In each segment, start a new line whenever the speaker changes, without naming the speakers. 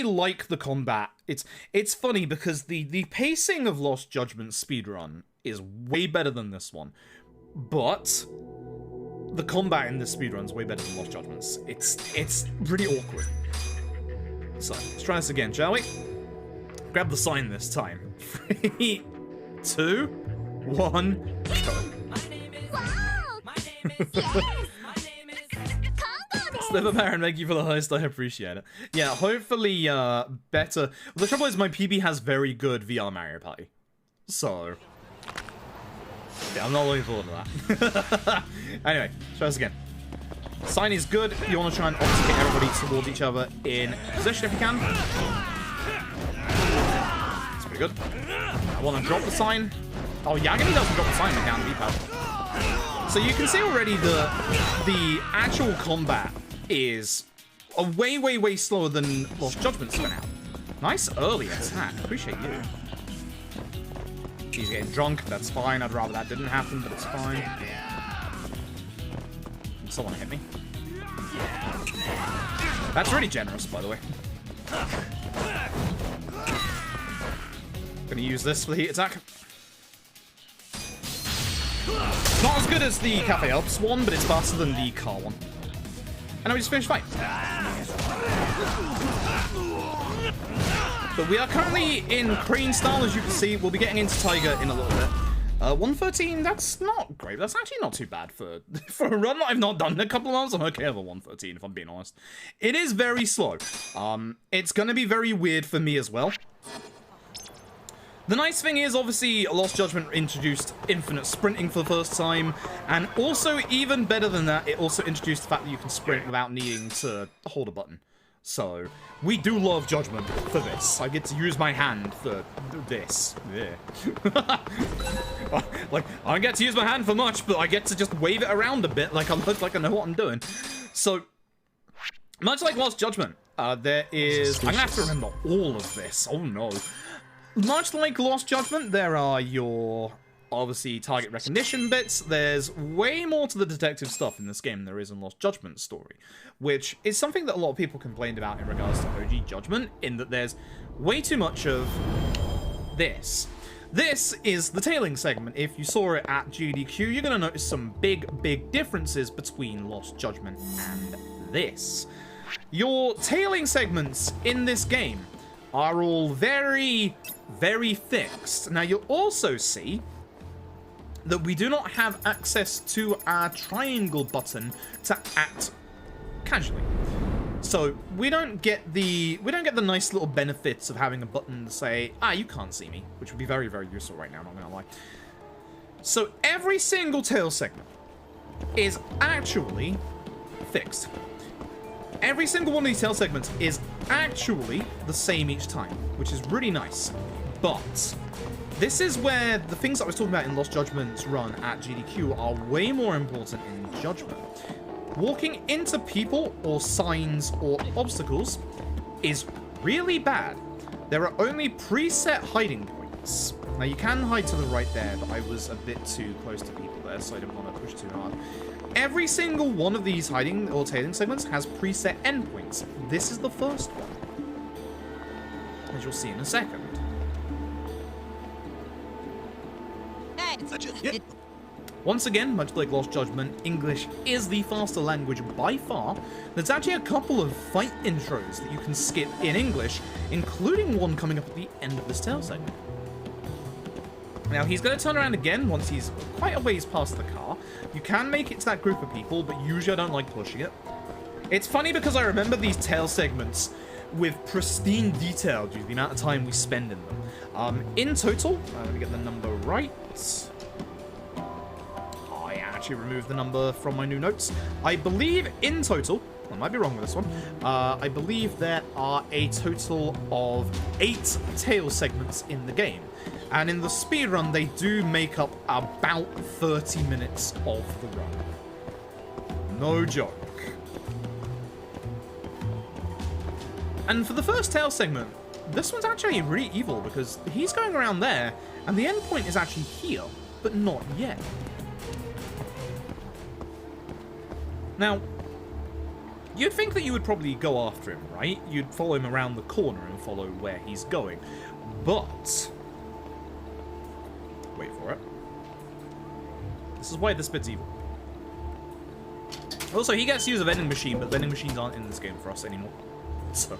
like the combat. It's funny because the pacing of Lost Judgment Speedrun is way better than this one, but the combat in this speedrun is way better than Lost Judgment's. It's pretty awkward. So let's try this again, shall we? Grab the sign this time. 3, 2, 1, go. Sliver Baron, thank you for the host. I appreciate it. Yeah, hopefully better. The trouble is my PB has very good VR Mario Party. So yeah, I'm not looking forward to that. Anyway, try this again. Sign is good. You want to try and obfuscate everybody towards each other in position if you can. That's pretty good. I want to drop the sign. Oh, Yagami doesn't drop the sign down the D-pad. So you can see already the actual combat is a way slower than Lost Judgment's for now. Nice early attack. Appreciate you. He's getting drunk. That's fine. I'd rather that didn't happen, but it's fine. Someone hit me. That's really generous, by the way. Gonna use this for the heat attack. Not as good as the Cafe Alps one, but it's faster than the car one. And now we just finished fight. But we are currently in Crane style, as you can see. We'll be getting into Tiger in a little bit. 113, that's not great. That's actually not too bad for a run that I've not done in a couple of months. I'm okay with a 113, if I'm being honest. It is very slow. It's going to be very weird for me as well. The nice thing is, obviously, Lost Judgment introduced infinite sprinting for the first time. And also, even better than that, it also introduced the fact that you can sprint without needing to hold a button. So, we do love Judgment for this. I get to use my hand for this. Yeah. Like, I don't get to use my hand for much, but I get to just wave it around a bit like I look like I know what I'm doing. So, much like Lost Judgment, there is... I'm gonna have to remember all of this. Oh no. Much like Lost Judgment, there are your, obviously, target recognition bits. There's way more to the detective stuff in this game than there is in Lost Judgment's story, which is something that a lot of people complained about in regards to OG Judgment, in that there's way too much of this. This is the tailing segment. If you saw it at GDQ, you're going to notice some big differences between Lost Judgment and this. Your tailing segments in this game are all very fixed. Now, you'll also see that we do not have access to our triangle button to act casually. So we don't get the nice little benefits of having a button to say, you can't see me, which would be very useful right now, I'm not gonna lie. So every single tail segment is actually fixed. Every single one of these tail segments is actually the same each time, which is really nice. But this is where the things that I was talking about in Lost Judgment's run at GDQ are way more important in Judgment. Walking into people or signs or obstacles is really bad. There are only preset hiding points. Now you can hide to the right there, but I was a bit too close to people there, so I didn't want to push too hard. Every single one of these hiding or tailing segments has preset endpoints. This is the first one, as you'll see in a second. Once again, much like Lost Judgment, English is the faster language by far. There's actually a couple of fight intros that you can skip in English, including one coming up at the end of this tail segment. Now, he's going to turn around again once he's quite a ways past the car. You can make it to that group of people, but usually I don't like pushing it. It's funny because I remember these tail segments with pristine detail due to the amount of time we spend in them. In total, let me get the number right. I actually removed the number from my new notes. I believe in total, I might be wrong with this one, I believe there are a total of 8 tail segments in the game. And in the speedrun, they do make up about 30 minutes of the run. No joke. And for the first tail segment, this one's actually really evil because he's going around there, and the end point is actually here, but not yet. Now, You'd think that you would probably go after him, right? You'd follow him around the corner and follow where he's going. But... wait for it. This is why this bit's evil. Also, he gets to use a vending machine, but vending machines aren't in this game for us anymore. So,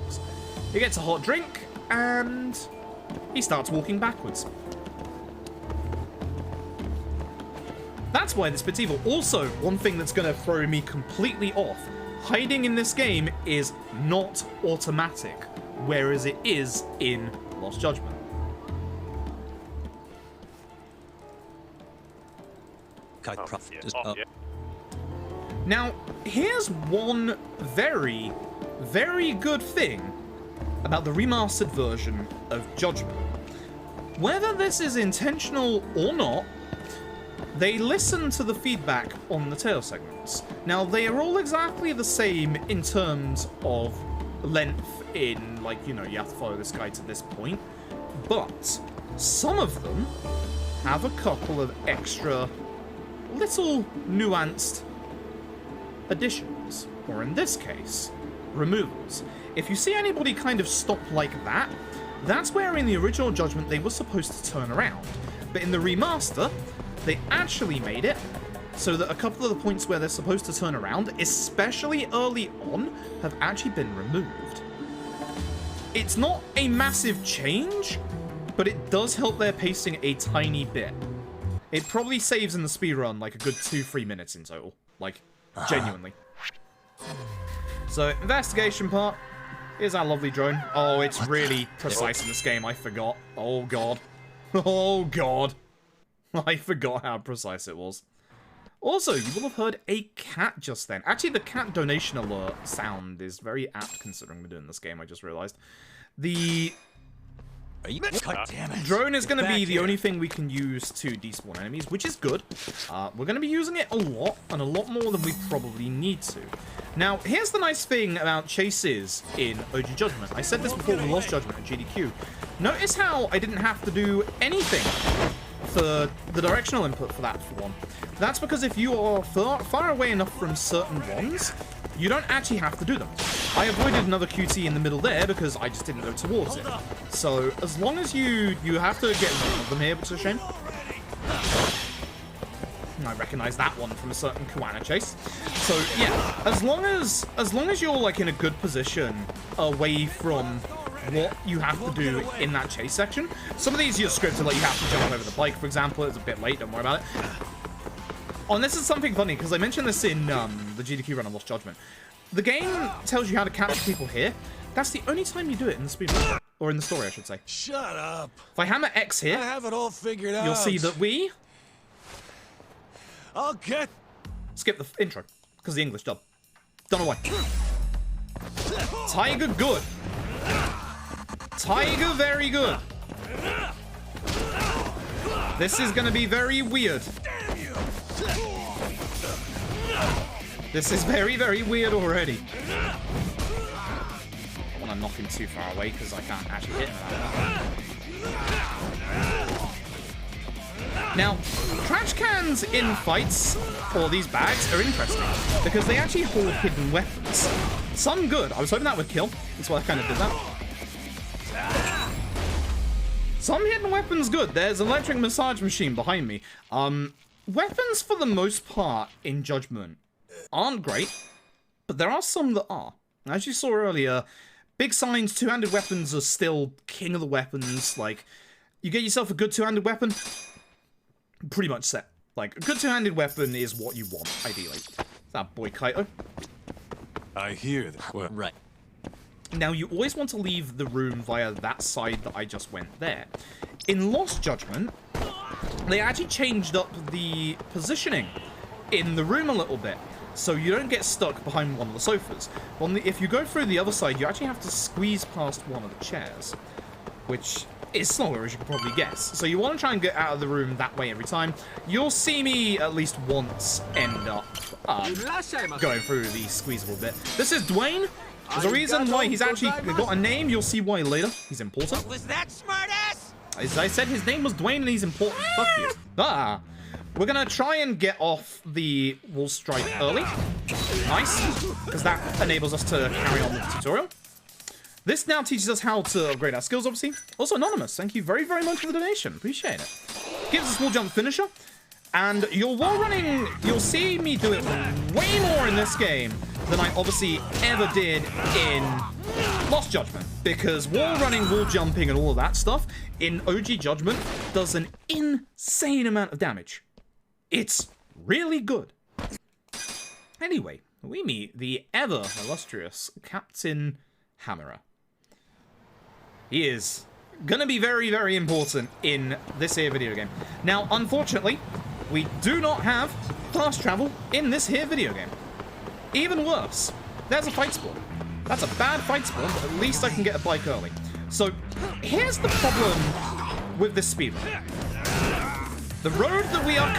he gets a hot drink, and he starts walking backwards. That's why this bit's evil. Also, one thing that's going to throw me completely off. Hiding in this game is not automatic, whereas it is in Lost Judgment. Now, here's one very, very good thing about the remastered version of Judgment. Whether this is intentional or not, they listen to the feedback on the tail segments. Now, they are all exactly the same in terms of length in, like, you know, you have to follow this guy to this point. But some of them have a couple of extra little nuanced additions. Or in this case, removals. If you see anybody kind of stop like that, that's where in the original Judgment they were supposed to turn around. But in the remaster, they actually made it so that a couple of the points where they're supposed to turn around, especially early on, have actually been removed. It's not a massive change, but it does help their pacing a tiny bit. It probably saves in the speedrun like a good 2-3 minutes in total. Like, genuinely. So, investigation part. Here's our lovely drone. Oh, it's really precise in this game, I forgot. Oh god. Oh god. I forgot how precise it was. Also, you will have heard a cat just then. Actually, the cat donation alert sound is very apt considering we're doing this game, I just realized. The drone is going to be the only thing we can use to despawn enemies, which is good. We're going to be using it a lot, and a lot more than we probably need to. Now, here's the nice thing about chases in OG Judgment. I said this before with Lost Judgment and GDQ. Notice how I didn't have to do anything for the directional input for that, for one. That's because if you are far away enough from certain ones, you don't actually have to do them. I avoided another QT in the middle there because I just didn't go towards it. So, as long as you have to get one of them here, which is a shame. I recognize that one from a certain Koana chase. So, yeah, as long as you're, like, in a good position away from what you have to do in that chase section. Some of these are scripted, like you have to jump over the bike, for example. It's a bit late, don't worry about it. Oh, and this is something funny, because I mentioned this in the GDQ run of Lost Judgment. The game tells you how to capture people here. That's the only time you do it in the speedrun. Or in the story, I should say.
Shut up.
If I hammer X here,
I have it all figured out.
You'll see that we...
I'll get...
Skip the intro, because the English dub. Don't know why. Tiger good. Tiger very good. This is going to be very weird. This is very, very weird already. I want to knock him too far away because I can't actually hit him that. Now, trash cans in fights, or these bags, are interesting because they actually hold hidden weapons. Some good. I was hoping that would kill. That's why I kind of did that. Some hidden weapons good. There's an electric massage machine behind me. Weapons, for the most part, in Judgment aren't great, but there are some that are. As you saw earlier, big signs, two-handed weapons are still king of the weapons. Like, you get yourself a good two-handed weapon, pretty much set. Like, a good two-handed weapon is what you want, ideally. That boy Kaito.
I hear that. Well,
right.
Now, you always want to leave the room via that side that I just went there. In Lost Judgment, they actually changed up the positioning in the room a little bit, so you don't get stuck behind one of the sofas. If you go through the other side, you actually have to squeeze past one of the chairs, which is slower, as you can probably guess. So you want to try and get out of the room that way every time. You'll see me at least once end up going through the squeezable bit. This is Dwayne. There's a reason why he's actually got a name. You'll see why later. He's important.
Was that smartass?
As I said, his name was Dwayne and he's important. Fuck you. we're gonna try and get off the wall strike early. Nice, because that enables us to carry on with the tutorial. This now teaches us how to upgrade our skills, obviously. Also, Anonymous, thank you very, very much for the donation. Appreciate it. Gives us a small jump finisher. And your wall running, you'll see me do it way more in this game than I obviously ever did in Lost Judgment. Because wall running, wall jumping, and all of that stuff in OG Judgment does an insane amount of damage. It's really good. Anyway, we meet the ever illustrious Captain Hammerer. He is gonna be very, very important in this here video game. Now, unfortunately, we do not have fast travel in this here video game. Even worse, there's a fight spawn. That's a bad fight spawn, but at least I can get a bike early. So, here's the problem with this speedrun. The road that we are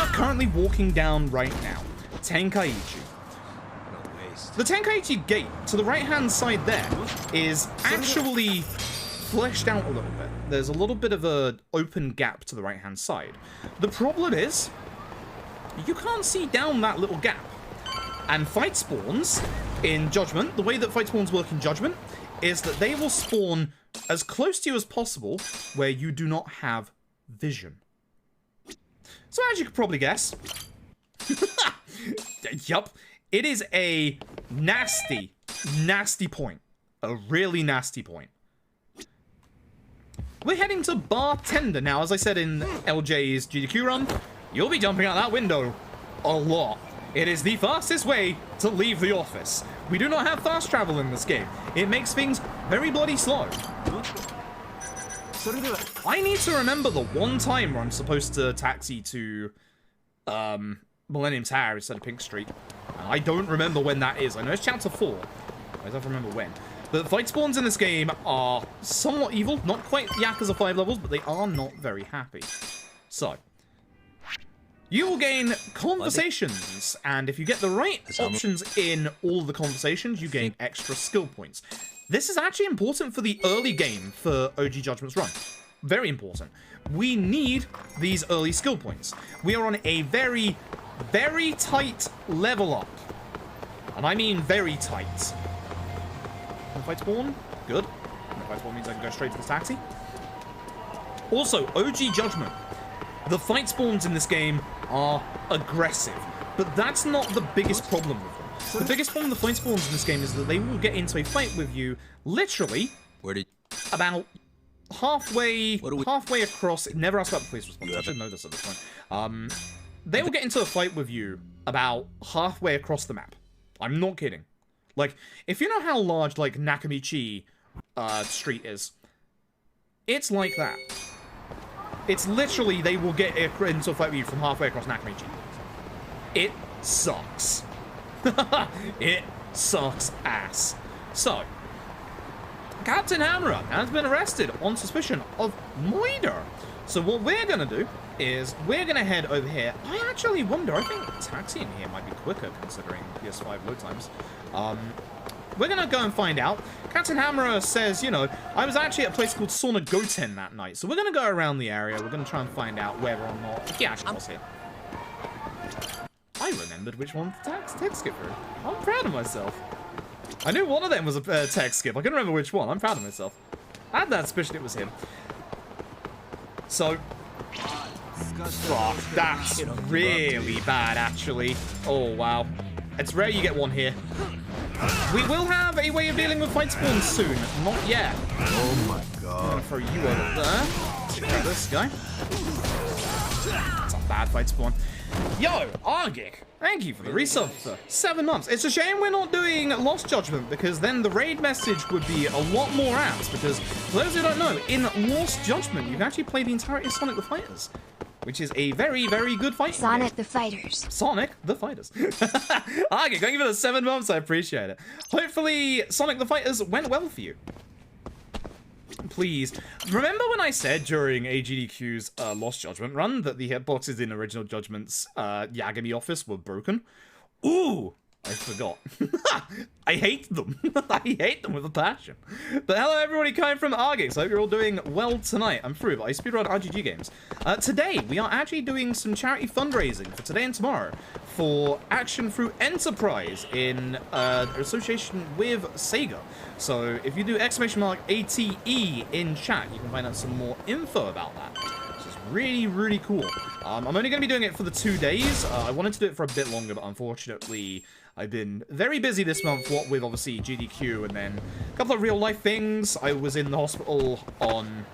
currently walking down right now, Tenkaichi. The Tenkaichi gate to the right-hand side there is actually fleshed out a little bit. There's a little bit of an open gap to the right-hand side. The problem is, you can't see down that little gap. And fight spawns in Judgment, the way that fight spawns work in Judgment, is that they will spawn as close to you as possible where you do not have vision. So as you could probably guess, yup, it is a nasty, nasty point. A really nasty point. We're heading to Bartender now. As I said in LJ's GDQ run, you'll be jumping out that window a lot. It is the fastest way to leave the office. We do not have fast travel in this game. It makes things very bloody slow. I need to remember the one time where I'm supposed to taxi to Millennium Tower instead of Pink Street. And I don't remember when that is. I know it's chapter 4. I don't remember when. The fight spawns in this game are somewhat evil. Not quite Yakuza 5 levels, but they are not very happy. So, you will gain conversations, and if you get the right options in all of the conversations, you gain extra skill points. This is actually important for the early game for OG Judgment's run. Very important. We need these early skill points. We are on a very, very tight level up. And I mean very tight. No fight spawn? Good. No fight spawn means I can go straight to the taxi. Also, OG Judgment. The fight spawns in this game are aggressive, but that's not the biggest problem with them. The biggest problem with the fight spawns in this game is that they will get into a fight with you literally about halfway across. Never asked about the police response. I should know this at this point. They will get into a fight with you about halfway across the map. I'm not kidding. Like, if you know how large, like, Nakamichi Street is, it's like that. It's literally, they will get into a fight with you from halfway across Nakamichi. It sucks. It sucks ass. So, Captain Hammerer has been arrested on suspicion of murder. So what we're going to do is we're going to head over here. I actually wonder, I think taxiing here might be quicker considering PS5 load times. We're going to go and find out. Captain Hammerer says, you know, I was actually at a place called Sauna Goten that night. So we're going to go around the area. We're going to try and find out whether or not he actually was here. I remembered which one to text skip through. I'm proud of myself. I knew one of them was a text skip. I couldn't remember which one. I'm proud of myself. I had that suspicion it was him. So, fuck, that's really bad, actually. Oh, wow. It's rare you get one here. We will have a way of dealing with fight spawns soon. Not yet.
Oh my
I'm
god.
gonna throw you over there. Check out this guy. It's a bad fight spawn. Yo, Argic, thank you for the resub for 7 months. It's a shame we're not doing Lost Judgment, because then the raid message would be a lot more apt, because for those who don't know, in Lost Judgment, you can actually play the entirety of Sonic the Fighters, which is a very, very good fight.
Sonic the Fighters.
Sonic the Fighters. Argic, thank you for the 7 months, I appreciate it. Hopefully, Sonic the Fighters went well for you. Please, remember when I said during AGDQ's Lost Judgment run that the hitboxes in original Judgment's Yagami office were broken? Ooh, I forgot. I hate them. I hate them with a passion. But hello everybody coming from Argix. I hope you're all doing well tonight. I'm Fruit, I speedrun RGG games. Today, we are actually doing some charity fundraising for today and tomorrow for Action Fruit Enterprise in association with Sega. So if you do !ATE in chat, you can find out some more info about that. Really, really cool. I'm only going to be doing it for the 2 days. I wanted to do it for a bit longer, but unfortunately, I've been very busy this month, what with obviously GDQ and then a couple of real-life things. I was in the hospital on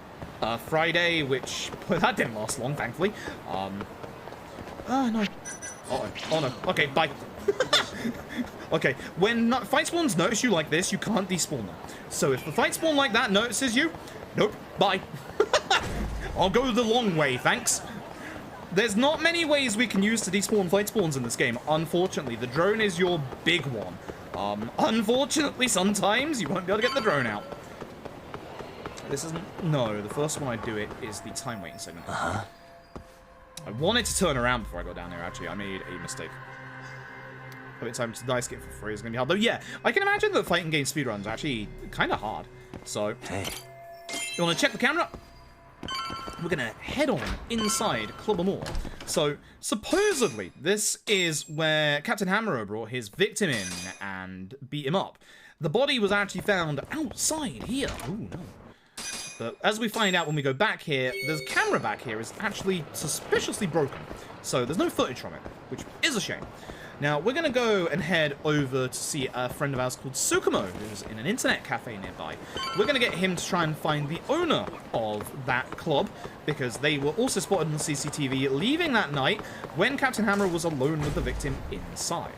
Friday, which that didn't last long, thankfully. Oh, no. Uh-oh. Oh, no. Okay, bye. Okay, when fight spawns notice you like this, you can't despawn them. So if the fight spawn like that notices you, nope, bye. I'll go the long way, thanks. There's not many ways we can use to despawn fight spawns in this game, unfortunately. The drone is your big one. Unfortunately, sometimes you won't be able to get the drone out. This isn't... No, the first one I do it is the time waiting segment. I wanted to turn around before I got down there, actually. I made a mistake. Every time to dice get for free is going to be hard. Though, yeah, I can imagine that fighting game speedruns are actually kind of hard. So, hey. You want to check the camera? We're gonna head on inside Club Amore. So, supposedly, this is where Captain Hammerer brought his victim in and beat him up. The body was actually found outside here. Ooh, no. But as we find out when we go back here, the camera back here is actually suspiciously broken. So, there's no footage from it, which is a shame. Now, we're going to go and head over to see a friend of ours called Tsukumo, who's in an internet cafe nearby. We're going to get him to try and find the owner of that club, because they were also spotted on the CCTV leaving that night when Captain Hammerer was alone with the victim inside.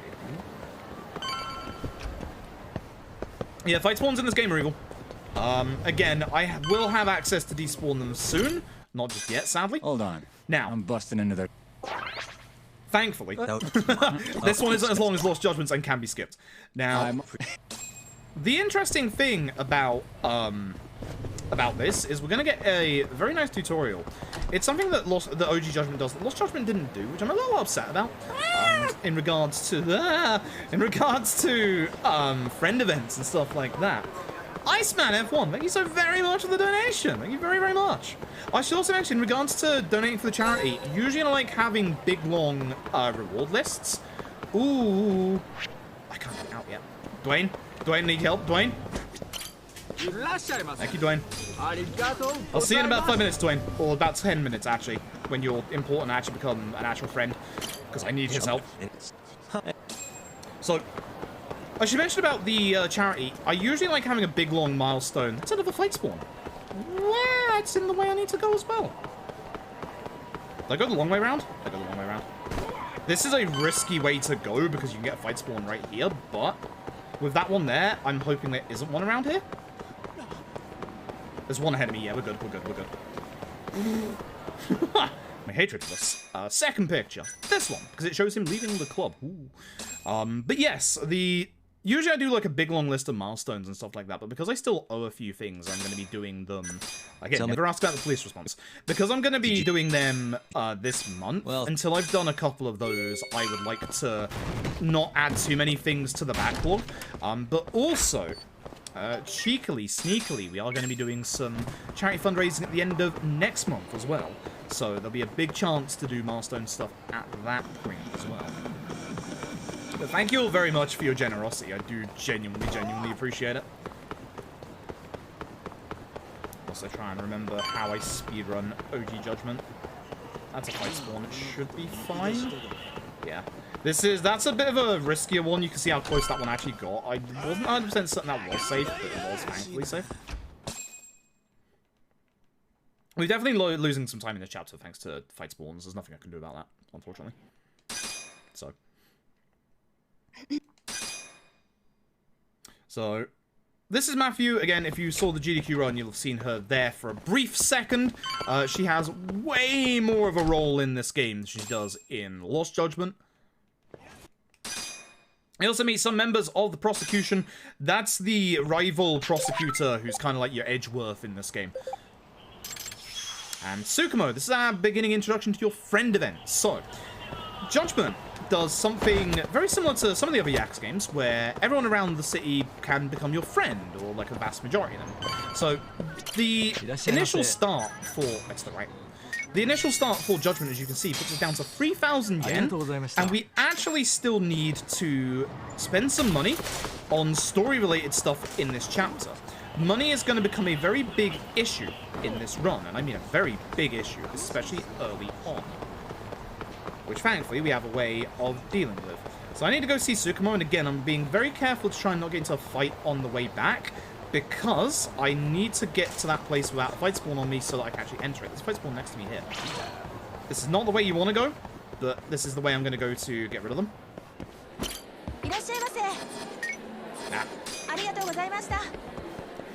Yeah, fight spawns in this game are evil. Again, I will have access to despawn them soon. Not just yet, sadly.
Hold on.
Now,
I'm busting into their...
Thankfully. This one isn't as long as Lost Judgments and can be skipped. Now, the interesting thing about this is we're going to get a very nice tutorial. It's something that the OG Judgment does that Lost Judgment didn't do, which I'm a little upset about. In regards to friend events and stuff like that. Iceman F1, thank you so very much for the donation. Thank you very, very much. I should also mention, in regards to donating for the charity, usually I like having big, long reward lists. Ooh. I can't get out yet. Dwayne? Dwayne, need help? Dwayne? Thank you, Dwayne. I'll see you in about 5 minutes, Dwayne. Or about 10 minutes, actually, when you're important and actually become an actual friend. Because I need his help. So... I should mention about the charity. I usually like having a big, long milestone instead of a fight spawn. Well, it's in the way I need to go as well. Did I go the long way around? I go the long way around. This is a risky way to go because you can get a fight spawn right here, but with that one there, I'm hoping there isn't one around here. There's one ahead of me. Yeah, we're good. We're good. We're good. My hatred for this. Second picture. This one, because it shows him leaving the club. Ooh. But yes, usually I do like a big long list of milestones and stuff like that, but because I still owe a few things, I'm going to be doing them... Again, never ask about the police response. Because I'm going to be doing them this month, until I've done a couple of those, I would like to not add too many things to the backlog. But also, cheekily, sneakily, we are going to be doing some charity fundraising at the end of next month as well. So there'll be a big chance to do milestone stuff at that point as well. But thank you all very much for your generosity. I do genuinely appreciate it. Also try and remember how I speedrun OG Judgment. That's a fight spawn. It should be fine. Yeah. That's a bit of a riskier one. You can see how close that one actually got. I wasn't 100% certain that was safe, but it was thankfully safe. We're definitely losing some time in this chapter thanks to fight spawns. There's nothing I can do about that, unfortunately. So, this is Matthew. Again, if you saw the GDQ run, you'll have seen her there for a brief second. She has way more of a role in this game than she does in Lost Judgment. You also meet some members of the prosecution. That's the rival prosecutor who's kind of like your Edgeworth in this game. And Tsukumo, this is our beginning introduction to your friend event. So, Judgment does something very similar to some of the other Yaks games, where everyone around the city can become your friend, or like a vast majority of them. So the initial start for the initial start for Judgment, as you can see, puts us down to 3,000 yen, and we actually still need to spend some money on story-related stuff in this chapter. Money is going to become a very big issue in this run, and I mean a very big issue, especially early on. Which, thankfully, we have a way of dealing with. So I need to go see Tsukumo, and again, I'm being very careful to try and not get into a fight on the way back, because I need to get to that place without a fight spawn on me so that I can actually enter it. There's a fight spawn next to me here. This is not the way you want to go, but this is the way I'm going to go to get rid of them. Nah.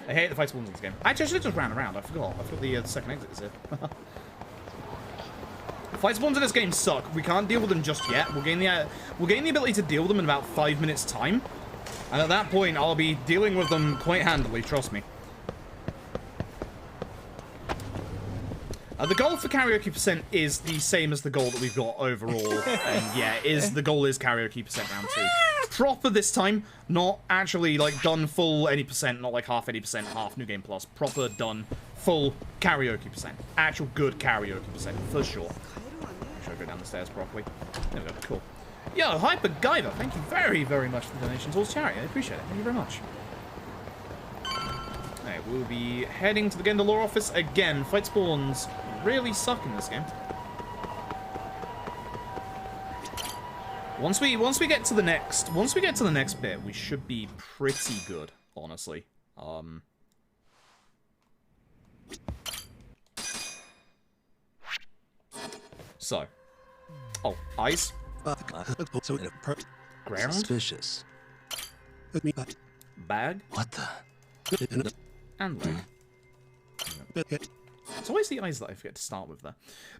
I hate the fight spawns in this game. Actually, I should have just ran around. I forgot. I forgot the second exit is here. Fight spawns in this game suck. We can't deal with them just yet. We'll gain the ability to deal with them in about 5 minutes' time. And at that point, I'll be dealing with them quite handily, trust me. The goal for karaoke percent is the same as the goal that we've got overall. And yeah, the goal is karaoke percent round 2. Proper this time, not actually like done full any percent, not like half any percent, half New Game Plus. Proper done full karaoke percent. Actual good karaoke percent, for sure. Should I go down the stairs properly? There we go, cool. Yo, Hyper Guyver, thank you very, very much for the donation towards charity. I appreciate it. Thank you very much. Alright, we'll be heading to the Gendalore office again. Fight spawns really suck in this game. Once we get to the next bit, we should be pretty good, honestly. So. Oh, eyes. Ground.
Suspicious.
Bag.
What the?
And leg. It's always the eyes that I forget to start with there.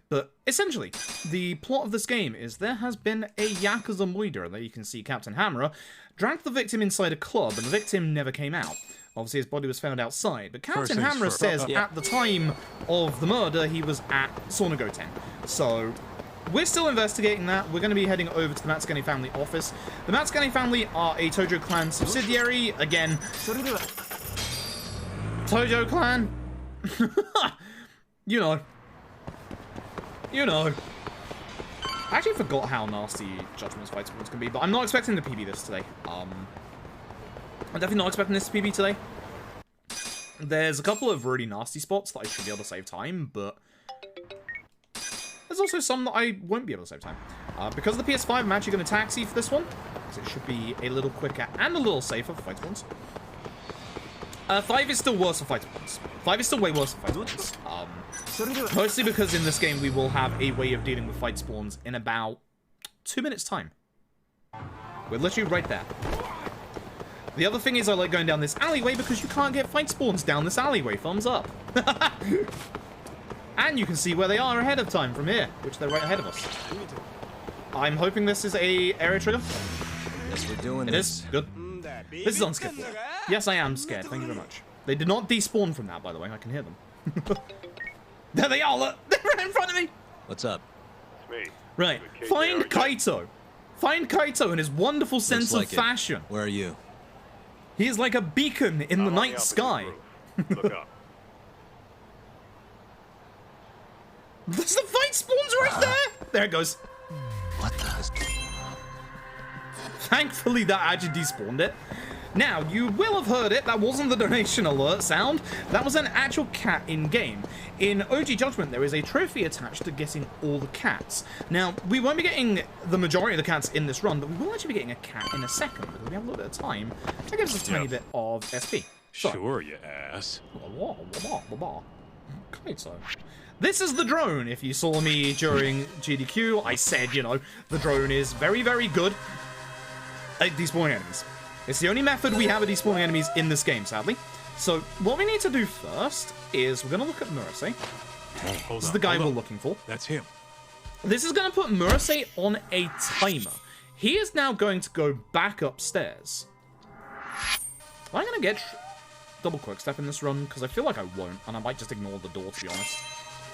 But essentially, the plot of this game is there has been a Yakuza murder. There you can see Captain Hammerer dragged the victim inside a club, and the victim never came out. Obviously, his body was found outside. But Captain Hammerer says at the time of the murder, he was at Sornagoten. So we're still investigating that. We're going to be heading over to the Matsukene family office. The Matsukene family are a Tojo clan subsidiary. Again, Tojo clan. You know. I actually forgot how nasty Judgment's fight spawns can be, but I'm not expecting to PB this today. I'm definitely not expecting this to PB today. There's a couple of really nasty spots that I should be able to save time, but there's also some that I won't be able to save time. Because of the PS5, I'm actually going to taxi for this one, so it should be a little quicker and a little safer for fight spawns. 5 is still worse for fight spawns. 5 is still way worse for fight spawns. Mostly because in this game we will have a way of dealing with fight spawns in about 2 minutes' time. We're literally right there. The other thing is I like going down this alleyway because you can't get fight spawns down this alleyway. Thumbs up. And you can see where they are ahead of time from here, which they're right ahead of us. I'm hoping this is a area trigger.
Yes, we're doing
it
this.
It is. Good. This is unskippable. Yes, I am scared. Thank you very much. They did not despawn from that, by the way. I can hear them. There they are. Look. They're right in front of me.
What's up?
It's me.
Right. Find Kaito. Find Kaito in his wonderful sense of fashion.
Where are you?
He is like a beacon in the night sky.
Look up.
There's the fight spawns right there. There it goes.
What the?
Thankfully, that actually despawned it. Now, you will have heard it. That wasn't the donation alert sound. That was an actual cat in-game. In OG Judgment, there is a trophy attached to getting all the cats. Now, we won't be getting the majority of the cats in this run, but we will actually be getting a cat in a second, because we have a little bit of time. That gives us a tiny bit of SP. So,
Sure, you ass.
Kaito. This is the drone. If you saw me during GDQ, I said, you know, the drone is very, very good at despawning enemies. It's the only method we have of despawning enemies in this game, sadly. So, what we need to do first is we're going to look at Murase. This is the guy we're looking for.
That's him.
This is going to put Murase on a timer. He is now going to go back upstairs. Am I going to get double quick step in this run? Because I feel like I won't, and I might just ignore the door, to be honest.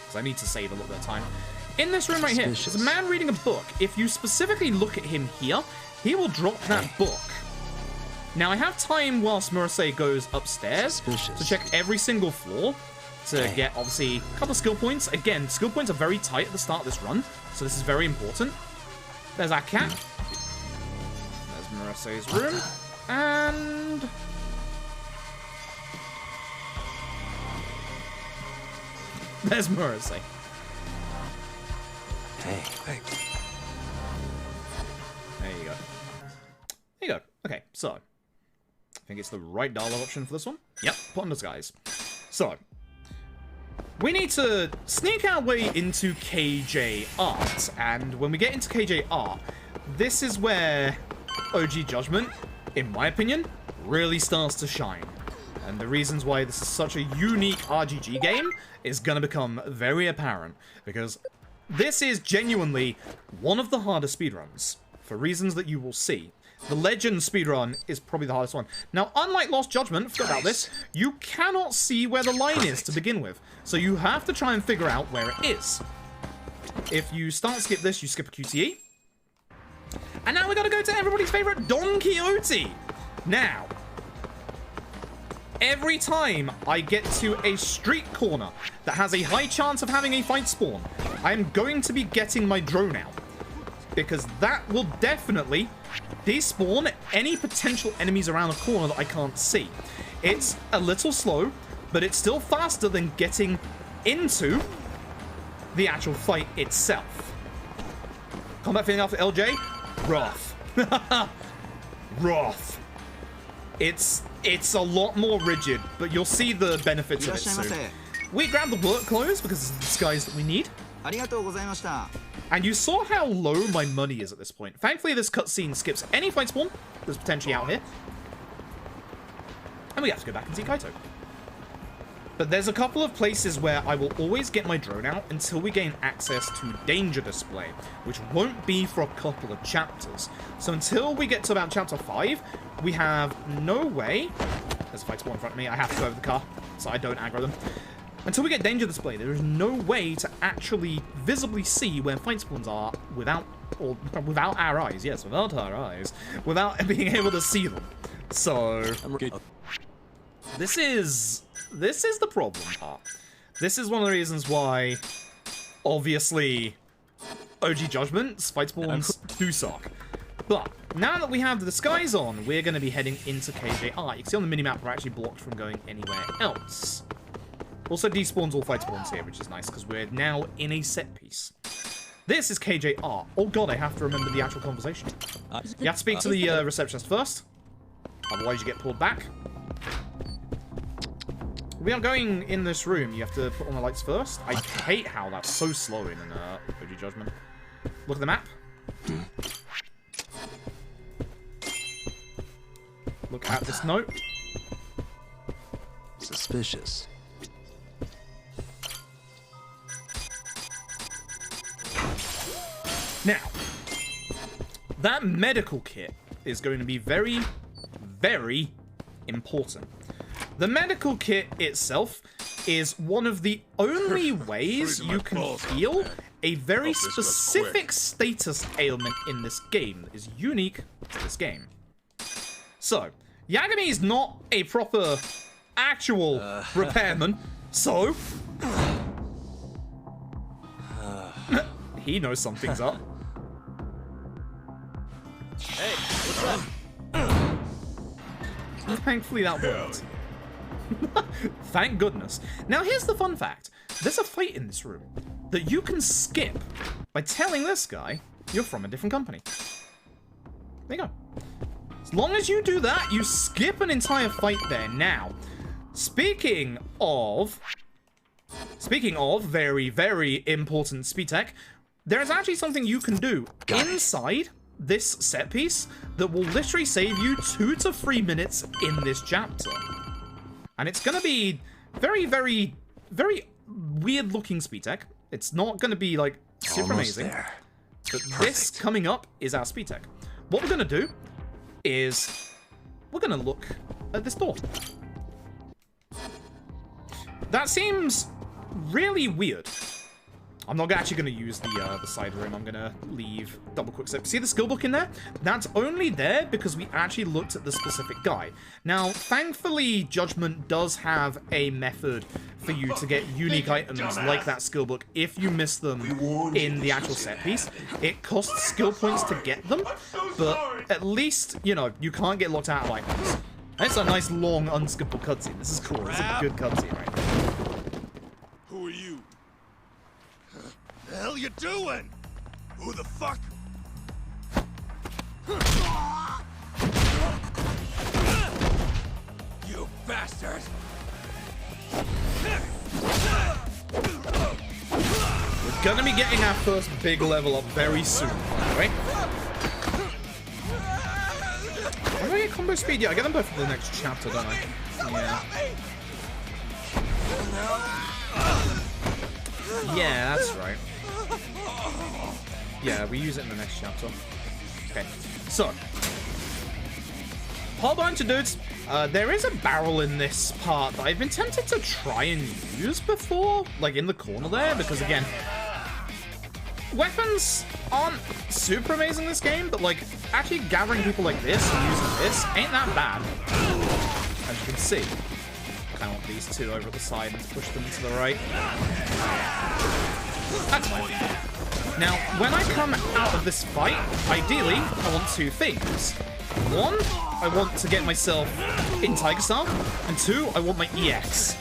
Because I need to save a little bit of time. In this room right here, there's a man reading a book. If you specifically look at him here, he will drop that book. Now, I have time whilst Murasei goes upstairs to check every single floor to get, obviously, a couple of skill points. Again, skill points are very tight at the start of this run, so this is very important. There's our cat. There's Murasei's room. And... there's Murasei.
Hey.
There you go. There you go. Okay, so. I think it's the right dialogue option for this one. Yep, put on disguise. So. We need to sneak our way into KJ Art. And when we get into KJ Art, this is where OG Judgment, in my opinion, really starts to shine. And the reasons why this is such a unique RGG game is going to become very apparent. Because this is genuinely one of the hardest speedruns, for reasons that you will see. The Legend speedrun is probably the hardest one. Now, unlike Lost Judgment, forget about this, you cannot see where the line is to begin with. So you have to try and figure out where it is. If you start skip this, you skip a QTE. And now we got to go to everybody's favorite Don Quixote. Now, every time I get to a street corner that has a high chance of having a fight spawn, I am going to be getting my drone out. Because that will definitely despawn any potential enemies around the corner that I can't see. It's a little slow, but it's still faster than getting into the actual fight itself. Combat feeling after LJ? Rough. Rough. It's a lot more rigid, but you'll see the benefits of it soon. We grabbed the bullet clothes because it's the disguise that we need. And you saw how low my money is at this point. Thankfully, this cutscene skips any fight spawn that's potentially out here. And we have to go back and see Kaito. But there's a couple of places where I will always get my drone out until we gain access to Danger Display, which won't be for a couple of chapters. So until we get to about chapter 5, we have no way... There's a fight spawn in front of me. I have to go over the car so I don't aggro them. Until we get Danger Display, there is no way to actually visibly see where fight spawns are without our eyes. Yes, without our eyes. Without being able to see them. So... This is the problem part. This is one of the reasons why, obviously, OG Judgment's fight spawns do suck. But now that we have the disguise on, we're going to be heading into KJR. You can see on the minimap we're actually blocked from going anywhere else. Also despawns all fight spawns here, which is nice because we're now in a set piece. This is KJR. Oh god, I have to remember the actual conversation. You have to speak to the receptionist first. Otherwise you get pulled back. We are going in this room. You have to put on the lights first. I hate how that's so slow in an OG Judgment. Look at the map. Look at this note.
Suspicious.
Now, that medical kit is going to be very, very important. The medical kit itself is one of the only ways you can heal a very specific status ailment in this game that is unique to this game. So, Yagami is not a proper, actual repairman, so... he knows something's up.
Hey, what's up?
Thankfully that worked. Thank goodness. Now here's the fun fact. There's a fight in this room that you can skip by telling this guy you're from a different company. There you go. As long as you do that, you skip an entire fight there. Now, speaking of very, very important speed tech, there is actually something you can do inside this set piece that will literally save you 2 to 3 minutes in this chapter. And it's going to be very, very, very weird looking speed tech. It's not going to be like super amazing. But this coming up is our speed tech. What we're going to do is we're going to look at this door. That seems really weird. I'm not actually going to use the side room. I'm going to leave double quick step. See the skill book in there? That's only there because we actually looked at the specific guy. Now, thankfully, Judgment does have a method for you to get unique items like that skill book if you miss them in the actual set piece. It costs skill points to get them, but at least, you know, you can't get locked out of items. It's a nice, long, unskippable cutscene. This is cool. It's a good cutscene right now.
Who are you? The hell you doing? Who the fuck? You bastard!
We're gonna be getting our first big level up very soon, right? Why do I get combo speed? Yeah, I get them both for the next chapter, don't I? Yeah. Yeah, that's right. Yeah, we use it in the next chapter. Okay, so whole bunch of dudes. There is a barrel in this part that I've been tempted to try and use before, like in the corner there, because again, weapons aren't super amazing in this game, but like actually gathering people like this and using this ain't that bad. As you can see, I kind of want these two over at the side and push them to the right. That's fine. Now, when I come out of this fight, ideally, I want two things. One, I want to get myself in Tiger Style, and two, I want my EX.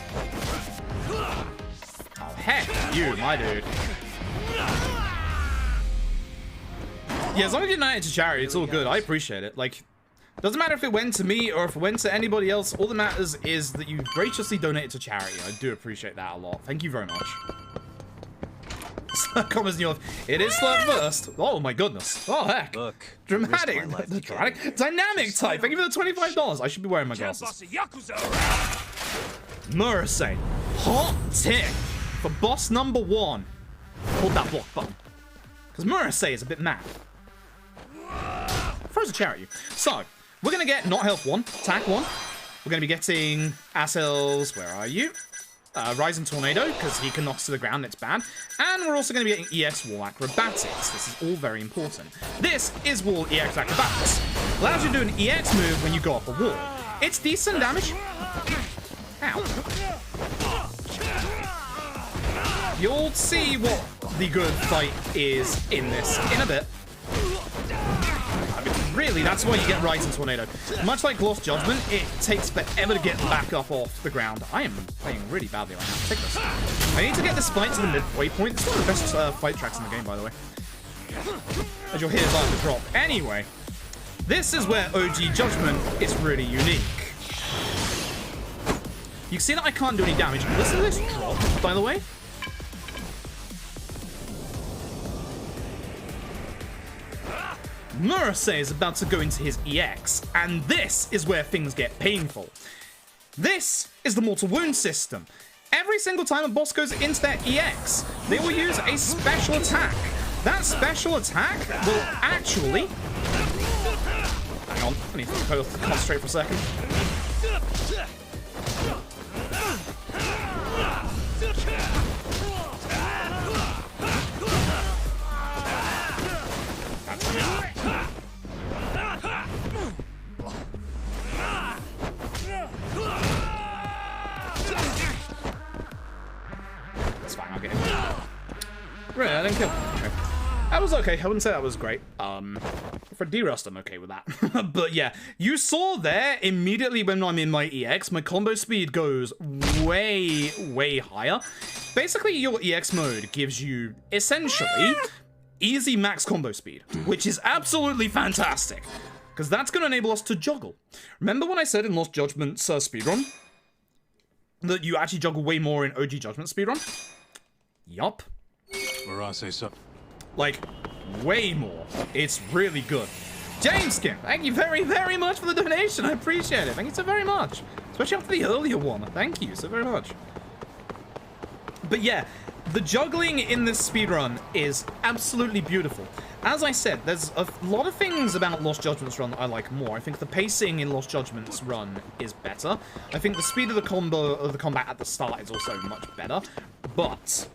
Oh, heck you, my dude. Yeah, as long as you donate it to charity, it's all good. I appreciate it. Like, doesn't matter if it went to me or if it went to anybody else. All that matters is that you graciously donate it to charity. I do appreciate that a lot. Thank you very much. Comments new. It is slow first. Oh my goodness. Oh heck.
Look,
Dramatic. The dramatic. Dynamic type. Thank you for the $25. I should be wearing my glasses. Murasay. Hot tick for boss number 1. Hold that block button. Because Murasay is a bit mad. Throws a chair at you. So, we're going to get not health 1, attack 1. We're going to be getting ourselves, where are you? Rising Tornado, because he can knock us to the ground, it's bad. And we're also going to be getting EX Wall Acrobatics. This is all very important. This is Wall EX Acrobatics. Allows you to do an EX move when you go off a wall. It's decent damage. Ow. You'll see what the good fight is in this in a bit. I mean, really, that's why you get Rising Tornado. Much like Lost Judgment, it takes forever to get back up off the ground. I am playing really badly right now. Take this. I need to get this fight to the midway point. It's one of the best fight tracks in the game, by the way. As you'll hear about the drop. Anyway, this is where OG Judgment is really unique. You can see that I can't do any damage. Listen to this drop, by the way. Murasay is about to go into his EX, and this is where things get painful. This is the Mortal Wound system. Every single time a boss goes into their EX, they will use a special attack. That special attack will actually... Hang on, I need to concentrate for a second. It's fine, I'll get him. Really, I didn't kill him. Okay. That was okay. I wouldn't say that was great. For D-Rust, I'm okay with that. But yeah, you saw there, immediately when I'm in my EX, my combo speed goes way, way higher. Basically, your EX mode gives you, essentially, easy max combo speed, which is absolutely fantastic. Because that's going to enable us to juggle. Remember when I said in Lost Judgment's speedrun that you actually juggle way more in OG Judgment speedrun? Yup.
Murasay, so.
Like, way more. It's really good. James Skin, thank you very, very much for the donation. I appreciate it. Thank you so very much. Especially after the earlier one. Thank you so very much. But yeah, the juggling in this speedrun is absolutely beautiful. As I said, there's a lot of things about Lost Judgment's run that I like more. I think the pacing in Lost Judgment's run is better. I think the speed of the combat at the start is also much better. But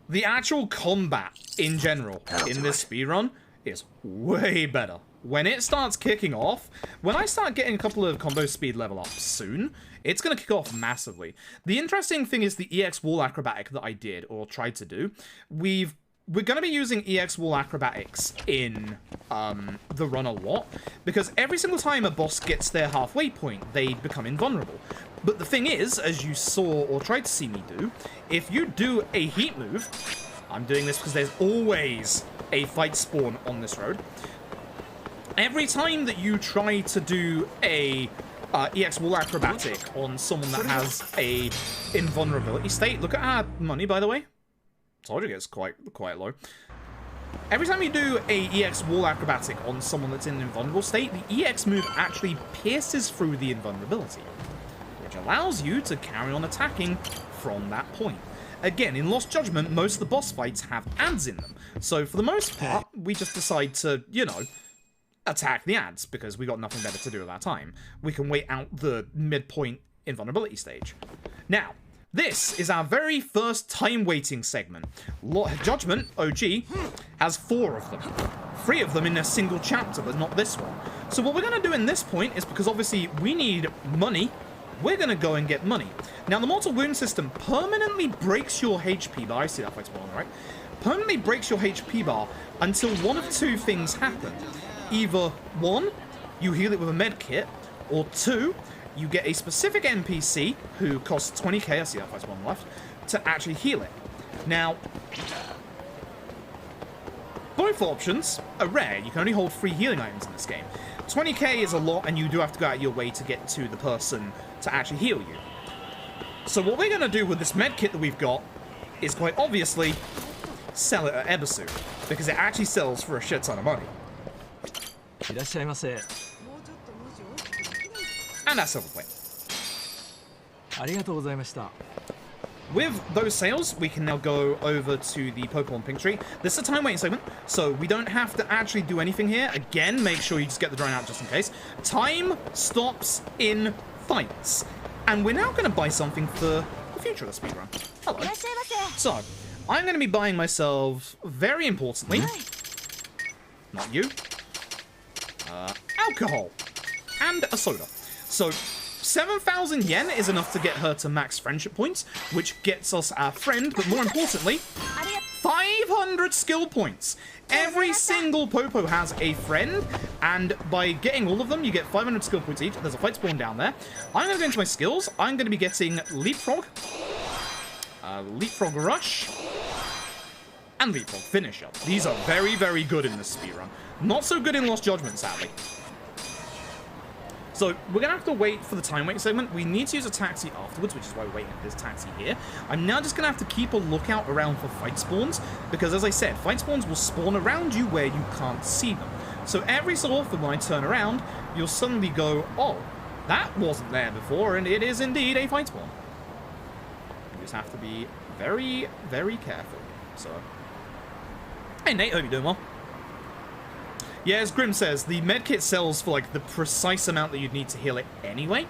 the actual combat in general in this speedrun is way better. When it starts kicking off, when I start getting a couple of combo speed level up soon, it's going to kick off massively. The interesting thing is the EX wall acrobatic that I did, or tried to do. We're going to be using EX wall acrobatics in the run a lot, because every single time a boss gets their halfway point, they become invulnerable. But the thing is, as you saw or tried to see me do, if you do a heat move, I'm doing this because there's always a fight spawn on this road. Every time that you try to do a EX wall acrobatic on someone that has a invulnerability state, look at our money, by the way. Told you it's quite low. Every time you do a EX wall acrobatic on someone that's in an invulnerable state, the EX move actually pierces through the invulnerability, which allows you to carry on attacking from that point. Again, in Lost Judgment, most of the boss fights have ads in them. So for the most part, we just decide to, you know, attack the ads because we got nothing better to do at that time. We can wait out the midpoint invulnerability stage. Now, this is our very first time waiting segment. Judgment, OG, has 4 of them. 3 of them in a single chapter, but not this one. So what we're going to do in this point is, because obviously we need money, we're going to go and get money. Now, the mortal wound system permanently breaks your HP bar. I see that fight's wrong, right? Permanently breaks your HP bar until one of 2 things happen. Either 1, you heal it with a med kit, or 2, you get a specific NPC who costs 20k, I see that fight's one left, to actually heal it. Now, both options are rare. You can only hold 3 healing items in this game. 20k is a lot, and you do have to go out of your way to get to the person to actually heal you. So what we're going to do with this med kit that we've got is quite obviously sell it at Ebisu, because it actually sells for a shit ton of money. And that's silver plate. With those sales, we can now go over to the Pokemon Pink Tree. This is a time waiting segment, so we don't have to actually do anything here. Again, make sure you just get the drone out just in case. Time stops in fights. And we're now going to buy something for the future of the speedrun. Hello. So, I'm going to be buying myself, very importantly, not you, alcohol and a soda. So 7,000 yen is enough to get her to max friendship points, which gets us our friend, but more importantly, 500 skill points. Every single Popo has a friend, and by getting all of them, you get 500 skill points each. There's a fight spawn down there. I'm going to go into my skills. I'm going to be getting Leapfrog, Leapfrog Rush, and Leapfrog Finisher. These are very, very good in this speedrun. Not so good in Lost Judgment, sadly. So we're going to have to wait for the time wait segment. We need to use a taxi afterwards, which is why we're waiting at this taxi here. I'm now just going to have to keep a lookout around for fight spawns, because as I said, fight spawns will spawn around you where you can't see them. So every so often when I turn around, you'll suddenly go, oh, that wasn't there before, and it is indeed a fight spawn. You just have to be very, very careful. So, hey Nate, hope you're doing well. Yeah, as Grim says, the medkit sells for like the precise amount that you'd need to heal it anyway.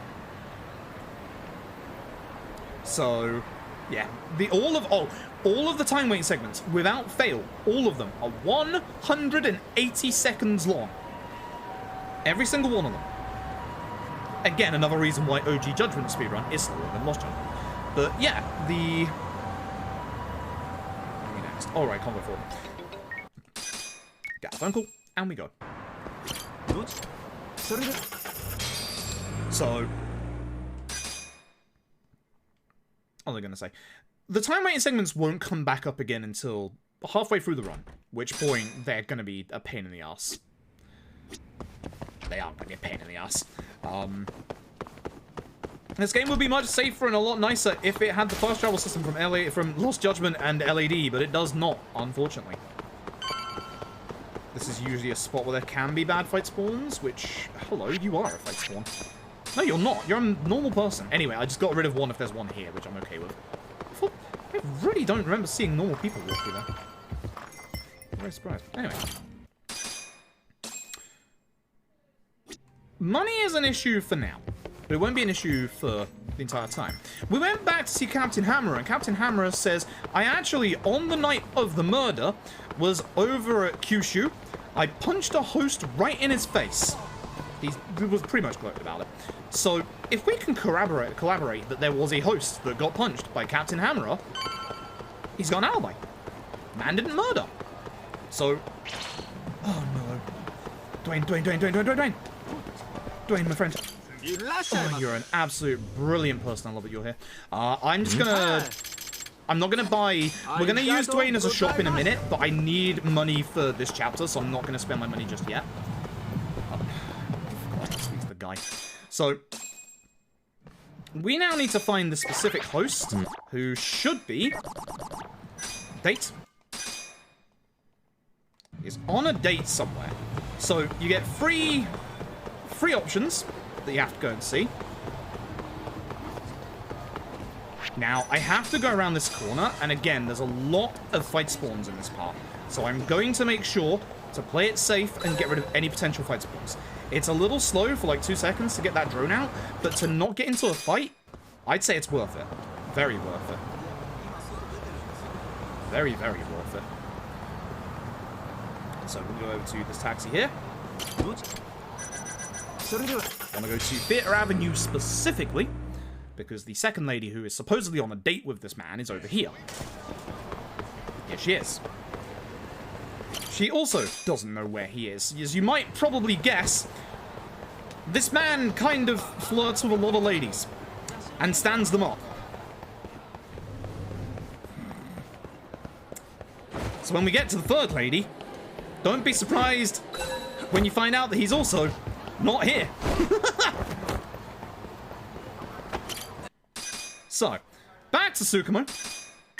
So, yeah, all of the time waiting segments, without fail, all of them are 180 seconds long. Every single one of them. Again, another reason why OG Judgment Speedrun is slower than Lost Judgment. But yeah, next. Alright, combo 4. Got a phone call. And we go. So, what was I going to say? The time waiting segments won't come back up again until halfway through the run, which point they're going to be a pain in the ass. They are going to be a pain in the ass. This game would be much safer and a lot nicer if it had the fast travel system from Lost Judgment and LAD, but it does not, unfortunately. This is usually a spot where there can be bad fight spawns, which, hello, you are a fight spawn. No, you're not. You're a normal person. Anyway, I just got rid of one if there's one here, which I'm okay with. I really don't remember seeing normal people walk through there. I'm very surprised. Anyway. Money is an issue for now, but it won't be an issue for the entire time. We went back to see Captain Hammer, and Captain Hammer says, I actually, on the night of the murder, was over at Kyushu. I punched a host right in his face. He was pretty much gloated about it. So, if we can collaborate that there was a host that got punched by Captain Hammer, he's got an alibi. Man didn't murder. So, oh no. Dwayne. Dwayne, my friend. Oh, you're an absolute brilliant person. I love that you're here. I'm just gonna... I'm not gonna buy... We're gonna use Dwayne as a shop in a minute, but I need money for this chapter, so I'm not gonna spend my money just yet. Oh, I forgot to speak to the guy. So, we now need to find the specific host, who should be... Date. Is on a date somewhere. So, you get three options that you have to go and see. Now, I have to go around this corner, and again, there's a lot of fight spawns in this part. So I'm going to make sure to play it safe and get rid of any potential fight spawns. It's a little slow for like 2 seconds to get that drone out, but to not get into a fight, I'd say it's worth it. Very worth it. Very, very worth it. So we'll go over to this taxi here. I want to go to Theatre Avenue specifically, because the second lady who is supposedly on a date with this man is over here. Here she is. She also doesn't know where he is. As you might probably guess, this man kind of flirts with a lot of ladies and stands them up. So when we get to the third lady, don't be surprised when you find out that he's also not here. So, back to Tsukumo,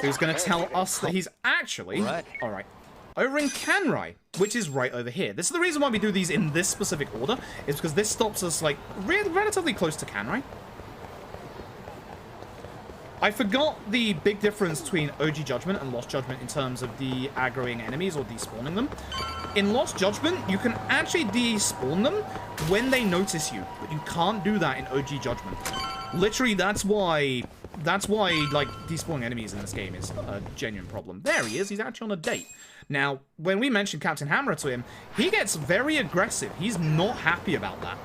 who's going to tell us that he's actually... Alright. Over in Kanrai, which is right over here. This is the reason why we do these in this specific order, is because this stops us, like, relatively close to Kanrai. I forgot the big difference between OG Judgment and Lost Judgment in terms of the aggroing enemies or despawning them. In Lost Judgment, you can actually despawn them when they notice you, but you can't do that in OG Judgment. Literally, that's why, like, despawning enemies in this game is a genuine problem. There he is, he's actually on a date. Now, when we mentioned Captain Hammer to him, he gets very aggressive. He's not happy about that.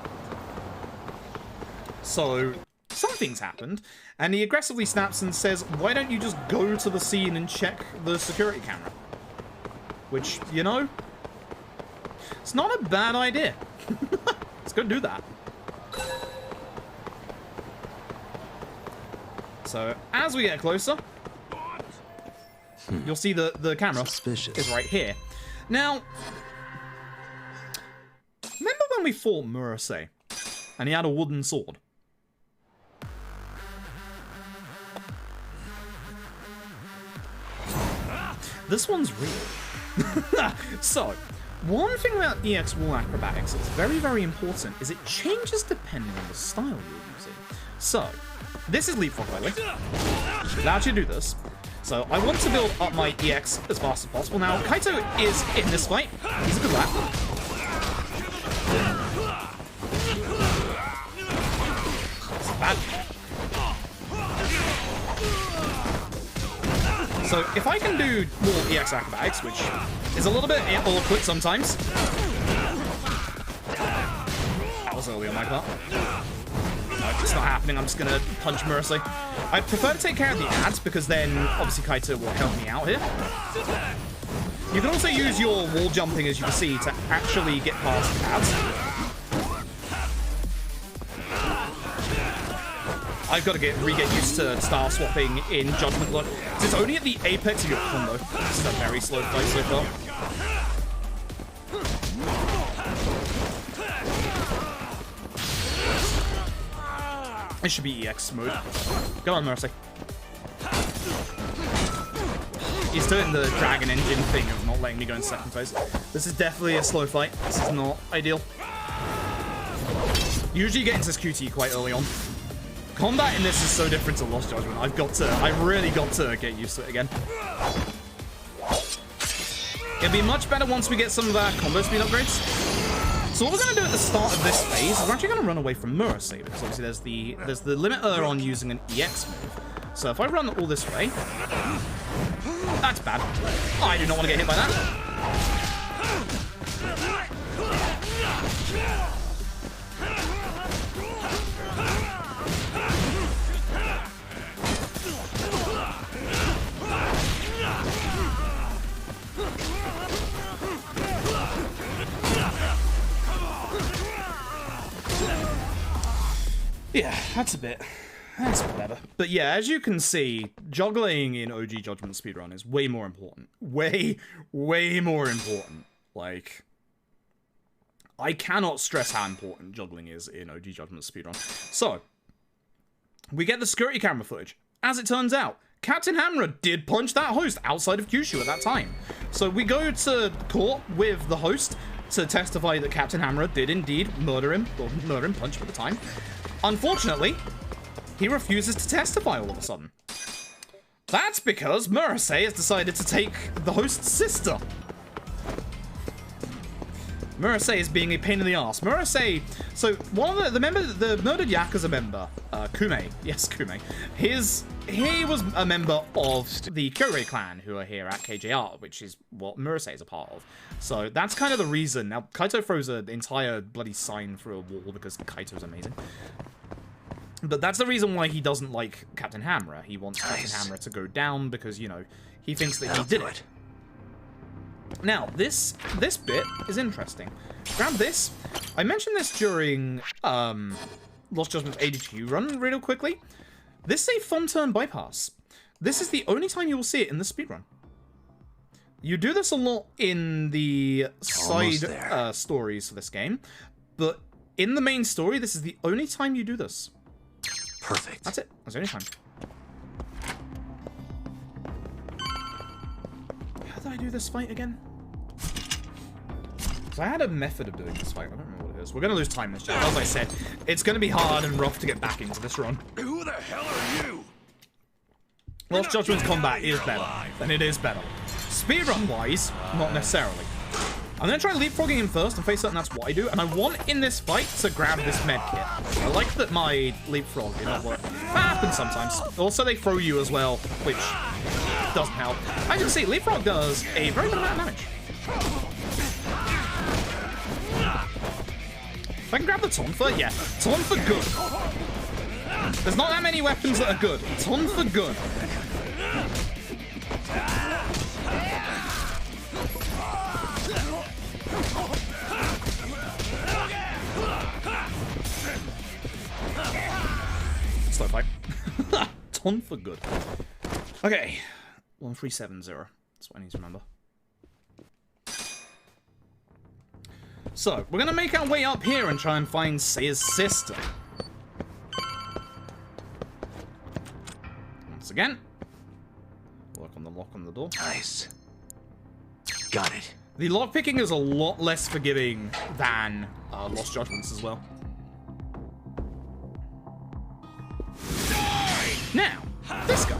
So, something's happened, and he aggressively snaps and says, why don't you just go to the scene and check the security camera? Which, you know, it's not a bad idea. Let's go do that. So, as we get closer, you'll see the camera is right here. Now, remember when we fought Murasei, and he had a wooden sword? This one's real. So, one thing about EX wall acrobatics that's very, very important is it changes depending on the style you're using. So, this is leapfrog, by the way. Allows you to do this. So, I want to build up my EX as fast as possible. Now, Kaito is in this fight. He's a good lad. It's not bad. So, if I can do more EX acrobatics, which is a little bit awkward sometimes. That was early on my part. No, it's not happening. I'm just going to punch Murasei. I prefer to take care of the ads, because then, obviously, Kaito will help me out here. You can also use your wall jumping, as you can see, to actually get past the ads. I've got to re-get used to style swapping in Judgment Look. It's only at the apex of your combo. This is a very slow fight so far. It should be EX smooth. Go on, Mercy. He's doing the dragon engine thing of not letting me go in second phase. This is definitely a slow fight. This is not ideal. Usually you get into this QT quite early on. Combat in this is so different to Lost Judgment. I've really got to get used to it again. It'll be much better once we get some of our combo speed upgrades. So what we're going to do at the start of this phase is we're actually going to run away from Murasei, because obviously there's the limiter on using an EX move. So if I run all this way, that's bad. I do not want to get hit by that. Yeah, that's whatever. But yeah, as you can see, juggling in OG Judgment Speedrun is way more important. Way more important. Like, I cannot stress how important juggling is in OG Judgment Speedrun. So, we get the security camera footage. As it turns out, Captain Hammer did punch that host outside of Kyushu at that time. So we go to court with the host to testify that Captain Hammer did indeed murder him, punch him at the time. Unfortunately, he refuses to testify all of a sudden. That's because Murasei has decided to take the host's sister. Murasei is being a pain in the ass. Murasei, so one of the murdered Yakuza member, Kume, yes, Kume, he was a member of the Kyorei clan who are here at KJR, which is what Murasei is a part of. So that's kind of the reason. Now, Kaito throws an entire bloody sign through a wall because Kaito's amazing. But that's the reason why he doesn't like Captain Hammer. He wants Captain Hammer to go down because, you know, he thinks that he did it. Now, this bit is interesting. Grab this. I mentioned this during Lost Judgment's ADQ run real quickly. This is a fun turn bypass. This is the only time you will see it in the speedrun. You do this a lot in the side stories for this game, but in the main story, this is the only time you do this.
Perfect.
That's it. That's the only time. How did I do this fight again? So I had a method of doing this fight. I don't remember what it is. We're going to lose time this jump. As I said, it's going to be hard and rough to get back into this run.
Who the hell are you?
Lost Judgment's combat is better. And it is better. Speedrun-wise, not necessarily. I'm going to try leapfrogging him first and face it, and that's what I do. And I want, in this fight, to grab this med kit. I like that my leapfrog did not work. That happens sometimes. Also, they throw you as well, which doesn't help. As you can see, leapfrog does a very good amount of damage. If I can grab the Tonfa, yeah. Tonfa good. There's not that many weapons that are good. Tonfa good. Slow fight. Ton for good. Okay. 1370. That's what I need to remember. So, we're going to make our way up here and try and find Seiya's sister. Once again. Work on the lock on the door.
Nice. Got it.
The lockpicking is a lot less forgiving than Lost Judgments as well. Now, this guy.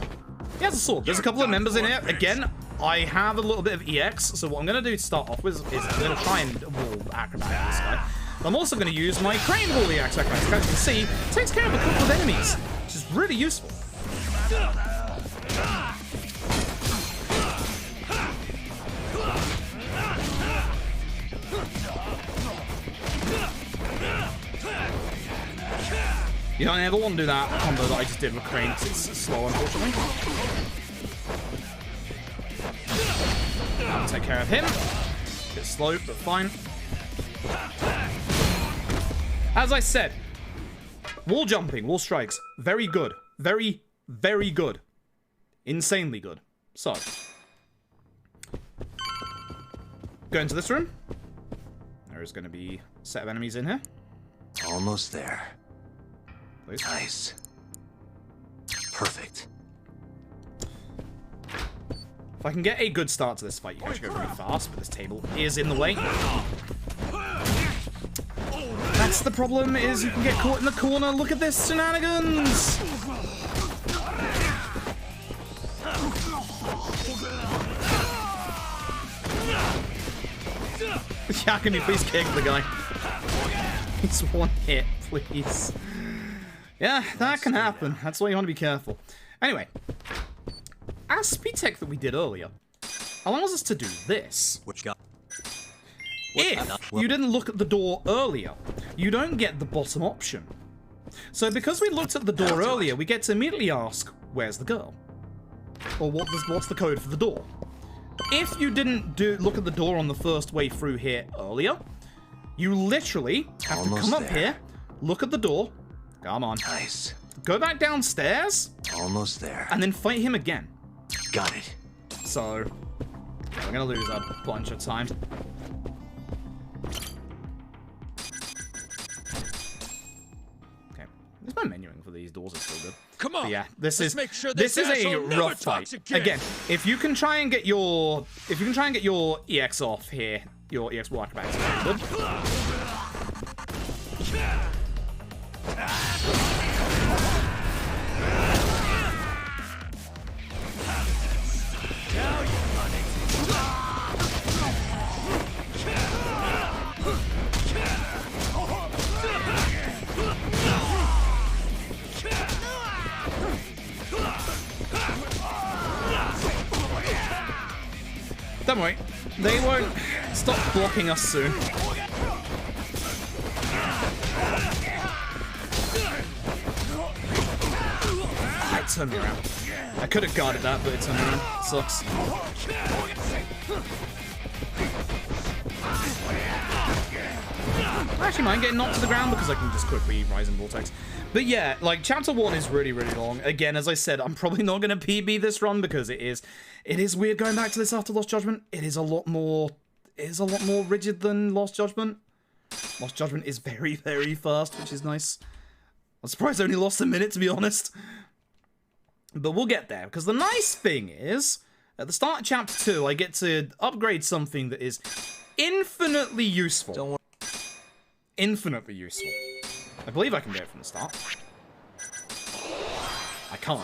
He has a sword. There's a couple of members in here. Again, I have a little bit of EX, so what I'm going to do to start off with is I'm going to try and wall acrobat this guy. But I'm also going to use my crane wall EX acrobat. As you can see, it takes care of a couple of enemies, which is really useful. You don't ever want to do that combo that I just did with crane because it's slow, unfortunately. I'll take care of him. Bit slow, but fine. As I said, wall jumping, wall strikes, very good. Very, very good. Insanely good. So, go into this room. There is going to be a set of enemies in here.
Almost there.
Please.
Nice. Perfect.
If I can get a good start to this fight, you can actually go pretty fast, but this table is in the way. That's the problem, is you can get caught in the corner. Look at this shenanigans! Yeah, can you please kick the guy? It's one hit, please. Yeah, that can happen. That's why you want to be careful. Anyway, our speed tech that we did earlier allows us to do this. If you didn't look at the door earlier, you don't get the bottom option. So because we looked at the door earlier, we get to immediately ask, where's the girl? Or what's the code for the door? If you didn't look at the door on the first way through here earlier, you literally have to come up here, look at the door, come on,
Nice.
go back downstairs,
Almost there.
and then fight him again.
Got it.
So, we're gonna lose a bunch of time. Okay, there's no menuing for these doors, it's still good.
Come on.
But yeah, this
Let's
is
make sure
this
this
is a
asshole never
rough
talks
fight.
again.
If you can try and get your EX off here, your EX will acrobatics. Good. Don't worry, they won't stop blocking us soon. Ah, it turned me around. I could have guarded that, but it turned me around. Sucks. I actually mind getting knocked to the ground because I can just quickly rise in Vortex. But yeah, like, Chapter 1 is really, really long. Again, as I said, I'm probably not going to PB this run because it is weird going back to this after Lost Judgment. It is a lot more rigid than Lost Judgment. Lost Judgment is very, very fast, which is nice. I'm surprised I only lost a minute, to be honest. But we'll get there, because the nice thing is, at the start of Chapter 2, I get to upgrade something that is infinitely useful.
Don't worry.
Infinitely useful. I believe I can do it from the start. I can't.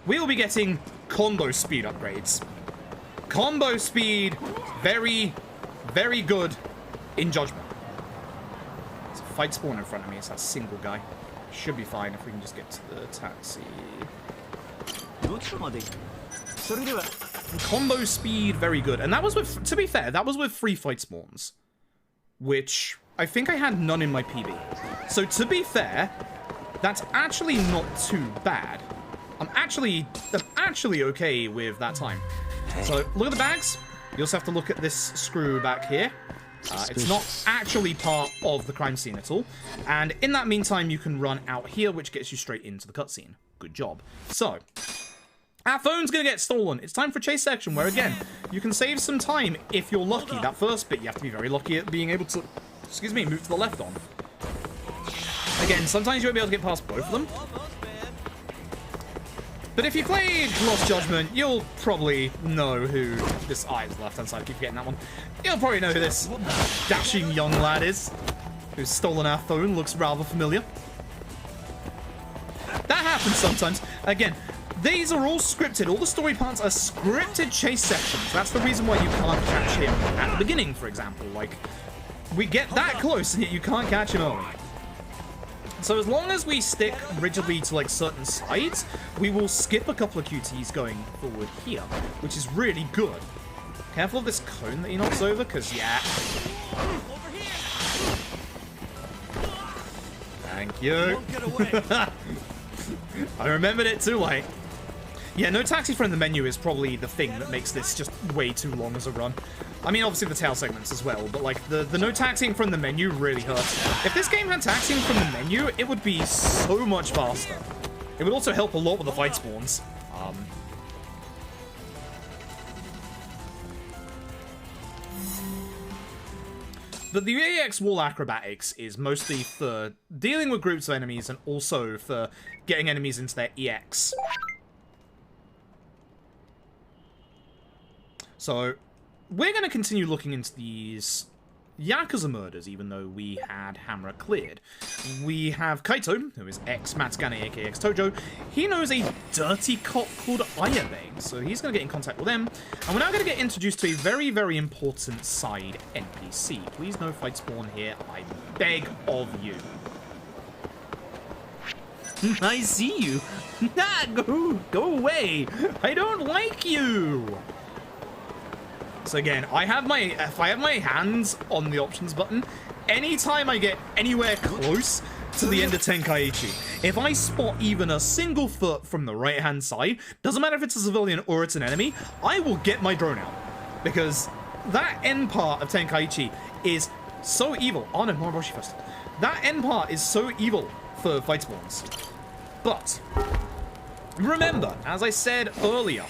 We will be getting combo speed upgrades. Combo speed, very, very good in Judgment. There's a fight spawn in front of me. It's that single guy. Should be fine if we can just get to the taxi. Combo speed, very good. And that was with, to be fair, that was with 3 fight spawns. Which, I think I had none in my PB. So to be fair, that's actually not too bad. I'm actually okay with that time. So, look at the bags. You also have to look at this screw back here. It's not actually part of the crime scene at all. And in that meantime, you can run out here, which gets you straight into the cutscene. Good job. So, our phone's gonna get stolen. It's time for chase section, where again, you can save some time if you're lucky. That first bit, you have to be very lucky at being able to, excuse me, move to the left on. Again, sometimes you won't be able to get past both of them. But if you played Lost Judgment, you'll probably know who this... Ah, it's the left-hand side, I keep forgetting that one. You'll probably know who this dashing young lad is, who's stolen our phone, looks rather familiar. That happens sometimes. Again, these are all scripted. All the story parts are scripted chase sections. That's the reason why you can't catch him at the beginning, for example. Like, we get that close, and yet you can't catch him early. So as long as we stick rigidly to, like, certain sides, we will skip a couple of QTs going forward here, which is really good. Careful of this cone that he knocks over, because, yeah. Thank you. I remembered it too late. Yeah, no taxi from the menu is probably the thing that makes this just way too long as a run. I mean, obviously the tail segments as well, but like the no taxiing from the menu really hurts. If this game had taxiing from the menu, it would be so much faster. It would also help a lot with the fight spawns. But the AX wall acrobatics is mostly for dealing with groups of enemies and also for getting enemies into their EX. So, we're going to continue looking into these Yakuza murders, even though we had Hamura cleared. We have Kaito, who is ex-Matsugane, aka ex-Tojo. He knows a dirty cop called Ayabe, so he's going to get in contact with them. And we're now going to get introduced to a very, very important side NPC. Please no fight spawn here, I beg of you. I see you. Nah, go away. I don't like you. So again, if I have my hands on the options button, anytime I get anywhere close to the end of Tenkaichi, if I spot even a single foot from the right-hand side, doesn't matter if it's a civilian or it's an enemy, I will get my drone out. Because that end part of Tenkaichi is so evil. Oh no, Moriboshi first. That end part is so evil for fight spawns. But, remember, as I said earlier,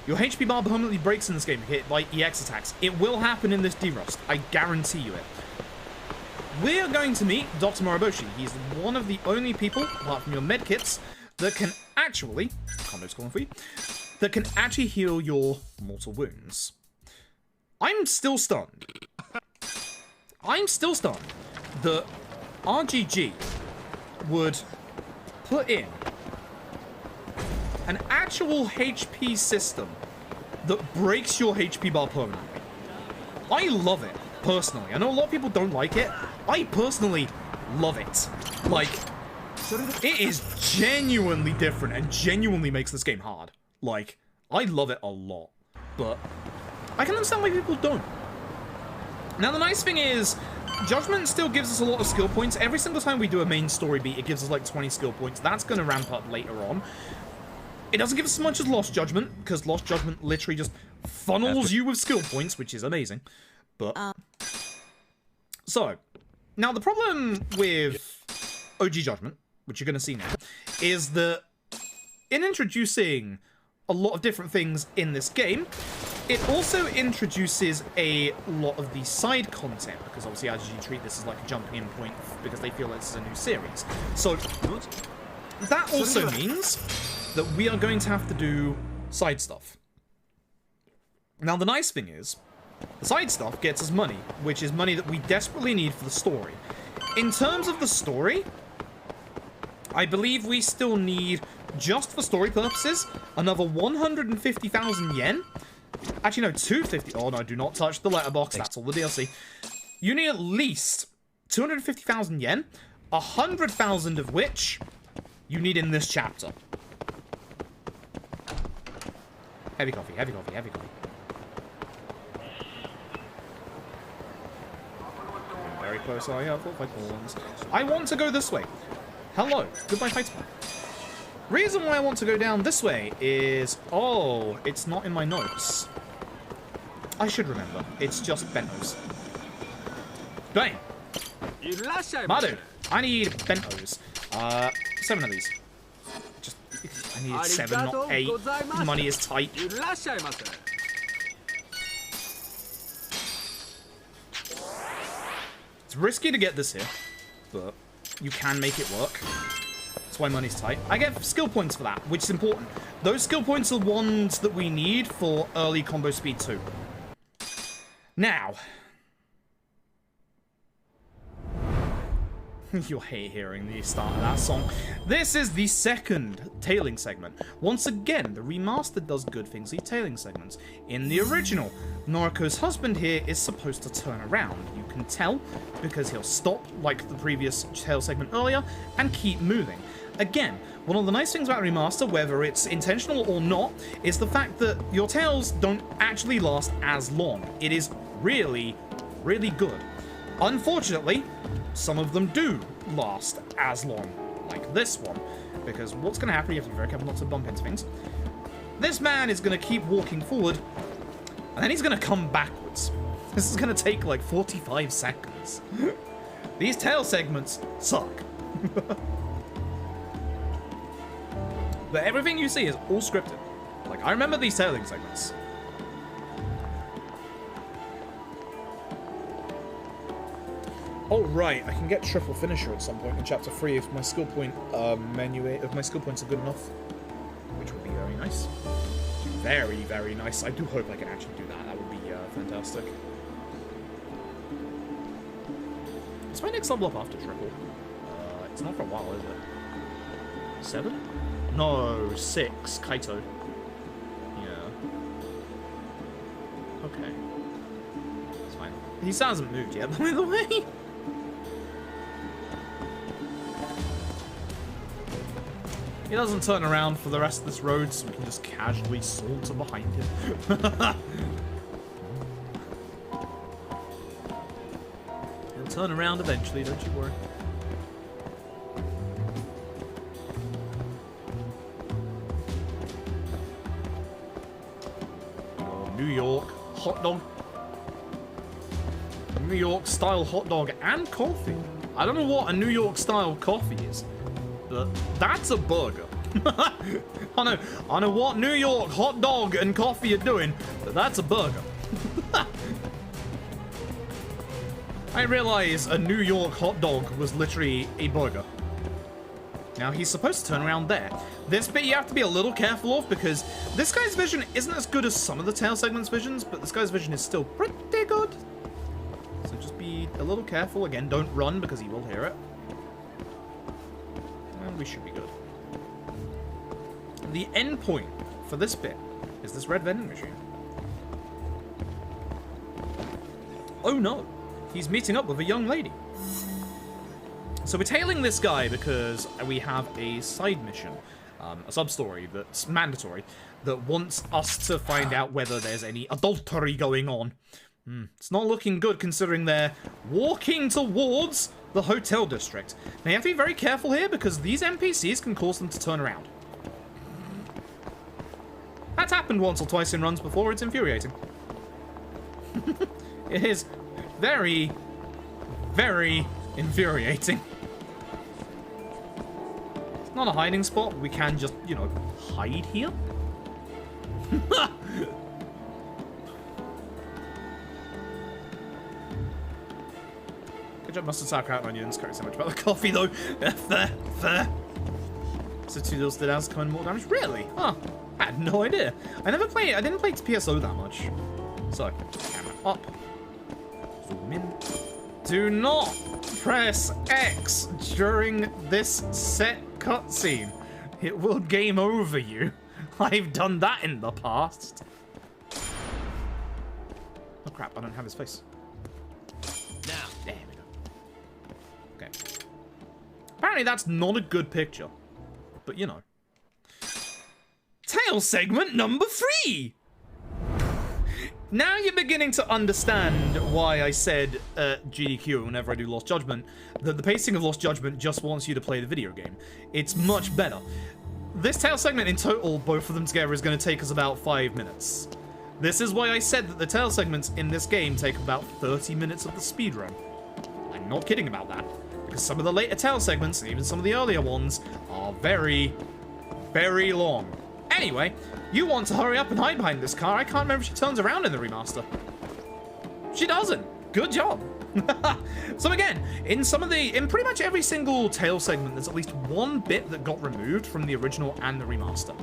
your HP bar permanently breaks in this game hit by EX attacks. It will happen in this derust. I guarantee you it. We are going to meet Dr. Moriboshi. He's one of the only people, apart from your medkits, that can actually, combo's calling for you, that can actually heal your mortal wounds. I'm still stunned. I'm still stunned that RGG would put in an actual HP system that breaks your HP bar permanently. I love it, personally. I know a lot of people don't like it. I personally love it. Like, it is genuinely different and genuinely makes this game hard. Like, I love it a lot. But I can understand why people don't. Now, the nice thing is, Judgment still gives us a lot of skill points. Every single time we do a main story beat, it gives us like 20 skill points. That's going to ramp up later on. It doesn't give us as much as Lost Judgment, because Lost Judgment literally just funnels you with skill points, which is amazing. But so, now the problem with OG Judgment, which you're going to see now, is that in introducing a lot of different things in this game, it also introduces a lot of the side content, because obviously as you treat this as like a jumping in point, because they feel this is a new series. So, that also means that we are going to have to do side stuff. Now, the nice thing is, the side stuff gets us money, which is money that we desperately need for the story. In terms of the story, I believe we still need, just for story purposes, another 150,000 yen. Actually, no, 250. Oh, no, do not touch the letterbox. That's all the DLC. You need at least 250,000 yen, 100,000 of which you need in this chapter. Heavy coffee, heavy coffee, heavy coffee. Very close. Oh, yeah, fight spawns. I want to go this way. Hello. Goodbye, fight spawn. Reason why I want to go down this way is... Oh, it's not in my notes. I should remember. It's just bentos. Bang! Madu, I need bentos. 7 of these. Just... I need 7, not 8. Money is tight. It's risky to get this here, but you can make it work. That's why money's tight. I get skill points for that, which is important. Those skill points are ones that we need for early combo speed 2. Now, you'll hate hearing the start of that song. This is the second tailing segment. Once again, the remaster does good things with tailing segments. In the original, Noriko's husband here is supposed to turn around. You can tell because he'll stop, like the previous tail segment earlier, and keep moving. Again, one of the nice things about remaster, whether it's intentional or not, is the fact that your tails don't actually last as long. It is really, really good. Unfortunately, some of them do last as long, like this one, because what's going to happen, you have to be very careful not to bump into things. This man is going to keep walking forward, and then he's going to come backwards. This is going to take like 45 seconds. These tail segments suck. But everything you see is all scripted. Like, I remember these tailing segments. Oh right, I can get triple finisher at some point in chapter 3 if my skill point menu, if my skill points are good enough, which would be very nice. Very, very nice. I do hope I can actually do that. That would be fantastic. Is my next level up after triple? It's not for a while, is it? 7? No, 6. Kaito. Yeah. Okay. It's fine. He still hasn't moved yet, by the way. He doesn't turn around for the rest of this road, so we can just casually saunter behind him. He'll turn around eventually, don't you worry. Oh, New York hot dog. New York style hot dog and coffee. I don't know what a New York style coffee is. But that's a burger. I know what New York hot dog and coffee are doing, but that's a burger. I realize a New York hot dog was literally a burger. Now he's supposed to turn around there. This bit you have to be a little careful of because this guy's vision isn't as good as some of the tail segment's visions, but this guy's vision is still pretty good. So just be a little careful. Again, don't run because he will hear it. And we should be good. The end point for this bit is this red vending machine. Oh no, he's meeting up with a young lady. So we're tailing this guy because we have a side mission, a sub-story that's mandatory, that wants us to find out whether there's any adultery going on. It's not looking good considering they're walking towards the hotel district. Now you have to be very careful here because these NPCs can cause them to turn around. That's happened once or twice in runs before, it's infuriating. It is very, very infuriating. It's not a hiding spot, but we can just, you know, hide here. Good job, mustard, sauerkraut, and onions. Caring so much about the coffee, though. Fair. So 2 deals to down, coming more damage. Really? Huh. I had no idea. I didn't play PSO that much. So, camera up. Zoom in. Do not press X during this set cutscene. It will game over you. I've done that in the past. Oh crap, I don't have his face. Now, there we go. Okay. Apparently that's not a good picture. But you know. Tail segment number 3! Now you're beginning to understand why I said GDQ whenever I do Lost Judgment, that the pacing of Lost Judgment just wants you to play the video game. It's much better. This tail segment in total, both of them together, is going to take us about 5 minutes. This is why I said that the tail segments in this game take about 30 minutes of the speedrun. I'm not kidding about that, because some of the later tail segments, and even some of the earlier ones, are very, very long. Anyway, you want to hurry up and hide behind this car. I can't remember if she turns around in the remaster. She doesn't. Good job. So again, in pretty much every single tail segment, there's at least one bit that got removed from the original and the remaster,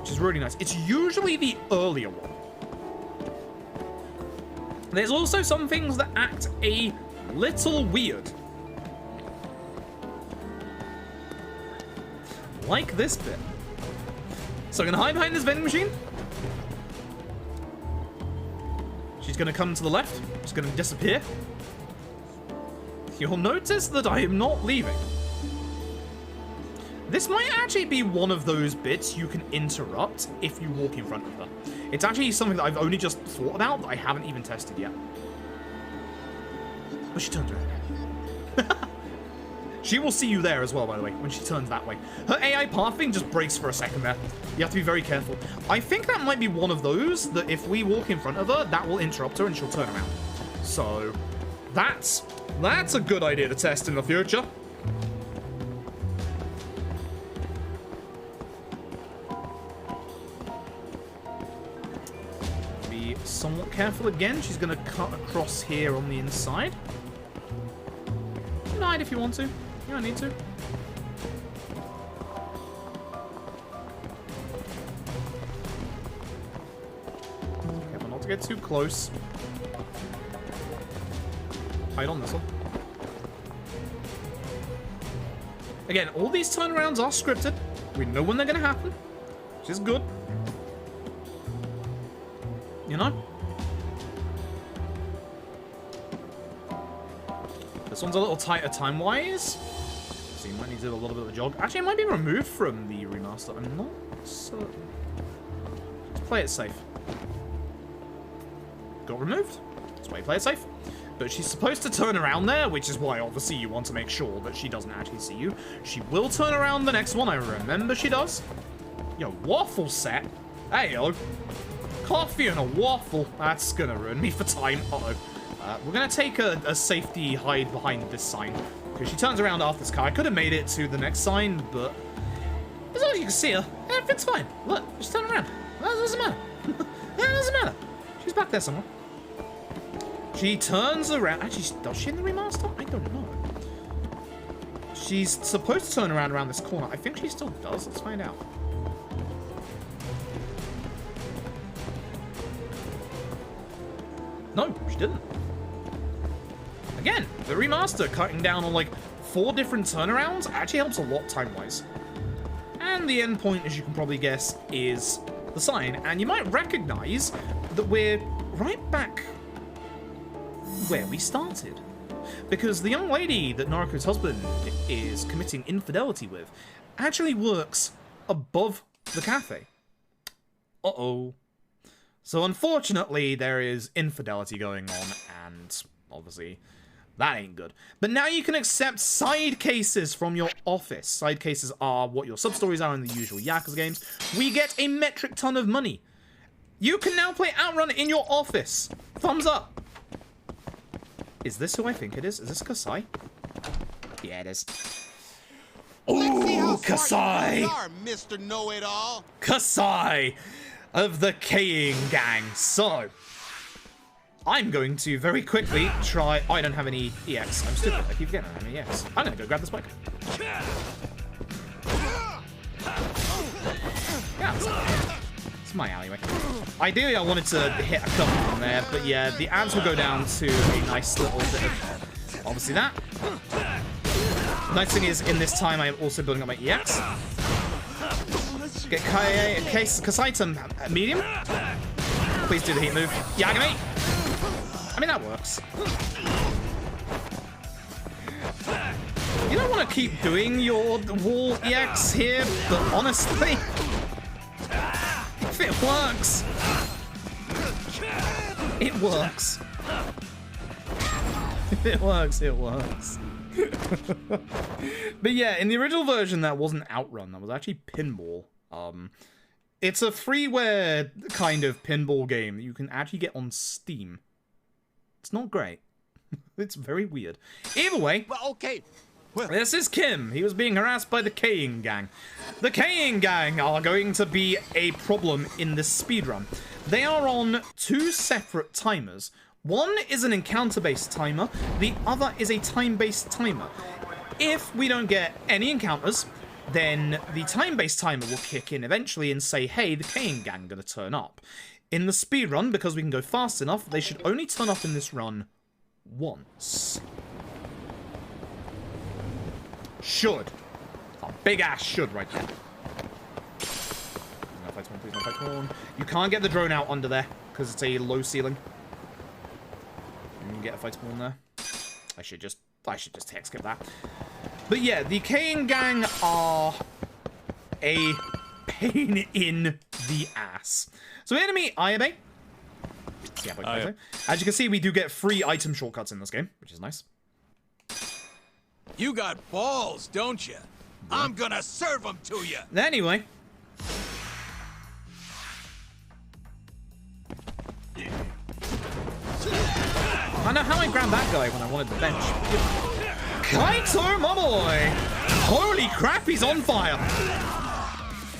which is really nice. It's usually the earlier one. There's also some things that act a little weird. Like this bit. So I'm going to hide behind this vending machine. She's going to come to the left. She's going to disappear. You'll notice that I am not leaving. This might actually be one of those bits you can interrupt if you walk in front of her. It's actually something that I've only just thought about that I haven't even tested yet. But she turns around. She will see you there as well, by the way, when she turns that way. Her AI pathing just breaks for a second there. You have to be very careful. I think that might be one of those that if we walk in front of her, that will interrupt her and she'll turn around. So, that's a good idea to test in the future. Be somewhat careful again. She's going to cut across here on the inside. You can hide if you want to. You don't need to. Careful not to get too close. Hide on this one. Again, all these turnarounds are scripted. We know when they're going to happen, which is good. You know? This one's a little tighter time-wise. So you might need to do a little bit of a jog. Actually, it might be removed from the remaster. I'm not certain. Let's play it safe. Got removed. That's why you play it safe. But she's supposed to turn around there, which is why, obviously, you want to make sure that she doesn't actually see you. She will turn around the next one. I remember she does. Yo, waffle set. Hey, yo. Coffee and a waffle. That's gonna ruin me for time. Uh-oh. We're gonna take a safety hide behind this sign. Because she turns around after this car. I could have made it to the next sign, but as long as you can see her, everything's fine. Look, just turn around. That doesn't matter. That doesn't matter. She's back there somewhere. She turns around. Actually, does she in the remaster? I don't know. She's supposed to turn around this corner. I think she still does. Let's find out. No, she didn't. Again, the remaster cutting down on like 4 different turnarounds actually helps a lot time-wise. And the end point, as you can probably guess, is the sign. And you might recognize that we're right back where we started. Because the young lady that Naruko's husband is committing infidelity with actually works above the cafe. Uh-oh. So unfortunately, there is infidelity going on, and obviously, that ain't good. But now you can accept side cases from your office. Side cases are what your sub-stories are in the usual Yakuza games. We get a metric ton of money. You can now play Outrun in your office. Thumbs up. Is this who I think it is? Is this Kasai? Yeah, it is. Ooh, Kasai!
Mr. Know-It-All.
Kasai of the Kaying Gang. So, I'm going to very quickly try... Oh, I don't have any EX. I'm stupid. I keep getting an EX. I'm going to go grab this bike. Yeah, it's my alleyway. Ideally, I wanted to hit a couple from there, but yeah, the ads will go down to a nice little bit of... Obviously that. Nice thing is, in this time, I am also building up my EX. Get Kasai to medium. Please do the heat move. Yagami! I mean, that works. You don't want to keep doing your wall EX here, but honestly, if it works, it works. If it works, it works. But yeah, in the original version, that wasn't Outrun. That was actually Pinball. It's a freeware kind of pinball game that you can actually get on Steam. It's not great. It's very weird. Either way,
Well, okay.
this is Kim. He was being harassed by the Kaying Gang. The Kaying Gang are going to be a problem in this speedrun. They are on 2 separate timers. One is an encounter-based timer. The other is a time-based timer. If we don't get any encounters, then the time-based timer will kick in eventually and say, hey, the Kaying Gang are going to turn up. In the speedrun, because we can go fast enough, they should only turn up in this run once. Should. A big-ass should right there. No fight spawn, please, no fight spawn. You can't get the drone out under there, because it's a low ceiling. You can get a fight spawn there. I should just hex skip that. But yeah, the Kaying Gang are a pain in the ass. So enemy Ayabe. Yeah, as you can see, we do get free item shortcuts in this game, which is nice.
You got balls, don't you? I'm gonna serve them to you.
Anyway. I know how I grabbed that guy when I wanted the bench. Kaito, my boy! Holy crap, he's on fire!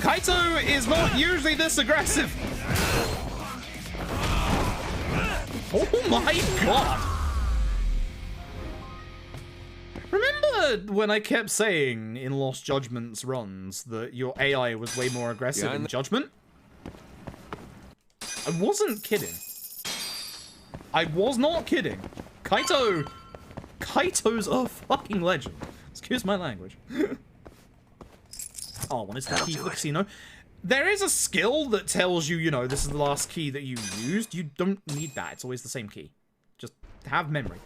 Kaito is not usually this aggressive. Oh my god! Remember when I kept saying in Lost Judgment's runs that your AI was way more aggressive in Judgment? I wasn't kidding. I was not kidding. Kaito's a fucking legend. Excuse my language. R1 is the key for the casino. There is a skill that tells you, you know, this is the last key that you used. You don't need that. It's always the same key. Just have memory.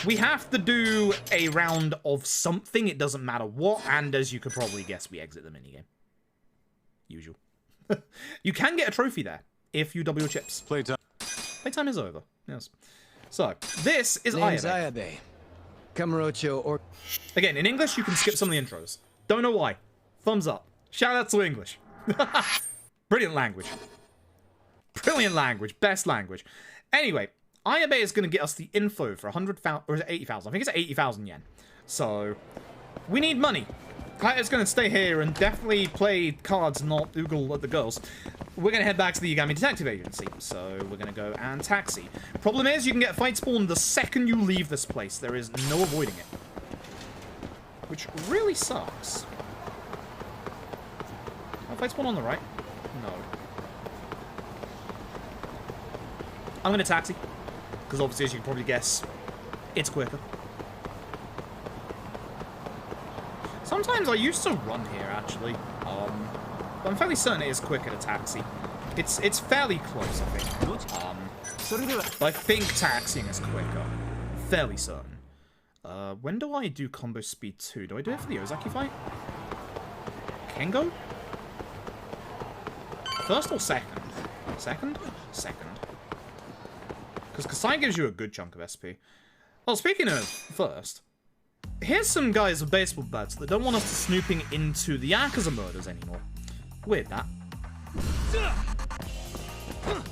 We have to do a round of something. It doesn't matter what. And as you could probably guess, we exit the minigame. Usual. You can get a trophy there if you double your chips.
Playtime.
Playtime is over. Yes. So, this is
Name's
Ayabe.
Ayabe. Camarocho or...
Again, in English, you can skip some of the intros. Don't know why. Thumbs up. Shout out to English. Brilliant language. Brilliant language. Best language. Anyway, Ayabe is going to get us the info for 100,000, or is it 80,000? I think it's 80,000 yen. So, we need money. Kaito's going to stay here and definitely play cards, not oogle at the girls. We're going to head back to the Yagami Detective Agency. So, we're going to go and taxi. Problem is, you can get fight spawn the second you leave this place. There is no avoiding it. Which really sucks. Oh, fight spawn on the right? No. I'm going to taxi. Because obviously, as you can probably guess, it's quicker. Sometimes I used to run here, actually. But I'm fairly certain it is quicker to taxi. It's fairly close, I think. But I think taxiing is quicker. Fairly certain. When do I do combo speed 2? Do I do it for the Ozaki fight? Kengo? First or second? Second? Second. Because Kasai gives you a good chunk of SP. Well, speaking of first, here's some guys with baseball bats that don't want us snooping into the Yakuza murders anymore. Weird, that.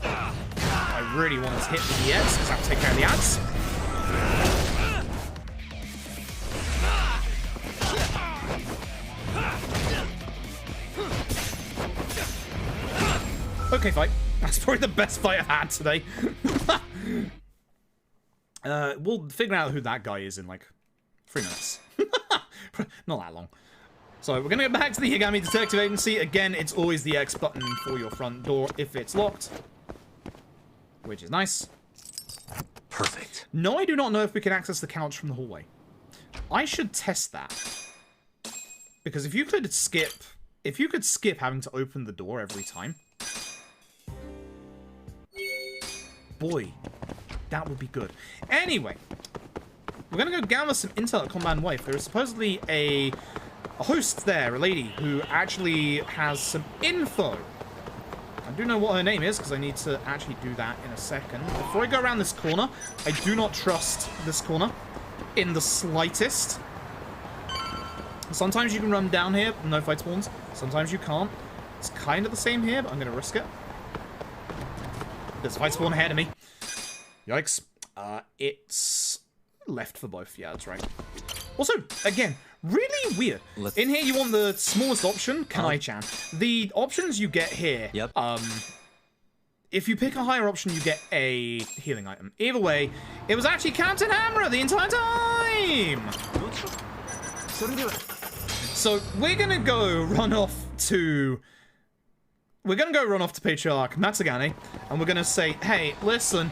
I really want to hit the EX, because I have to take care of the ads. Okay, fight. That's probably the best fight I've had today. We'll figure out who that guy is in, like, 3 minutes. Not that long. So, we're going to go back to the Yagami Detective Agency. Again, it's always the X button for your front door if it's locked. Which is nice.
Perfect.
No, I do not know if we can access the couch from the hallway. I should test that. Because if you could skip... If you could skip having to open the door every time... Boy, that would be good. Anyway, we're going to go gather some intel at Command Wife. There is supposedly a host there, a lady, who actually has some info. I do know what her name is, because I need to actually do that in a second. Before I go around this corner, I do not trust this corner in the slightest. Sometimes you can run down here, no fight spawns. Sometimes you can't. It's kind of the same here, but I'm going to risk it. There's a fight spawn ahead of me. Yikes. It's left for both. Yeah, that's right. Also, again, really weird. In here, you want the smallest option, Kanai-chan. The options you get here, if you pick a higher option, you get a healing item. Either way, it was actually Captain Hammer the entire time! So, we're gonna go run off to... We're gonna go run off to Patriarch Matsugane, and we're gonna say, hey, listen,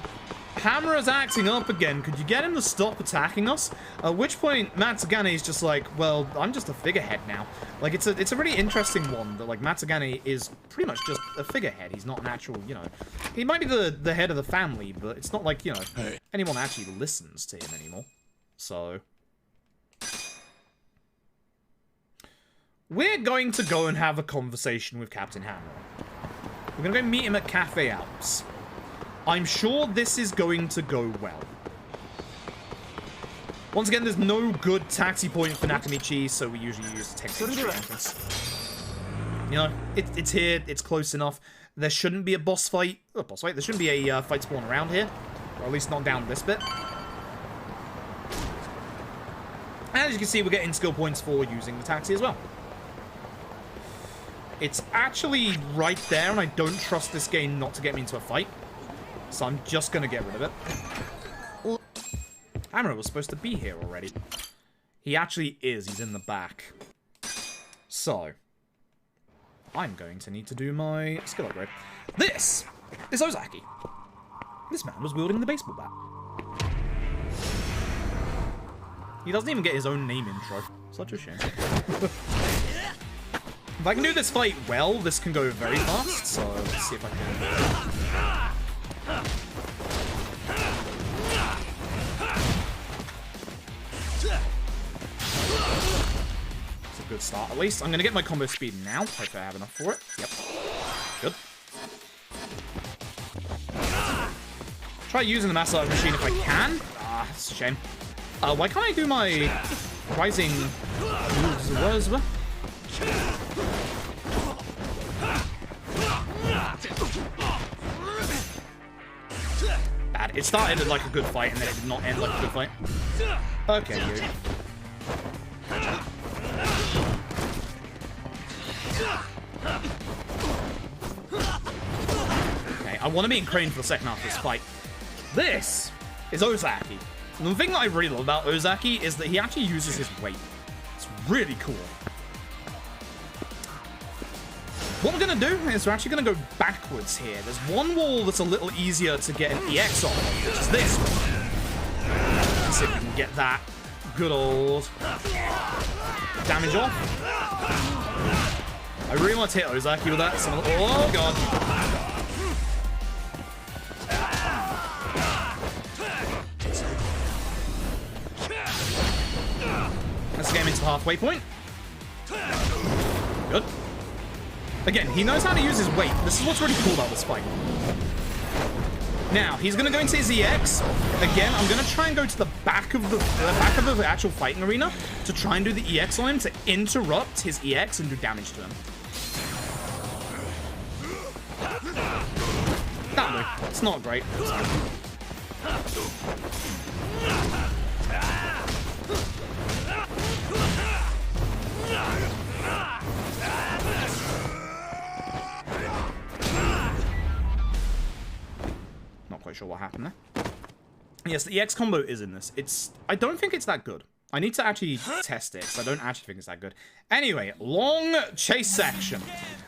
Hammer is acting up again. Could you get him to stop attacking us? At which point, Matsugane is just like, well, I'm just a figurehead now. Like, it's a really interesting one that, like, Matsugane is pretty much just a figurehead. He's not an actual, you know, he might be the head of the family, but it's not like, you know, anyone actually listens to him anymore. So... we're going to go and have a conversation with Captain Hammer. We're going to go meet him at Cafe Alps. I'm sure this is going to go well. Once again, there's no good taxi point for Nakamichi, so we usually use the Texas entrance. You know, it's here, it's close enough. There shouldn't be a boss fight. Oh, boss fight? There shouldn't be a fight spawn around here. Or at least not down this bit. And as you can see, we're getting skill points for using the taxi as well. It's actually right there, and I don't trust this game not to get me into a fight. So I'm just going to get rid of it. Hammer was supposed to be here already. He actually is. He's in the back. So, I'm going to need to do my skill upgrade. This is Ozaki. This man was wielding the baseball bat. He doesn't even get his own name intro. Such a shame. If I can do this fight well, this can go very fast, so let's see if I can. It's a good start, at least. I'm going to get my combo speed now. Hopefully I have enough for it. Yep. Good. Try using the Master Machine if I can. Ah, it's a shame. Why can't I do my rising... Bad. It started like a good fight, and then it did not end like a good fight. Okay, dude. Okay, I want to be in Crane for the second half of this fight. This is Ozaki. And the thing that I really love about Ozaki is that he actually uses his weight. It's really cool. What we're going to do is we're actually going to go backwards here. There's one wall that's a little easier to get an EX on, which is this one. Let's see if we can get that good old damage off. I really want to hit Ozaki with that. So oh, God. Let's get him into the halfway point. Good. Again, he knows how to use his weight. This is what's really cool about this fight. Now, he's going to go into his EX. Again, I'm going to try and go to the back of the actual fighting arena to try and do the EX on him to interrupt his EX and do damage to him. That'll do. It's not great. It's fine. Not quite sure what happened there. Yes, the EX combo is in this. I don't think it's that good. I need to actually test it, because I don't actually think it's that good. Anyway, long chase section.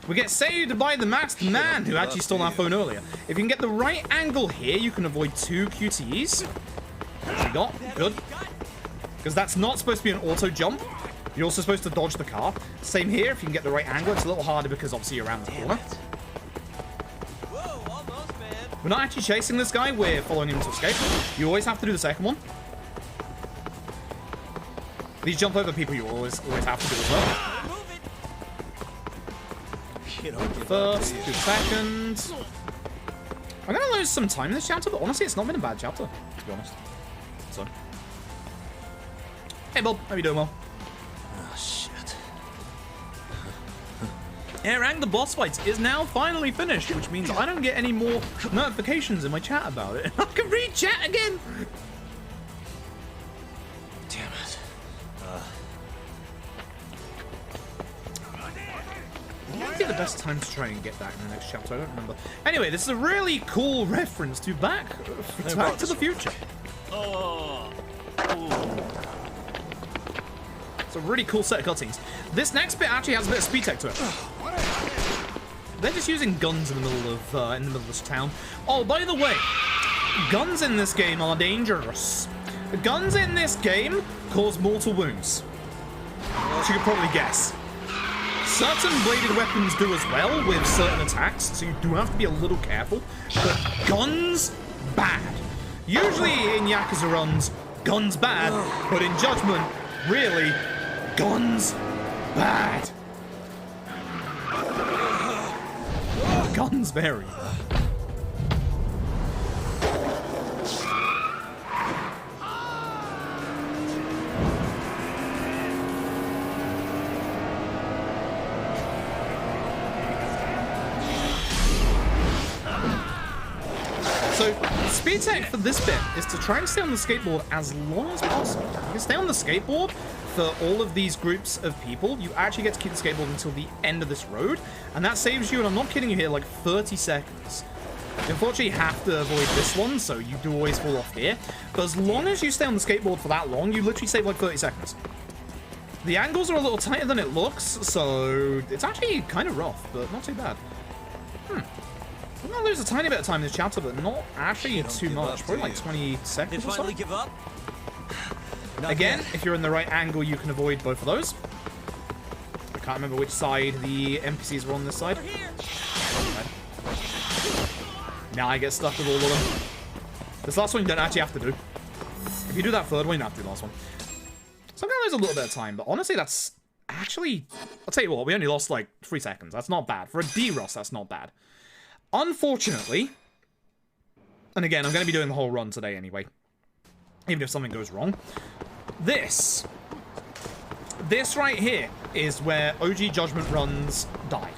We get saved by the masked man who actually stole our phone earlier. If you can get the right angle here, you can avoid 2 QTEs. Which we got. Good. Because that's not supposed to be an auto jump. You're also supposed to dodge the car. Same here, if you can get the right angle. It's a little harder because obviously you're around the corner. We're not actually chasing this guy, we're following him to escape. You always have to do the second one. These jump over people you always have to do as well. First, do the second. I'm gonna lose some time in this chapter, but honestly, it's not been a bad chapter, to be honest. So. Hey Bob, how you doing, well?
Oh, shit.
Airang the boss fights is now finally finished, which means I don't get any more notifications in my chat about it. I can read chat again!
Damn it.
What would be the best time to try and get that in the next chapter? I don't remember. Anyway, this is a really cool reference to Back to the Future. It's a really cool set of cutscenes. This next bit actually has a bit of speed tech to it. They're just using guns in the middle of this town. Oh, by the way, guns in this game are dangerous. The guns in this game cause mortal wounds, which you could probably guess. Certain bladed weapons do as well with certain attacks, so you do have to be a little careful. But guns, bad. Usually in Yakuza runs, guns bad, but in Judgment, really, guns bad. Guns vary. So, speed tech for this bit is to try and stay on the skateboard as long as possible. You can stay on the skateboard for all of these groups of people. You actually get to keep the skateboard until the end of this road, and that saves you, and I'm not kidding you here, like 30 seconds. You unfortunately have to avoid this one, so you do always fall off here. But as long as you stay on the skateboard for that long, you literally save like 30 seconds. The angles are a little tighter than it looks, so it's actually kind of rough, but not too bad. I'm gonna lose a tiny bit of time in this chapter, but not actually too much. Probably like 20 seconds or so.
Give up?
Again, if you're in the right angle, you can avoid both of those. I Can't remember which side the NPCs were on this side. Now I get stuck with all of them. This last one you don't actually have to do. If you do that third one, you don't have to do the last one. So I'm going to lose a little bit of time, but honestly, that's actually... I'll tell you what, we only lost like 3 seconds. That's not bad. For a D-Ross, that's not bad. Unfortunately, and again, I'm going to be doing the whole run today anyway, even if something goes wrong. This right here is where OG Judgment runs die.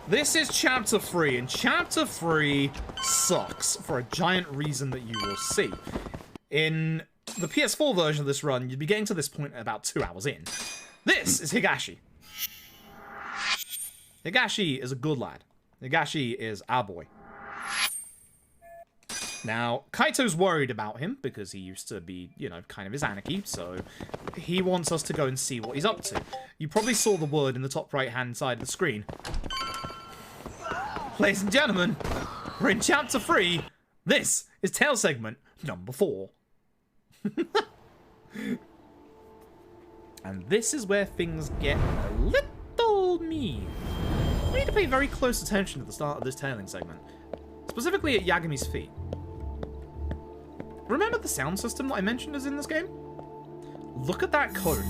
This is Chapter 3, and Chapter 3 sucks for a giant reason that you will see. In the PS4 version of this run, you'd be getting to this point about 2 hours in. This is Higashi. Higashi is a good lad. Higashi is our boy. Now, Kaito's worried about him because he used to be, you know, kind of his anarchy, so he wants us to go and see what he's up to. You probably saw the word in the top right-hand side of the screen. Ladies and gentlemen, we're in Chapter 3. This is Tale Segment number 4. And this is where things get a little mean. We need to pay very close attention to the start of this tailing segment. Specifically at Yagami's feet. Remember the sound system that I mentioned is in this game? Look at that cone.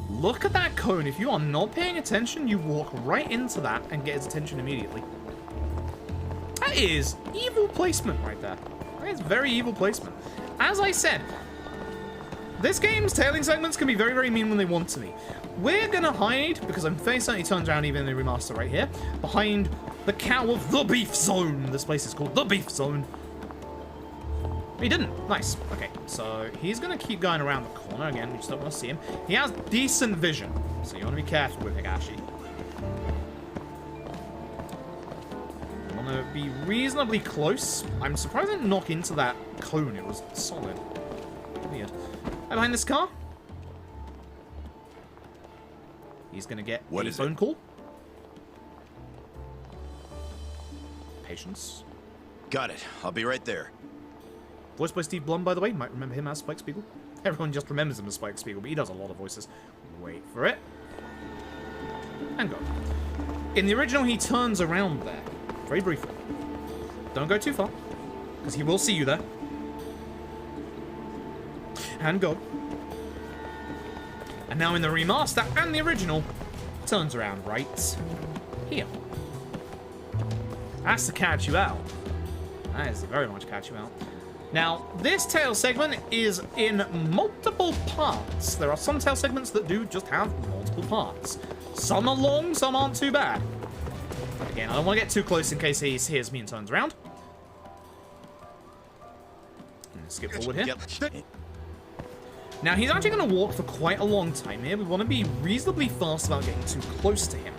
Look at that cone. If you are not paying attention, you walk right into that and get his attention immediately. That is evil placement right there. That is very evil placement. As I said, this game's tailing segments can be very, very mean when they want to be. We're gonna hide, because I'm fairly certain he turns around even in the remaster right here, behind the cow of the Beef Zone. This place is called the Beef Zone. He didn't. Nice. Okay, so he's gonna keep going around the corner. Again, we just don't want to see him. He has decent vision, so you want to be careful with Higashi. You want to be reasonably close. I'm surprised I didn't knock into that cone. It was solid. Weird. Behind this car. He's gonna get a phone call. Patience.
Got it. I'll be right there.
Voiced by Steve Blum, by the way. Might remember him as Spike Spiegel. Everyone just remembers him as Spike Spiegel, but he does a lot of voices. Wait for it. And go. In the original, he turns around there. Very briefly. Don't go too far, because he will see you there. And go. And now in the remaster and the original, turns around right here. That's to catch you out. That is to very much catch you out. Now, this tale segment is in multiple parts. There are some tale segments that do just have multiple parts. Some are long, some aren't too bad. But again, I don't want to get too close in case he hears me and turns around. Skip forward here. Now, he's actually going to walk for quite a long time here. We want to be reasonably fast about getting too close to him.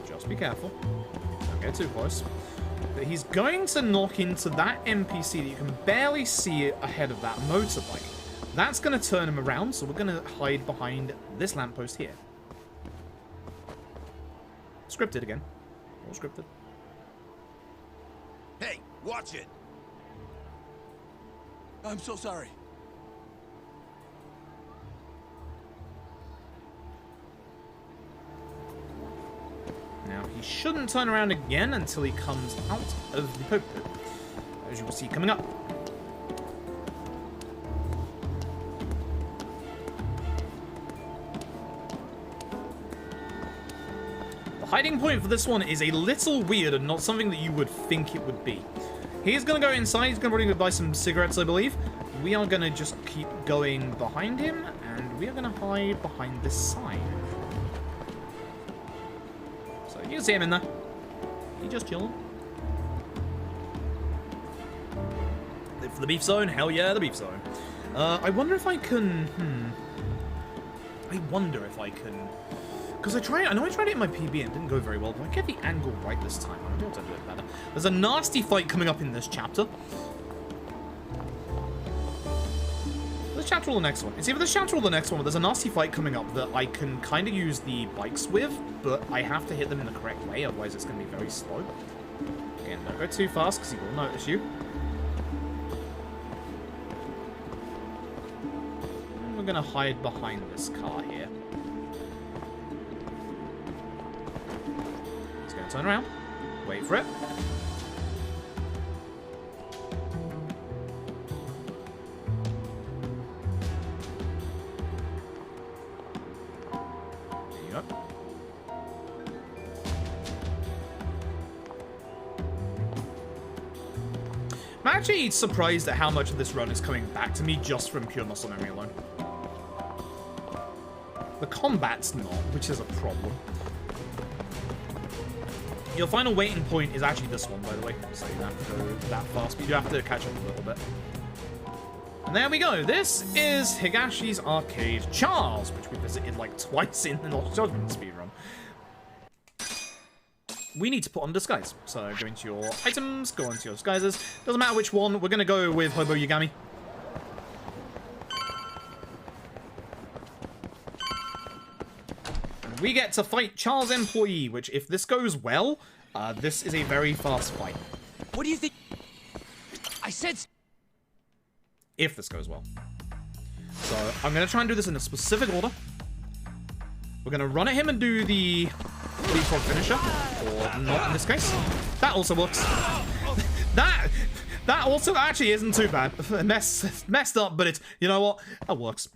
Just be careful. Don't get too close. But he's going to knock into that NPC that you can barely see ahead of that motorbike. That's going to turn him around, so we're going to hide behind this lamppost here. Scripted again. All scripted.
Hey, watch it!
I'm so sorry.
Now, he shouldn't turn around again until he comes out of the poke pit, as you will see coming up. The hiding point for this one is a little weird and not something that you would think it would be. He's going to go inside. He's going to probably go buy some cigarettes, I believe. We are going to just keep going behind him, and we are going to hide behind this sign. So you can see him in there. He just chilling. Live for the beef zone. Hell yeah, the beef zone. I wonder if I can... I wonder if I can... Because I know I tried it in my PB and it didn't go very well, but I get the angle right this time. I'll be able to do it better. There's a nasty fight coming up in this chapter. This chapter or the next one? It's either this chapter or the next one, but there's a nasty fight coming up that I can kind of use the bikes with, but I have to hit them in the correct way, otherwise it's going to be very slow. Again, don't go too fast because he will notice you. And we're going to hide behind this car here. He's going to turn around. Wait for it. There you go. I'm actually surprised at how much of this run is coming back to me just from pure muscle memory alone. The combat's not, which is a problem. Your final waiting point is actually this one, by the way, so you don't have to go that fast, but you have to catch up a little bit. And there we go. This is Higashi's Arcade Charles, which we visited like twice in the Judgment Speedrun. We need to put on disguise. So go into your items, go into your disguises. Doesn't matter which one. We're going to go with Hobo Yagami. And we get to fight Charles Employee, which if this goes well, this is a very fast fight.
What do you think? I said.
If this goes well. So I'm going to try and do this in a specific order. We're going to run at him and do the leapfrog finisher, or not in this case. That also works. that also actually isn't too bad. Messed up, but it's, you know what? That works.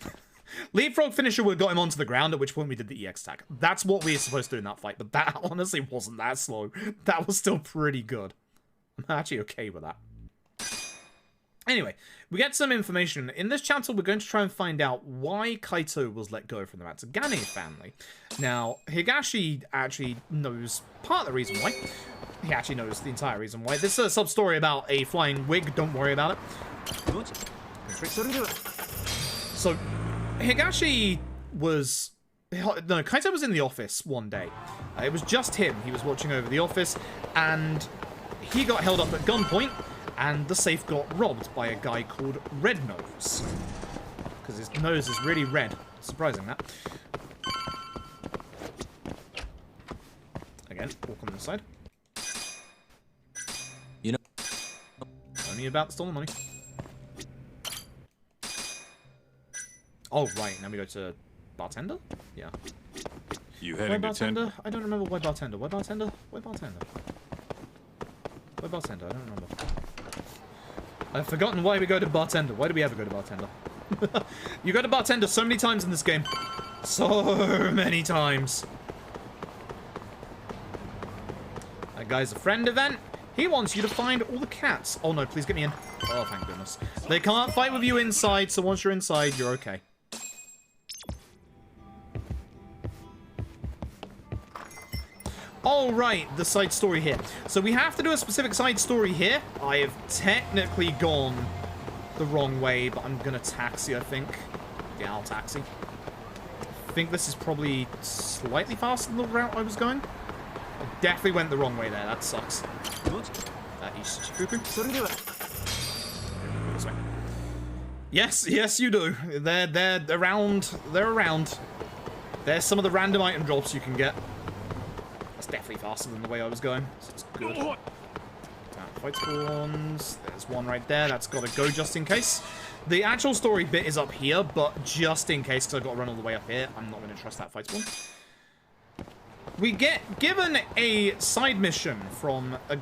Leapfrog finisher would have got him onto the ground, at which point we did the EX tag. That's what we were supposed to do in that fight, but that honestly wasn't that slow. That was still pretty good. I'm actually okay with that. Anyway, we get some information. In this chapter, we're going to try and find out why Kaito was let go from the Matsugane family. Now, Higashi actually knows part of the reason why. He actually knows the entire reason why. This is a sub-story about a flying wig. Don't worry about it. So, Higashi was... No, Kaito was in the office one day. It was just him. He was watching over the office, and he got held up at gunpoint, and the safe got robbed by a guy called Red Nose. Because his nose is really red. Surprising, that. Again, walk on the side.
You know...
Only about the stolen money. Oh, right. Now we go to bartender? Yeah.
You
Why
heading to
bartender?
10?
I don't remember why bartender. Why bartender? Why bartender? Why bartender? I don't remember. I've forgotten why we go to bartender. Why do we ever go to bartender? You go to bartender so many times in this game. So many times. That guy's a friend event. He wants you to find all the cats. Oh no, please get me in. Oh, thank goodness. They can't fight with you inside, so once you're inside, you're okay. Oh, right, the side story here. So we have to do a specific side story here. I have technically gone the wrong way, but I'm gonna taxi, I think. Yeah, I'll taxi. I think this is probably slightly faster than the route I was going. I definitely went the wrong way there. That sucks. East Chifuku. This way. Yes, yes, you do. They're around. They're around. There's some of the random item drops you can get. That's definitely faster than the way I was going, so it's good. Fight spawns. There's one right there. That's got to go just in case. The actual story bit is up here, but just in case, because I've got to run all the way up here, I'm not going to trust that fight spawn. We get given a side mission from a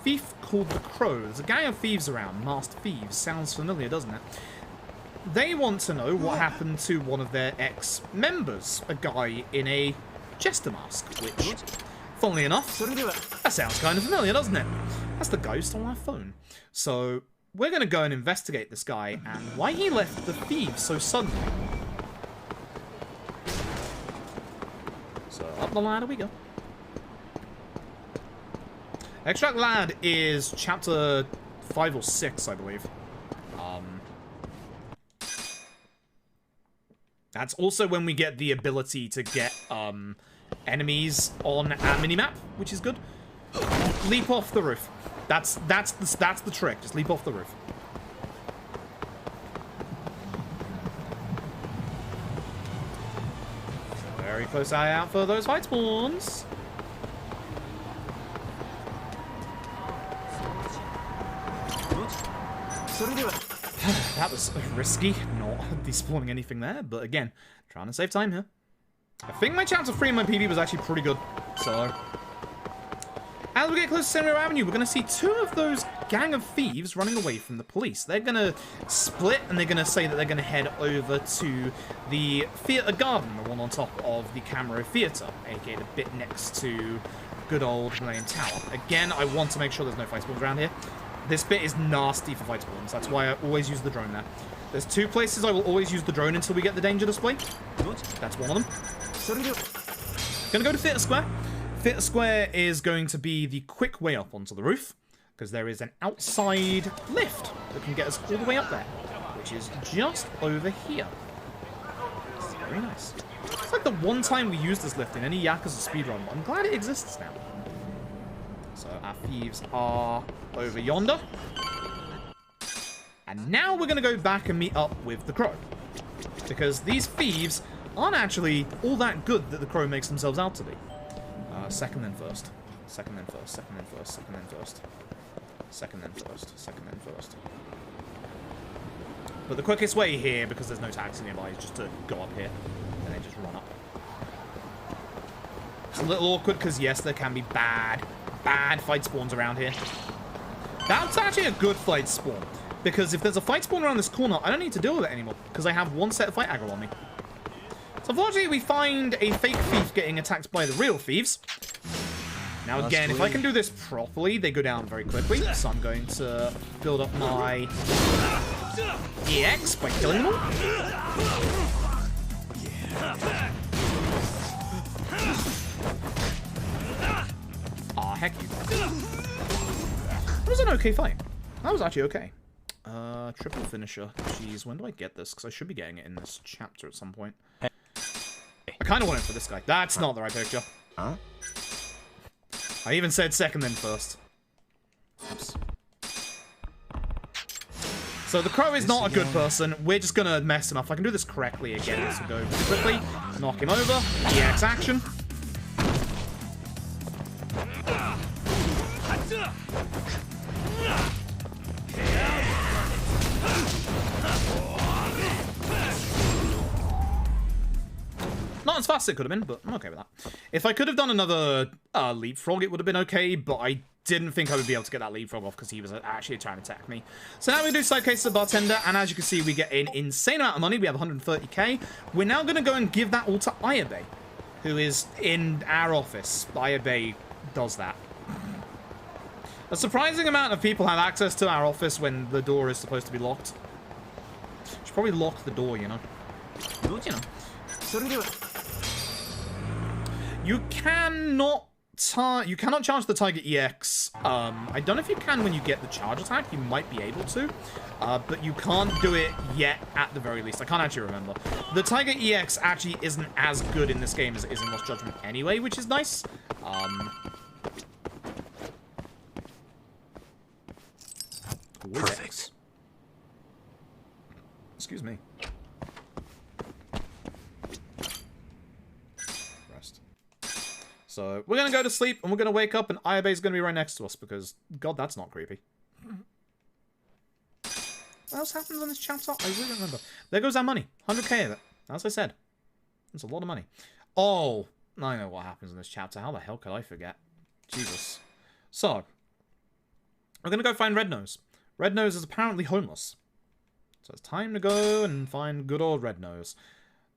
thief called the Crow. There's a gang of thieves around. Masked thieves. Sounds familiar, doesn't it? They want to know what happened to one of their ex-members. A guy in a jester mask, which... Funnily enough, that sounds kind of familiar, doesn't it? That's the ghost on my phone. So, we're going to go and investigate this guy and why he left the thieves so suddenly. So, up the ladder we go. Extract Lad is chapter 5 or 6, I believe. That's also when we get the ability to get, enemies on our minimap, which is good. Leap off the roof. That's the trick. Just leap off the roof. So very close eye out for those fight spawns. That was risky, not despawning anything there, but again, trying to save time here. I think my chance of freeing my PB was actually pretty good, so... As we get close to Senrio Avenue, we're going to see two of those gang of thieves running away from the police. They're going to split, and they're going to say that they're going to head over to the theatre garden, the one on top of the Camero Theatre, aka the bit next to good old Millennium Tower. Again, I want to make sure there's no fight spawns around here. This bit is nasty for fight spawns. That's why I always use the drone there. There's two places I will always use the drone until we get the danger display. That's one of them. Gonna go to Theatre Square. Theatre Square is going to be the quick way up onto the roof, because there is an outside lift that can get us all the way up there, which is just over here. Very nice. It's like the one time we used this lift in any Yakuza speedrun. I'm glad it exists now. So our thieves are over yonder. And now we're going to go back and meet up with the Crow, because these thieves aren't actually all that good that the Crow makes themselves out to be. Second then first. Second then first. Second then first. Second then first. Second then first. Second then first. But the quickest way here, because there's no taxi nearby, is just to go up here and then just run up. It's a little awkward because, yes, there can be bad fight spawns around here. That's actually a good fight spawn, because if there's a fight spawn around this corner, I don't need to deal with it anymore, because I have one set of fight aggro on me. So unfortunately, we find a fake thief getting attacked by the real thieves. Now again, if I can do this properly, they go down very quickly. So I'm going to build up my EX by killing them all. Aw, heck you. That was an okay fight. That was actually okay. Triple finisher. Jeez, when do I get this? Because I should be getting it in this chapter at some point. I kind of want it for this guy. That's not the right picture. Huh? I even said second then first. Oops. So the Crow is not a good person. We're just going to mess him up. If I can do this correctly again, this will go quickly. Knock him over. EX action. Not as fast as it could have been, but I'm okay with that. If I could have done another leapfrog, it would have been okay, but I didn't think I would be able to get that leapfrog off because he was actually trying to attack me. So now we do side cases of Bartender, and as you can see, we get an insane amount of money. We have 130k. We're now going to go and give that all to Ayabe, who is in our office. Ayabe does that. A surprising amount of people have access to our office when the door is supposed to be locked. Should probably lock the door, you know. But, you know. You cannot charge the Tiger EX. I don't know if you can when you get the charge attack. You might be able to, but you can't do it yet at the very least. I can't actually remember. The Tiger EX actually isn't as good in this game as it is in Lost Judgment anyway, which is nice.
Perfect.
Excuse me. Rest. So we're gonna go to sleep and we're gonna wake up and Ayabe's gonna be right next to us because God, that's not creepy. What else happens in this chapter? I really don't remember. There goes our money. 100k of it. As I said. That's a lot of money. Oh, I know what happens in this chapter. How the hell could I forget? Jesus. So, we're going to go find Red Nose. Red Nose is apparently homeless. So it's time to go and find good old Red Nose.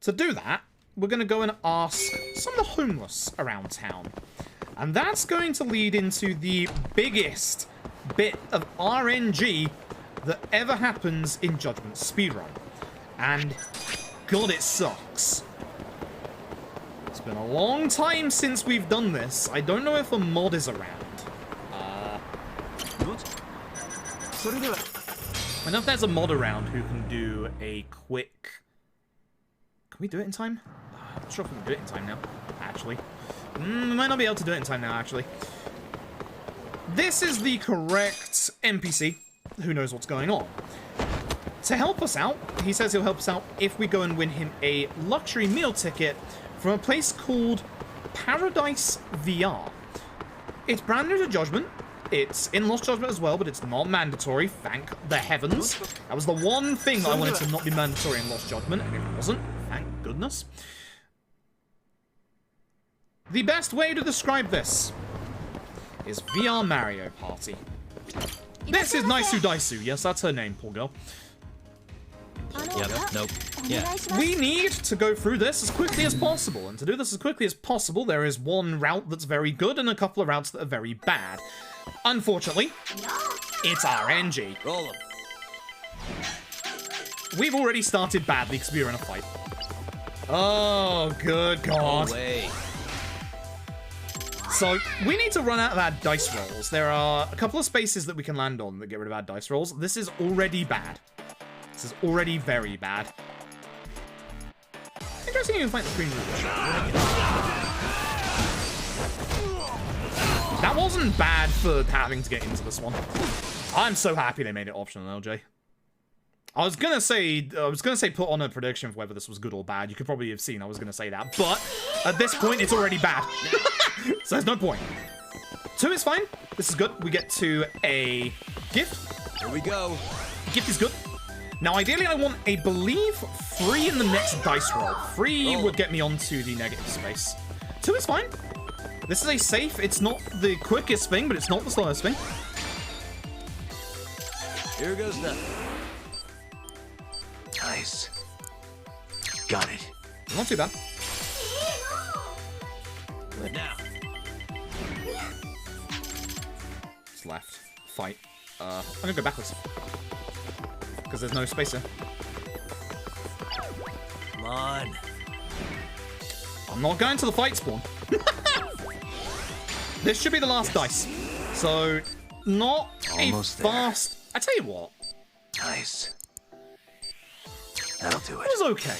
To do that, we're going to go and ask some of the homeless around town. And that's going to lead into the biggest bit of RNG that ever happens in Judgment Speedrun. And God, it sucks. It's been a long time since we've done this. I don't know if a mod is around. I know if there's a mod around who can do a quick... Can we do it in time? I'm not sure if we can do it in time now, actually. We might not be able to do it in time now, actually. This is the correct NPC who knows what's going on. To help us out, he says he'll help us out if we go and win him a luxury meal ticket from a place called Paradise VR. It's brand new to Judgment. It's in Lost Judgment as well, but it's not mandatory, thank the heavens. That was the one thing that I wanted to not be mandatory in Lost Judgment, and it wasn't, thank goodness. The best way to describe this is VR Mario Party. This is Naisu Daisu. Yes, that's her name, poor girl.
Yeah, nope. Yeah.
We need to go through this as quickly as possible, and to do this as quickly as possible, there is one route that's very good and a couple of routes that are very bad. Unfortunately, it's RNG.
Roll 'em.
We've already started badly because we were in a fight. Oh, good God.
No way.
So, we need to run out of our dice rolls. There are a couple of spaces that we can land on that get rid of our dice rolls. This is already bad. This is already very bad. Interesting you can fight the green room. That wasn't bad for having to get into this one. I'm so happy they made it optional, LJ. I was gonna say put on a prediction for whether this was good or bad. You could probably have seen I was gonna say that, but at this point it's already bad. So there's no point. 2 is fine. This is good. We get to a gift.
Here we go.
Gift is good. Now, ideally, I want, I believe, 3 in the next dice roll. 3 would get me onto the negative space. 2 is fine. This is a safe. It's not the quickest thing, but it's not the slowest thing.
Here goes nothing.
Nice. Got it.
Not too bad.
Now.
It's left. Fight. I'm gonna go backwards. Because there's no space there.
Come on.
I'm not going to the fight spawn. This should be the last dice. So, not
Almost
a
there.
fast... I tell you what.
Nice. That'll do it.
It was okay.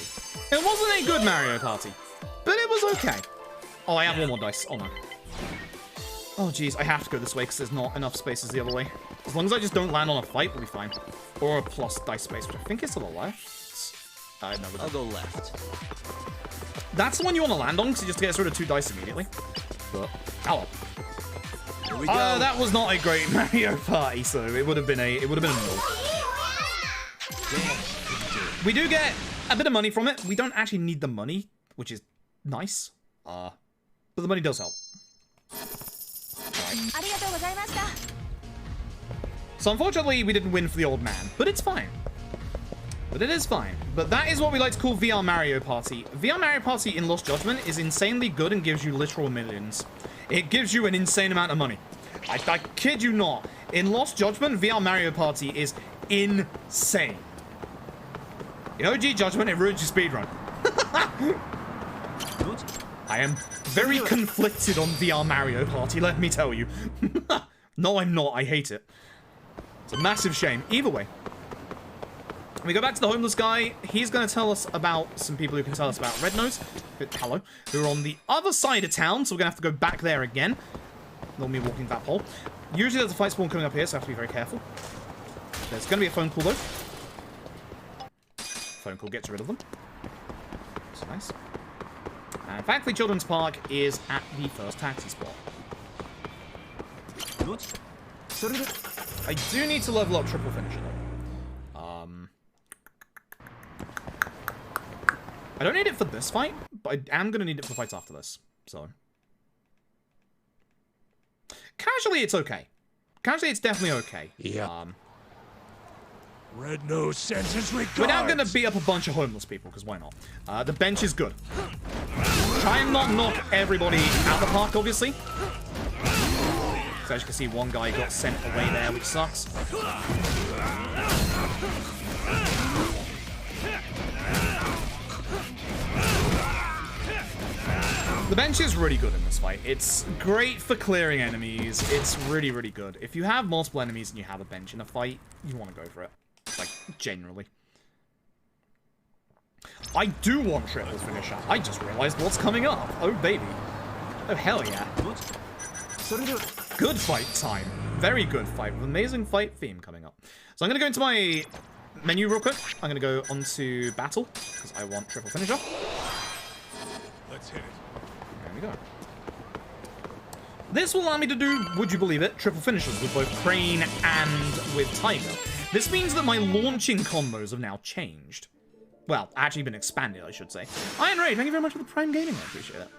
It wasn't a good Mario Party, but it was okay. Oh, I have one more dice. Oh, no. Oh, jeez. I have to go this way because there's not enough spaces the other way. As long as I just don't land on a fight, we'll be fine. Or a plus dice space, which I think is to the left. No,
I'll go left.
that's the one you want to land on because it just gets rid of 2 dice immediately. But, ow.
Here we go.
That was not a great Mario Party, so it would have been a no. We do get a bit of money from it. We don't actually need the money, which is nice. But the money does help. So unfortunately, we didn't win for the old man, but it's fine. But it is fine. But that is what we like to call VR Mario Party. VR Mario Party in Lost Judgment is insanely good and gives you literal millions. It gives you an insane amount of money. I kid you not. In Lost Judgment, VR Mario Party is insane. In OG Judgment, it ruins your speedrun. I am very conflicted on VR Mario Party, let me tell you. No, I'm not. I hate it. It's a massive shame. Either way. We go back to the homeless guy. He's going to tell us about some people who can tell us about Red Nose. Hello. Who are on the other side of town, so we're going to have to go back there again. Not me walking that pole. Usually there's a fight spawn coming up here, so I have to be very careful. There's going to be a phone call, though. Phone call gets rid of them. That's nice. And thankfully, Children's Park is at the first taxi spot. I do need to level up Triple Finisher, though. I don't need it for this fight, but I am going to need it for fights after this, so. Casually, it's okay. Casually, it's definitely okay.
Yeah.
Red Nose sends his regards.
We're now going to beat up a bunch of homeless people, because why not? The bench is good. Try and not knock everybody out the park, obviously. So as you can see, one guy got sent away there, which sucks. The bench is really good in this fight. It's great for clearing enemies. It's really, really good. If you have multiple enemies and you have a bench in a fight, you want to go for it. Like, generally. I do want Triple Finisher. I just realized what's coming up. Oh, baby. Oh, hell yeah. Good fight time. Very good fight with amazing fight theme coming up. So I'm going to go into my menu real quick. I'm going to go onto Battle, because I want Triple Finisher.
Let's hit it.
There we go. This will allow me to do, would you believe it, triple finishes with both Crane and with Tiger. This means that my launching combos have now changed. Well, actually been expanded, I should say. Iron Ray, thank you very much for the Prime Gaming, I appreciate it.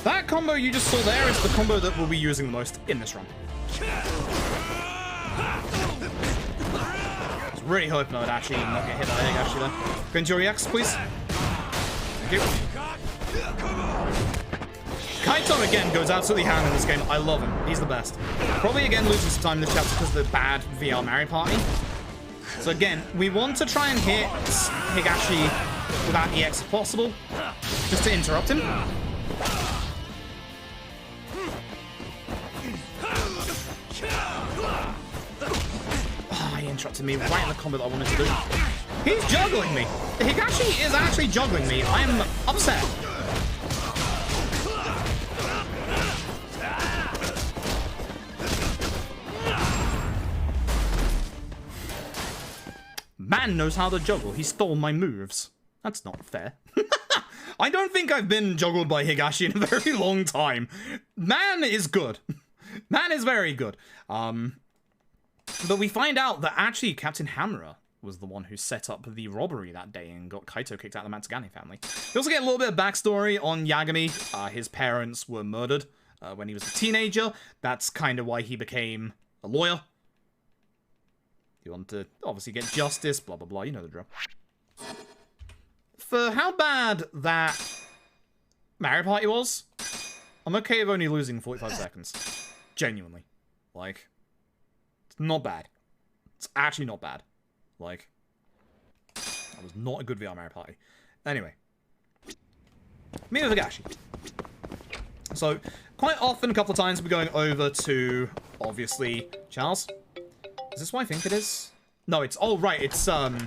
That combo you just saw there is the combo that we'll be using the most in this run. I was really hoping I would actually not get hit by Higashi there. Go into your reacts, please. Thank you. Kaito again goes absolutely ham in this game. I love him. He's the best. Probably again losing some time in this chapter because of the bad VR Mario Party. So again, we want to try and hit Higashi without EX if possible, just to interrupt him. He interrupted me right in the combo that I wanted to do. He's juggling me. Higashi is actually juggling me. I am upset. Man knows how to juggle. He stole my moves. That's not fair. I don't think I've been juggled by Higashi in a very long time. Man is good. Man is very good. But we find out that actually Captain Hamura was the one who set up the robbery that day and got Kaito kicked out of the Matsugane family. We also get a little bit of backstory on Yagami. His parents were murdered when he was a teenager. That's kind of why he became a lawyer. He wanted to obviously get justice, blah, blah, blah. You know the drill. For how bad that Mario Party was, I'm okay with only losing 45 seconds. Genuinely. Like, it's not bad. It's actually not bad. Like, that was not a good VR Mario Party. Anyway. Me with Higashi. So, quite often, a couple of times, we're going over to, obviously, Charles. Is this what I think it is? No, it's... Oh, right, it's, Oh,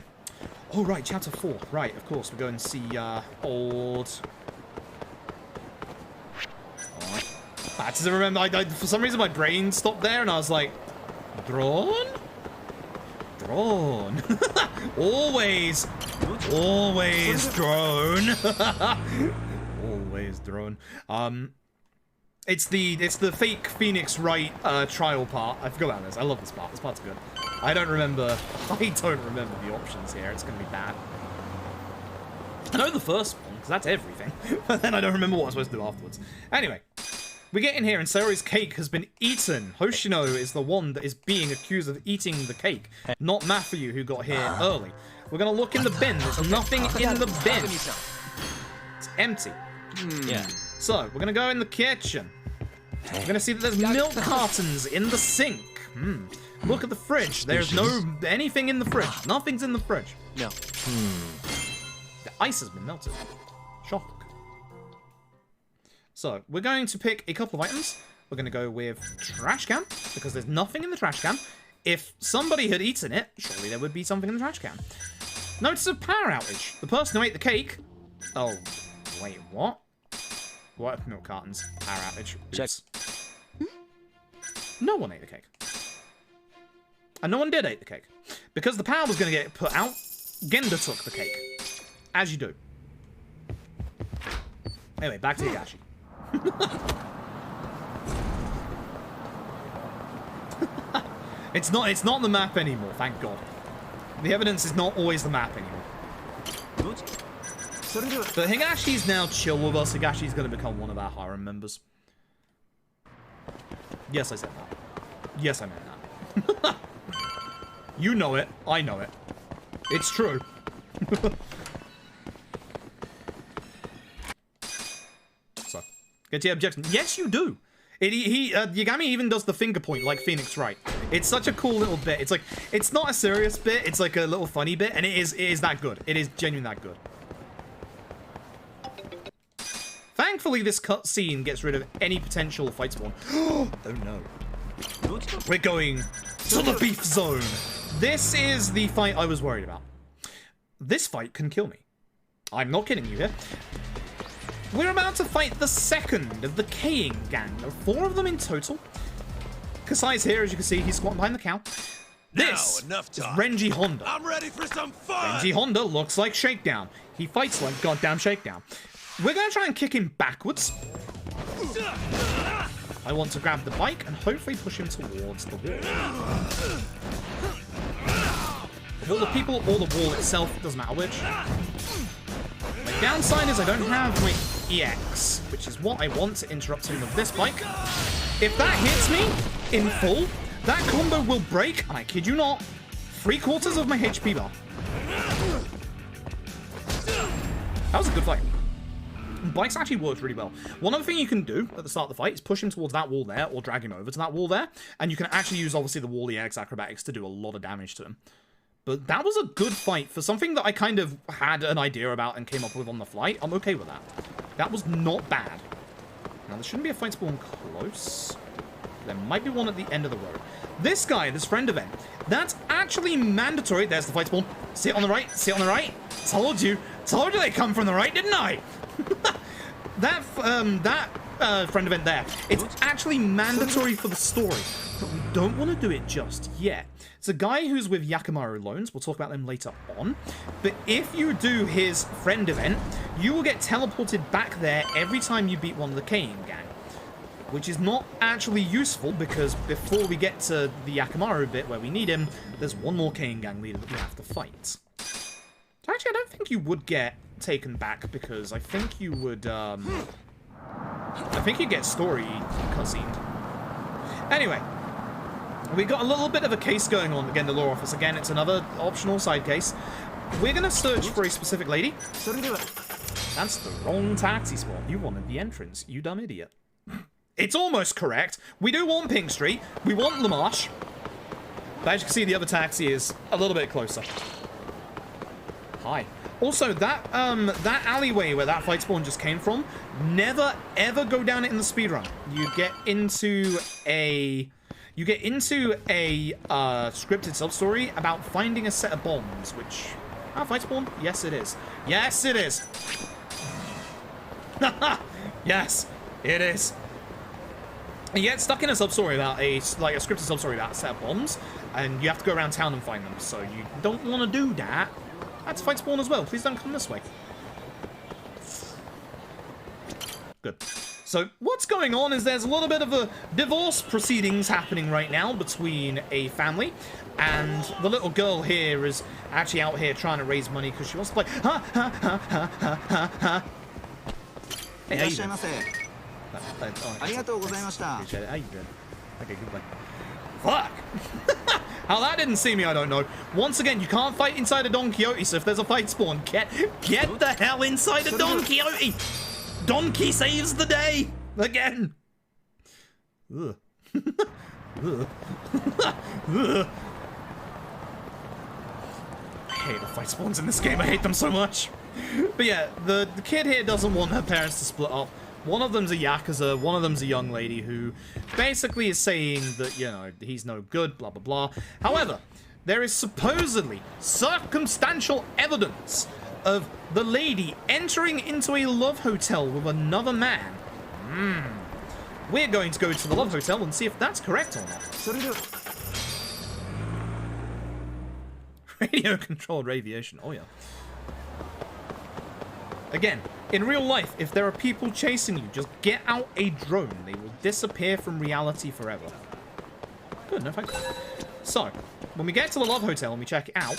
right, Chapter 4. Right, of course, we're going to see, old... Alright. I just remember, for some reason, my brain stopped there, and I was like... Drawn? Drawn. Always. Always drone. Always drone. It's the fake Phoenix Wright trial part. I forgot about this. I love this part. This part's good. I don't remember the options here. It's gonna be bad. I know the first one, because that's everything. But then I don't remember what I'm supposed to do afterwards. Anyway. We get in here and Sayori's cake has been eaten. Hoshino is the one that is being accused of eating the cake, not Mafuyu, who got here early. We're gonna look in the bin. There's nothing in the bin. It's empty.
Yeah.
So, we're gonna go in the kitchen. We're gonna see that there's milk cartons in the sink. Look at the fridge. There's no anything in the fridge. Nothing's in the fridge.
No.
The ice has been melted. Shock. So, we're going to pick a couple of items. We're going to go with trash can, because there's nothing in the trash can. If somebody had eaten it, surely there would be something in the trash can. Notice a power outage. The person who ate the cake... Oh, wait, what? What? Milk cartons. Power outage. Oops. No one ate the cake. And no one did eat the cake. Because the power was going to get put out, Genda took the cake. As you do. Anyway, back to Higashi. It's not the map anymore, thank God. The evidence is not always the map anymore. But Higashi's now chill with us. Higashi's going to become one of our harem members. Yes, I said that. Yes, I meant that. You know it. I know it. It's true. So, get to your objection. Yes, you do. Yagami even does the finger point like Phoenix Wright. It's such a cool little bit. It's like, it's not a serious bit. It's like a little funny bit, and it is that good. It is genuinely that good. Thankfully, this cutscene gets rid of any potential fight spawn. Oh no. We're going to the beef zone. This is the fight I was worried about. This fight can kill me. I'm not kidding you here. We're about to fight the second of the Kaying gang. There are 4 of them in total. Kasai's here, as you can see. He's squatting behind the cow. This
enough
is
talk.
Renji Honda.
I'm ready for some fun.
Renji Honda looks like Shakedown. He fights like goddamn Shakedown. We're going to try and kick him backwards. I want to grab the bike and hopefully push him towards the wall. Of all the people or the wall itself, it doesn't matter which. My downside is I don't have my EX, which is what I want to interrupt him with this bike. If that hits me in full, that combo will break, and I kid you not, 3/4 of my HP bar. That was a good fight. Bikes actually worked really well. One other thing you can do at the start of the fight is push him towards that wall there, or drag him over to that wall there, and you can actually use, obviously, the wall EX acrobatics to do a lot of damage to him. But that was a good fight. For something that I kind of had an idea about and came up with on the fly, I'm okay with that. That was not bad. Now, there shouldn't be a fight spawn close. There might be one at the end of the road. This guy, this friend event, that's actually mandatory. There's the fight spawn. See it on the right? See it on the right? Told you. Told you they come from the right, didn't I? That friend event there, it's actually mandatory for the story, but we don't want to do it just yet. It's a guy who's with Yakimaru loans. We'll talk about them later on. But if you do his friend event, you will get teleported back there every time you beat one of the Kaying gang, which is not actually useful because before we get to the Yakimaru bit where we need him, there's one more Kaying gang leader that we have to fight. Actually, I don't think you would get taken back because I think you would, I think you get story cutscened. Anyway, we got a little bit of a case going on again, the law office. Again, it's another optional side case. We're going to search for a specific lady. That's the wrong taxi spot. You wanted the entrance, you dumb idiot. It's almost correct. We do want Pink Street. We want Lamarche. But as you can see, the other taxi is a little bit closer. Hi. Also, that alleyway where that fight spawn just came from, never ever go down it in the speedrun. You get into a scripted sub-story about finding a set of bombs, which... fight spawn? Yes, it is. Yes, it is. Yes, it is. You get stuck in a sub-story about a scripted sub-story about a set of bombs, and you have to go around town and find them, so you don't want to do that. That's fight spawn as well. Please don't come this way. Good. So what's going on is there's a little bit of a divorce proceedings happening right now between a family, and the little girl here is actually out here trying to raise money because she wants to play. Hey, how you doing? Appreciate it. How you doing? Okay, goodbye. Fuck! How that didn't see me, I don't know. Once again, you can't fight inside a Don Quixote, so if there's a fight spawn, get the hell inside a Don Quixote! Donkey saves the day! Again! Ugh. Ugh. Ugh. I hate the fight spawns in this game, I hate them so much. But yeah, the kid here doesn't want her parents to split up. One of them's a Yakuza, one of them's a young lady who basically is saying that, you know, he's no good, blah, blah, blah. However, there is supposedly circumstantial evidence of the lady entering into a love hotel with another man. We're going to go to the love hotel and see if that's correct or not. Radio-controlled radiation, oh yeah. Again, in real life, if there are people chasing you, just get out a drone. They will disappear from reality forever. Good, no thanks. So, when we get to the Love Hotel and we check it out,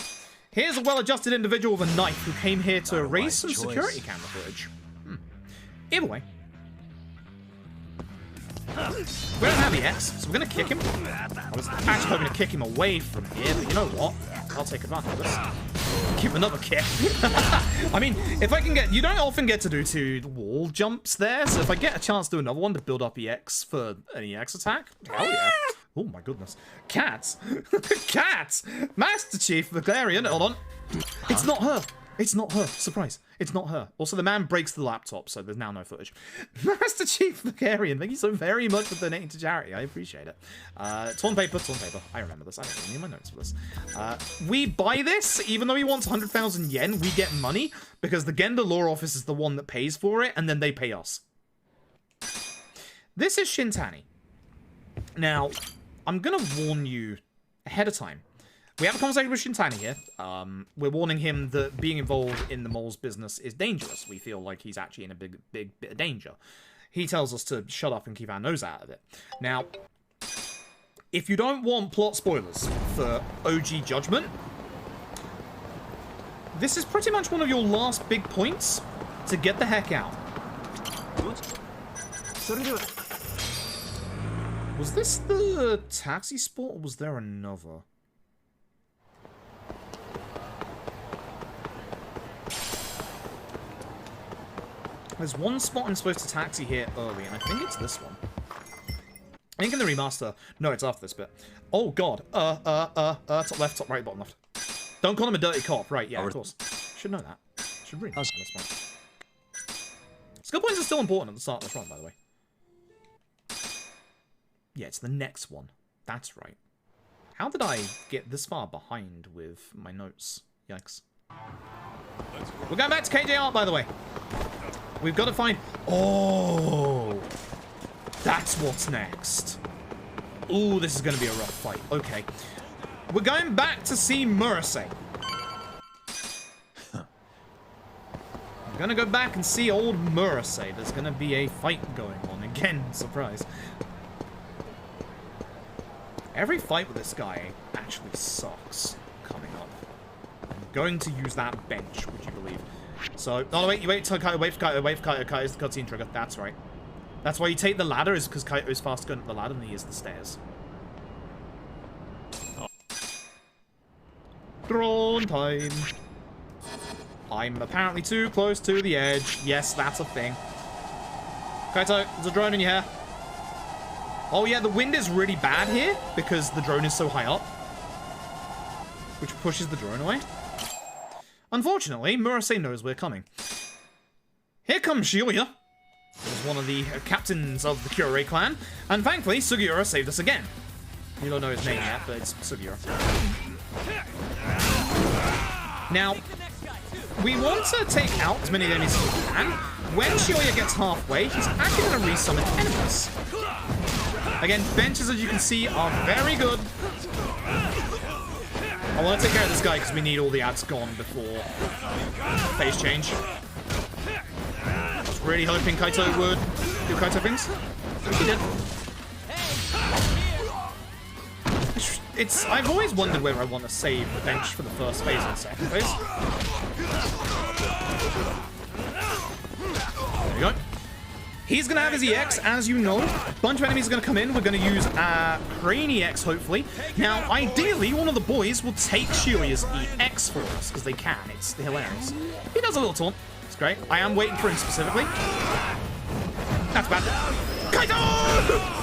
here's a well-adjusted individual with a knife who came here to erase some security camera footage. Either way. We don't have the X, so we're going to kick him. I was actually hoping to kick him away from here, but you know what? I'll take advantage of this. Give him another kick. I mean, if I can get... You don't often get to do 2 wall jumps there, so if I get a chance to do another one to build up EX for an EX attack, hell yeah. Oh my goodness. Cats! Cats! Master Chief Valerian, hold on. It's not her. It's not her. Surprise. It's not her. Also, the man breaks the laptop, so there's now no footage. Master Chief Bulgarian, thank you so very much for donating to charity. I appreciate it. Torn paper. I remember this. I don't even need my notes for this. We buy this, even though he wants 100,000 yen, we get money, because the Genda Law Office is the one that pays for it, and then they pay us. This is Shintani. Now, I'm going to warn you ahead of time. We have a conversation with Shintani here. We're warning him that being involved in the mole's business is dangerous. We feel like he's actually in a big bit of danger. He tells us to shut up and keep our nose out of it. Now, if you don't want plot spoilers for OG Judgment, this is pretty much one of your last big points to get the heck out. Was this the taxi spot, or was there another? There's one spot I'm supposed to taxi here early, and I think it's this one. I think in the remaster... No, it's after this bit. Oh, God. Top left, top right, bottom left. Don't call him a dirty cop. Right, yeah, of course. Should know that. Should really know this one. Skill points are still important at the start of this run, by the way. Yeah, it's the next one. That's right. How did I get this far behind with my notes? Yikes. We're going back to KJR, by the way. We've got to find... Oh! That's what's next. Ooh, this is going to be a rough fight. Okay. We're going back to see Murasei. I'm going to go back and see old Murasei. There's going to be a fight going on. Again, surprise. Every fight with this guy actually sucks coming up. I'm going to use that bench, would you believe? So, oh wait, you wait till Kaito, wait for Kaito, Kaito's the cutscene trigger. That's right. That's why you take the ladder, is because Kaito is faster going up the ladder than he is the stairs. Drone time. I'm apparently too close to the edge. Yes, that's a thing. Kaito, there's a drone in your hair. Oh yeah, the wind is really bad here because the drone is so high up, which pushes the drone away. Unfortunately, Murasei knows we're coming. Here comes Shibuya, who's one of the captains of the Kyorei clan, and thankfully, Sugiura saved us again. You don't know his name yet, but it's Sugiura. Now, we want to take out as many enemies as we can. When Shibuya gets halfway, he's actually going to resummon enemies. Again, benches, as you can see, are very good. I want to take care of this guy because we need all the ads gone before phase change. I was really hoping Kaito would do Kaito things. He did. I've always wondered whether I want to save the bench for the first phase and second phase. There you go. He's going to have his EX, as you know. A bunch of enemies are going to come in. We're going to use Crane EX, hopefully. Now, ideally, one of the boys will take Shibuya's EX for us, because they can. It's hilarious. He does a little taunt. It's great. I am waiting for him specifically. That's bad. Kaito!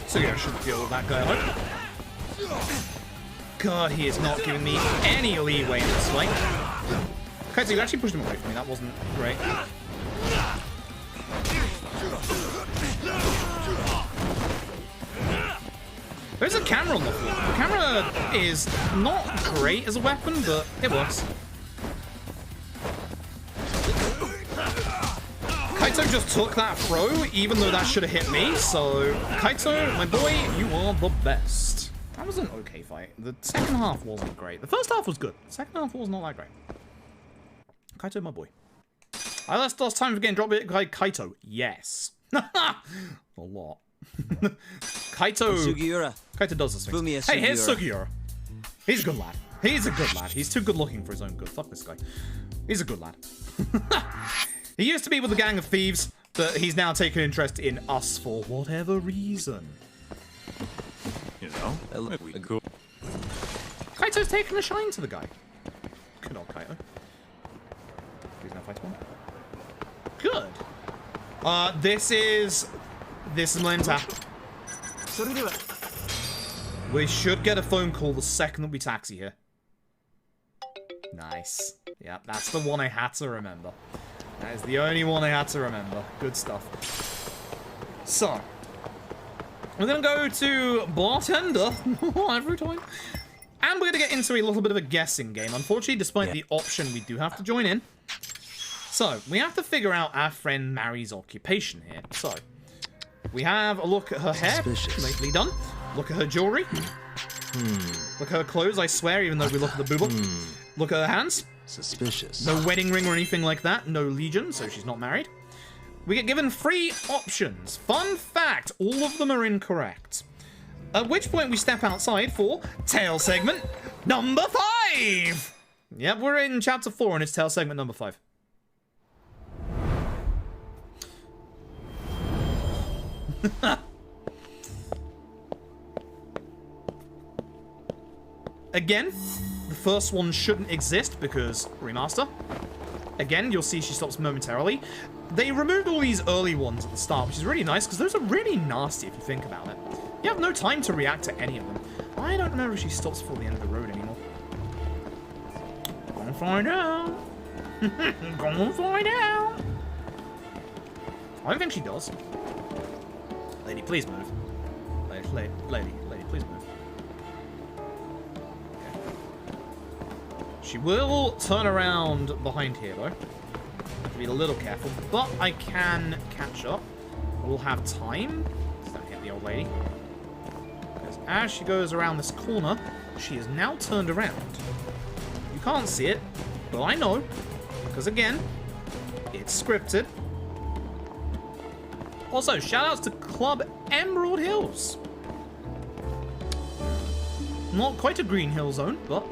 So yeah, I should deal with that guy. God, he is not giving me any leeway in this fight. Okay, so you actually pushed him away from me. That wasn't great. There's a camera on the floor. The camera is not great as a weapon, but it works. Kaito just took that throw, even though that should have hit me, so Kaito, my boy, you are the best. That was an okay fight. The second half wasn't great. The first half was good. The second half was not that great. Kaito, my boy. I lost time for getting dropped by Kaito. Yes. A lot. Kaito does this thing. Hey, here's Sugiura. He's a good lad. He's a good lad. He's too good looking for his own good. Fuck this guy. He's a good lad. He used to be with a gang of thieves, but he's now taken interest in us for whatever reason.
Cool.
Kaito's taking a shine to the guy. Good old Kaito. Please no fight one. Good. This is Lenta. We should get a phone call the second that we taxi here. Nice. Yeah, that's the one I had to remember. That is the only one I had to remember. Good stuff. So, we're gonna go to bartender every time. And we're gonna get into a little bit of a guessing game. Unfortunately, despite the option, we do have to join in. So, we have to figure out our friend Mary's occupation here. So, we have a look at her hair. Lately done. Look at her jewelry. Look at her clothes, I swear, even though we look at the booba. Look at her hands.
Suspicious.
No wedding ring or anything like that. No legion, so she's not married. We get given 3 options. Fun fact, all of them are incorrect. At which point we step outside for tail segment number 5. Yep, we're in chapter 4 and it's tail segment number 5. Again, the first one shouldn't exist because remaster. Again, you'll see she stops momentarily. They removed all these early ones at the start, which is really nice because those are really nasty if you think about it. You have no time to react to any of them. I don't remember if she stops before the end of the road anymore. Gonna find out. Gonna find out. I don't think she does. Lady, please move. Lady, please move. Okay. She will turn around behind here, though. Have to be a little careful, but I can catch up. We'll have time. Don't hit the old lady. Because as she goes around this corner, she is now turned around. You can't see it, but I know. Because again, it's scripted. Also, shoutouts to Club Emerald Hills. Not quite a green hill zone, but...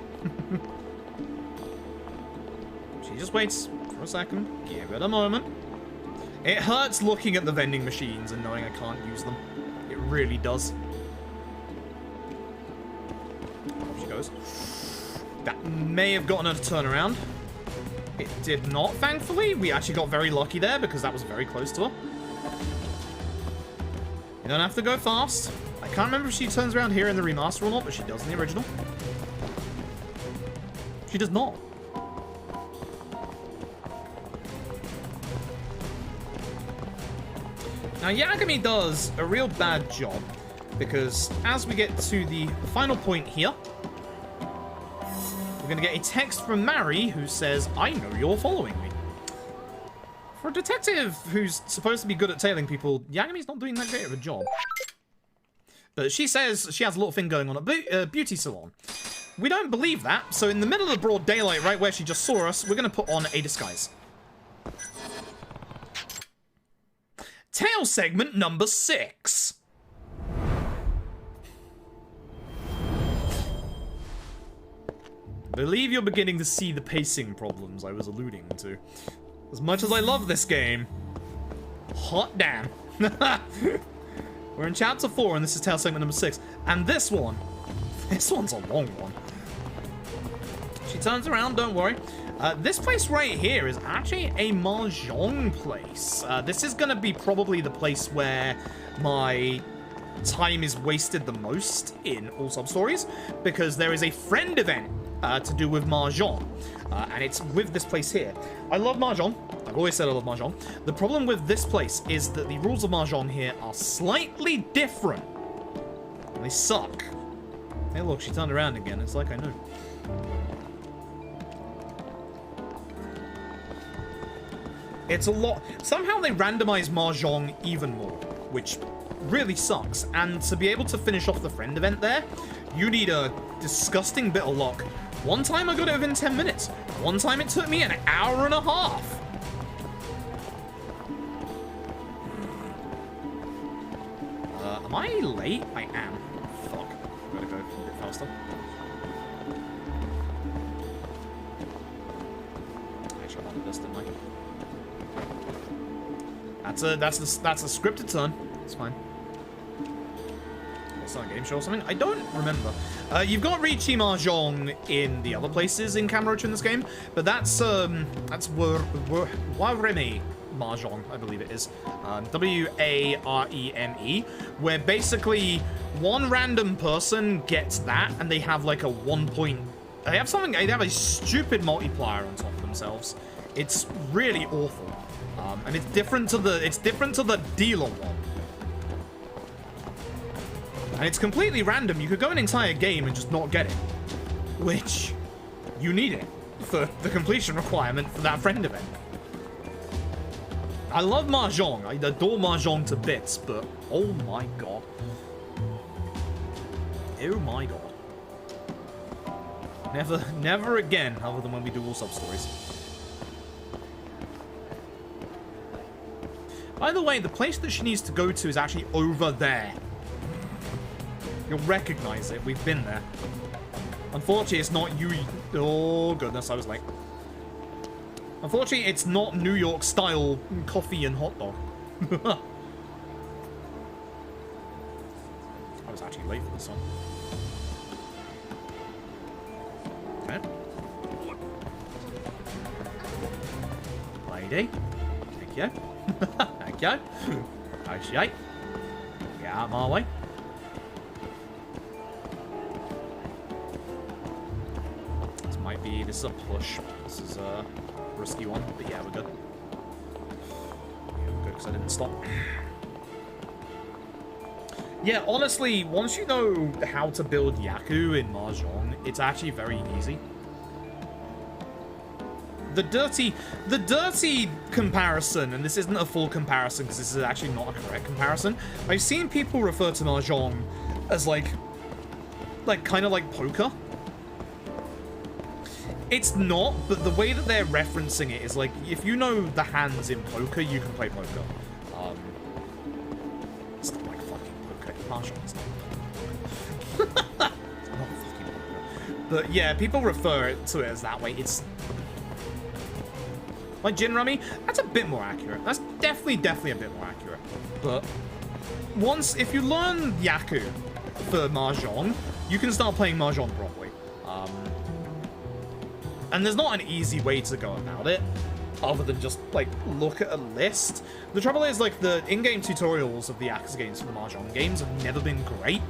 She just waits for a second. Give it a moment. It hurts looking at the vending machines and knowing I can't use them. It really does. Off she goes. That may have gotten her to turn around. It did not, thankfully. We actually got very lucky there because that was very close to her. You don't have to go fast. I can't remember if she turns around here in the remaster or not, but she does in the original. She does not. Now, Yagami does a real bad job, because as we get to the final point here, we're going to get a text from Mary who says, I know you're following me. For a detective who's supposed to be good at tailing people, Yagami's not doing that great of a job. But she says she has a little thing going on at beauty salon. We don't believe that, so in the middle of the broad daylight, right where she just saw us, we're going to put on a disguise. Tail segment number 6. I believe you're beginning to see the pacing problems I was alluding to. As much as I love this game, hot damn. We're in chapter 4 and this is tail segment number 6. And this one's a long one. She turns around, don't worry. This place right here is actually a mahjong place. This is gonna be probably the place where my time is wasted the most in all sub-stories, because there is a friend event to do with mahjong, and it's with this place here. I love mahjong. I've always said I love mahjong. The problem with this place is that the rules of mahjong here are slightly different. They suck. Hey, look, she turned around again. It's like I knew. It's a lot. Somehow they randomize mahjong even more, which really sucks. And to be able to finish off the friend event there, you need a disgusting bit of luck. One time I got it within 10 minutes. One time it took me an hour and a half. Am I late? I am. Fuck. Gotta go a bit faster. Actually, I wanted this, didn't I? That's a scripted turn. It's fine. some game show or something. I don't remember. You've got Riichi Mahjong in the other places in Kamurocho in this game, but that's Wareme Mahjong, I believe it is. Wareme, where basically one random person gets that, and they have like a 1 point. They have something. They have a stupid multiplier on top of themselves. It's really awful, and it's different to the dealer one. And it's completely random. You could go an entire game and just not get it, which you need it for the completion requirement for that friend event. I love Mahjong. I adore Mahjong to bits, but oh my god. Oh my god. Never again, other than when we do all sub-stories. By the way, the place that she needs to go to is actually over there. You'll recognize it. We've been there. Unfortunately, it's not you. Oh, goodness, I was late. Unfortunately, it's not New York style coffee and hot dog. I was actually late for this one. Okay. Lady. Thank you. Thank you. Appreciate. Get out of my way. This is a push. This is a risky one, but yeah, we're good. Yeah, we're good because I didn't stop. Yeah, honestly, once you know how to build Yaku in Mahjong, it's actually very easy. The dirty comparison, and this isn't a full comparison because this is actually not a correct comparison. I've seen people refer to Mahjong as like kind of like poker. It's not, but the way that they're referencing it is like, if you know the hands in poker, you can play poker. It's not like fucking poker. Mahjong is not. It's not fucking poker. But yeah, people refer to it as that way. It's like Gin Rummy. That's a bit more accurate. That's definitely a bit more accurate. But if you learn Yaku for Mahjong, you can start playing Mahjong properly. And there's not an easy way to go about it, other than just, like, look at a list. The trouble is, like, the in-game tutorials of the Yakuza games for the Mahjong games have never been great.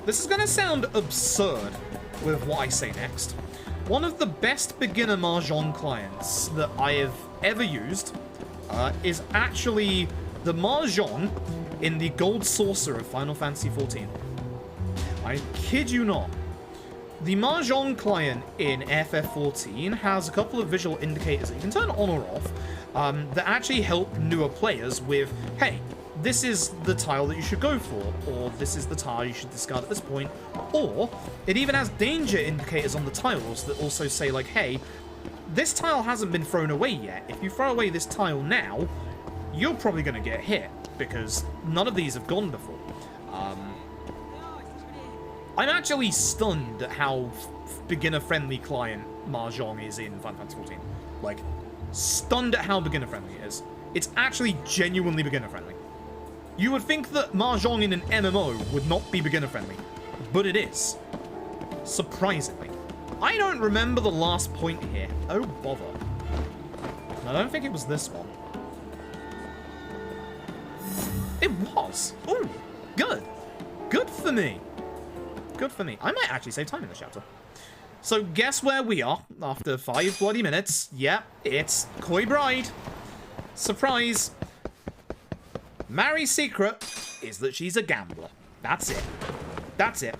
This is going to sound absurd with what I say next. One of the best beginner Mahjong clients that I have ever used is actually the Mahjong in the Gold Saucer of Final Fantasy XIV. I kid you not. The Mahjong client in FF14 has a couple of visual indicators that you can turn on or off that actually help newer players with, hey, this is the tile that you should go for, or this is the tile you should discard at this point, or it even has danger indicators on the tiles that also say, like, hey, this tile hasn't been thrown away yet. If you throw away this tile now, you're probably going to get hit, because none of these have gone before. I'm actually stunned at how beginner-friendly client Mahjong is in Final Fantasy XIV. Like, stunned at how beginner-friendly it is. It's actually genuinely beginner-friendly. You would think that Mahjong in an MMO would not be beginner-friendly, but it is. Surprisingly. I don't remember the last point here. Oh, bother. I don't think it was this one. It was. Ooh, good. Good for me. Good for me. I might actually save time in this chapter. So guess where we are after 5 bloody minutes. Yep, it's Koi Bride. Surprise. Mary's secret is that she's a gambler. That's it. That's it.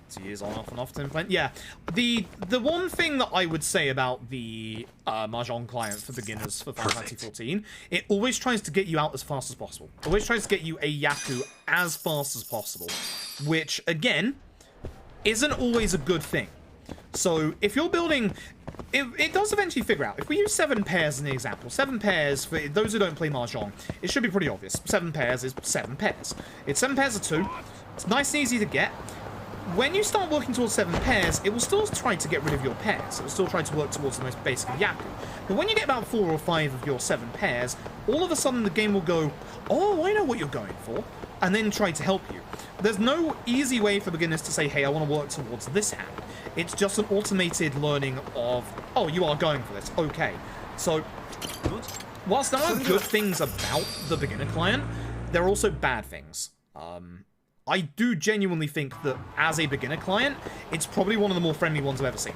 So he is on, off, and off to implement. Yeah, the one thing that I would say about the Mahjong client for beginners for Final Fantasy XIV, it always tries to get you out as fast as possible. Always tries to get you a Yaku as fast as possible, which, again, isn't always a good thing. So if you're building... It does eventually figure out. If we use 7 pairs as an example, 7 pairs, for those who don't play Mahjong, it should be pretty obvious. 7 pairs is 7 pairs. It's 7 pairs of 2. It's nice and easy to get. when you start working towards 7 pairs, it will still try to get rid of your pairs. It will still try to work towards the most basic of Yaku. But when you get about 4 or 5 of your 7 pairs, all of a sudden the game will go, oh, I know what you're going for, and then try to help you. There's no easy way for beginners to say, hey, I want to work towards this hand. It's just an automated learning of, oh, you are going for this. Okay. So, whilst there are good things about the beginner client, there are also bad things. I do genuinely think that as a beginner client, it's probably one of the more friendly ones I've ever seen.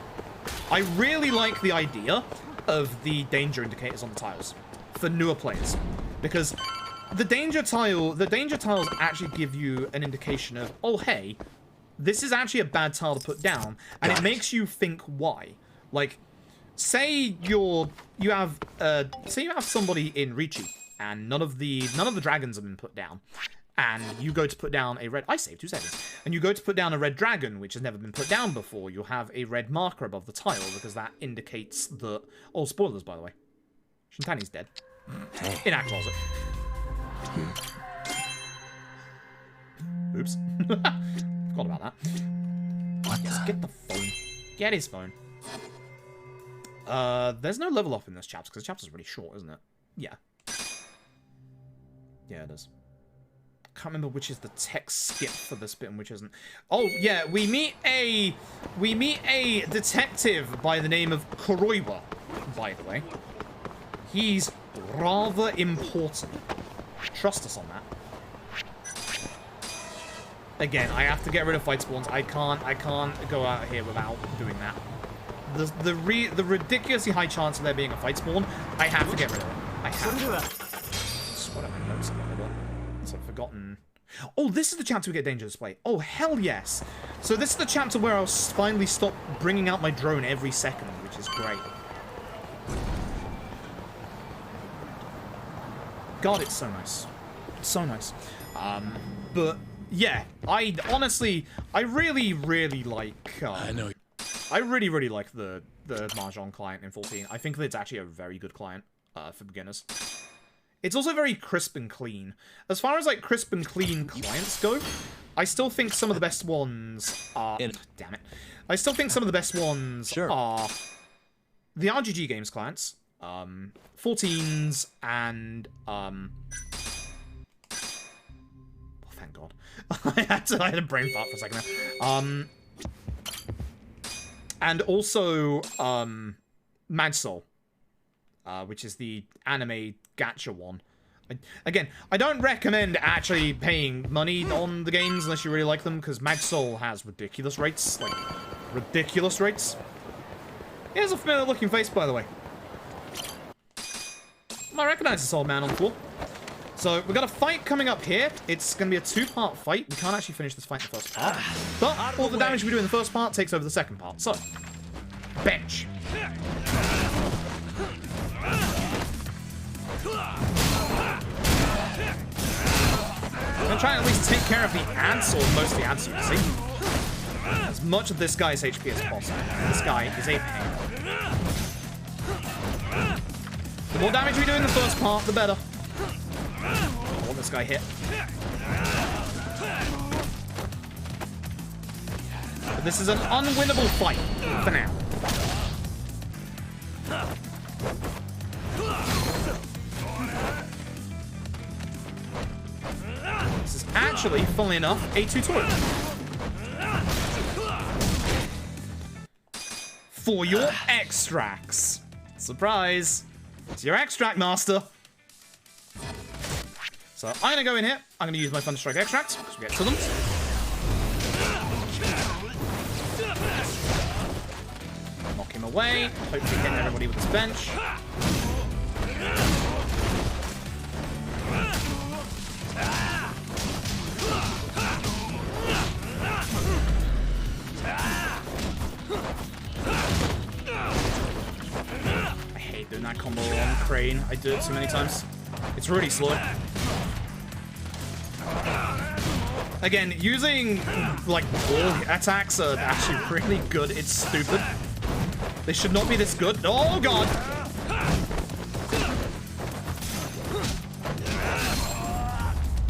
I really like the idea of the danger indicators on the tiles for newer players, because the danger tiles actually give you an indication of, oh, hey, this is actually a bad tile to put down, and it makes you think why. Like, say you have somebody in Ricci, and none of the dragons have been put down. And you go to put down a red... I saved 2 seconds. And you go to put down a red dragon, which has never been put down before. You'll have a red marker above the tile, because that indicates that... Oh, spoilers, by the way. Shintani's dead. In our closet. Oops. Forgot about that. Yes, get the phone. Get his phone. There's no level up in this chapter, because the chapter's really short, isn't it? Yeah. Yeah, it is. Can't remember which is the text skip for this bit and which isn't. Oh yeah, we meet a detective by the name of Kuroiwa, by the way. He's rather important. Trust us on that. Again, I have to get rid of fight spawns. I can't go out here without doing that. The ridiculously high chance of there being a fight spawn, I have to get rid of it. I have to. What have I notes about it? I've forgotten. Oh, this is the chapter we get danger display. Oh, hell yes. So this is the chapter where I'll finally stop bringing out my drone every second, which is great. God, it's so nice. It's so nice. But yeah, I really, really like... I really like the Mahjong client in 14. I think that it's actually a very good client for beginners. It's also very crisp and clean. As far as, like, crisp and clean clients go, I still think some of the best ones are... Damn it. I still think some of the best ones are the RGG Games clients, 14s, and... Oh, thank God. I had a brain fart for a second there. And also, Mad Soul, which is the anime gacha one. Again, I don't recommend actually paying money on the games unless you really like them, because Mad Soul has ridiculous rates. Like, ridiculous rates. Here's a familiar looking face, by the way. I recognize this old man on the floor. So, we've got a fight coming up here. It's going to be a 2-part fight. We can't actually finish this fight in the first part. But all the damage we do in the first part takes over the second part. So, bench. I'm going to try and at least take care of the ants, or most of the ants you can see. As much of this guy's HP as possible. This guy is a pain. The more damage we do in the first part, the better. I want this guy hit. But this is an unwinnable fight for now. This is actually, funnily enough, a tutorial. For your extracts. Surprise! It's your extract master. So I'm going to go in here. I'm going to use my Thunderstrike extract, because we get to them. Knock him away. Hopefully hit everybody with his bench. I hate doing that combo on Crane. I do it too many times. It's really slow. Again, using, like, wall attacks are actually really good. It's stupid. They should not be this good. Oh, God!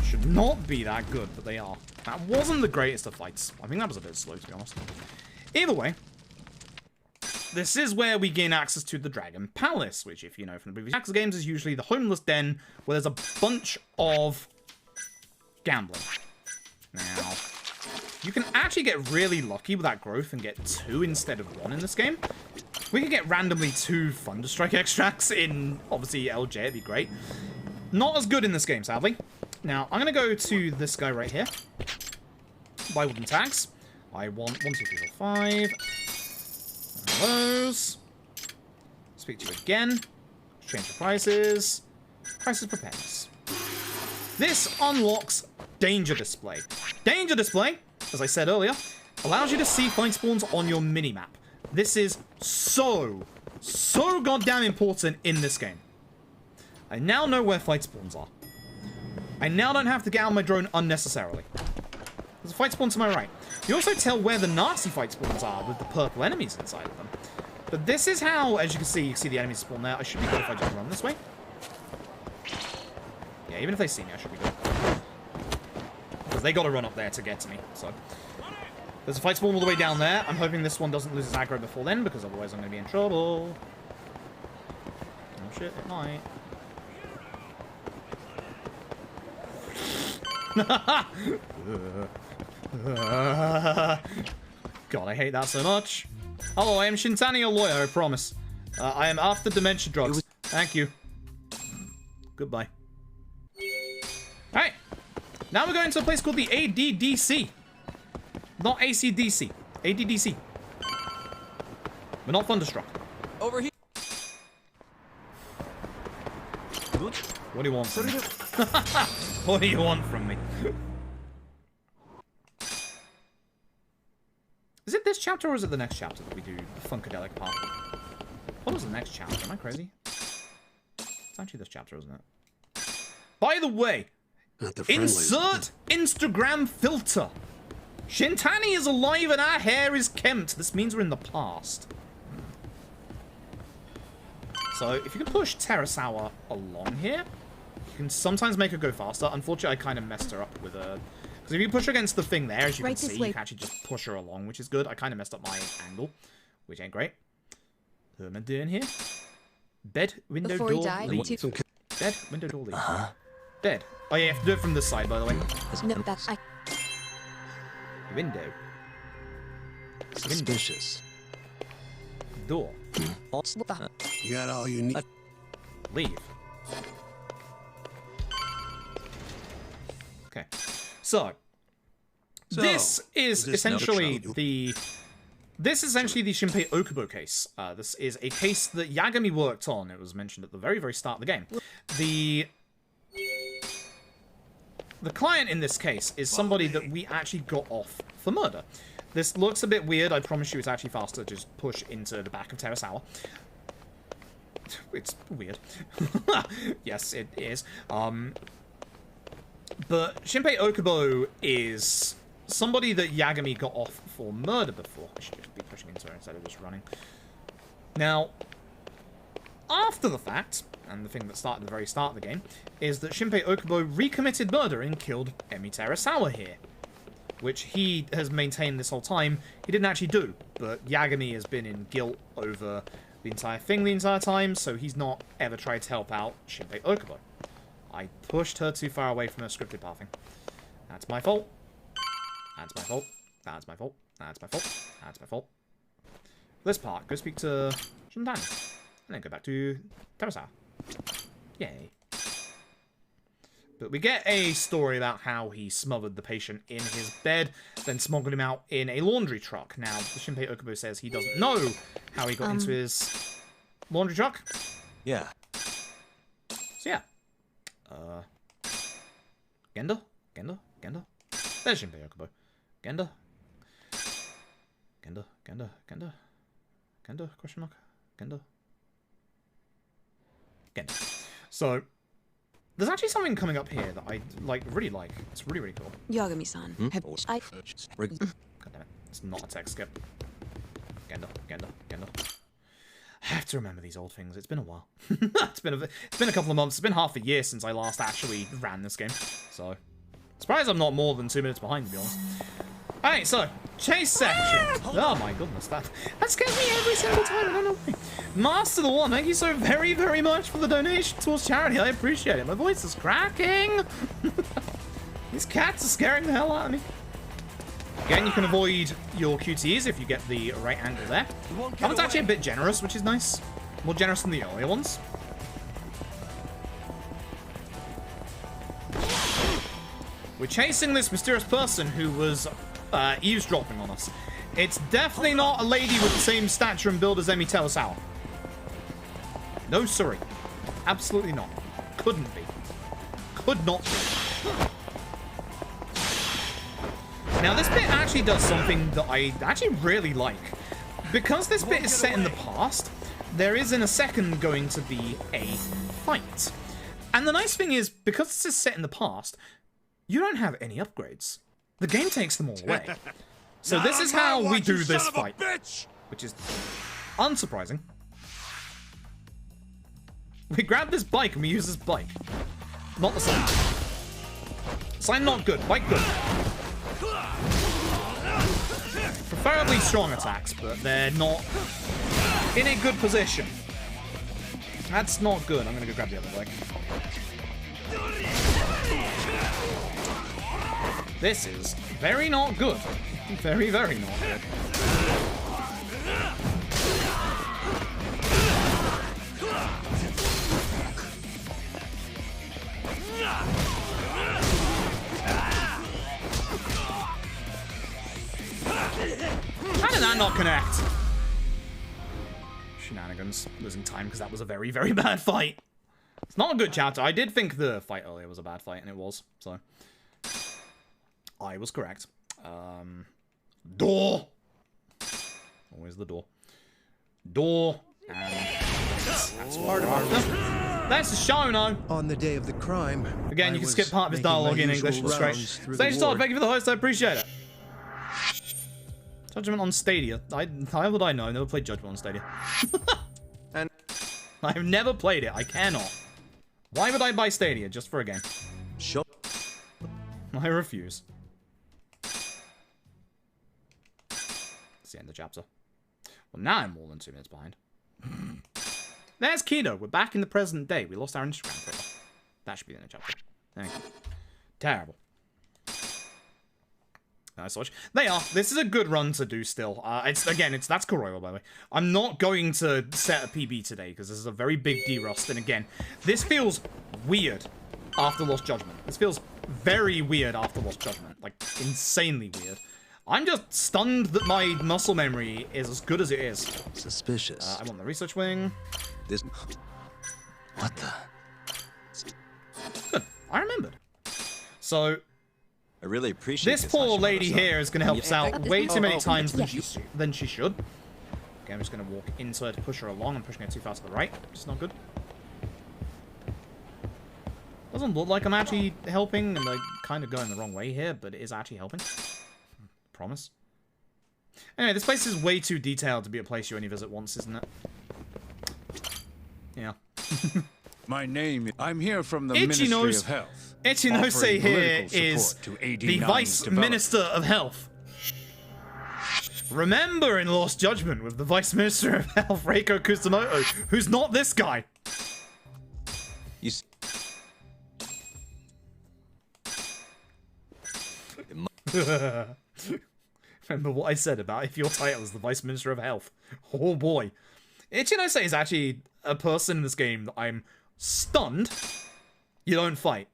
Should not be that good, but they are. That wasn't the greatest of fights. I think that was a bit slow, to be honest. Either way, this is where we gain access to the Dragon Palace, which, if you know from the previous Axe games, is usually the homeless den where there's a bunch of gambling. Now, you can actually get really lucky with that growth and get 2 instead of 1 in this game. We could get randomly 2 Thunderstrike extracts in, obviously, LJ, it'd be great. Not as good in this game, sadly. Now, I'm going to go to this guy right here. Buy wooden tags. I want 1, 2, 3, 4, 5. One of those. Speak to you again. Change the prices. Prices for pens. This unlocks Danger Display. Danger Display, as I said earlier, allows you to see fight spawns on your minimap. This is so goddamn important in this game. I now know where fight spawns are. I now don't have to get out my drone unnecessarily. There's a fight spawn to my right. You also tell where the nasty fight spawns are with the purple enemies inside of them. But this is how, as you can see the enemies spawn there. I should be good if I just run this way. Yeah, even if they see me, I should be good. Because they gotta run up there to get to me, so. There's a fight spawn all the way down there. I'm hoping this one doesn't lose its aggro before then, because otherwise I'm gonna be in trouble. Oh shit, it might. God, I hate that so much. Hello, I am Shintani, a lawyer, I promise. I am after dementia drugs. Thank you. Goodbye. Alright. Now we're going to a place called the ADDC. Not ACDC. ADDC. We're not Thunderstruck.
Over here.
What do you want from me? What do you want from me? Is it this chapter or is it the next chapter that we do the Funkadelic part? What was the next chapter? Am I crazy? It's actually this chapter, isn't it? By the way, insert Instagram filter. Shintani is alive and our hair is kempt. This means we're in the past. So, if you can push Terrasour along here, you can sometimes make her go faster. Unfortunately, I kind of messed her up with a... Because if you push her against the thing there, as you can see, you can actually just push her along, which is good. I kind of messed up my angle, which ain't great. What am I doing here? Bed, window, door, leave. Bed, window, door, leave. Bed. Oh yeah, you have to do it from this side, by the way.
No, that's...
Window.
Suspicious.
Door.
You got all you need.
Leave. Okay. So this is essentially the Shinpei Okubo case. This is a case that Yagami worked on. It was mentioned at the very, very start of the game. The client in this case is somebody that we actually got off for murder. This looks a bit weird. I promise you it's actually faster to just push into the back of Terrasour. It's weird. Yes, it is. But Shinpei Okubo is somebody that Yagami got off for murder before. I should just be pushing into her instead of just running. Now, after the fact, and the thing that started at the very start of the game, is that Shinpei Okubo recommitted murder and killed Emi Terrasour here. Which he has maintained this whole time he didn't actually do. But Yagami has been in guilt over the entire thing the entire time, so he's not ever tried to help out Shinpei Okubo. I pushed her too far away from her scripted pathing. That's my fault. That's my fault. That's my fault. That's my fault. That's my fault. This part, go speak to Shintani. And then go back to Terrasour. Yay. But we get a story about how he smothered the patient in his bed, then smuggled him out in a laundry truck. Now, the Shinpei Okubo says he doesn't know how he got into his laundry truck.
Yeah.
So yeah. Genda? Genda? Genda? There's Shinpei Okubo. Genda? Genda? Genda? Genda? Genda? Question mark? Genda? Genda. So... There's actually something coming up here that I really like. It's really, really cool.
Yagami-san.
God damn it. It's not a text skip. Genda, Genda, Genda. I have to remember these old things. It's been a while. It's been a couple of months. It's been half a year since I last actually ran this game. So, Surprised I'm not more than 2 minutes behind, to be honest. Alright, so, chase section. Oh my goodness, that scares me every single time, I don't know why. Master the One, thank you so very, very much for the donation towards charity. I appreciate it. My voice is cracking. These cats are scaring the hell out of me. Again, you can avoid your QTEs if you get the right angle there. That one's actually a bit generous, which is nice. More generous than the earlier ones. We're chasing this mysterious person who was eavesdropping on us. It's definitely not a lady with the same stature and build as Emi Telasawa. No, sorry. Absolutely not. Couldn't be. Could not be. Now, this bit actually does something that I actually really like. Because this bit is set in the past, there is in a second going to be a fight. And the nice thing is, because this is set in the past, you don't have any upgrades. The game takes them all away. So this is how we do this fight. Which is unsurprising. We grab this bike and we use this bike. Not the sign. Sign not good, bike good. Preferably strong attacks, but they're not in a good position. That's not good. I'm gonna go grab the other bike. This is very not good. Very, very not good. How did that not connect? Shenanigans. Losing time because that was a very, very bad fight. It's not a good chapter. I did think the fight earlier was a bad fight, and it was. So, I was correct. Door. Always the door. Door. And that's part of it. That's the show, no.
On the day of the crime.
Again, you can skip part of his dialogue in English and straight. Stage start, thank you for the host, I appreciate it. Judgment on Stadia. How would I know? I've never played Judgment on Stadia.
And
I've never played it. I cannot. Why would I buy Stadia just for a game?
sure.
I refuse. That's the end of the chapter. Well, now I'm more than 2 minutes behind. There's Kido. We're back in the present day. We lost our Instagram photo. That should be the end of the chapter. Thank you. Terrible. They are. This is a good run to do still. That's Kuroiwa, by the way. I'm not going to set a PB today because this is a very big derust. And again, this feels weird after Lost Judgment. This feels very weird after Lost Judgment. Like, insanely weird. I'm just stunned that my muscle memory is as good as it is.
Suspicious.
I want the research wing.
This.
What the?
Good. I remembered. So,
I really appreciate
this poor lady here is going to help us out way too many times than she should. Okay, I'm just going to walk into her to push her along. I'm pushing her too fast to the right, which is not good. Doesn't look like I'm actually helping. I'm like kind of going the wrong way here, but it is actually helping. Promise. Anyway, this place is way too detailed to be a place you only visit once, isn't it? Yeah.
My name is... I'm here from the Ministry of Health.
Ichinose here is the Vice Minister of Health. Remember in Lost Judgment with the Vice Minister of Health, Reiko Kusumoto, who's not this guy.
You.
Remember what I said about if your title is the Vice Minister of Health. Oh boy. Ichinose is actually a person in this game that I'm stunned you don't fight.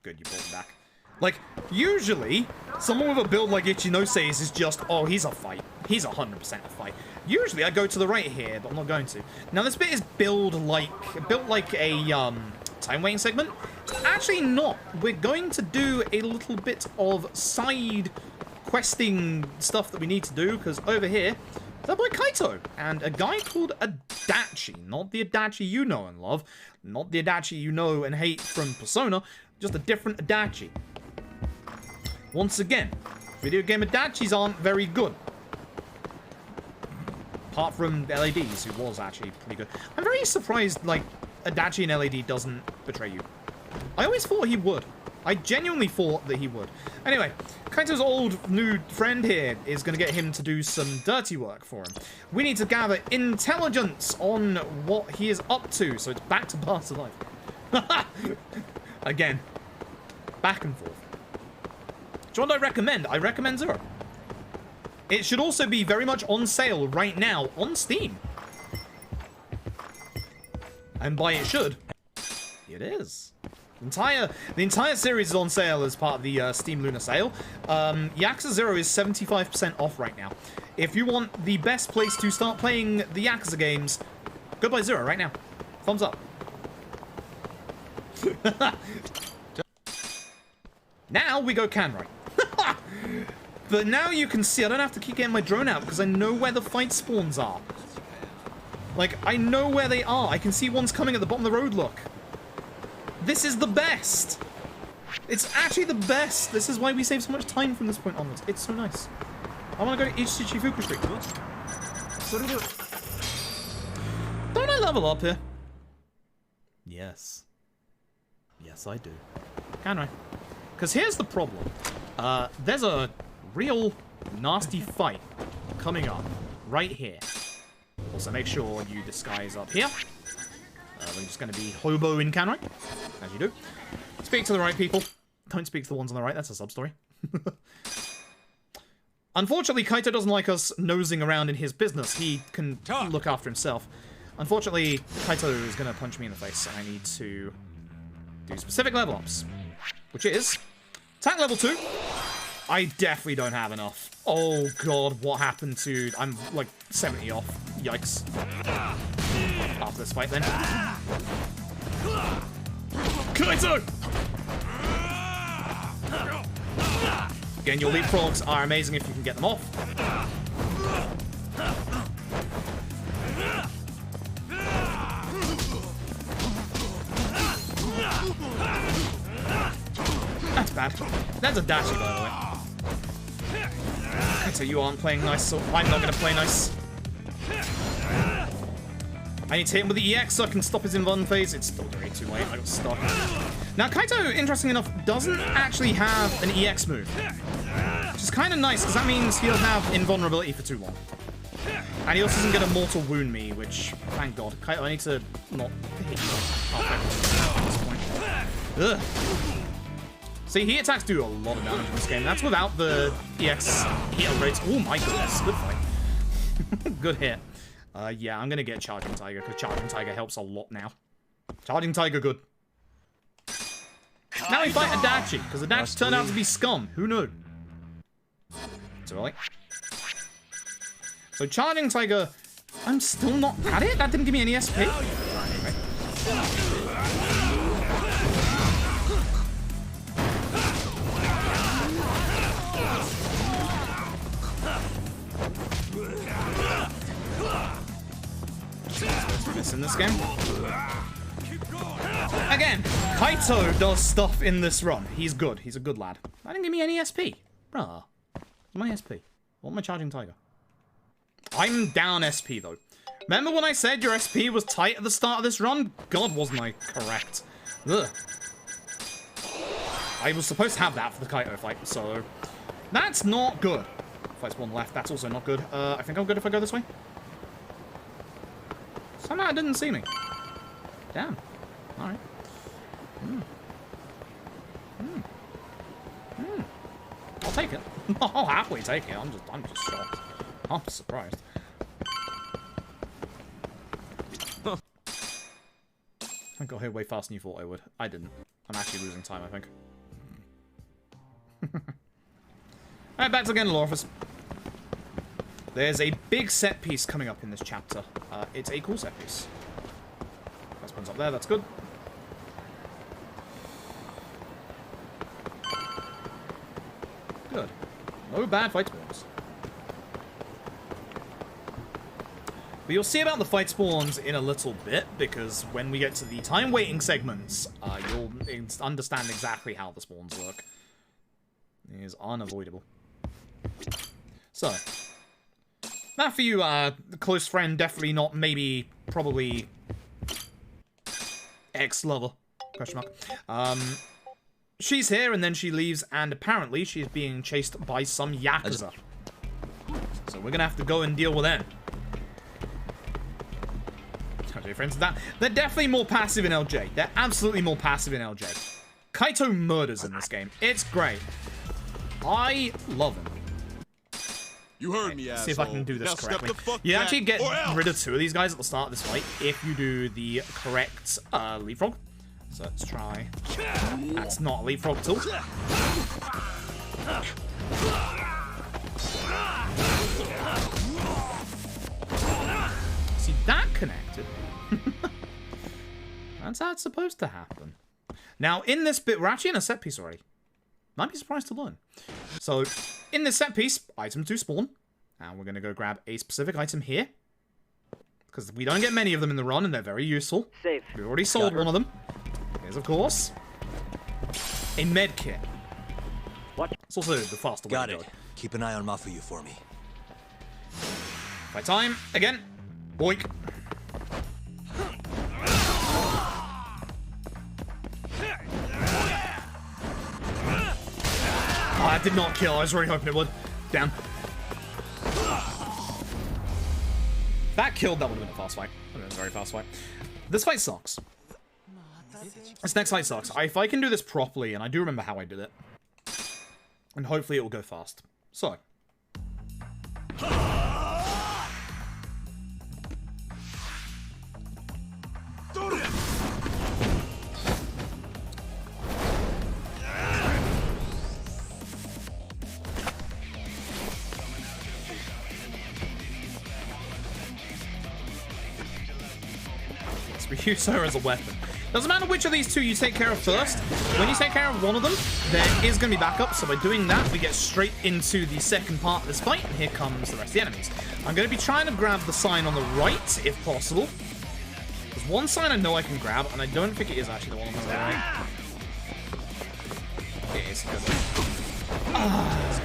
Good, you brought him back. Like, usually, someone with a build like Ichinose's is just, oh, he's a fight. He's 100% a fight. Usually, I go to the right here, but I'm not going to. Now, this bit is built like a, time waiting segment. It's actually not. We're going to do a little bit of side questing stuff that we need to do, because over here, that boy Kaito, and a guy called Adachi. Not the Adachi you know and love, not the Adachi you know and hate from Persona, just a different Adachi. Once again, video game Adachis aren't very good. Apart from LADs, who was actually pretty good. I'm very surprised, like, Adachi in LAD doesn't betray you. I always thought he would. I genuinely thought that he would. Anyway, Kaito's old new friend here is going to get him to do some dirty work for him. We need to gather intelligence on what he is up to, so it's back to Pass of Life. Again, back and forth. So what do I recommend? I recommend Zero. It should also be very much on sale right now on Steam. And by it should, it is. The entire series is on sale as part of the Steam Lunar sale. Yakuza 0 is 75% off right now. If you want the best place to start playing the Yakuza games, go buy 0 right now. Thumbs up. Now we go Kanrai. But now you can see, I don't have to keep getting my drone out because I know where the fight spawns are. Like, I know where they are. I can see one's coming at the bottom of the road, look. This is the best. It's actually the best. This is why we save so much time from this point onwards. It's so nice. I want to go to Ichichifuku Street. Don't I level up here? Yes. Yes, I do. Can I? Because here's the problem. There's a real nasty fight coming up right here. Also, make sure you disguise up here. We're just going to be hobo in Kanrai, as you do. Speak to the right people. Don't speak to the ones on the right. That's a sub-story. Unfortunately, Kaito doesn't like us nosing around in his business. He can look after himself. Unfortunately, Kaito is going to punch me in the face, and I need to do specific level ups, which is attack level 2. I definitely don't have enough. Oh god, what happened to... I'm like 70 off. Yikes. After this fight then. Kaito! Again, your leapfrogs are amazing if you can get them off. That's bad. That's a dashy, by the way. So you aren't playing nice, so I'm not going to play nice. I need to hit him with the EX so I can stop his invuln phase. It's still very too late. I got stuck. Now, Kaito, interesting enough, doesn't actually have an EX move. Which is kind of nice, because that means he'll have invulnerability for too long. And he also isn't going to mortal wound me, which, thank god. Kaito, I need to not hit you at this point. Ugh. See, heat attacks do a lot of damage in this game. That's without the EX heal rates. Oh my goodness, good fight. Good hit. Yeah, I'm gonna get Charging Tiger, because Charging Tiger helps a lot now. Charging Tiger, good. Now we fight Adachi, because Adachi turned out to be scum. Who knew? Too early. So Charging Tiger, I'm still not at it? That didn't give me any SP? Okay. In this game. Again, Kaito does stuff in this run. He's good. He's a good lad. That didn't give me any SP. Bruh. My SP. I want my Charging Tiger. I'm down SP, though. Remember when I said your SP was tight at the start of this run? God, wasn't I correct. Ugh. I was supposed to have that for the Kaito fight, so... That's not good. Fight's one left. That's also not good. I think I'm good if I go this way. Somehow it didn't see me. Damn. Alright. I'll take it. I'll happily take it. I'm just shocked. I'm surprised. I got here way faster than you thought I would. I didn't. I'm actually losing time, I think. Alright, back to the Lore Office. There's a big set piece coming up in this chapter. It's a cool set piece. First one's up there, that's good. Good. No bad fight spawns. But you'll see about the fight spawns in a little bit, because when we get to the time waiting segments, you'll understand exactly how the spawns work. It is unavoidable. So... That for you, close friend, definitely not, maybe, probably, ex-lover. Question mark. She's here, and then she leaves, and apparently she's being chased by some Yakuza. So we're gonna have to go and deal with them. Okay, friends, they're definitely more passive in LJ. They're absolutely more passive in LJ. Kaito murders in this game. It's great. I love him.
You heard me, asshole.
See if I can do this
Now step
correctly.
the fuck
You
back
actually get
or else.
rid of 2 of these guys at the start of this fight if you do the correct leapfrog. So let's try. That's not a leapfrog tool. See, that connected. That's how it's supposed to happen. Now, in this bit, we're actually in a set piece already. Might be surprised to learn. So, in this set piece, items do spawn. And we're going to go grab a specific item here. Because we don't get many of them in the run, and they're very useful.
Save.
We already sold one of them. Here's, of course, a med kit.
What?
It's also the faster way
Got
to
it.
go.
Keep an eye on Mafuyu for me.
By time, again. Boink. Oh, that did not kill. I was really hoping it would. Down. That killed. That would have been a fast fight. That would have been a very fast fight. This fight sucks. This next fight sucks. If I can do this properly, and I do remember how I did it, and hopefully it will go fast. So. We use her as a weapon. Doesn't matter which of these 2 you take care of first. When you take care of one of them, there is going to be backup. So by doing that, we get straight into the second part of this fight. And here comes the rest of the enemies. I'm going to be trying to grab the sign on the right, if possible. There's one sign I know I can grab, and I don't think it is actually the one on the right. It is. Let's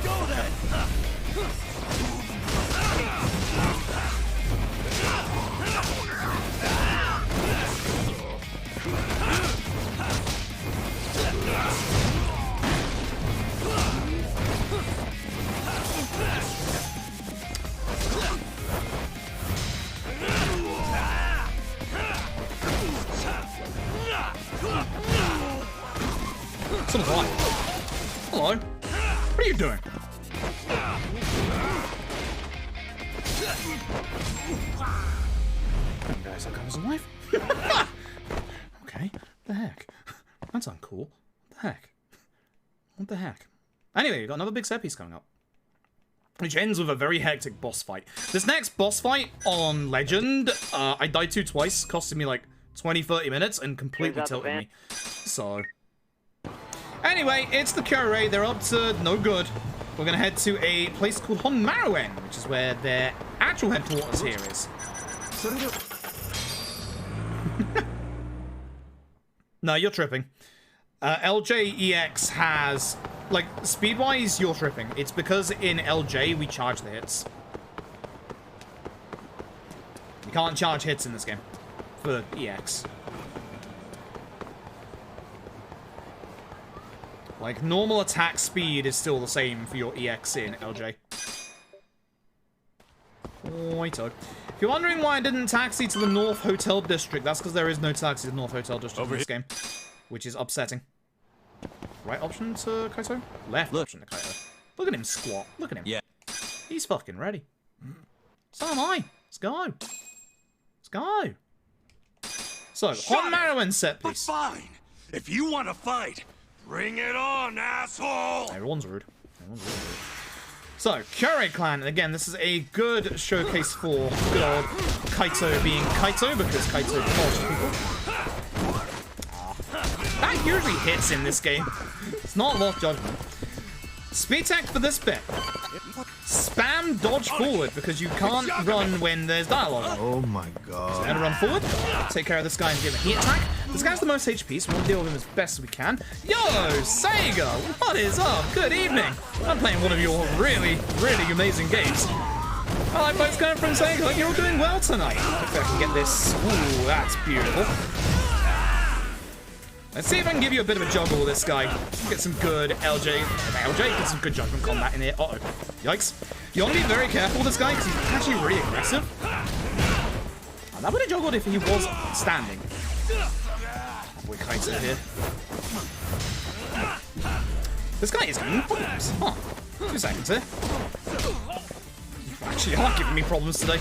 go then. Someone's alive. Hello. What are you doing? Oh, guys, that comes alive. Okay. What the heck? That's uncool. What the heck? What the heck? Anyway, we've got another big set piece coming up, which ends with a very hectic boss fight. This next boss fight on Legend, I died to twice, costing me like 20-30 minutes and completely tilted me. So, anyway, it's the Kyorei. They're up to no good. We're gonna head to a place called Honmaruen, which is where their actual headquarters here is. No, you're tripping. LJEX has, like, speed-wise, you're tripping. It's because in LJ, we charge the hits. You can't charge hits in this game for EX. Like, normal attack speed is still the same for your EX in LJ. Righto. If you're wondering why I didn't taxi to the North Hotel District, that's because there is no taxi to the North Hotel District in this game, which is upsetting. Right option to Kaito? Left option to Kaito. Look at him squat. Look at him.
Yeah.
He's fucking ready. So am I. Let's go. Let's go. So, Honmaruen set
But
piece.
fine. If you want to fight, bring it on, asshole.
Everyone's rude. Everyone's really rude. So, Kyorei Clan, and again, this is a good showcase for good old Kaito being Kaito, because Kaito dodges people. That usually hits in this game. It's not Lost Judgment. Speed tech for this bit. Spam dodge forward, because you can't run when there's dialogue.
Oh my god.
So we're gonna run forward, take care of this guy and give him a heat attack. This guy's the most HP, so we'll deal with him as best as we can. Yo, Sega, what is up? Good evening. I'm playing one of your really, really amazing games. I like both going from Sega. You're doing well tonight. Hopefully I can get this. Ooh, that's beautiful. Let's see if I can give you a bit of a juggle with this guy. Get some good get some good judgment combat in here. Uh-oh. Yikes. You want to be very careful with this guy because he's actually really aggressive. That would have juggled if he was standing. Boy, kites are here. This guy is giving me problems. Huh. 2 seconds here. Actually, are giving me problems today.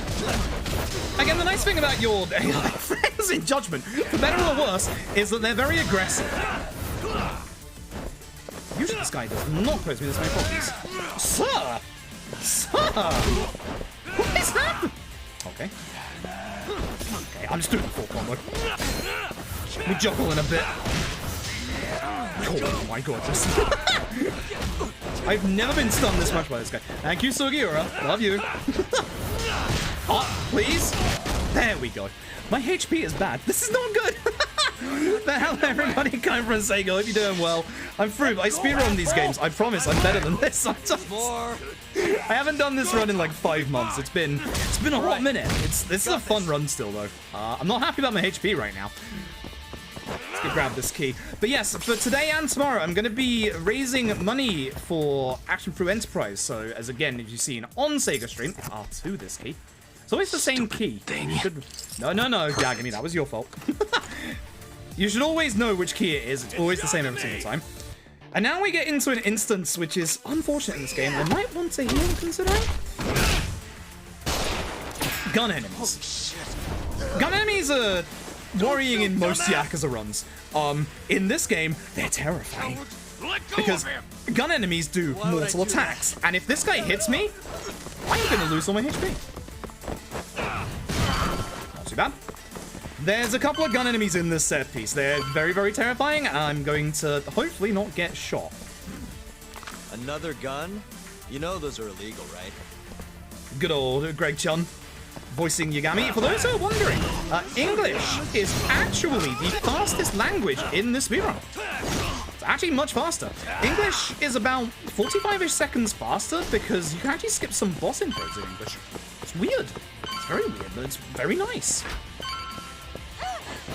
Again, the nice thing about your AI friends in Judgment, for better or worse, is that they're very aggressive. Usually this guy does not pose me this many problems. Sir! Sir! What is that? Okay. Okay, I'm just doing the full combo. We juggle in a bit. Oh my god, I've never been stunned this much by this guy. Thank you, Sugiura. Love you. Oh, please. There we go. My HP is bad. This is not good. The hell, everybody, kind from Sega. Hope you're doing well. I'm through. I speedrun these games. I promise I'm better than this sometimes. I haven't done this run in like 5 months. It's been a hot minute. This is a fun run still, though. I'm not happy about my HP right now. Let's go grab this key. But yes, for today and tomorrow, I'm going to be raising money for Action Through Enterprise. So, as again, if you've seen on Sega Stream, R2 this key. It's always the same key. No, Dagamy, that was your fault. You should always know which key it is. It's always the same every single time. And now we get into an instance which is unfortunate in this game. I might want to heal considering. Gun enemies. Gun enemies are worrying in most Yakuza runs. In this game, they're terrifying. Because gun enemies do mortal attacks. And if this guy hits me, I'm going to lose all my HP. Not too bad. There's a couple of gun enemies in this set piece. They're very, very terrifying. I'm going to hopefully not get shot.
Another gun? You know those are illegal, right?
Good old Greg Chun voicing Yagami. For those who are wondering, English is actually the fastest language in this speedrun. It's actually much faster. English is about 45-ish seconds faster because you can actually skip some boss intros in English. It's weird. It's very weird, but it's very nice.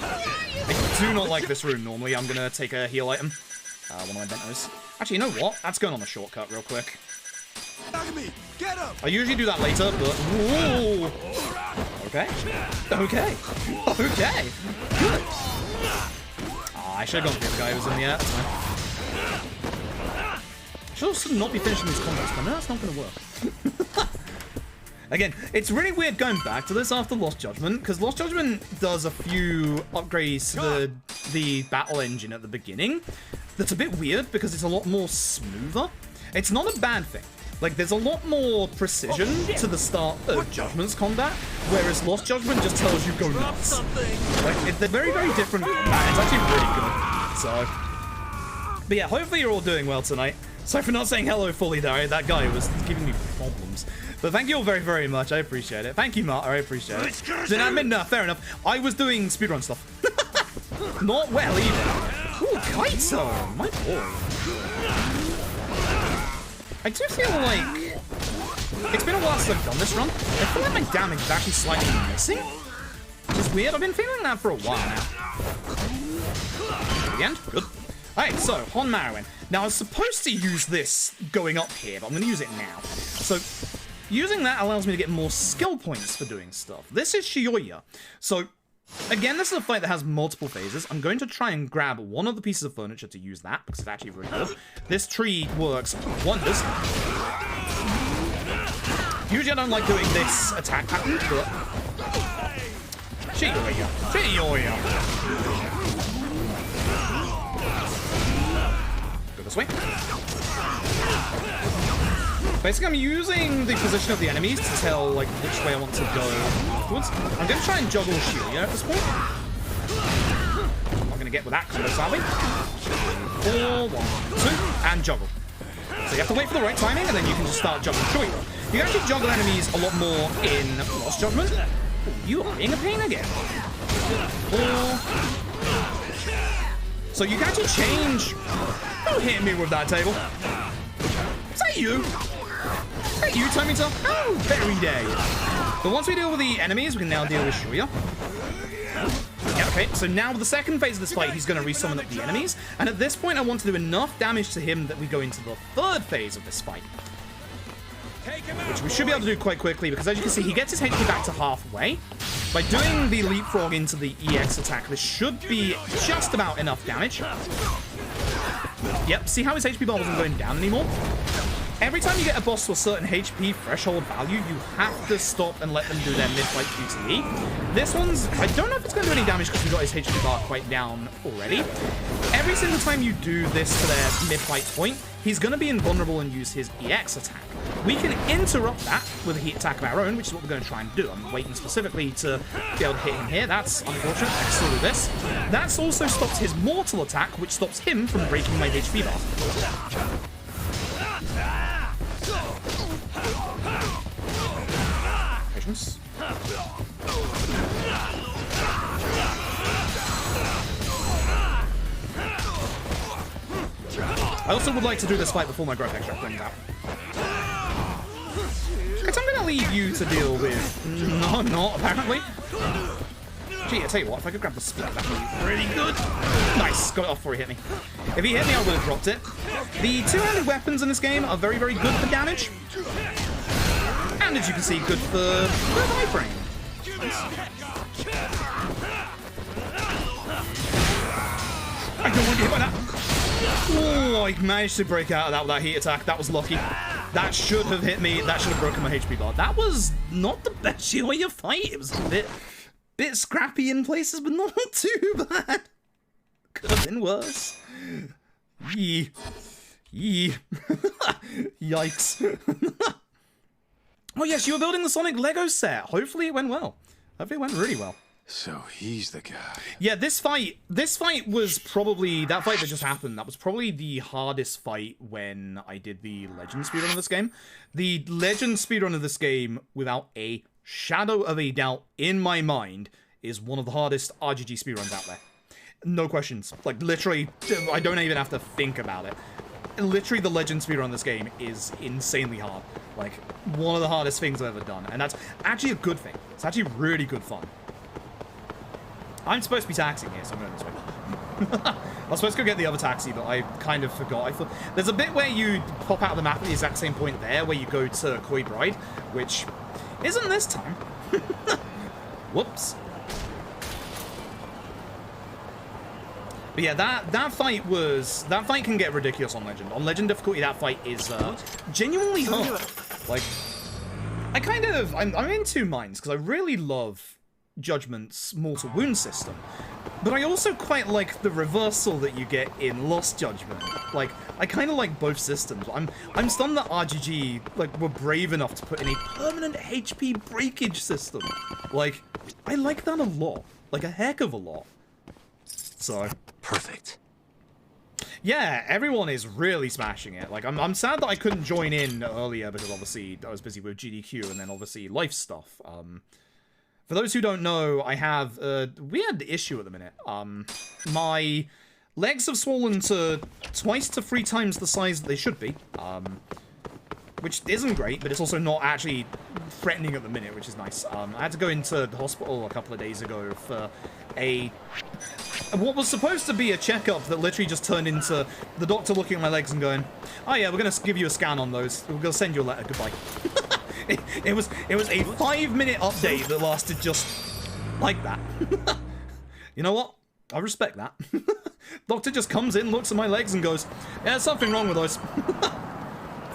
I do not like this room normally. I'm going to take a heal item. One of my bentos. Actually, you know what? That's going on a shortcut real quick. I usually do that later, but... Ooh. Okay. Okay. Okay. Good. I should have gone for the guy who was in the air. I should also not be finishing these combos, but no, that's not going to work. Again, it's really weird going back to this after Lost Judgment, because Lost Judgment does a few upgrades to the battle engine at the beginning. That's a bit weird, because it's a lot more smoother. It's not a bad thing. Like, there's a lot more precision to the start of Judgment's combat, whereas Lost Judgment just tells you go nuts. Like, they're very, very different combat. It's actually really good. So, but yeah, hopefully you're all doing well tonight. Sorry for not saying hello fully there. That guy was giving me problems. But thank you all very, very much. I appreciate it. Thank you, Mark. I appreciate it. Then I mean, fair enough. I was doing speedrun stuff. Not well, either. Ooh, Kaito. My boy. I do feel like... It's been a while since I've done this run. I feel like my damage is actually slightly missing. Which is weird. I've been feeling that for a while now. The end. Good. Alright, so, Hon Marowin. Now, I was supposed to use this going up here, but I'm going to use it now. So... Using that allows me to get more skill points for doing stuff. This is Shioya. So, again, this is a fight that has multiple phases. I'm going to try and grab one of the pieces of furniture to use that, because it's actually really good. This tree works wonders. Usually I don't like doing this attack pattern, but... Shioya. Shioya. Go this way. Basically, I'm using the position of the enemies to tell, like, which way I want to go afterwards. I'm going to try and juggle Shioya at this point. I'm going to get with that combo, sadly. 4, 1, 2, and juggle. So you have to wait for the right timing, and then you can just start juggling Shioya. You can actually juggle enemies a lot more in Lost Judgment. Ooh, you are being a pain again. 4. So you can actually change... Don't hit me with that table. Is that you? Is that you, Tomito? Oh, very day. But once we deal with the enemies, we can now deal with Shioya. Okay, so now with the second phase of this fight, he's going to resummon up the enemies. And at this point, I want to do enough damage to him that we go into the third phase of this fight. Which we should be able to do quite quickly, because as you can see, he gets his HP back to halfway. By doing the leapfrog into the EX attack, this should be just about enough damage. Yep, see how his HP bar wasn't going down anymore? Every time you get a boss to a certain HP threshold value, you have to stop and let them do their mid-fight QTE. This one's... I don't know if it's going to do any damage because we got his HP bar quite down already. Every single time you do this to their mid-fight point, he's going to be invulnerable and use his EX attack. We can interrupt that with a heat attack of our own, which is what we're going to try and do. I'm waiting specifically to be able to hit him here. That's unfortunate. I can still do this. That's also stops his mortal attack, which stops him from breaking my HP bar. Patience. I also would like to do this fight before my growth extract comes out. Guys, I'm going to leave you to deal with... No, I'm not, apparently. Gee, I tell you what, if I could grab the speed, that would be really good. Nice, got it off before he hit me. If he hit me, I would have dropped it. The two-handed weapons in this game are very, very good for damage. And as you can see, good for iframe. I don't want to get hit by that. Oh, I managed to break out of that with that heat attack. That was lucky. That should have hit me. That should have broken my HP bar. That was not the best Shioya fight. It was a bit scrappy in places, but not too bad. Could have been worse. Yee. Yikes. Oh yes, you were building the Sonic Lego set. Hopefully it went well. Hopefully it went really well.
So he's the guy.
Yeah, this fight was probably, that fight that just happened, that was probably the hardest fight when I did the Legend speedrun of this game. The Legend speedrun of this game, without a shadow of a doubt in my mind, is one of the hardest RGG speedruns out there. No questions. Like, literally, I don't even have to think about it. Literally, the Legend speedrun of this game is insanely hard. Like, one of the hardest things I've ever done. And that's actually a good thing. It's actually really good fun. I'm supposed to be taxiing here, so I'm going this way. I was supposed to go get the other taxi, but I kind of forgot. There's a bit where you pop out of the map at the exact same point there, where you go to Koi Bride, which isn't this time. Whoops. But yeah, that fight can get ridiculous on Legend. On Legend difficulty, that fight is genuinely hard. Like, I'm in two minds, because I really love Judgment's mortal wound system, but I also quite like the reversal that you get in Lost Judgment. Like, I kind of like both systems. I'm stunned that RGG were brave enough to put in a permanent HP breakage system. Like, I like that a lot, like a heck of a lot. So
Perfect.
yeah, everyone is really smashing it. Like, I'm sad that I couldn't join in earlier because obviously I was busy with GDQ and then obviously life stuff. For those who don't know, I have a weird issue at the minute. My legs have swollen to twice to 3 times the size that they should be. Which isn't great, but it's also not actually threatening at the minute, which is nice. I had to go into the hospital a couple of days ago for what was supposed to be a checkup that literally just turned into the doctor looking at my legs and going, oh yeah, we're going to give you a scan on those. We're going to send you a letter. Goodbye. It was a 5-minute update that lasted just like that. You know what? I respect that. Doctor just comes in, looks at my legs and goes, yeah, there's something wrong with those.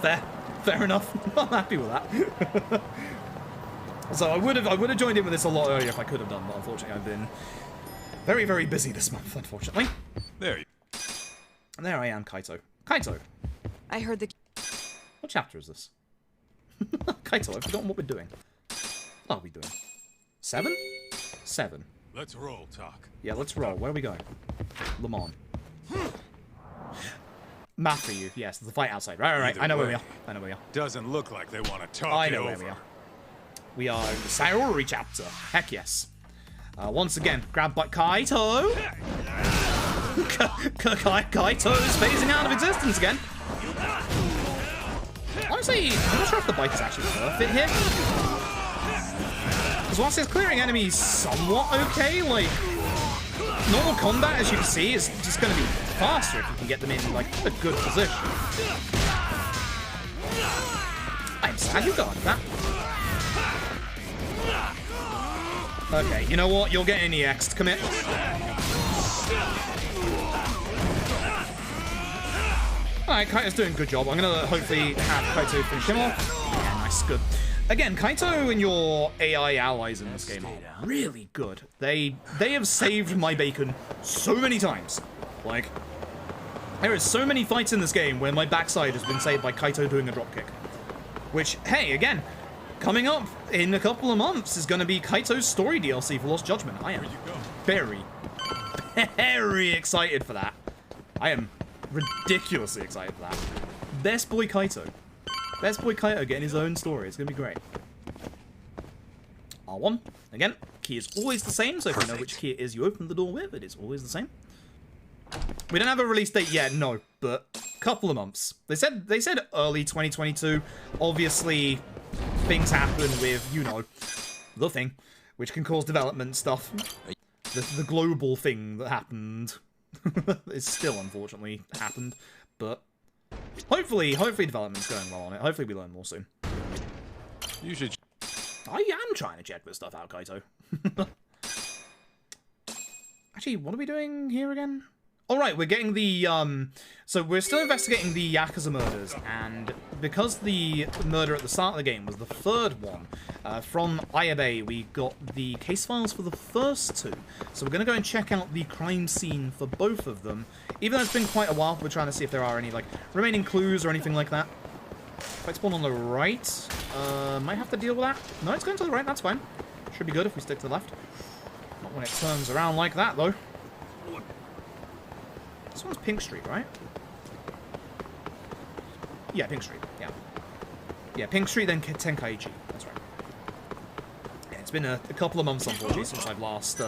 Fair enough. I'm happy with that. So I would have joined in with this a lot earlier if I could have done, but unfortunately I've been very, very busy this month, unfortunately.
There you
And there I am, Kaito. Kaito,
I heard the...
what chapter is this? Kaito, I've forgotten what we're doing. What are we doing? 7? 7.
Let's roll, Talk.
Yeah, let's roll. Where are we going? Le Mans. Map for you. Yes, the fight outside. Right. I know where we are. I know where we are.
Doesn't look like they want to talk
I know where we are. We are in the Sayori chapter. Heck yes. Once again, grabbed by Kaito. Kaito is phasing out of existence again. Honestly, I'm not sure if the bike is actually worth it here. Because whilst it's clearing enemies somewhat okay, like, normal combat, as you can see, is just going to be faster if you can get them in, like, a good position. I'm sad you got that. Okay, you know what? You're getting EX'd. Commit. Alright, Kaito's doing a good job. I'm going to hopefully have Kaito finish him off. Yeah, nice, good. Again, Kaito and your AI allies in this game are really good. They have saved my bacon so many times. Like, there is so many fights in this game where my backside has been saved by Kaito doing a dropkick. Which, hey, again, coming up in a couple of months is going to be Kaito's story DLC for Lost Judgment. I am very, very excited for that. I am ridiculously excited for that. Best boy Kaito. Best boy Kaito getting his own story. It's going to be great. R1. Again, key is always the same, so if you know which key it is you open the door with, it is always the same. We don't have a release date yet, no, but a couple of months. They said early 2022. Obviously, things happen with, you know, the thing, which can cause development stuff. The global thing that happened is still, unfortunately, happened, but hopefully development's going well on it. Hopefully we learn more soon.
You should.
I am trying to check this stuff out, Kaito. Actually, what are we doing here again? All right, we're getting the, so we're still investigating the Yakuza murders, and because the murder at the start of the game was the third one, from Ayabe, we got the case files for the first two. So we're going to go and check out the crime scene for both of them. Even though it's been quite a while, we're trying to see if there are any, like, remaining clues or anything like that. Fight spawn on the right. Might have to deal with that. No, it's going to the right, that's fine. Should be good if we stick to the left. Not when it turns around like that, though. This one's Pink Street, right? Yeah, Pink Street, yeah. Yeah, Pink Street, then Tenkaichi. That's right. Yeah, it's been a couple of months, unfortunately, since I've last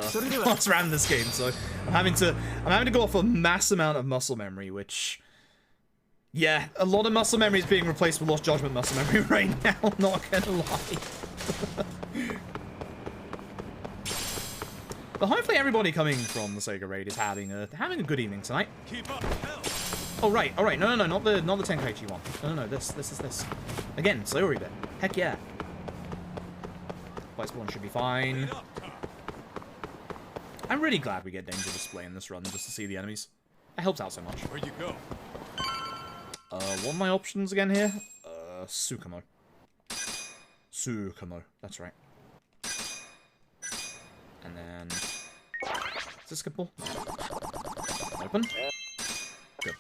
ran this game, so I'm having to go off a mass amount of muscle memory, which... Yeah, a lot of muscle memory is being replaced with Lost Judgment muscle memory right now, not gonna lie. But hopefully everybody coming from the Sega raid is having a good evening tonight. Oh right, all right, no, not the Tenkaichi one. No, this is this. Again, Sayori bit. Heck yeah. Fight spawn should be fine. I'm really glad we get danger display in this run just to see the enemies. It helps out so much.
Where'd you go?
What are my options again here? Tsukumo. Tsukumo, that's right. And then... Is this skippable? Open. Good.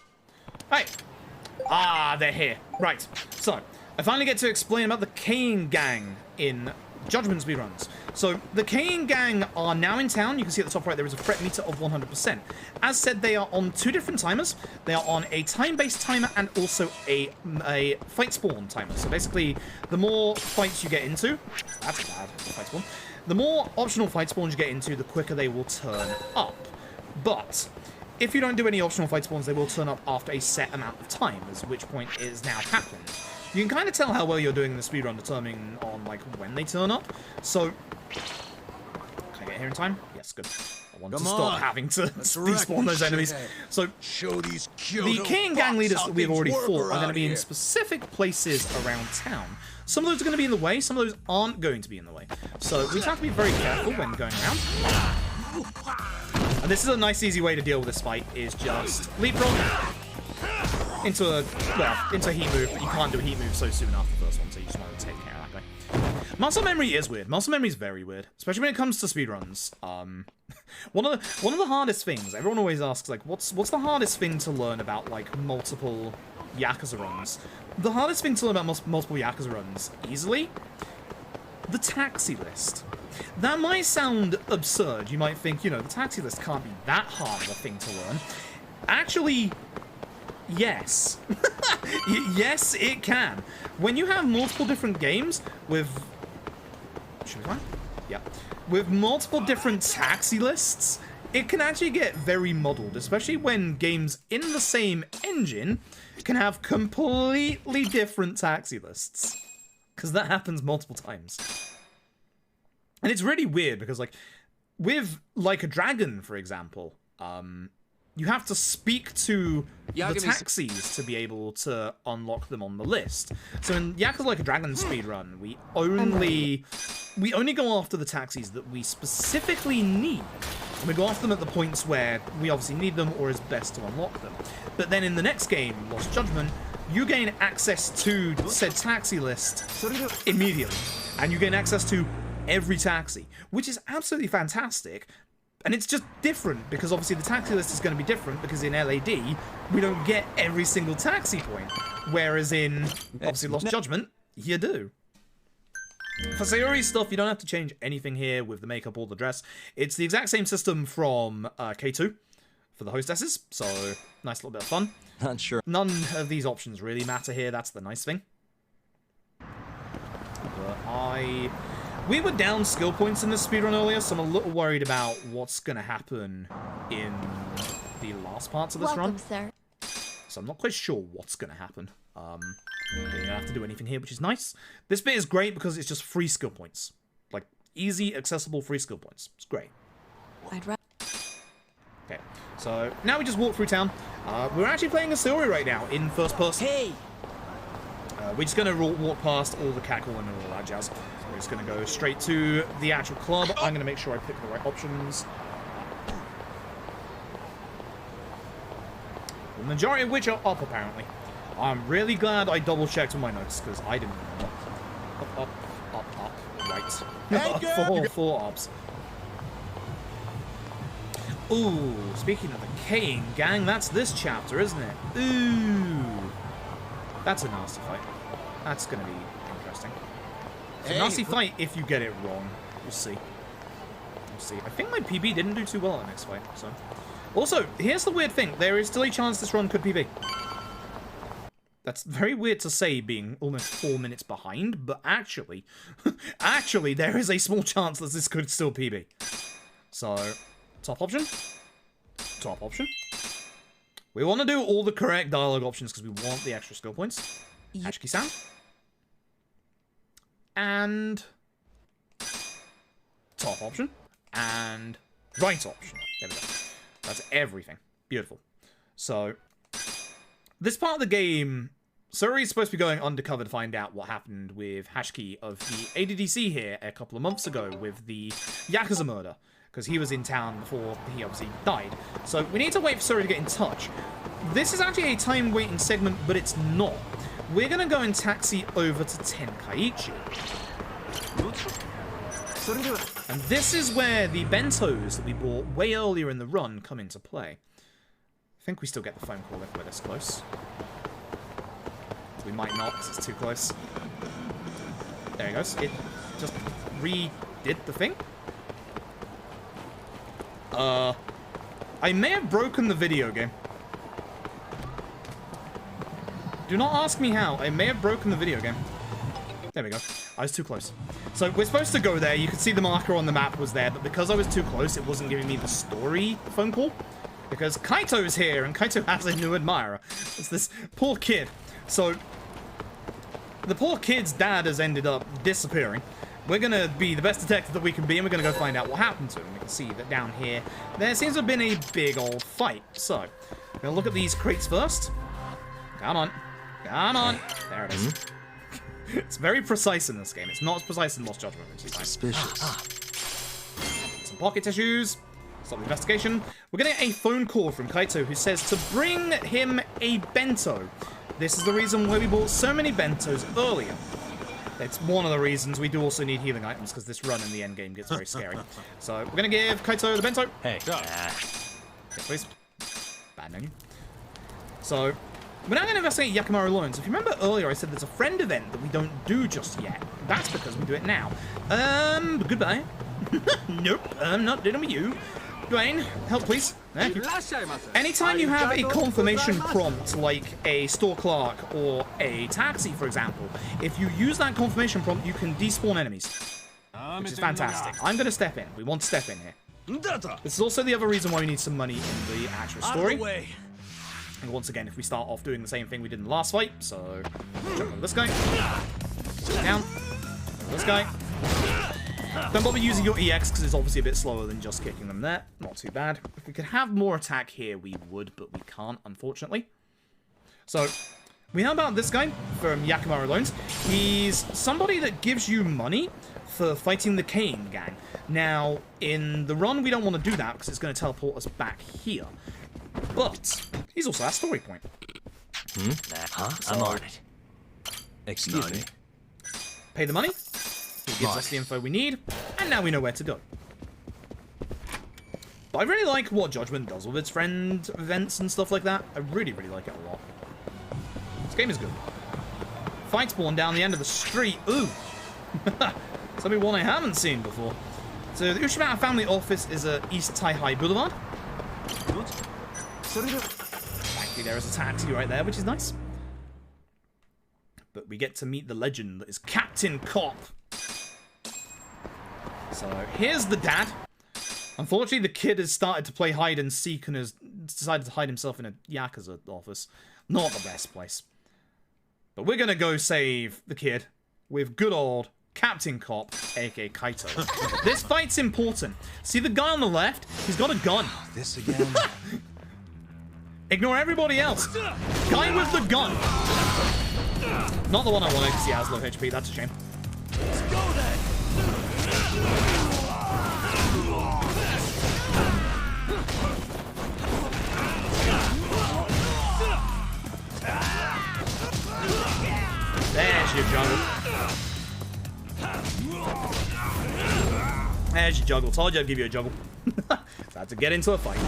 Right. Ah, they're here. Right. So, I finally get to explain about the Kane Gang in Judgment Speedruns. So, the Kane Gang are now in town. You can see at the top right there is a threat meter of 100%. As said, they are on two different timers. They are on a time-based timer and also a fight spawn timer. So basically, the more fights you get into... That's bad, fight spawn. The more optional fight spawns you get into, the quicker they will turn up. But if you don't do any optional fight spawns, they will turn up after a set amount of time, at which point it has now happened. You can kind of tell how well you're doing in the speedrun determining on, like, when they turn up. So, can I get here in time? Yes, good. I want to stop having to despawn those enemies. So, the King Gang leaders that we've already fought are going to be in specific places around town. Some of those are going to be in the way, some of those aren't going to be in the way. So, we just have to be very careful when going around. And this is a nice, easy way to deal with this fight, is just leapfrog into a heat move, but you can't do a heat move so soon after the first one, so you just want to take care of that guy. Muscle memory is weird. Muscle memory is very weird, especially when it comes to speedruns. One of the hardest things, everyone always asks, like, what's the hardest thing to learn about, like, multiple Yakuza runs? The hardest thing to learn about multiple Yakuza runs, easily, the taxi list. That might sound absurd. You might think, you know, the taxi list can't be that hard of a thing to learn. Actually, yes. Yes, it can. When you have multiple different games with... Should be fine? Yeah. With multiple different taxi lists, it can actually get very muddled, especially when games in the same engine can have completely different taxi lists. Because that happens multiple times. And it's really weird because, like, with Like a Dragon, for example, you have to speak to the taxis to be able to unlock them on the list. So in Yakuza Like a Dragon speedrun, we only go after the taxis that we specifically need. And we go after them at the points where we obviously need them or is best to unlock them. But then in the next game, Lost Judgment, you gain access to said taxi list immediately. And you gain access to every taxi, which is absolutely fantastic. And it's just different, because obviously the taxi list is going to be different, because in LAD, we don't get every single taxi point. Whereas in, obviously, Lost Judgment, you do. For Sayori stuff, you don't have to change anything here with the makeup or the dress. It's the exact same system from K2 for the hostesses, so nice little bit of fun.
Not sure.
None of these options really matter here, that's the nice thing. But we were down skill points in this speedrun earlier, so I'm a little worried about what's going to happen in the last parts of this run.
Sir.
So I'm not quite sure what's going to happen. You don't have to do anything here, which is nice. This bit is great because it's just free skill points. Like, easy, accessible free skill points. It's great. Okay, so now we just walk through town. We're actually playing a Sayori right now in first person.
Hey!
We're just going to walk past all the catcalling and all that jazz. We're just going to go straight to the actual club. I'm going to make sure I pick the right options. The majority of which are up, apparently. I'm really glad I double-checked with my notes, because I didn't know. Up, up, up, up. Right. Four ups. Ooh, speaking of the Kane gang, that's this chapter, isn't it? Ooh. That's a nasty fight. That's going to be interesting. It's a nasty fight if you get it wrong. We'll see. We'll see. I think my PB didn't do too well in the next fight, so... Also, here's the weird thing. There is still a chance this run could PB. That's very weird to say, being almost 4 minutes behind, but actually, there is a small chance that this could still PB. So, top option. Top option. We want to do all the correct dialogue options because we want the extra skill points. Hachiki-san. And... top option. And right option. There we go. That's everything. Beautiful. So, this part of the game, Sayori's supposed to be going undercover to find out what happened with Hashiki of the ADDC here a couple of months ago with the Yakuza murder, because he was in town before he obviously died. So, we need to wait for Sayori to get in touch. This is actually a time-waiting segment, but it's not. We're going to go and taxi over to Tenkaichi. And this is where the bentos that we bought way earlier in the run come into play. I think we still get the phone call if we're this close. We might not, because it's too close. There it goes. It just redid the thing. I may have broken the video game. Do not ask me how. I may have broken the video game. There we go. I was too close. So we're supposed to go there. You could see the marker on the map was there, but because I was too close, it wasn't giving me the story phone call. Because Kaito's here, and Kaito has a new admirer. It's this poor kid. So, the poor kid's dad has ended up disappearing. We're going to be the best detective that we can be, and we're going to go find out what happened to him. We can see that down here, there seems to have been a big old fight. So, we're going to look at these crates first. Come on. Come on. There it is. It's very precise in this game. It's not as precise in Lost Judgment, which is nice.
Suspicious.
Some pocket tissues. Stop the investigation. We're getting a phone call from Kaito who says to bring him a bento. This is the reason why we bought so many bentos earlier. It's one of the reasons we do also need healing items, because this run in the end game gets very scary. So we're going to give Kaito the bento.
Hey.
Yes, please. Bad menu. So... we're now going to investigate Yakimaru loans. If you remember earlier, I said there's a friend event that we don't do just yet. That's because we do it now. Goodbye. Nope, I'm not dealing with you. Dwayne, help please. Thank you. Anytime you have a confirmation prompt, like a store clerk or a taxi, for example, if you use that confirmation prompt, you can despawn enemies, which is fantastic. I'm going to step in. We want to step in here. This is also the other reason why we need some money in the actual story. And once again, if we start off doing the same thing we did in the last fight, so jump over this guy, down, over this guy, Don't bother using your EX because it's obviously a bit slower than just kicking them there. Not too bad. If we could have more attack here, we would, but we can't, unfortunately. So, we know about this guy from Yakimaru Loans. He's somebody that gives you money for fighting the Kane gang. Now, in the run, we don't want to do that because it's going to teleport us back here. But he's also our story point.
I'm on it.
Excuse me.
Pay the money. He gives us the info we need, and now we know where to go. But I really like what Judgment does with its friend events and stuff like that. I really, really like it a lot. This game is good. Fight spawn down the end of the street. Ooh! Something one I haven't seen before. So the Ushimata family office is at East Taihai Boulevard. Thankfully there is a taxi right there, which is nice. But we get to meet the legend that is Captain Cop. So here's the dad. Unfortunately, the kid has started to play hide and seek and has decided to hide himself in a Yakuza office. Not the best place. But we're going to go save the kid with good old Captain Cop, aka Kaito. This fight's important. See the guy on the left? He's got a gun.
This again?
Ignore everybody else. Guy with the gun. Not the one I wanted because he has low HP. That's a shame.
Let's go then.
There's your juggle. There's your juggle. Told you I'd give you a juggle. So I had to get into a fight.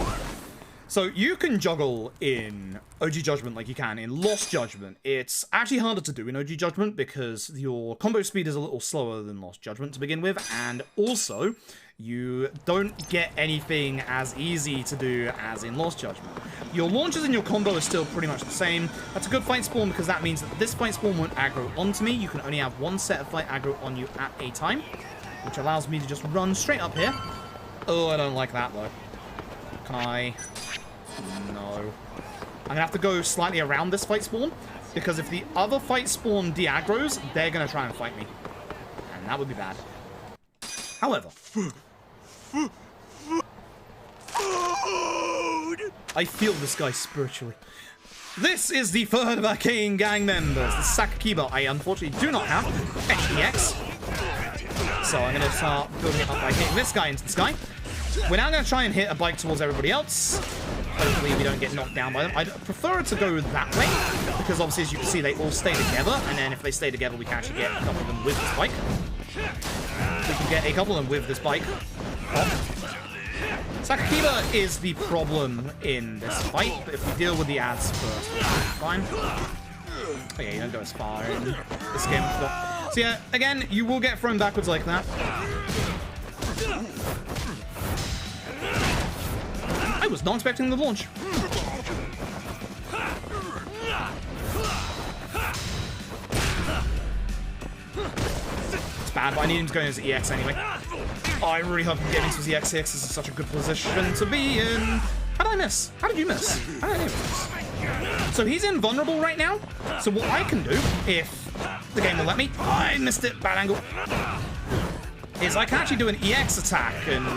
So you can juggle in OG Judgment like you can in Lost Judgment. It's actually harder to do in OG Judgment because your combo speed is a little slower than Lost Judgment to begin with, and also you don't get anything as easy to do as in Lost Judgment. Your launches and your combo are still pretty much the same. That's a good fight spawn because that means that this fight spawn won't aggro onto me. You can only have one set of fight aggro on you at a time, which allows me to just run straight up here. Oh, I don't like that though. Can I? No. I'm gonna have to go slightly around this fight spawn, because if the other fight spawn de-aggros, they're gonna try and fight me. And that would be bad. However, I feel this guy spiritually. This is the third of our Kane gang members, the Sakakiba. I unfortunately do not have HDX. So I'm gonna start building it up by hitting this guy into the sky. We're now gonna try and hit a bike towards everybody else. Hopefully we don't get knocked down by them. I'd prefer it to go that way, because obviously as you can see they all stay together, and then if they stay together we can actually get a couple of them with this bike. We can get a couple of them with this bike. Sakakiba is the problem in this fight, but if we deal with the ads first, we'll be fine. Oh yeah, you don't go as far in this game. So yeah, again, you will get thrown backwards like that. I was not expecting the launch. It's bad, but I need him to go into EX anyway. Oh, I really hope I'm getting to his EX here, 'cause this is such a good position to be in. How did I miss? How did you miss? How did I miss? So he's invulnerable right now. So what I can do, if the game will let me, I missed it, bad angle, is I can actually do an EX attack and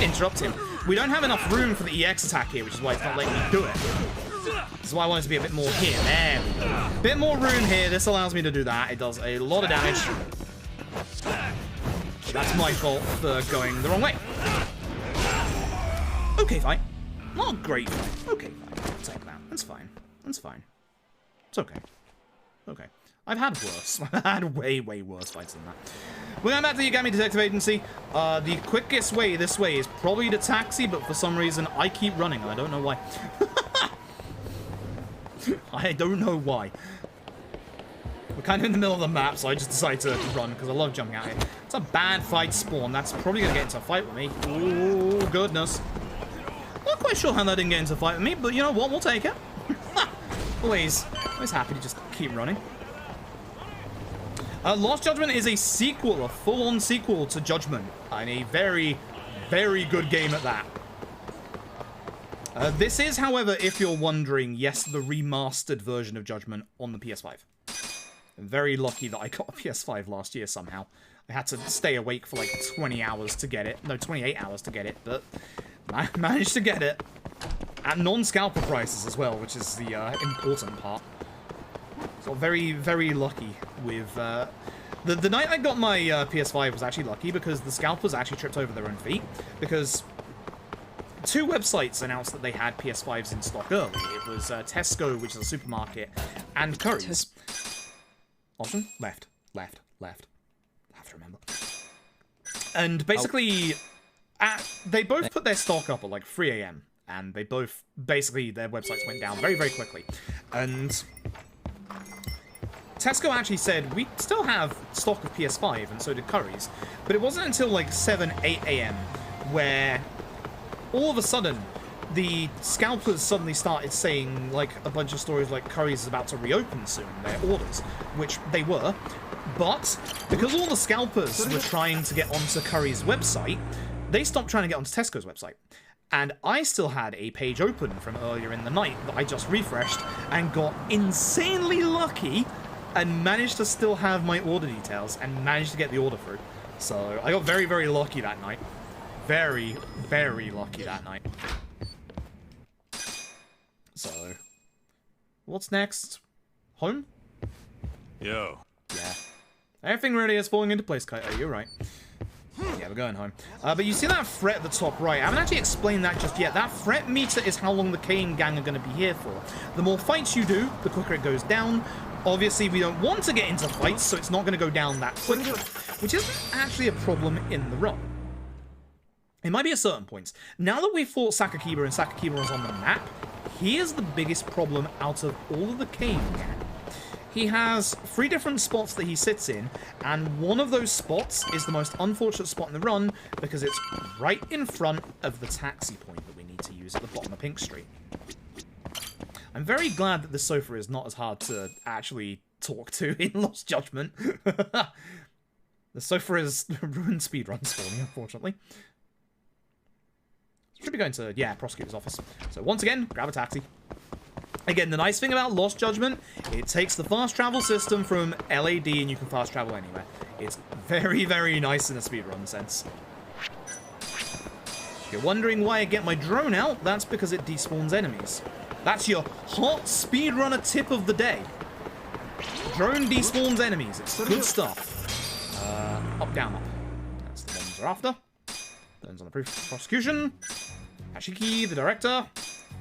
interrupt him. We don't have enough room for the EX attack here, which is why it's not letting me do it. This is why I want it to be a bit more here. There we go. Bit more room here. This allows me to do that. It does a lot of damage. That's my fault for going the wrong way. Okay, fight. Not a great fight. Okay, fight. I'll take that. That's fine. That's fine. It's okay. Okay. I've had worse. I've had way, way worse fights than that. We're going back to the Yagami Detective Agency. The quickest way this way is probably the taxi, but for some reason I keep running, and I don't know why. I don't know why. We're kind of in the middle of the map, so I just decided to run, because I love jumping out here. It's a bad fight spawn. That's probably going to get into a fight with me. Oh, goodness. Not quite sure how that didn't get into a fight with me, but you know what? We'll take it. Always happy to just keep running. Lost Judgment is a sequel, a full-on sequel to Judgment, and a very, very good game at that. This is, however, if you're wondering, yes, the remastered version of Judgment on the PS5. I'm very lucky that I got a PS5 last year somehow. I had to stay awake for like 20 hours to get it. No, 28 hours to get it, but I managed to get it. At non-scalper prices as well, which is the important part. So very, very lucky with... The night I got my PS5 was actually lucky because the scalpers actually tripped over their own feet. Because 2 websites announced that they had PS5s in stock early. It was Tesco, which is a supermarket, and Curry's. Option? Left. Left. Left. I have to remember. And basically, they both put their stock up at like 3 AM. And they both, basically, their websites went down very, very quickly. And Tesco actually said, we still have stock of PS5, and so did Curry's. But it wasn't until like 7, 8 AM where all of a sudden the scalpers suddenly started saying like a bunch of stories like Curry's is about to reopen soon, their orders, which they were. But because all the scalpers were trying to get onto Curry's website, they stopped trying to get onto Tesco's website. And I still had a page open from earlier in the night that I just refreshed and got insanely lucky and managed to still have my order details and managed to get the order through. So I got very, very lucky that night. Very, very lucky that night. So, what's next? Home?
Yo.
Yeah. Everything really is falling into place, Kaito. You're right. Yeah, we're going home. But you see that fret at the top right? I haven't actually explained that just yet. That fret meter is how long the Kane gang are going to be here for. The more fights you do, the quicker it goes down. Obviously, we don't want to get into fights, so it's not going to go down that quickly. Which isn't actually a problem in the run. It might be at certain points. Now that we've fought Sakakiba and Sakakiba is on the map, here's the biggest problem out of all of the Kane gang. He has 3 different spots that he sits in, and one of those spots is the most unfortunate spot in the run because it's right in front of the taxi point that we need to use at the bottom of Pink Street. I'm very glad that this sofa is not as hard to actually talk to in Lost Judgment. The sofa has ruined speedruns for me, unfortunately. Should be going to, yeah, prosecutor's office. So once again, grab a taxi. Again, the nice thing about Lost Judgment, it takes the fast travel system from LAD and you can fast travel anywhere. It's very, very nice in a speedrun sense. If you're wondering why I get my drone out, that's because it despawns enemies. That's your hot speedrunner tip of the day. Drone despawns enemies. It's good stuff. Up, down, up. That's the ones we're after. Turns on the prosecution. Ashiki, the director.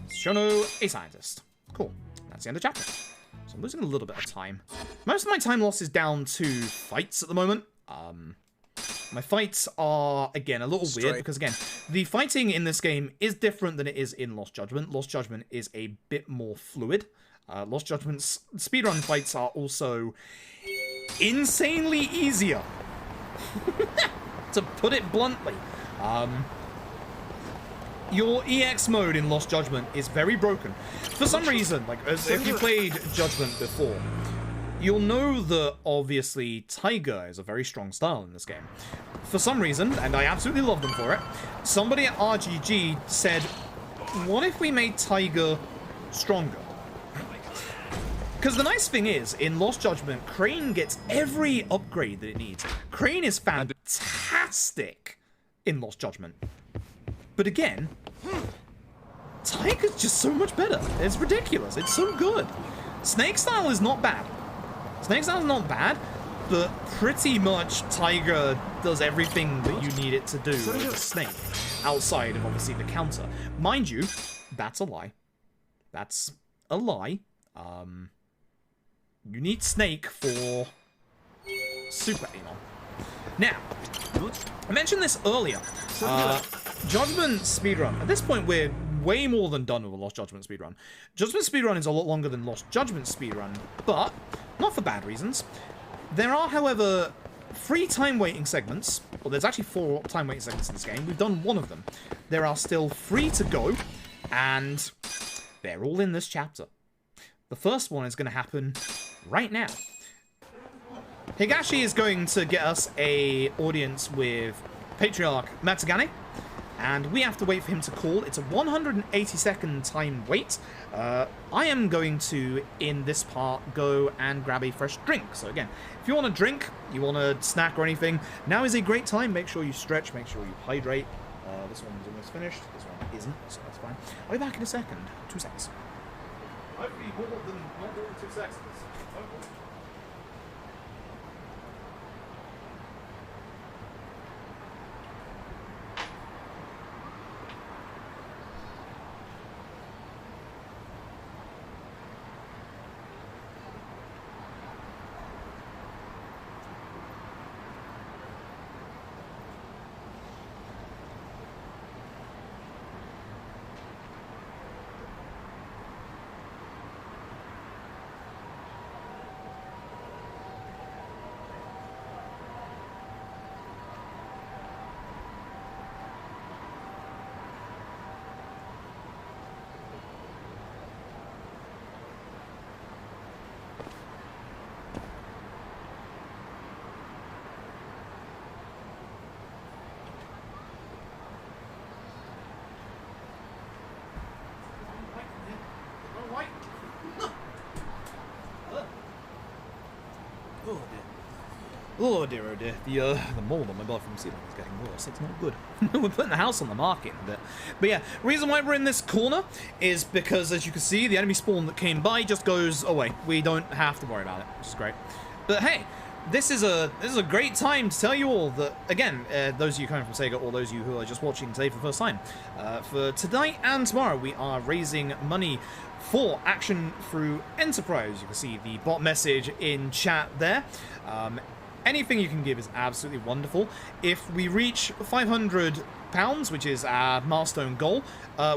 Shono, a scientist. Cool. That's the end of the chapter. So I'm losing a little bit of time. Most of my time loss is down to fights at the moment. My fights are, again, a little weird because, again, the fighting in this game is different than it is in Lost Judgment. Lost Judgment is a bit more fluid. Lost Judgment's speedrun fights are also insanely easier. To put it bluntly. Your EX mode in Lost Judgment is very broken. For some reason, like, if you played Judgment before, you'll know that, obviously, Tiger is a very strong style in this game. For some reason, and I absolutely love them for it, somebody at RGG said, what if we made Tiger stronger? Because the nice thing is, in Lost Judgment, Crane gets every upgrade that it needs. Crane is fantastic in Lost Judgment. But again, Tiger's just so much better. It's ridiculous. It's so good. Snake style is not bad. Snake style is not bad, but pretty much Tiger does everything that you need it to do with a snake, outside of obviously the counter. Mind you, that's a lie. That's a lie. You need Snake for Super Anon. Now, I mentioned this earlier. Judgment Speedrun. At this point, we're way more than done with a Lost Judgment Speedrun. Judgment Speedrun is a lot longer than Lost Judgment Speedrun, but not for bad reasons. There are, however, 3 time waiting segments. Well, there's actually 4 time waiting segments in this game. We've done 1 of them. There are still 3 to go, and they're all in this chapter. The first one is going to happen right now. Higashi is going to get us a audience with Patriarch Matsugane, and we have to wait for him to call. It's a 180-second time wait. I am going to, in this part, go and grab a fresh drink. So again, if you want a drink, you want a snack or anything, now is a great time. Make sure you stretch, make sure you hydrate. This one's almost finished. This one isn't, so that's fine. I'll be back in a second. 2 seconds. Hopefully more than 2 seconds. Oh dear, oh dear. The mold on my bathroom ceiling is getting worse. It's not good. We're putting the house on the market in a bit. But yeah, reason why we're in this corner is because, as you can see, the enemy spawn that came by just goes away. We don't have to worry about it, which is great. But hey, this is a great time to tell you all that, again, those of you coming from Sega or those of you who are just watching today for the first time, for tonight and tomorrow we are raising money for Action Through Enterprise. You can see the bot message in chat there. Anything you can give is absolutely wonderful. If we reach £500, which is our milestone goal,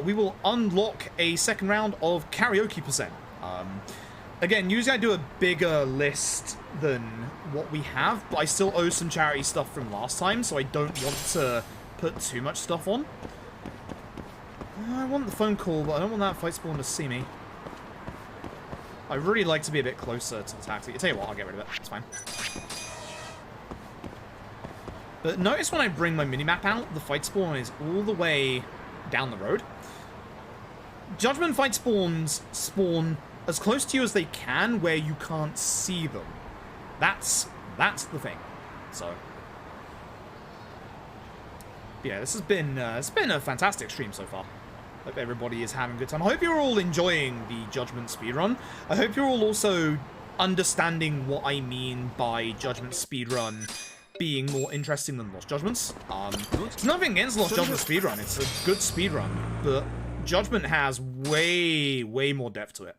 we will unlock a second round of karaoke percent. Again, usually I do a bigger list than what we have, but I still owe some charity stuff from last time, so I don't want to put too much stuff on. I want the phone call, but I don't want that fight spawn to see me. I really like to be a bit closer to the tactic. I tell you what, I'll get rid of it. It's fine. But notice when I bring my minimap out, the fight spawn is all the way down the road. Judgment fight spawns spawn as close to you as they can where you can't see them. That's the thing. So yeah, this has been it's been a fantastic stream so far. Hope everybody is having a good time. I hope you're all enjoying the Judgment Speedrun. I hope you're all also understanding what I mean by Judgment Speedrun being more interesting than Lost Judgments. It's nothing against Lost Judgment Speedrun. It's a good speedrun, but Judgment has way more depth to it.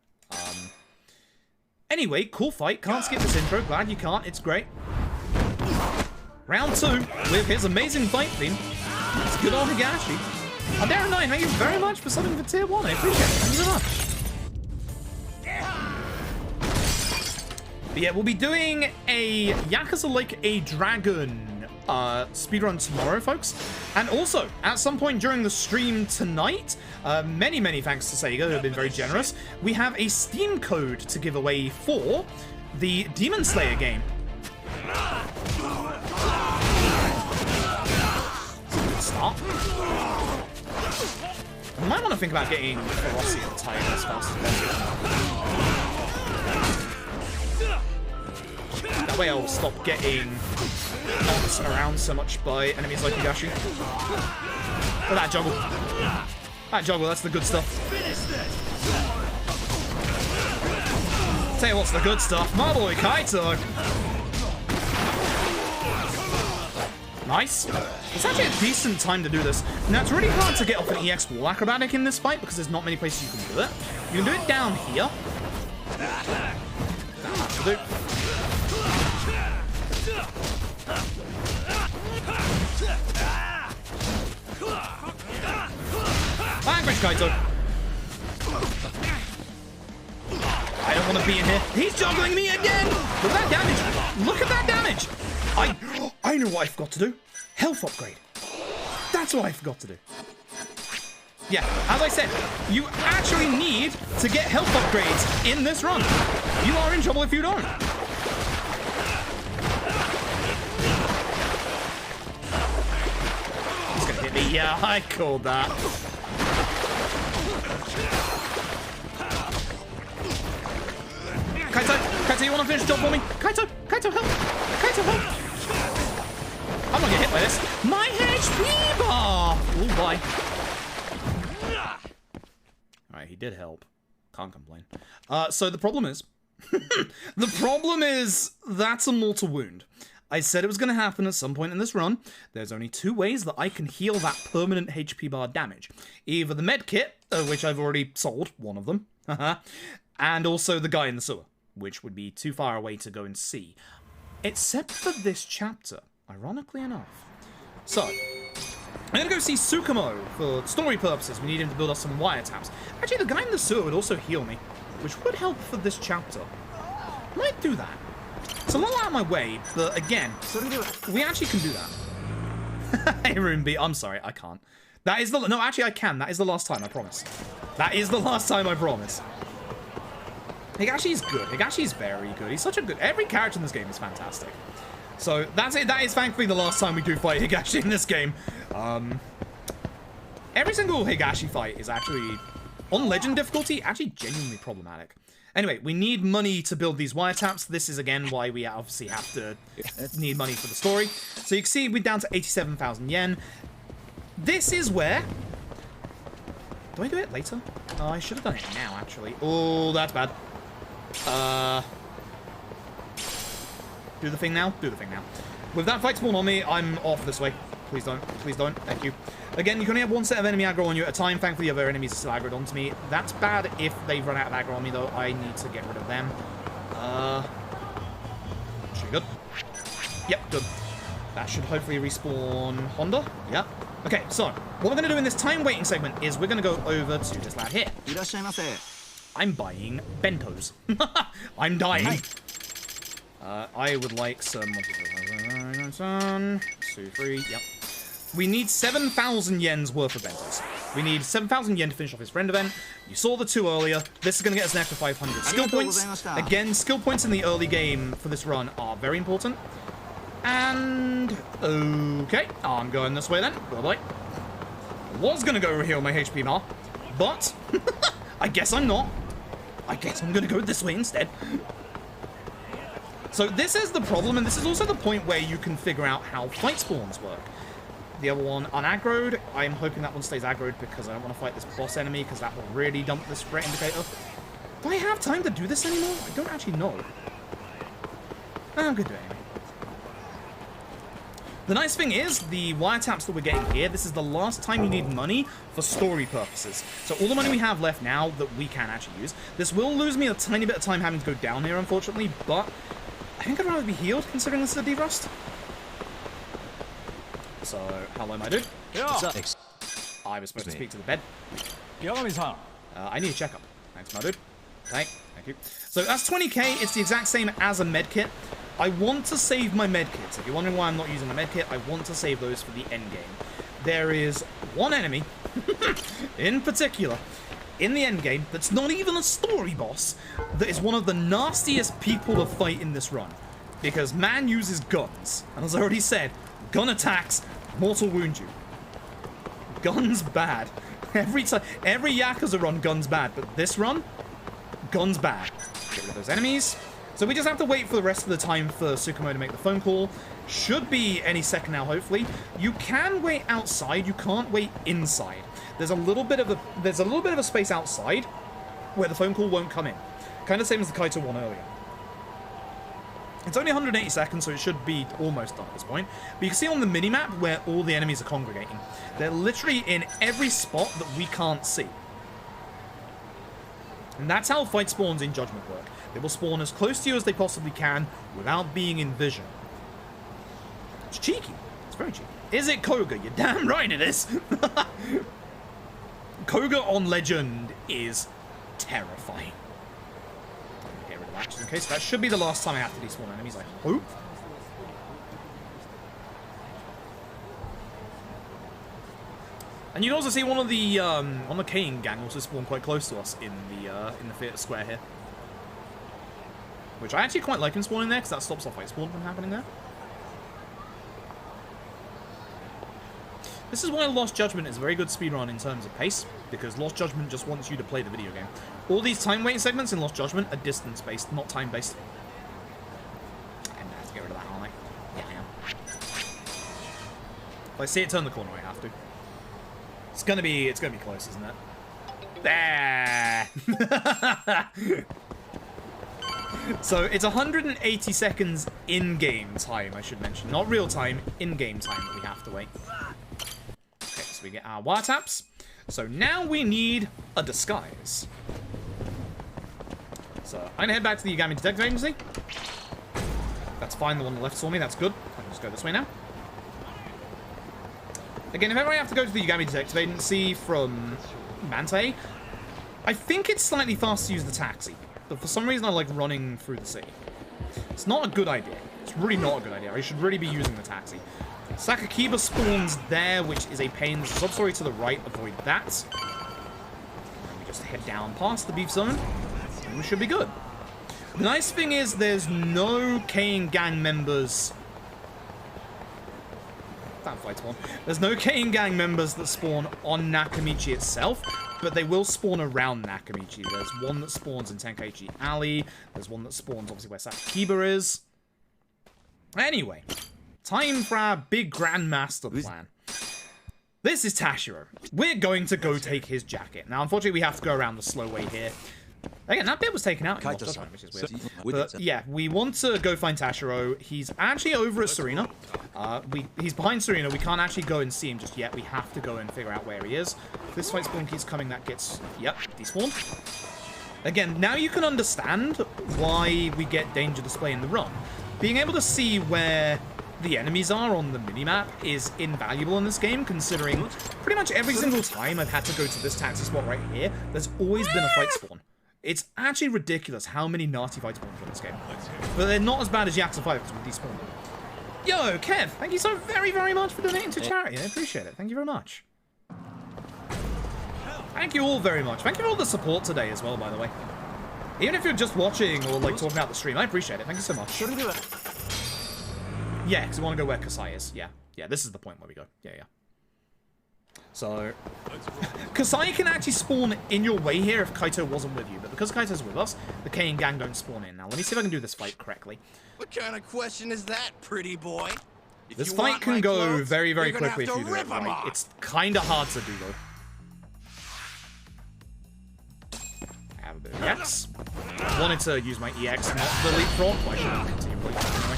Anyway, cool fight. Can't skip this intro. Glad you can't. It's great. Round 2 with his amazing fight theme. It's good on Higashi. Darren 9, thank you very much for subbing for tier 1. I appreciate it. Thank you so much. But yeah, we'll be doing a Yakuza Like a Dragon speedrun tomorrow, folks. And also, at some point during the stream tonight, many thanks to Sega, who have been very generous, we have a Steam code to give away for the Demon Slayer game. Good start. I might want to think about getting Ferocity and Tiger as fast as possible. That way I'll stop getting knocked around so much by enemies like Higashi. Look at that juggle. That juggle, that's the good stuff. Tell you what's the good stuff. My boy Kaito. Nice. It's actually a decent time to do this. Now, it's really hard to get off an EX wall acrobatic in this fight because there's not many places you can do it. You can do it down here. That'll do. Language, Kaito. I don't want to be in here. He's juggling me again. Look at that damage. Look at that damage. I know what I forgot to do. Health upgrade. That's what I forgot to do. Yeah, as I said, you actually need to get health upgrades in this run. You are in trouble if you don't. He's gonna hit me. Yeah, I called that. Kaito, you want to finish the job for me? Kaito, help! Kaito, help! I'm not getting hit by this. My HP bar! Oh, bye. Alright, he did help. Can't complain. So the problem is... that's a mortal wound. I said it was going to happen at some point in this run. There's only 2 ways that I can heal that permanent HP bar damage. Either the med kit, which I've already sold, one of them, and also the guy in the sewer, which would be too far away to go and see. Except for this chapter, ironically enough. So, I'm going to go see Tsukumo for story purposes. We need him to build us some wiretaps. Actually, the guy in the sewer would also heal me, which would help for this chapter. Might do that. It's a little out of my way, but again, we actually can do that. Hey, Roomby, I'm sorry, I can't. That is the... No, actually, I can. That is the last time, I promise. That is the last time, I promise. Higashi is good. Higashi is very good. He's such a good... Every character in this game is fantastic. So, that's it. That is thankfully the last time we do fight Higashi in this game. Every single Higashi fight is actually, on Legend difficulty, actually genuinely problematic. Anyway, we need money to build these wiretaps. This is, again, why we obviously have to need money for the story. So you can see we're down to 87,000 yen. This is where... Do I do it later? Oh, I should have done it now, actually. Oh, that's bad. Do the thing now? Do the thing now. With that fight spawn on me, I'm off this way. Please don't. Please don't. Thank you. Again, you can only have 1 set of enemy aggro on you at a time. Thankfully, other enemies are still aggroed onto me. That's bad if they run out of aggro on me, though. I need to get rid of them. Should be good. Yep, good. That should hopefully respawn Honda. Yep. Okay, so what we're going to do in this time waiting segment is we're going to go over to this lad here. I'm buying bentos. I'm dying. I would like some... 2, 3, yep. We need 7,000 yen's worth of bentos. We need 7,000 yen to finish off his friend event. You saw the 2 earlier. This is going to get us an extra 500 skill points. Again, skill points in the early game for this run are very important. And... okay, I'm going this way then. Bye-bye. Was going to go heal my HP bar, but I guess I'm not. I guess I'm going to go this way instead. So this is the problem, and this is also the point where you can figure out how fight spawns work. The other one, unaggroed. I'm hoping that one stays aggroed because I don't want to fight this boss enemy because that will really dump this threat indicator. Do I have time to do this anymore? I don't actually know. I'm going to do it anyway. The nice thing is, the wiretaps that we're getting here, this is the last time you need money for story purposes. So all the money we have left now that we can actually use. This will lose me a tiny bit of time having to go down here, unfortunately, but I think I'd rather be healed, considering this is a defrost. So, hello, my dude.
What's up?
I was supposed to speak to the bed.
Yagami-san.
I need a checkup. Thanks, my dude. Thank you. So that's 20k. It's the exact same as a medkit. I want to save my medkits. If you're wondering why I'm not using a medkit, I want to save those for the end game. There is one enemy, in particular, in the end game, that's not even a story boss, that is one of the nastiest people to fight in this run. Because man uses guns. And as I already said, gun attacks mortal wound you. Guns bad. Every Yakuza run, guns bad. But this run, guns bad. Get rid of those enemies. So we just have to wait for the rest of the time for Tsukumo to make the phone call. Should be any second now, hopefully. You can wait outside. You can't wait inside. There's a little bit of a space outside where the phone call won't come in. Kind of same as the Kaito one earlier. It's only 180 seconds, so it should be almost done at this point. But you can see on the minimap where all the enemies are congregating. They're literally in every spot that we can't see. And that's how fight spawns in Judgment work. They will spawn as close to you as they possibly can without being in vision. It's cheeky. It's very cheeky. Is it Koga? You're damn right it is. Koga on Legend is terrifying. Get rid of that just in case. That should be the last time I have to despawn enemies, I hope. And you can also see one of the Kane gang also spawned quite close to us in the theatre square here. Which I actually quite like him spawning there, because that stops our fight spawn from happening there. This is why Lost Judgment is a very good speedrun in terms of pace, because Lost Judgment just wants you to play the video game. All these time waiting segments in Lost Judgment are distance-based, not time-based. I'm gonna have to get rid of that, aren't I? Yeah, I am. If I see it turn the corner, I have to. It's gonna be close, isn't it? There! So it's 180 seconds in-game time, I should mention. Not real time, in-game time that we have to wait. Okay, so we get our wiretaps. So now we need a disguise. So I'm gonna head back to the Yagami Detective Agency. That's fine, the one on the left saw me, that's good. I can just go this way now. Again, if ever I have to go to the Yagami Detective Agency from Mante, I think it's slightly faster to use the taxi. But for some reason I like running through the city. It's not a good idea. It's really not a good idea. I should really be using the taxi. Sakakiba spawns there, which is a pain. There's a sub-story to the right. Avoid that. And we just head down past the beef zone. And we should be good. The nice thing is there's no Kane gang members... That fight spawn. There's no Kane gang members that spawn on Nakamichi itself, but they will spawn around Nakamichi. There's one that spawns in Tenkaichi Alley. There's one that spawns obviously where Sakakiba is. Anyway, time for our big grand master plan. This is Tashiro. We're going to go take his jacket. Now, unfortunately, we have to go around the slow way here. Again, that bit was taken out in Lost Judgment, which is weird. But yeah, we want to go find Tashiro. He's actually over at Serena. He's behind Serena. We can't actually go and see him just yet. We have to go and figure out where he is. If this fight spawn keeps coming, that gets... Yep, despawned. Again, now you can understand why we get danger display in the run. Being able to see where the enemies are on the minimap is invaluable in this game, considering pretty much every single time I've had to go to this taxi spot right here, there's always been a fight spawn. It's actually ridiculous how many nasty fight spawns are in this game. But they're not as bad as Yakuza 5 because we despawned them. Yo, Kev, thank you so very, very much for donating to charity. I appreciate it. Thank you very much. Thank you all very much. Thank you for all the support today as well, by the way. Even if you're just watching or like talking about the stream, I appreciate it. Thank you so much. Yeah, because we want to go where Kasai is. Yeah, this is the point where we go. Yeah. So, Kasai can actually spawn in your way here if Kaito wasn't with you, but because Kaito's with us, the Kane gang don't spawn in. Now, let me see if I can do this fight correctly.
What kind of question is that, pretty boy?
This fight can go very, very quickly if you do it right. It's kind of hard to do, though. I have a bit of EX. I wanted to use my EX, not the leapfrog, but I should continue with it anyway.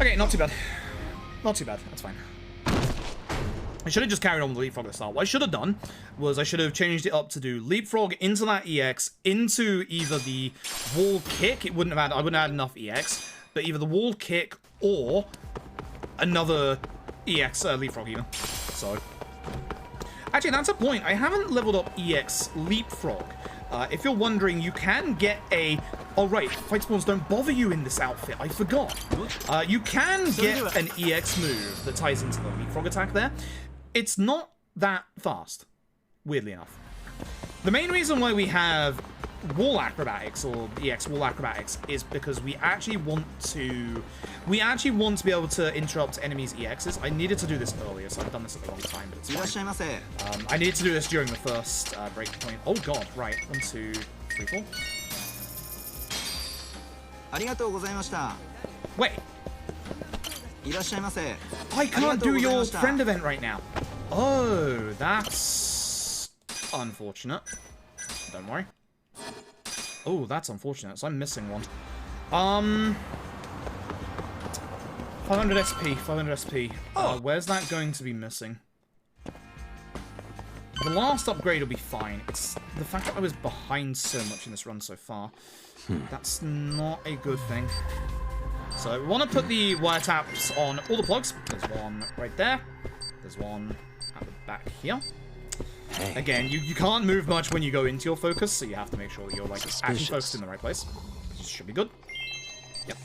Okay, not too bad. Not too bad, that's fine. I should have just carried on with the leapfrog at the start. What I should have done was I should have changed it up to do leapfrog into that EX, into either the wall kick. I wouldn't have had enough EX, but either the wall kick or another EX leapfrog even. So, actually, that's a point. I haven't leveled up EX leapfrog. If you're wondering, you can get a... Oh, right. Fight spawns don't bother you in this outfit. I forgot. You can get an EX move that ties into the leapfrog attack there. It's not that fast, weirdly enough. The main reason why we have wall acrobatics, or EX wall acrobatics, is because we actually want to be able to interrupt enemies' EXs. I needed to do this earlier, so I've done this at the wrong time, but it's fine. I needed to do this during the first break point. Oh god, right. 1, 2, 3, 4. Wait. I can't do your friend event right now. Oh, that's unfortunate. Don't worry. Oh, that's unfortunate. So I'm missing one. 500 SP, 500 SP. Where's that going to be missing? The last upgrade will be fine. It's the fact that I was behind so much in this run so far. That's not a good thing. So we want to put the wiretaps on all the plugs. There's one right there. There's one at the back here. Hey. Again, you can't move much when you go into your focus, so you have to make sure that you're like actually focused in the right place. This should be good. Yep.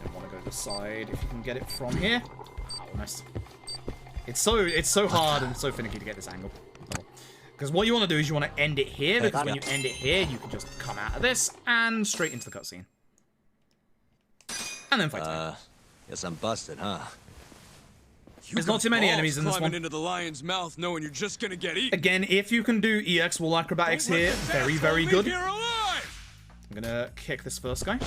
Then want to go to the side if you can get it from here. Oh, nice. It's so hard and so finicky to get this angle. Because what you want to do is you want to end it here, because when you end it here, you can just come out of this and straight into the cutscene. And then fight.
Guess I'm busted, huh?
There's not too many enemies in this one.
Into the lion's mouth, knowing you're just gonna get eaten.
Again, if you can do EX wall acrobatics here, very, very good. I'm gonna kick this first guy.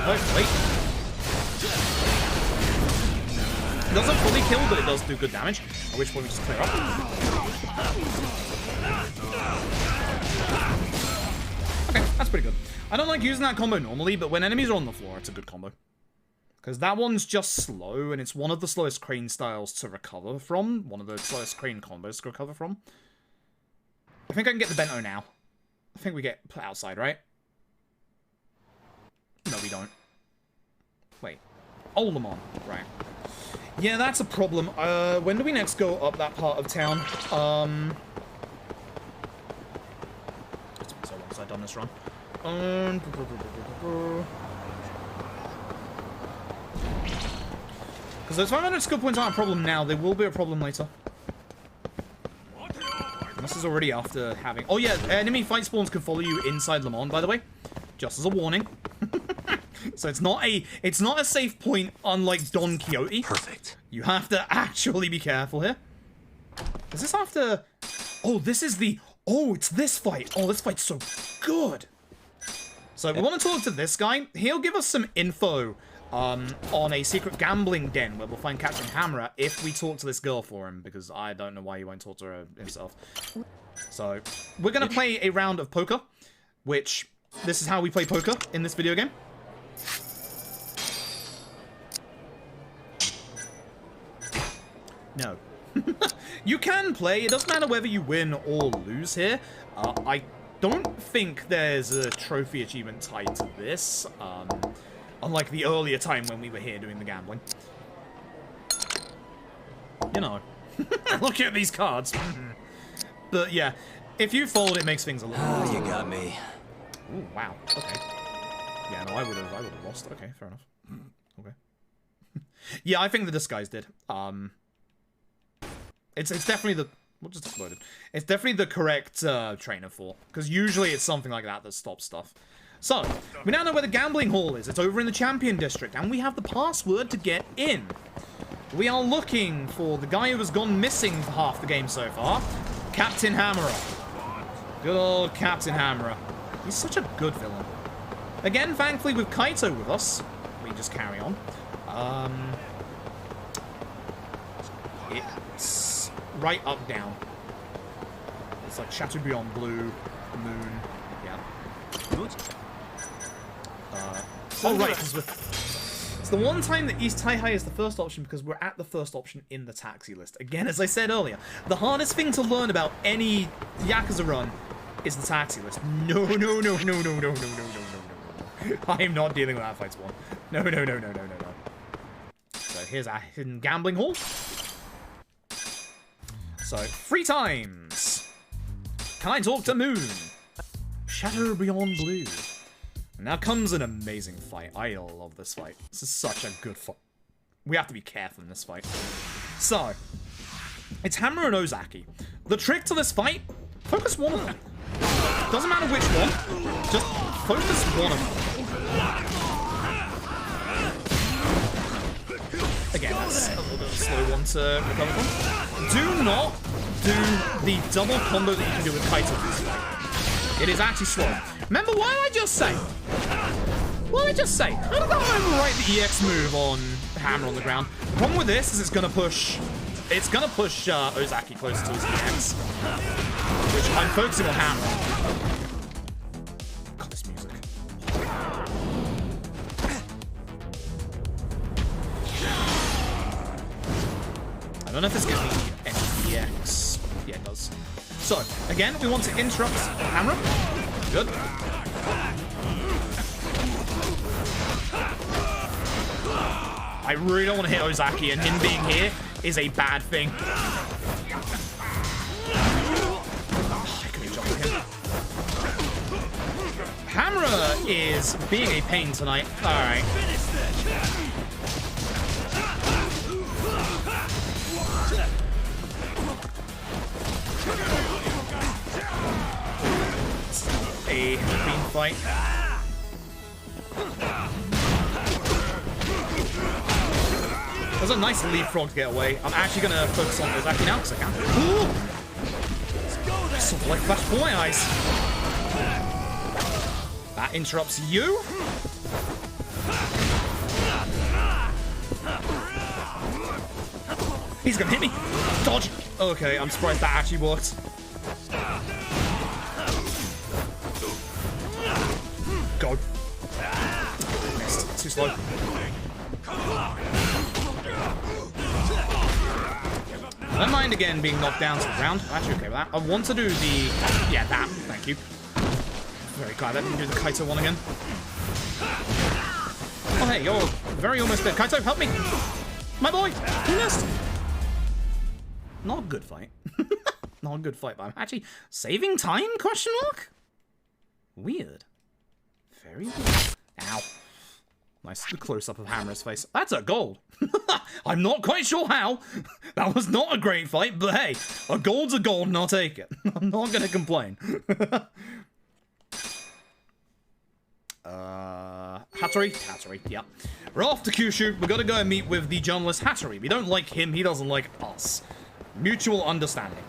Hopefully. It doesn't fully kill, but it does do good damage. At which point we just clear up. Okay, that's pretty good. I don't like using that combo normally, but when enemies are on the floor, it's a good combo. Because that one's just slow, and it's one of the slowest crane styles to recover from. One of the slowest crane combos to recover from. I think I can get the bento now. I think we get put outside, right? No, we don't. Wait. Oh, Lemon. Right. Yeah, that's a problem. When do we next go up that part of town? It's been so long since I've done this run. Because those 500 skill points aren't a problem now. They will be a problem later. And this is already after having... Oh yeah, enemy fight spawns can follow you inside Le Mans, by the way. Just as a warning. So it's not a safe point, unlike Don Quixote.
Perfect.
You have to actually be careful here. Is this after... Oh, this is the... Oh, it's this fight. Oh, this fight's so good. So we want to talk to this guy. He'll give us some info on a secret gambling den where we'll find Captain Hammer if we talk to this girl for him, because I don't know why he won't talk to her himself. So we're going to play a round of poker, which this is how we play poker in this video game. No. You can play. It doesn't matter whether you win or lose here. I don't think there's a trophy achievement tied to this. Unlike the earlier time when we were here doing the gambling. You know. Look at these cards. But yeah, if you fold, it makes things a little...
Oh, you got me.
Ooh, wow. Okay. Yeah, no, I would have lost. Okay, fair enough. Okay. Yeah, I think the disguise did. It's definitely the... What just exploded? It's definitely the correct train of thought. Because usually it's something like that stops stuff. So, we now know where the gambling hall is. It's over in the Champion District. And we have the password to get in. We are looking for the guy who has gone missing for half the game so far. Captain Hammerer. Good old Captain Hammerer. He's such a good villain. Again, thankfully, with Kaito with us, we just carry on. It's right up, down. It's like Chateaubriand, blue, moon, yeah. Oh, right, because it's the one time that East Tai-Hai is the first option because we're at the first option in the taxi list. Again, as I said earlier, the hardest thing to learn about any Yakuza run is the taxi list. No. I am not dealing with that fight spawn. No. So here's our hidden gambling hall. So, 3 times. Can I talk to Moon? Shatter Beyond Blue. And now comes an amazing fight. I love this fight. This is such a good fight. We have to be careful in this fight. So, it's Hammer and Ozaki. The trick to this fight, focus one of them. Doesn't matter which one, just focus one of them. Again, that's a little bit of a slow one to recover from. Do not do the double combo that you can do with Kaito in this fight. It is actually slow. Remember, what did I just say? What did I just say? How did I overwrite the EX move on Hammer on the ground? The problem with this is it's gonna push Ozaki closer to his EX. Which I'm focusing on Hammer. God, this music. I don't know if this gives me any EX. Yeah, it does. So, again, we want to interrupt Hammer. Good. I really don't want to hit Ozaki, and him being here is a bad thing. I could have jumped him. Hammer is being a pain tonight. Alright. A clean fight. That was a nice leapfrog to get away. I'm actually going to focus on those actually now because I can. Ooh! Sort of like flash before my eyes. That interrupts you. He's going to hit me. Dodge. Okay, I'm surprised that actually worked. Go. Missed. Too slow. I don't mind again being knocked down to the ground. I'm actually okay with that. I want to do the... Yeah, that. Thank you. Very glad I didn't do the Kaito one again. Oh, hey, you're very almost dead. Kaito, help me. My boy. He missed. Not a good fight. Not a good fight, but I'm actually saving time? Question mark? Weird. Very weird. Ow. Nice close-up of Hammer's face. That's a gold. I'm not quite sure how. That was not a great fight, but hey, a gold's a gold and I'll take it. I'm not going to complain. Hattori, yeah. We're off to Kyushu. We've got to go and meet with the journalist Hattori. We don't like him, he doesn't like us. Mutual understanding.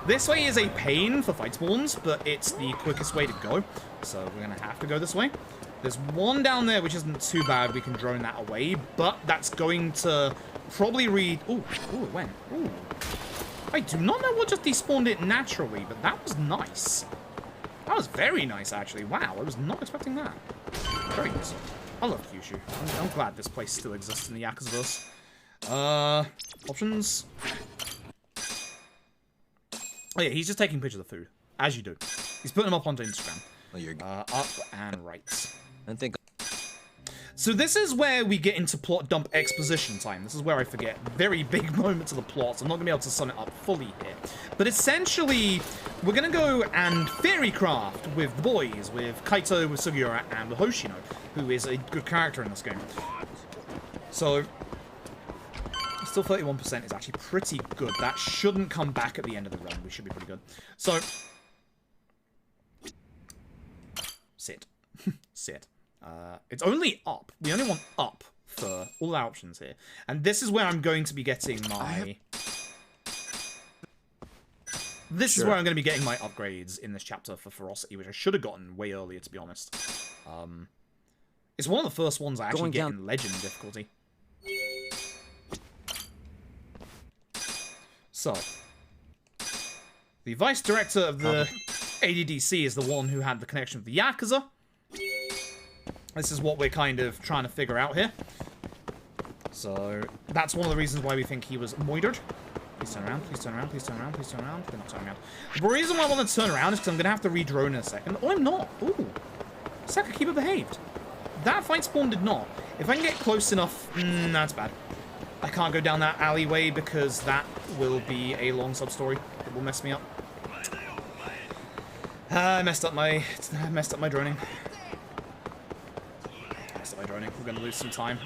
This way is a pain for fight spawns, but it's the quickest way to go. So we're going to have to go this way. There's one down there, which isn't too bad. We can drone that away, but that's going to probably read... Ooh, it went. Ooh. I do not know what just despawned it naturally, but that was nice. That was very nice, actually. Wow, I was not expecting that. Very nice. I love Kyushu. I'm glad this place still exists in the Yakuzaverse. Options. Oh yeah, he's just taking pictures of the food, as you do. He's putting them up onto Instagram.
Oh, you're
up and right.
I think.
So this is where we get into plot dump exposition time. This is where I forget very big moments of the plot. So I'm not going to be able to sum it up fully here. But essentially, we're going to go and theorycraft with the boys, with Kaito, with Sugiura, and with Hoshino, who is a good character in this game. So, still 31% is actually pretty good. That shouldn't come back at the end of the run. We should be pretty good. So, sit. Sit. It's only up. We only want up for all our options here. And this is where I'm going to be getting my... This is where I'm going to be getting my upgrades in this chapter for Ferocity, which I should have gotten way earlier, to be honest. It's one of the first ones I actually get in Legend difficulty. So, the Vice Director of the ADDC is the one who had the connection with the Yakuza. This is what we're kind of trying to figure out here. So, that's one of the reasons why we think he was moitered. Please turn around, please turn around, please turn around, please turn around. They're not turning around. The reason why I want to turn around is because I'm going to have to re-drone in a second. Oh, I'm not. Ooh. Sakakiba behaved. That fight spawn did not. If I can get close enough... that's bad. I can't go down that alleyway because that will be a long sub-story. It will mess me up. I messed up my droning. We're going to lose some time.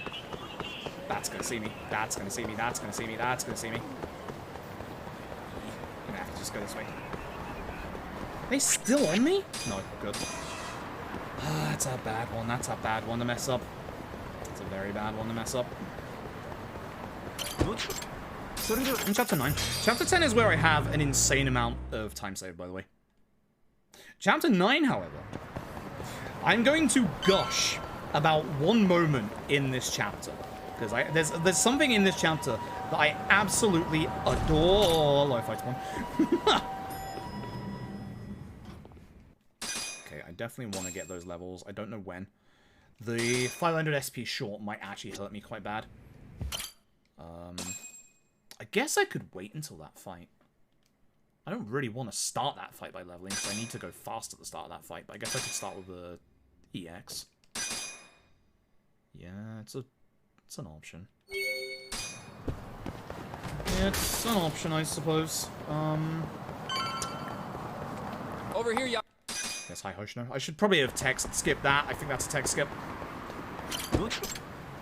That's going to see me. That's going to see me. That's going to see me. That's going to see me. I'm going to have to just go this way. Are they still on me? No, good. That's a bad one. That's a bad one to mess up. It's a very bad one to mess up. In Chapter 9. Chapter 10 is where I have an insane amount of time saved, by the way. Chapter 9, however, I'm going to gush about one moment in this chapter. Because there's something in this chapter that I absolutely adore. Low fight one. Okay, I definitely want to get those levels. I don't know when. The 500 SP short might actually hurt me quite bad. I guess I could wait until that fight. I don't really want to start that fight by leveling, because I need to go fast at the start of that fight. But I guess I could start with the EX. Yeah, it's an option. Yeah, it's an option, I suppose.
Over here,
Yes, hi Hoshino. I should probably have text skipped that. I think that's a text skip.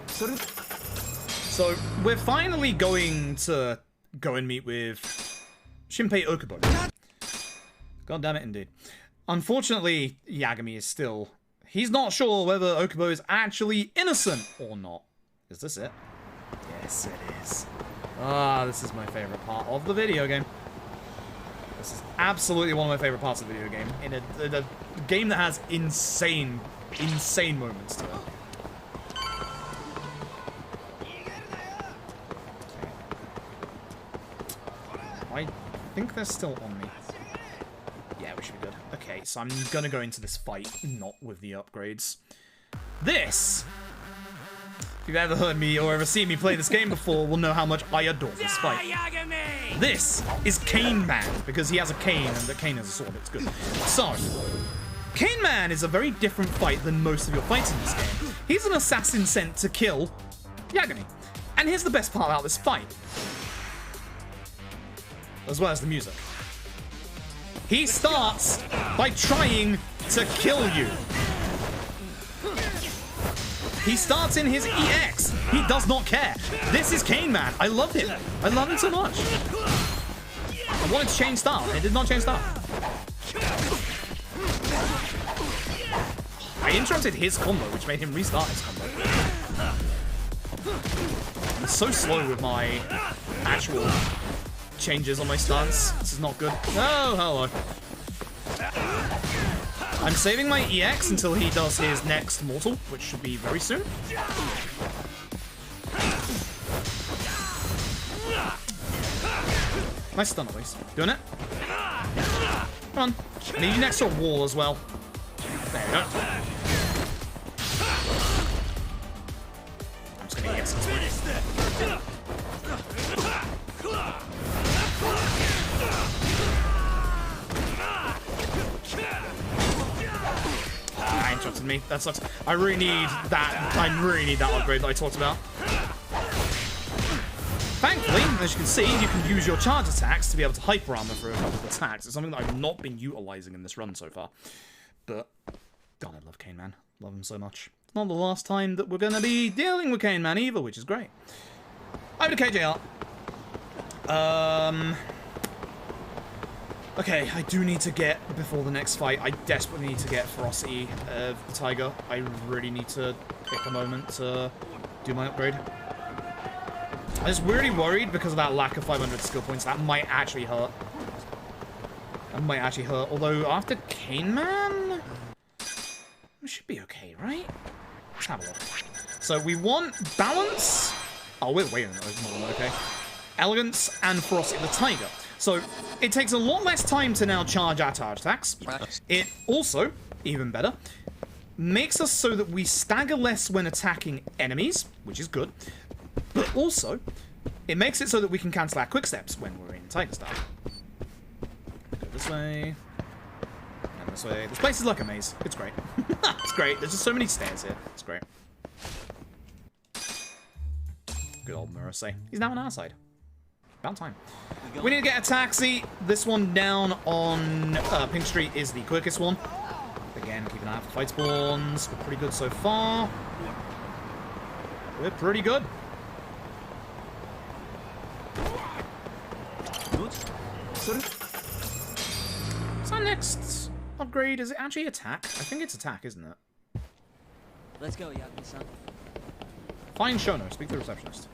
So, we're finally going to go and meet with Shinpei Okubo. God damn it, indeed. Unfortunately, Yagami is still... He's not sure whether Okubo is actually innocent or not. Is this it? Yes, it is. Ah, this is my favorite part of the video game. This is absolutely one of my favorite parts of the video game. In a game that has insane moments to it. I think they're still on me. Yeah, we should be good. Okay, so I'm gonna go into this fight, not with the upgrades. This! If you've ever heard me or ever seen me play this game before, will know how much I adore this fight. This is Cane Man, because he has a cane and the cane has a sword. It's good. So, Cane Man is a very different fight than most of your fights in this game. He's an assassin sent to kill Yagami. And here's the best part about this fight. As well as the music. He starts by trying to kill you. He starts in his EX. He does not care. This is Cane Man. I love him. I love him so much. I wanted to change style. It did not change style. I interrupted his combo, which made him restart his combo. I'm so slow with my actual changes on my stance. This is not good. Oh, hello. I'm saving my EX until he does his next mortal, which should be very soon. Nice stun at least. Doing it. Come on. I need you next to a wall as well. There you go. I'm just gonna EX this way. I interrupted me. That sucks. I really need that upgrade that I talked about. Thankfully, as you can see, you can use your charge attacks to be able to hyper armor for a couple of attacks. It's something that I've not been utilizing in this run so far. But, God, I love Cane Man. Love him so much. It's not the last time that we're going to be dealing with Cane Man either, which is great. Over to KJR. Okay, I do need to get, before the next fight, I desperately need to get Ferocity of the Tiger. I really need to pick a moment to do my upgrade. I'm just really worried because of that lack of 500 skill points. That might actually hurt. That might actually hurt. Although, after Cane Man, we should be okay, right? Let's have a look. So, we want balance. Oh, we're way more than okay. Elegance and Ferocity of the Tiger. So, it takes a lot less time to now charge our charge attacks. It also, even better, makes us so that we stagger less when attacking enemies, which is good. But also, it makes it so that we can cancel our quick steps when we're in Tiger style. Go this way. And this way. This place is like a maze. It's great. It's great. There's just so many stairs here. It's great. Good old Murasei. He's now on our side. About time. We need to get a taxi. This one down on Pink Street is the quickest one. Again, keep an eye out for fight spawns. We're pretty good so far. We're pretty good. What's our next upgrade? Is it actually attack? I think it's attack, isn't it?
Let's go, Yagami-san.
Find Shono. Speak to the receptionist.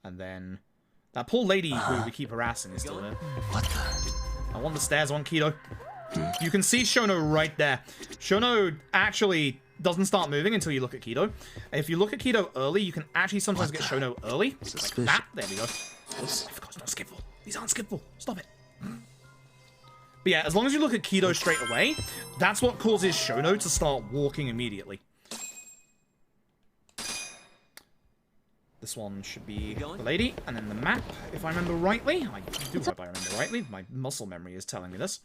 And then that poor lady who we keep harassing is still there.
What the?
I want the stairs, I want Kido. You can see Shono right there. Shono actually doesn't start moving until you look at Kido. If you look at Kido early, you can actually sometimes get Shono early. Like that. There we go. Of course, not skippable. These aren't skippable. Stop it. But yeah, as long as you look at Kido straight away, that's what causes Shono to start walking immediately. This one should be the lady, and then the map, if I remember rightly. I do hope I remember rightly. My muscle memory is telling me this.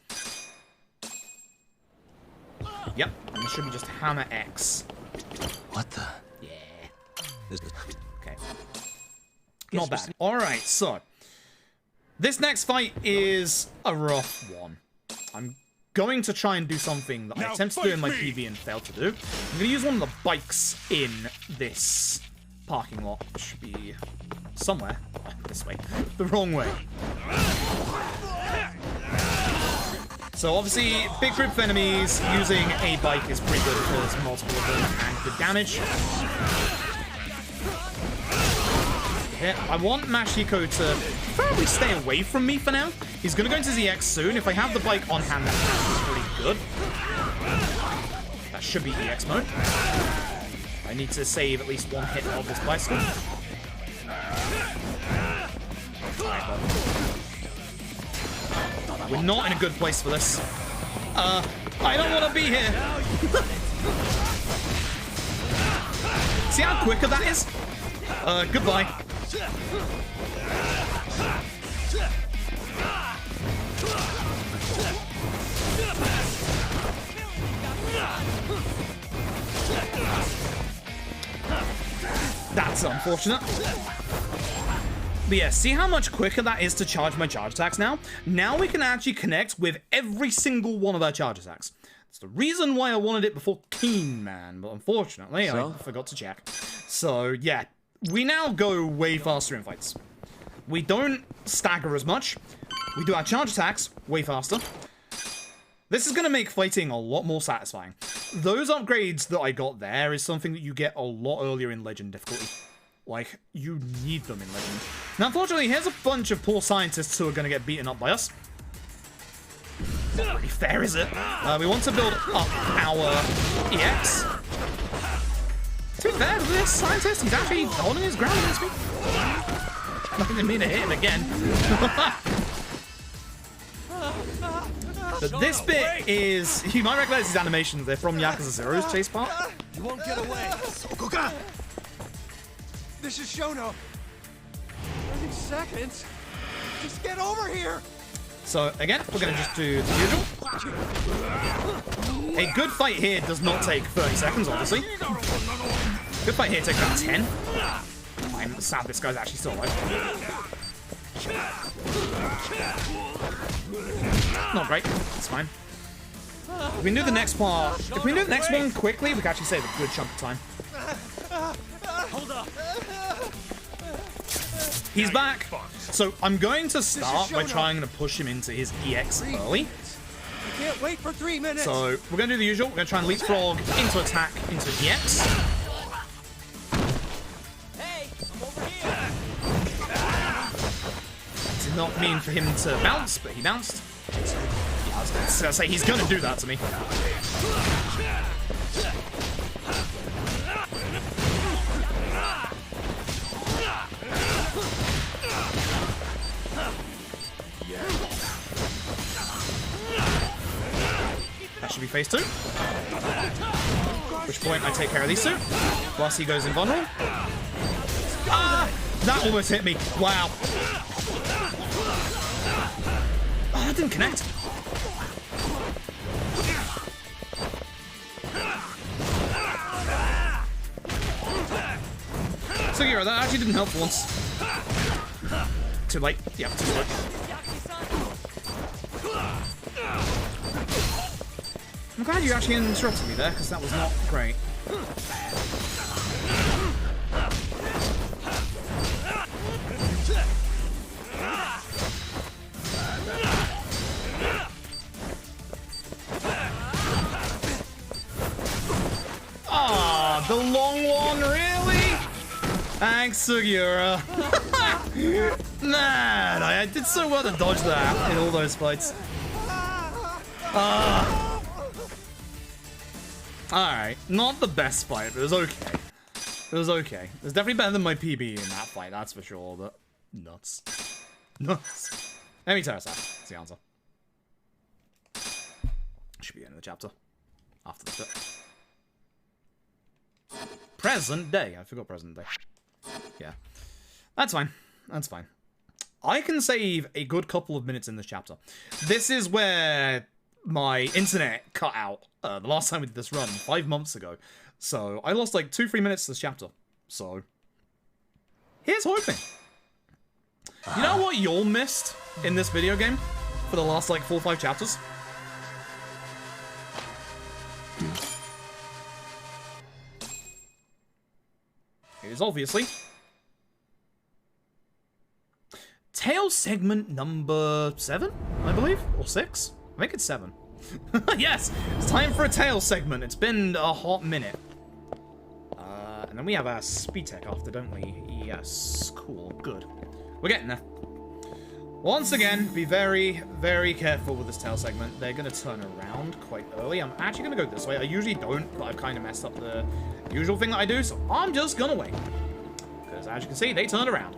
Yep, and this should be just Hammer X.
What the?
Yeah. Okay. Not bad. Alright, so. This next fight is a rough one. I'm going to try and do something that I attempted to do in my PB and failed to do. I'm going to use one of the bikes in this parking lot. It should be somewhere. Oh, this way. The wrong way. So obviously, big group of enemies, using a bike is pretty good because there's multiple of them and good damage. I want Mashiko to probably stay away from me for now. He's going to go into ZX soon. If I have the bike on hand, that's pretty good. That should be EX mode. I need to save at least one hit of this bicycle. We're not in a good place for this. I don't want to be here. See how quicker that is? Goodbye. That's unfortunate. But yeah, see how much quicker that is to charge my charge attacks now? Now we can actually connect with every single one of our charge attacks. That's the reason why I wanted it before Keen Man, but unfortunately I forgot to check. So yeah, we now go way faster in fights. We don't stagger as much. We do our charge attacks way faster. This is going to make fighting a lot more satisfying. Those upgrades that I got there is something that you get a lot earlier in Legend difficulty. Like, you need them in Legend. Now, unfortunately, here's a bunch of poor scientists who are going to get beaten up by us. Not really fair, is it? We want to build up our EX. To be fair to this scientist, he's actually holding his ground against me. I didn't mean to hit him again. But this bit is... You might recognize these animations. They're from Yakuza Zero's chase part.
You won't get away. This is Shono. 30 seconds. Just get over here.
So, again, we're going to just do the usual. A good fight here does not take 30 seconds, obviously. Good fight here takes about 10. I'm sad this guy's actually still alive. Not great. It's fine. If we can do the next part, if we can do the next one quickly, we can actually save a good chunk of time.
Hold up.
He's back. So I'm going to start by trying to push him into his EX early.
You can't wait for 3 minutes.
So we're going to do the usual. We're going to try and leapfrog into attack into EX.
Hey, I'm over here.
Did not mean for him to bounce, but he bounced. I was going to say he's going to do that to me. That should be phase 2. At which point I take care of these two. Whilst he goes invulnerable. Ah! That almost hit me. Wow. Oh, that didn't connect. So yeah, that actually didn't help for once. Too late. Yeah, too late. I'm glad you actually interrupted me there, because that was not great. Ah, the long one, really? Thanks, Sugiura. Man, I did so well to dodge that in all those fights. Alright, not the best fight, but it was okay. It was okay. It was definitely better than my PB in that fight, that's for sure, but... Nuts. Nuts. Let me tell us that. That's the answer. Should be the end of the chapter. After this bit. Present day. I forgot present day. Yeah. That's fine. That's fine. I can save a good couple of minutes in this chapter. This is where my internet cut out the last time we did this run, 5 months ago. So I lost like 2-3 minutes to this chapter. So here's hoping. You know what you're missed in this video game for the last, like, 4 or 5 chapters? It is obviously tail segment number 7, I believe, or 6. I think it's 7. Yes, it's time for a tail segment. It's been a hot minute. And then we have our speed tech after, don't we? Yes, cool, good. We're getting there. Once again, be very, very careful with this tail segment. They're going to turn around quite early. I'm actually going to go this way. I usually don't, but I've kind of messed up the usual thing that I do, so I'm just going to wait. Because as you can see, they turned around.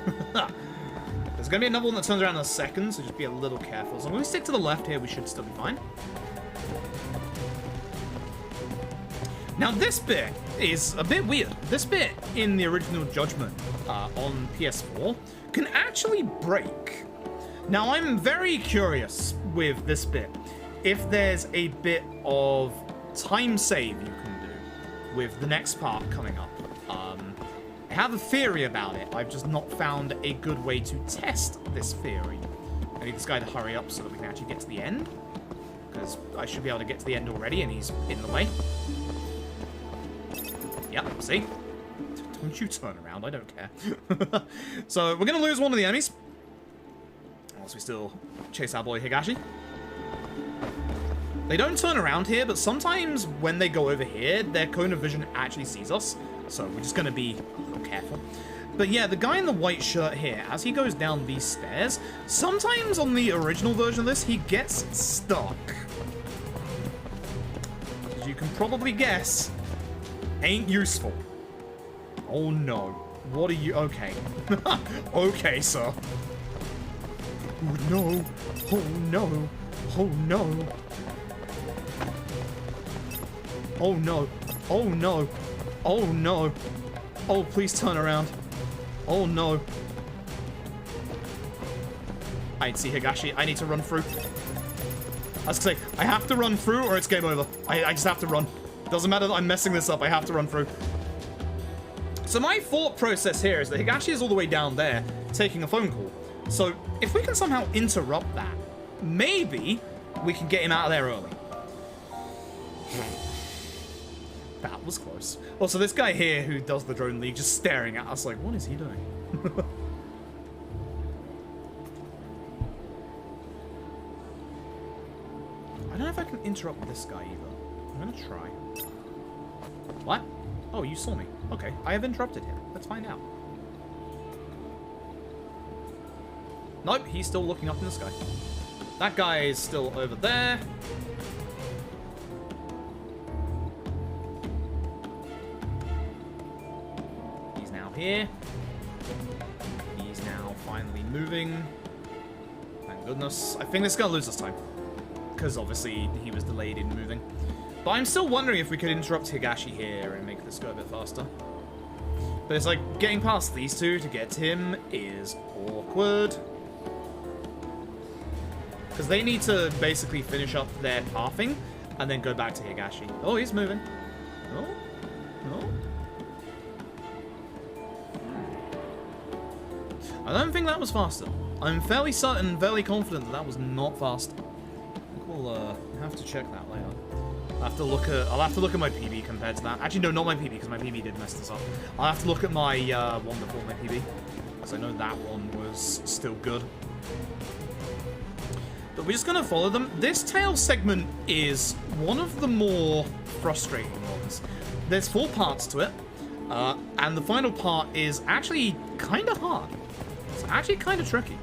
There's going to be another one that turns around in a second, so just be a little careful. So I'm going to stick to the left here. We should still be fine. Now, this bit is a bit weird. This bit in the original Judgment on PS4 can actually break. Now, I'm very curious with this bit if there's a bit of time save you can do with the next part coming up. I have a theory about it. I've just not found a good way to test this theory. I need this guy to hurry up so that we can actually get to the end, because I should be able to get to the end already and he's in the way. Yep, see? Don't you turn around, I don't care. So, we're going to lose one of the enemies. Unless we still chase our boy Higashi. They don't turn around here, but sometimes when they go over here, their cone of vision actually sees us. So, we're just going to be a little careful. But yeah, the guy in the white shirt here, as he goes down these stairs, sometimes on the original version of this, he gets stuck. As you can probably guess, ain't useful. Oh no. What are you? Okay. Okay, sir. Oh no. Oh no. Oh no. Oh no. Oh no. Oh no. Oh, please turn around. Oh no. I see Higashi. I need to run through. I was gonna say, I have to run through or it's game over. I just have to run. Doesn't matter that I'm messing this up, I have to run through. So my thought process here is that Higashi is all the way down there, taking a phone call. So if we can somehow interrupt that, maybe we can get him out of there early. That was close. Also, this guy here who does the drone league just staring at us like, what is he doing? I don't know if I can interrupt this guy either. I'm gonna try. What? Oh, you saw me. Okay, I have interrupted him. Let's find out. Nope, he's still looking up in the sky. That guy is still over there. He's now here. He's now finally moving. Thank goodness. I think this is gonna lose this time, because obviously he was delayed in moving. But I'm still wondering if we could interrupt Higashi here and make this go a bit faster. But it's like, getting past these two to get to him is awkward. Because they need to basically finish up their pathing and then go back to Higashi. Oh, he's moving. No? No? I don't think that was faster. I'm fairly certain, fairly confident that that was not faster. I think we'll have to check that later. I'll have to look at my PB compared to that. Actually, no, not my PB, because my PB did mess this up. I'll have to look at my one before my PB, because I know that one was still good. But we're just going to follow them. This tail segment is one of the more frustrating ones. There's 4 parts to it, and the final part is actually kind of hard. It's actually kind of tricky.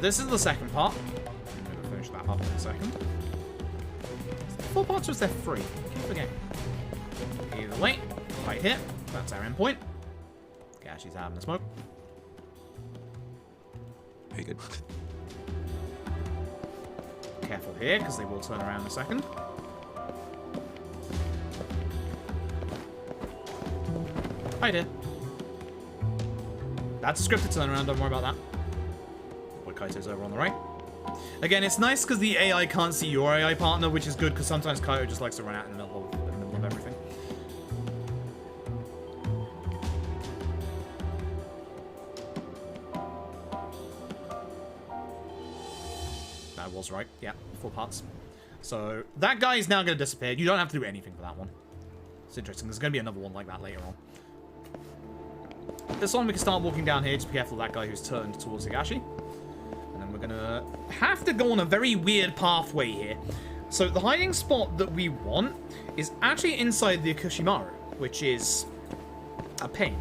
This is the second part. I'm going to finish that up in a second. 4 parts was there 3. Keep forgetting. Either way, right here. That's our endpoint. Higashi's having a smoke.
Very good.
Careful here, because they will turn around in a second. Hi, dear. That's a scripted turnaround, don't worry about that. Kaito's over on the right. Again, it's nice because the AI can't see your AI partner, which is good because sometimes Kaito just likes to run out in the middle of everything. I was right. Yeah, 4 parts. So that guy is now going to disappear. You don't have to do anything for that one. It's interesting. There's going to be another one like that later on. This one, we can start walking down here. Just be careful of that guy who's turned towards Higashi. And then we're going to have to go on a very weird pathway here. So the hiding spot that we want is actually inside the Akushimaru, which is a pain.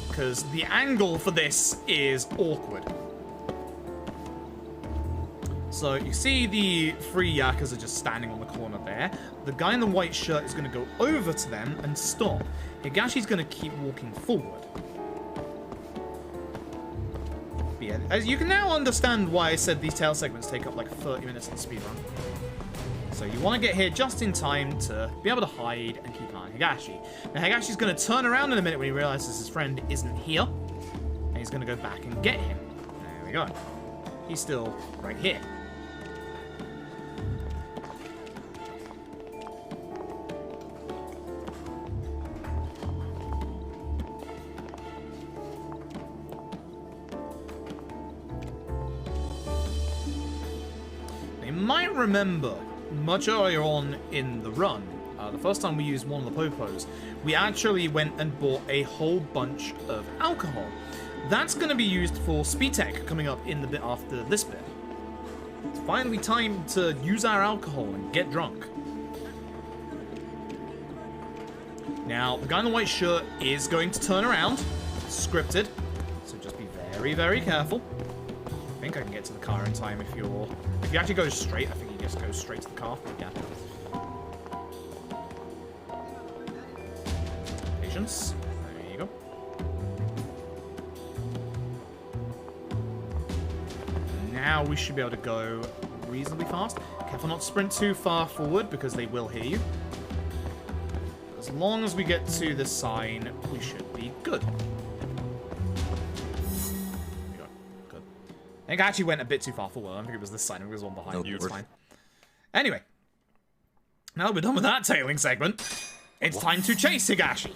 Because the angle for this is awkward. So you see the 3 Yakuza just standing on the corner there. The guy in the white shirt is going to go over to them and stop. Higashi's going to keep walking forward. But yeah, as you can now understand why I said these tail segments take up like 30 minutes in the speedrun. So you want to get here just in time to be able to hide and keep an eye on Higashi. Now Higashi's going to turn around in a minute when he realizes his friend isn't here. And he's going to go back and get him. There we go. He's still right here. You might remember much earlier on in the run, the first time we used one of the popos, we actually went and bought a whole bunch of alcohol. That's going to be used for speed tech coming up in the bit after this bit. It's finally time to use our alcohol and get drunk. Now, the guy in the white shirt is going to turn around. It's scripted, so just be very, very careful. I think I can get to the car in time if you actually go straight. I think you just go straight to the car. Yeah. Patience. There you go. Now we should be able to go reasonably fast. Careful not to sprint too far forward because they will hear you. As long as we get to the sign, we should be good. I think I actually went a bit too far forward. I don't think it was this side. I think it was one behind you. It's fine. Anyway. Now we're done with that tailing segment. It's time to chase Higashi.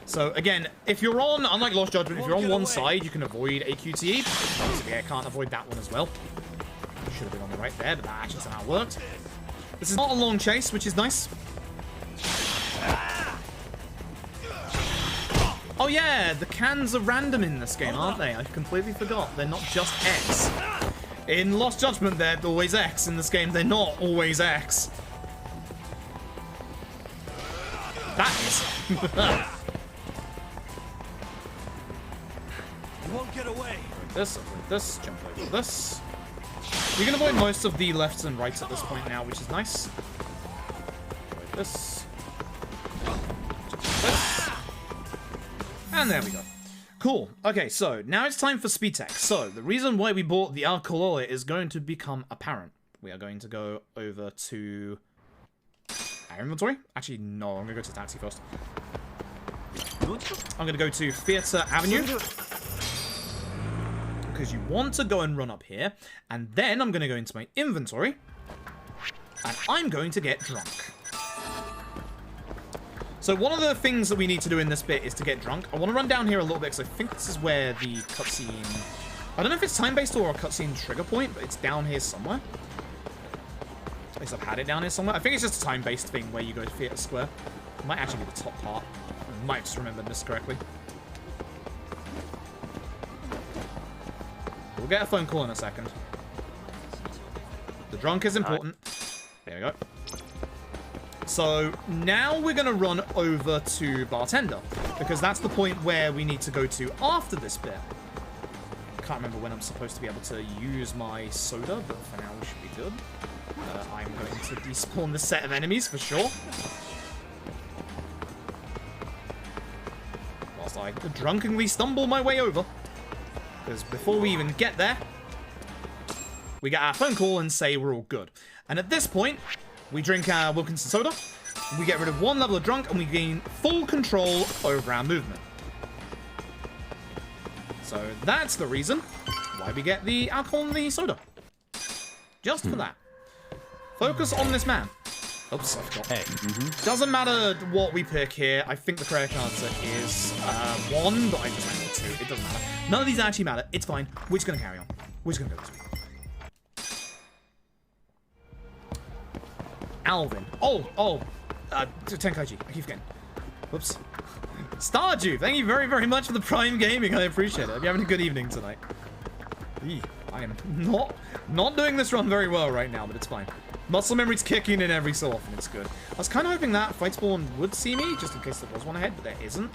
So, again, if you're on, unlike Lost Judgment, if you're on one side, you can avoid a QTE. Obviously, I can't avoid that one as well. Should have been on the right there, but that actually somehow worked. This is not a long chase, which is nice. Oh yeah, the cans are random in this game, aren't they? I completely forgot. They're not just X. In Lost Judgment, they're always X. In this game, they're not always X. That is.
You won't get away.
Avoid this, jump over this. We can avoid most of the lefts and rights at this point now, which is nice. Avoid this. Jump over this. And there we go. Cool. Okay, so now it's time for speed tech. So the reason why we bought the alcohol is going to become apparent. We are going to go over to our inventory. Actually, no, I'm going to go to taxi first. I'm going to go to Theatre Avenue. Because you want to go and run up here. And then I'm going to go into my inventory. And I'm going to get drunk. So one of the things that we need to do in this bit is to get drunk. I want to run down here a little bit because I think this is where the cutscene... I don't know if it's time-based or a cutscene trigger point, but it's down here somewhere. At least I've had it down here somewhere. I think it's just a time-based thing where you go to Theatre Square. It might actually be the top part. I might just remember this correctly. We'll get a phone call in a second. The drunk is important. There we go. So now we're going to run over to Bartender, because that's the point where we need to go to after this bit. I can't remember when I'm supposed to be able to use my soda, but for now we should be good. I'm going to despawn this set of enemies for sure. Whilst I drunkenly stumble my way over. Because before we even get there, we get our phone call and say we're all good. And at this point, we drink our Wilkinson soda, we get rid of one level of drunk, and we gain full control over our movement. So that's the reason why we get the alcohol and the soda. Just for that. Focus on this man. Oops, I forgot. Hey. Doesn't matter what we pick here. I think the correct answer is 1, but I just went with 2. It doesn't matter. None of these actually matter. It's fine. We're just going to carry on. We're just going to go this way. Alvin. Tenkaichi. I keep forgetting. Whoops. Stardew, thank you very, very much for the Prime Gaming. I appreciate it. Hope you're having a good evening tonight. Eee, I am not doing this run very well right now, but it's fine. Muscle memory's kicking in every so often. It's good. I was kind of hoping that fight spawn would see me, just in case there was one ahead, but there isn't.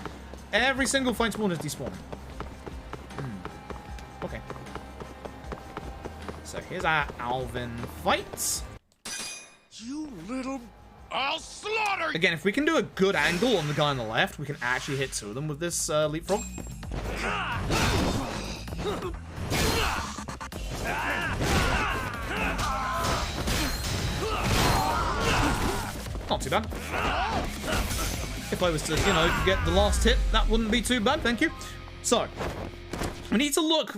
Every single fight spawn is despawning. Okay. So here's our Alvin fight.
You little... I'll slaughter you!
Again, if we can do a good angle on the guy on the left, we can actually hit two of them with this leapfrog. Not too bad. If I was to, you know, get the last hit, that wouldn't be too bad, thank you. So, we need to look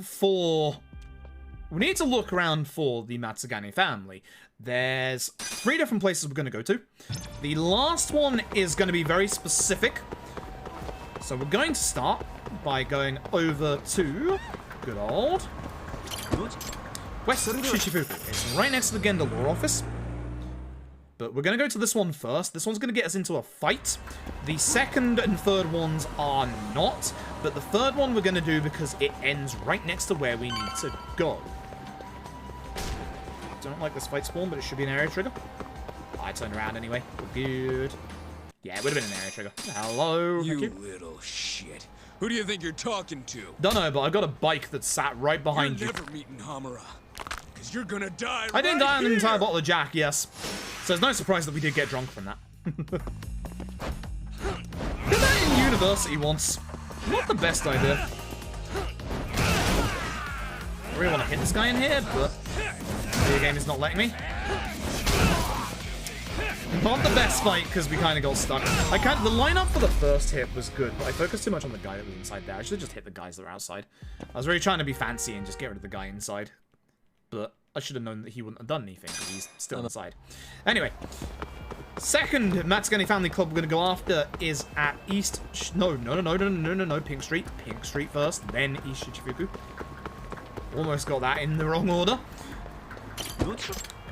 around for the Matsugane family. There's 3 different places we're going to go to. The last one is going to be very specific. So we're going to start by going over to good old West Shichifuku. It's right next to the Genda Law office. But we're going to go to this one first. This one's going to get us into a fight. The second and third ones are not. But the third one we're going to do because it ends right next to where we need to go. Don't like this fight spawn, but it should be an area trigger. I turned around anyway. We're good. Yeah, it would have been an area trigger. Hello.
You little shit. Who do you think you're talking to?
Don't know, but I've got a bike that sat right behind you.
You're never meeting Hamura. Because you're gonna die
I didn't
right
die on an
here.
entire bottle of Jack, yes. So it's no surprise that we did get drunk from that. Did that in university once. Not the best idea. I really want to hit this guy in here, but the video game is not letting me. Not the best fight because we kind of got stuck. The lineup for the first hit was good, but I focused too much on the guy that was inside there. I should have just hit the guys that were outside. I was really trying to be fancy and just get rid of the guy inside. But I should have known that he wouldn't have done anything because he's still inside. Anyway, second Matsugane family club we're going to go after is at East... No, Pink Street. Pink Street first, then East Shichifuku. Almost got that in the wrong order.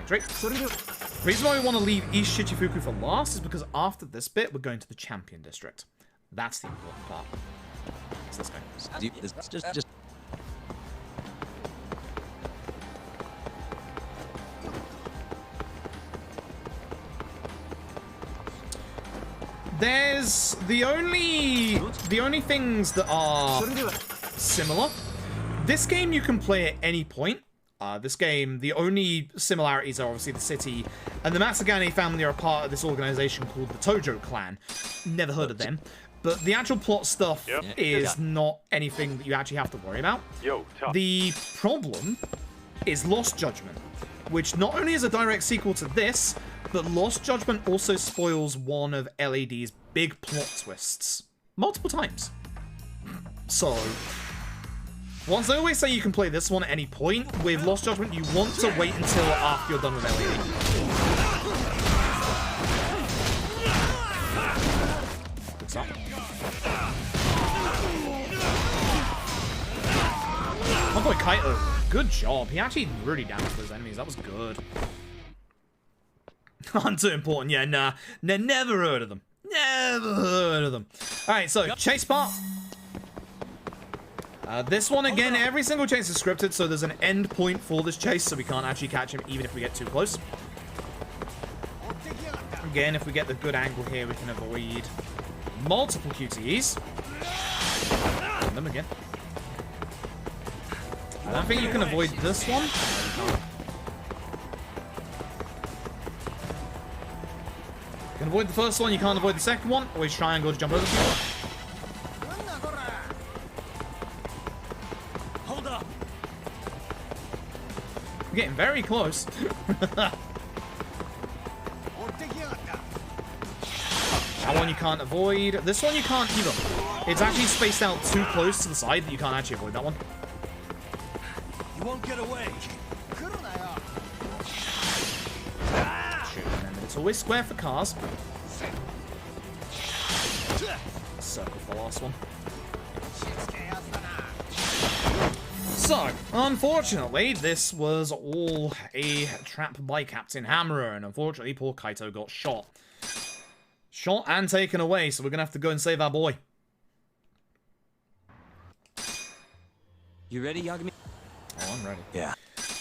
Great. The reason why we want to leave East Shichifuku for last is because after this bit, we're going to the Champion District. That's the important part. It's this guy.
Just
There's the only things that are similar. This game you can play at any point. This game, the only similarities are obviously the city, and the Matsugane family are a part of this organization called the Tojo Clan. Never heard of them. But the actual plot stuff is not anything that you actually have to worry about. The problem is Lost Judgment, which not only is a direct sequel to this, but Lost Judgment also spoils one of LAD's big plot twists. Multiple times. So... Once I always say you can play this one at any point, with Lost Judgment you want to wait until after you're done with LED. Good stuff. My boy Kaito, good job. He actually really damaged those enemies. That was good. Aren't too important. Yeah, nah. Never heard of them. Never heard of them. Alright, so chase part. This one, again, every single chase is scripted, so there's an end point for this chase, so we can't actually catch him even if we get too close. Again, if we get the good angle here, we can avoid multiple QTEs. And them again. I don't think you can avoid this one. You can avoid the first one, you can't avoid the second one. Always triangle to jump over people. Getting very close. That one you can't avoid. This one you can't either. It's actually spaced out too close to the side that you can't actually avoid that one.
You won't get away.
Shoot, remember, it's always square for cars. Circle for the last one. So, unfortunately, this was all a trap by Captain Hammerer, and unfortunately, poor Kaito got shot. Shot and taken away, so we're gonna have to go and save our boy.
You ready, Yagami?
Oh, I'm ready.
Yeah.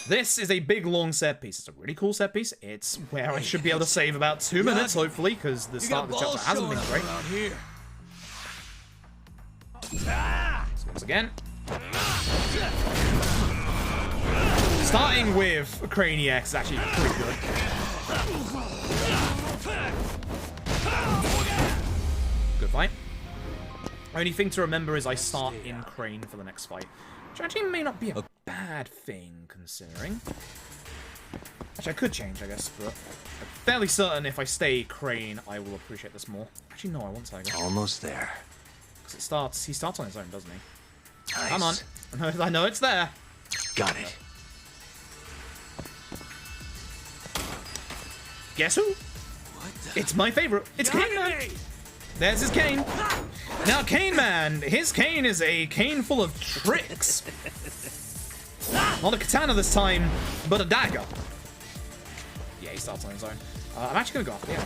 This is a big, long set piece. It's a really cool set piece. It's where I should be able to save about 2 minutes, hopefully, because the start of the chapter hasn't been great.
Here.
So once again. Starting with Crane EX is actually pretty good. Good fight. Only thing to remember is I start in Crane for the next fight. Which actually may not be a bad thing, considering. Actually, I could change, I guess, but I'm fairly certain if I stay Crane, I will appreciate this more. Actually, no, I want Tiger.
Almost there.
Because he starts on his own, doesn't he?
Nice.
Come on. I know it's there.
Got it.
Guess who? It's my favorite. It's Cane Man. There's his cane. Now, Cane Man, his cane is a cane full of tricks. Not a katana this time, but a dagger. Yeah, he starts on his own. I'm actually gonna go after him.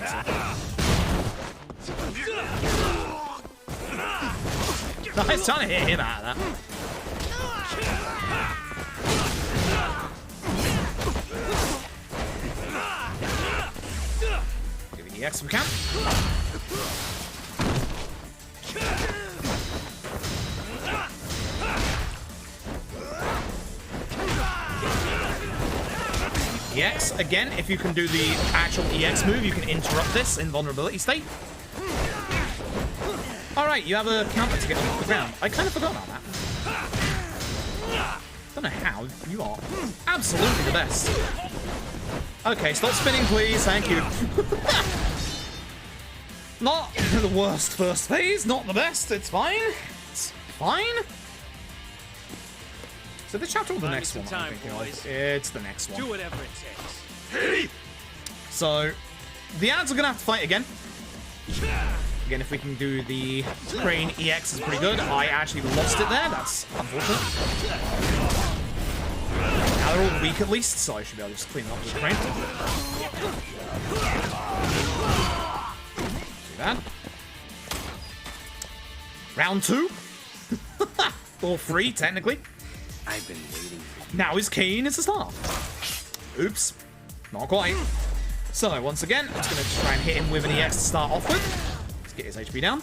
I was trying to hit him out of that. Give me the X if we can. EX, again, if you can do the actual EX move, you can interrupt this in vulnerability state. Alright, you have a counter to get off the ground. I kind of forgot about that. Don't know how. You are absolutely the best. Okay, stop spinning, please. Thank you. Not the worst first phase, not the best. It's fine. It's fine. So the chapter or the next one, I'm thinking of. It's the next one.
Do whatever it takes.
So, the ads are going to have to fight again. Again, if we can do the Crane EX is pretty good. I actually lost it there. That's unfortunate. Now they're all weak at least, so I should be able to just clean them up with Crane. Too bad. Round 2. Or 3, technically.
I've been waiting for
Now his cane is a star. Oops. Not quite. So, once again, I'm just going to try and hit him with an EX to start off with. Let's get his HP down.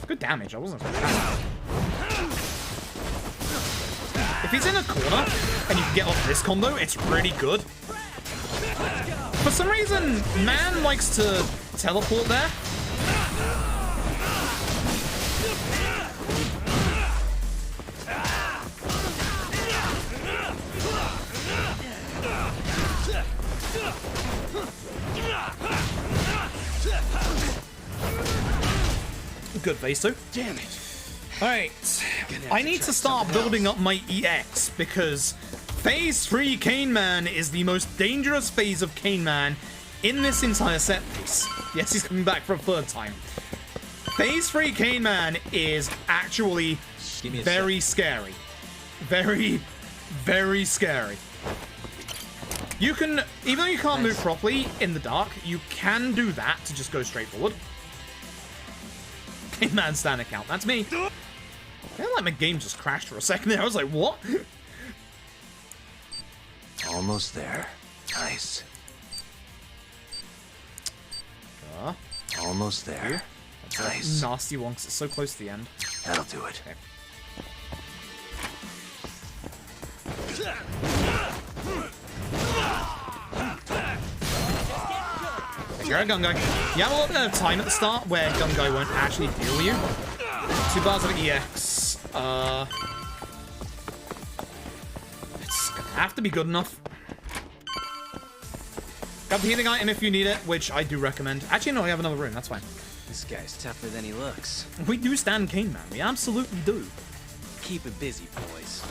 Good damage. I wasn't expecting that. If he's in a corner and you can get off this combo, it's really good. For some reason, Man likes to teleport there. Good phase 2.
Damn it.
Alright. I need to start building up my EX because phase 3 Cane Man is the most dangerous phase of Cane Man in this entire set piece. Yes, he's coming back for a 3rd time. Phase 3 Cane Man is actually very scary. Very, very scary. You can, even though you can't move properly in the dark, you can do that to just go straight forward. Cane Man stand account, that's me. I feel like my game just crashed for a second there. I was like, what?
Almost there. Nice. Almost there.
That's
Nice.
a nasty one because it's so close to the end.
That'll do it.
Okay. You're a Gungai. You have a little bit of time at the start where Gungai won't actually deal with you. 2 bars of EX. It's gonna have to be good enough. Got the healing item if you need it, which I do recommend. Actually, no, I have another room. That's fine.
This guy's tougher than he looks.
We do stand Cane Man. We absolutely do.
Keep it busy, boys.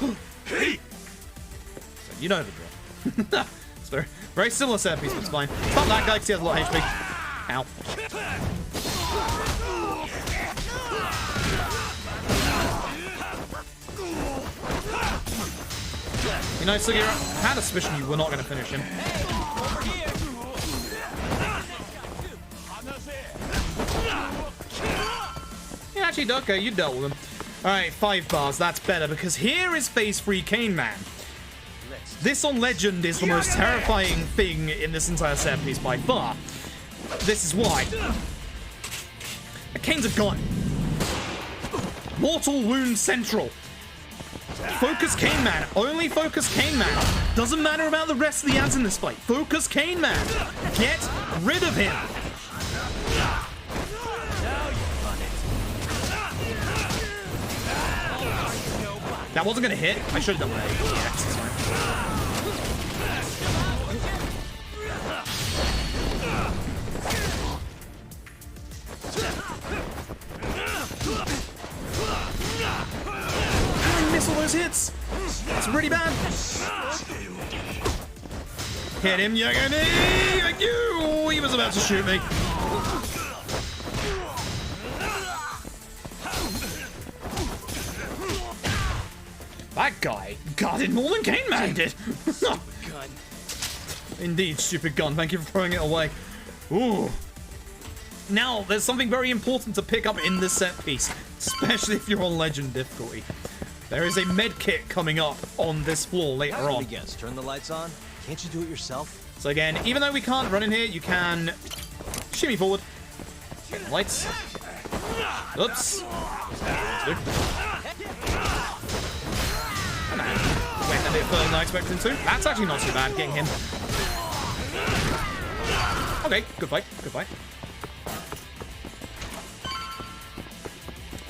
Hey!
So you know the drill. It's very, very similar set piece, but it's fine. Stop that guy because he has a lot of HP. Ow. You know, Sugiro, I had a suspicion you were not going to finish him. Yeah, actually, okay, you dealt with him. Alright, 5 bars, that's better, because here is Phase 3 Cane Man. This on Legend is the most terrifying thing in this entire set piece by far. This is why. Cane's a gun. Mortal Wound Central. Focus Cane Man. Only focus Cane Man. Doesn't matter about the rest of the ads in this fight. Focus Cane Man. Get rid of him. That wasn't gonna hit. I should have done that. Yeah, it's fine. I miss all those hits. That's really bad. Hit him, Yagani! Thank you! He was about to shoot me. That guy guarded more than Cane Man did.
Gun.
Indeed, stupid gun. Thank you for throwing it away. Ooh. Now, there's something very important to pick up in this set piece, especially if you're on Legend difficulty. There is a med kit coming up on this floor later on.
Guess, turn the lights on. Can't you do it yourself?
So again, even though we can't run in here, you can shimmy forward. Lights. Oops. Good. Went a bit further than I expected him to. That's actually not too bad, getting him. Okay, good fight, good fight.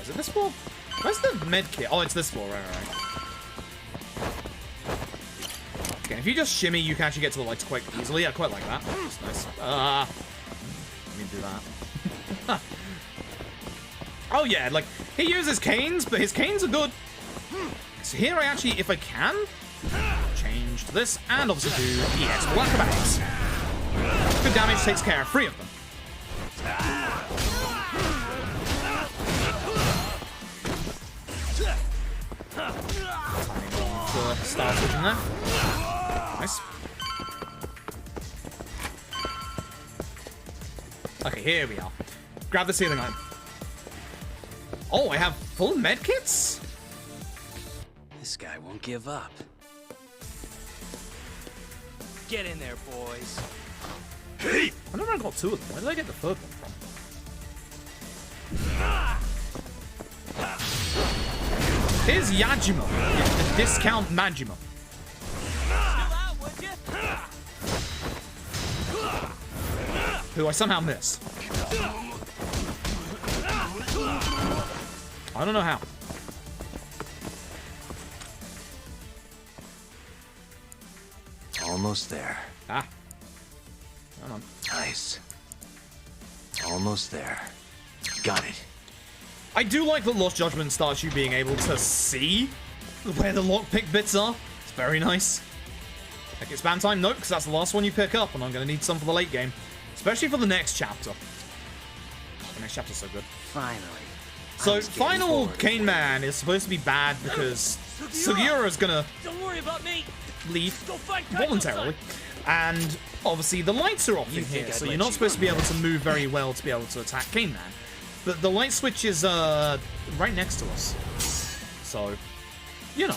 Is it this floor? Where's the med kit? Oh, it's this floor, right. Okay, if you just shimmy, you can actually get to the lights quite easily. I quite like that. That's nice. Let me do that. Oh yeah, like, he uses canes, but his canes are good. So here I actually, if I can, change to this, and obviously do EX for acrobatics. Good damage takes care of 3 of them. Start switching there. Nice. Okay, here we are. Grab the ceiling item. Oh, I have full med kits?
This guy won't give up. Get in there, boys.
Hey!
I never got 2 of them. Where did I get the 3rd one from? Here's Yajima, the discount Majima. Who I somehow missed. I don't know how.
Almost there.
Ah. Come on.
Nice. Almost there. Got it.
I do like that Lost Judgment starts you being able to see where the lockpick bits are. It's very nice. Okay, spam time? Nope, because that's the last one you pick up, and I'm going to need some for the late game. Especially for the next chapter. God, the next chapter's so good.
Finally.
So, final Cane Man is supposed to be bad because Sugira's going to
Don't worry about me.
leave
Go fight
voluntarily. And obviously the lights are off in here, so you're not supposed to be able to move very well to be able to attack Cane Man. But the light switch is right next to us. So, you know.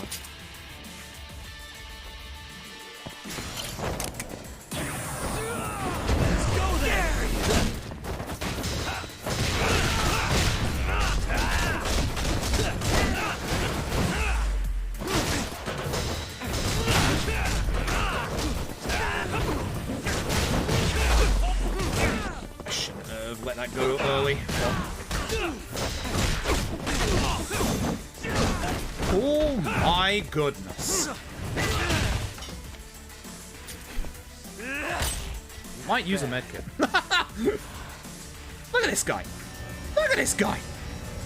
I shouldn't have let that go early. Oh my goodness. Might use a medkit. Look at this guy. Look at this guy.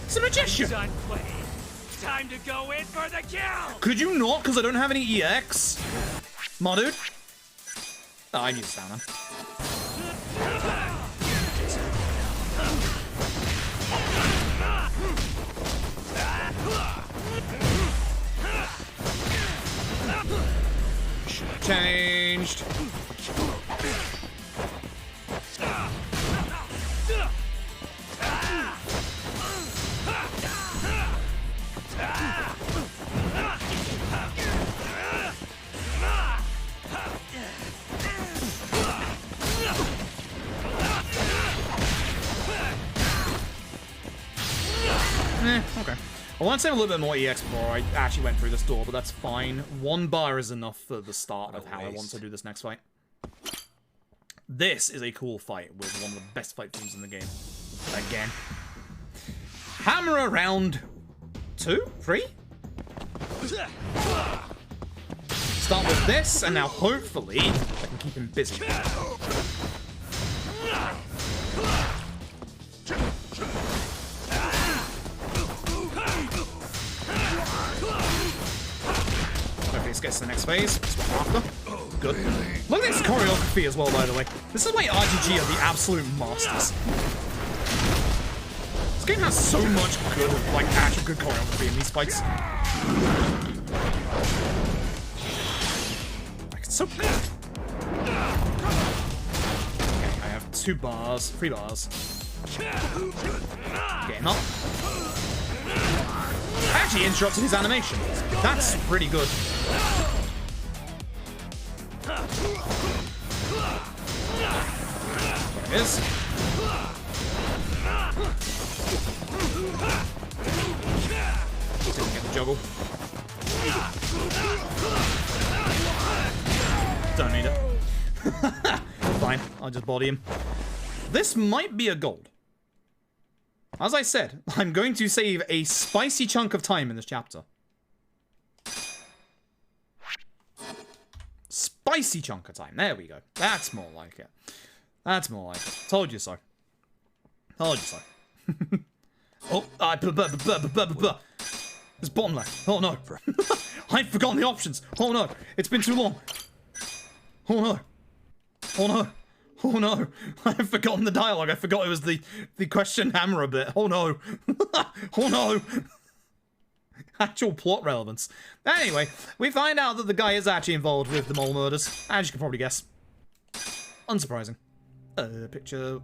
It's a magician.
Done playing. Time to go in for the kill.
Could you not? Because I don't have any EX. Ma, dude. Oh, I need to sound him. changed. Okay. I want to save a little bit more EX before I actually went through this door, but that's fine. 1 bar is enough for the start of how I want to do this next fight. This is a cool fight with one of the best fight themes in the game. Again. Hammer round 2? 3? Start with this, and now hopefully I can keep him busy. Let's get to the next phase. Swap after. Good. Look at this choreography as well, by the way. This is why RGG are the absolute masters. This game has so much good, like, actual good choreography in these fights. Like, it's so good. Okay, I have 2 bars, 3 bars. Get him up. I actually interrupted his animation. That's pretty good. There it is. Didn't get the juggle. Don't need it. Fine, I'll just body him. This might be a gold. As I said, I'm going to save a spicy chunk of time in this chapter. Spicy chunk of time. There we go. That's more like it. That's more like it. Told you so. Told you so. Oh, there's bottom left. Oh no. I've forgotten the options. Oh no. It's been too long. Oh no. Oh no. Oh no. I've forgotten the dialogue. I forgot it was the question hammer bit. Oh no. Oh no. Actual plot relevance. Anyway, we find out that the guy is actually involved with the mole murders, as you can probably guess. Unsurprising. Picture.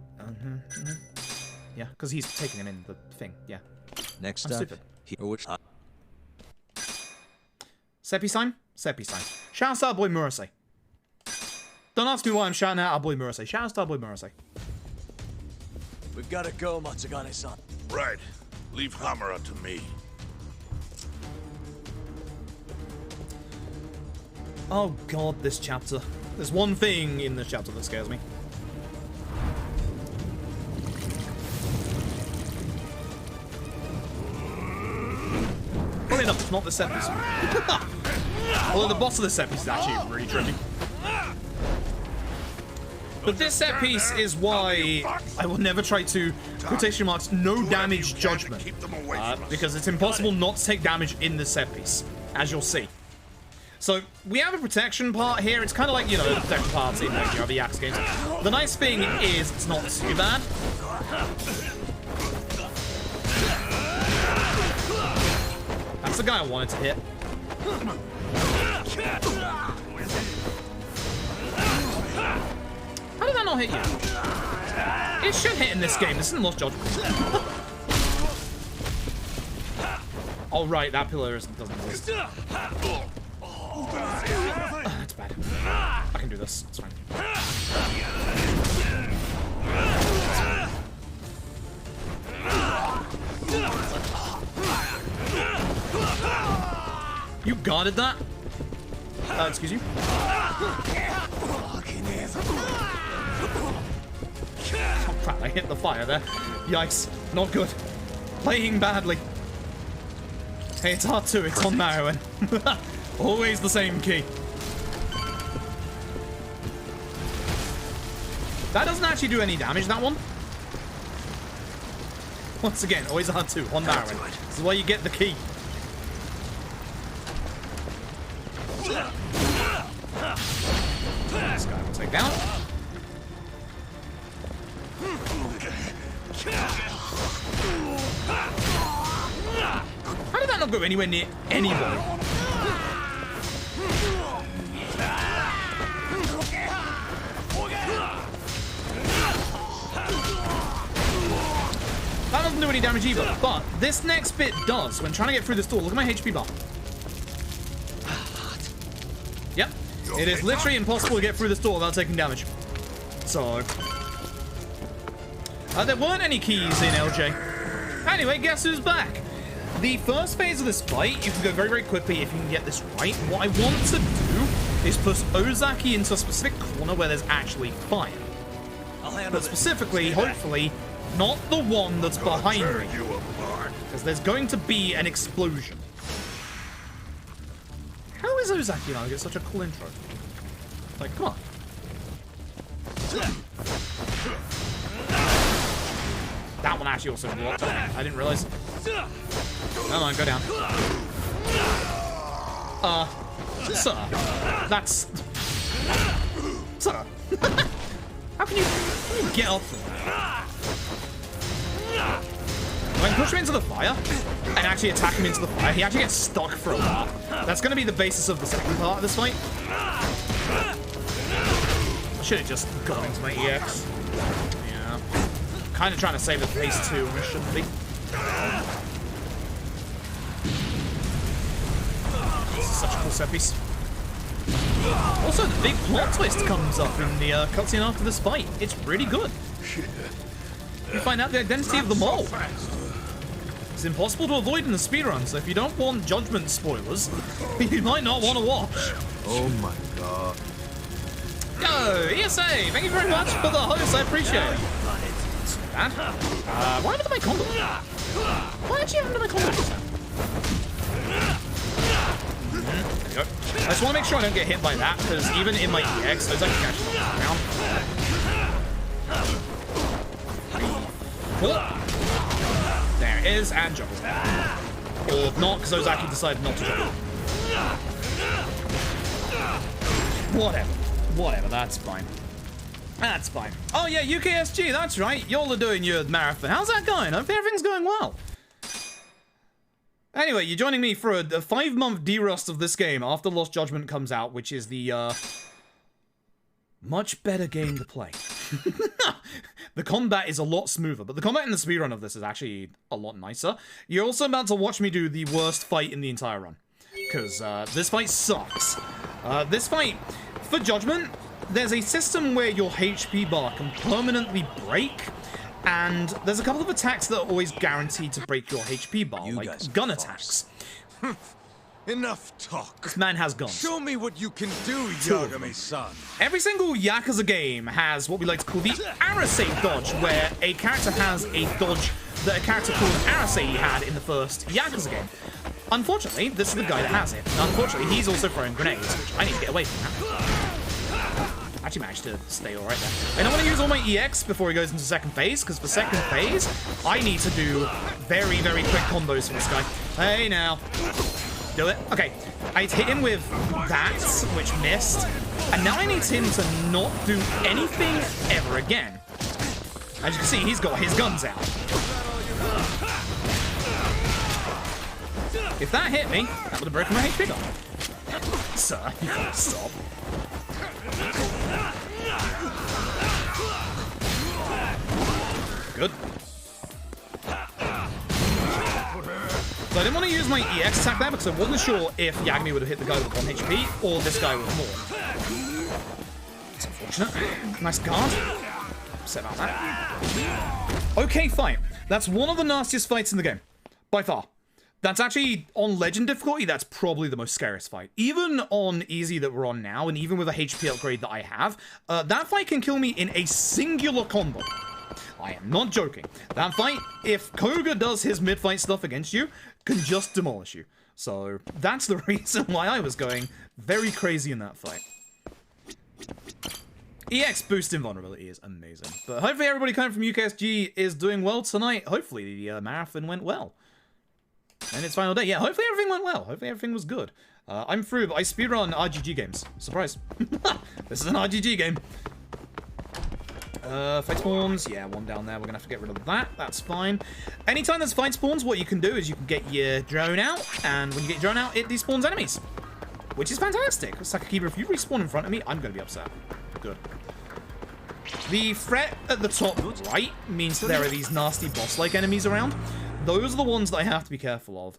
Yeah, because he's taking him in the thing. Yeah.
Next
I'm
up,
stupid.
which
Seppi sign? Seppi sign. Shout out to our boy Murasei. Don't ask me why I'm shouting out our boy Murasei. Shout out to our boy Murasei.
we've got to go, Matsugane-san.
Right. Leave Hamura to me.
Oh god, this chapter. There's one thing in this chapter that scares me. Probably enough, not the set piece. Although the boss of the set piece is actually really tricky. But this set piece is why I will never try to, quotation marks, no damage Judgment. Because it's impossible not to take damage in the set piece, as you'll see. So, we have a protection part here. It's kind of like, you know, the protection parts in, like, you know, the Axe games. The nice thing is, it's not too bad. That's the guy I wanted to hit. How did that not hit you? It should hit in this game. This isn't Lost Judgment. Oh, right, that pillar doesn't exist. That's bad. I can do this. It's fine. You guarded that? Excuse you? Oh crap, I hit the fire there. Yikes. Not good. Playing badly. Hey, it's R2, it's on Marrowan. Always the same key. That doesn't actually do any damage, that one. Once again, always R2 on Marrowan. This is why you get the key. This guy will take down. How did that not go anywhere near anybody? doesn't do any damage either, but this next bit does. When trying to get through this door, look at my HP bar. Yep. It is literally impossible to get through this door without taking damage. So... there weren't any keys in LJ. Anyway, guess who's back? The first phase of this fight, you can go very, very quickly if you can get this right. What I want to do is push Ozaki into a specific corner where there's actually fire. But specifically, hopefully, not the one that's behind me. Because there's going to be an explosion. How is Ozaki now? Get such a cool intro. Like, come on. That one actually also blocked. I didn't realize. Come on, go down. Sir. That's... Sir. How can you get up from that? When I push him into the fire and actually attack him into the fire, he actually gets stuck for a while. That's going to be the basis of the second part of this fight. I should have just gone into my EX. Yeah. Kind of trying to save it for phase 2, and it shouldn't be. This is such a cool set piece. Also, the big plot twist comes up in the cutscene after this fight. It's really good. You find out the identity of the mole. It's impossible to avoid in the speedrun, so if you don't want Judgment spoilers, you might not want to watch.
Oh my god.
Yo, ESA, thank you very much for the host, I appreciate it. Bad. Why haven't I my combo? Why actually haven't I my combo this time? There you go. I just want to make sure I don't get hit by that, because even in my EX, those actually catch me down. Cool. There it is, and juggle. Or not, because Ozaki decided not to juggle. Whatever, that's fine. That's fine. Oh yeah, UKSG, that's right. Y'all are doing your marathon. How's that going? I hope everything's going well. Anyway, you're joining me for a 5-month derust of this game after Lost Judgment comes out, which is the, much better game to play. The combat is a lot smoother, but the combat in the speedrun of this is actually a lot nicer. You're also about to watch me do the worst fight in the entire run. Because, this fight sucks. This fight, for Judgment, there's a system where your HP bar can permanently break, and there's a couple of attacks that are always guaranteed to break your HP bar, like gun attacks.
Enough talk.
This man has guns.
Show me what you can do, Yagami-san.
Every single Yakuza game has what we like to call the Arase dodge, where a character has a dodge that a character called Arase had in the first Yakuza game. Unfortunately, this is the guy that has it. Unfortunately, he's also throwing grenades, which I need to get away from that. Actually managed to stay alright there. I don't want to use all my EX before he goes into second phase, because for second phase, I need to do very, very quick combos for this guy. Hey now. Do it. Okay. I hit him with that, which missed. And now I need him to not do anything ever again. As you can see, he's got his guns out. If that hit me, that would have broken my HP gun. Sir, you can't stop. Good. So I didn't want to use my EX attack there because I wasn't sure if Yagami would have hit the guy with 1 HP or this guy with more. It's unfortunate. Nice guard. Upset about that. Okay, fine. That's one of the nastiest fights in the game. By far. That's actually, on Legend difficulty, that's probably the most scariest fight. Even on Easy that we're on now, and even with a HP upgrade that I have, that fight can kill me in a singular combo. I am not joking. That fight, if Koga does his mid-fight stuff against you, can just demolish you. So, that's the reason why I was going very crazy in that fight. EX boost invulnerability is amazing. But hopefully everybody coming from UKSG is doing well tonight. Hopefully the marathon went well. And it's final day. Yeah, hopefully everything went well. Hopefully everything was good. I'm through, but I speedrun RGG games. Surprise. This is an RGG game. Fight spawns. Yeah, one down there. We're going to have to get rid of that. That's fine. Anytime there's fight spawns, what you can do is you can get your drone out. And when you get your drone out, it despawns enemies. Which is fantastic. Sakakiba, if you respawn in front of me, I'm going to be upset. Good. The fret at the top right means that there are these nasty boss-like enemies around. Those are the ones that I have to be careful of.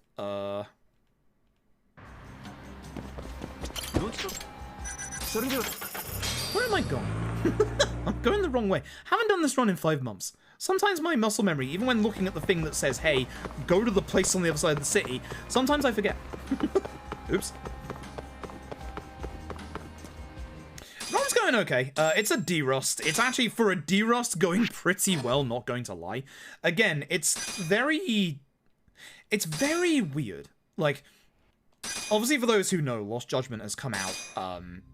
Where am I going? I'm going the wrong way. Haven't done this run in 5 months. Sometimes my muscle memory, even when looking at the thing that says, hey, go to the place on the other side of the city, sometimes I forget. Oops. Run's going okay. It's a D-Rust. It's actually, for a D-Rust, going pretty well, not going to lie. Again, it's very weird. Like, obviously for those who know, Lost Judgment has come out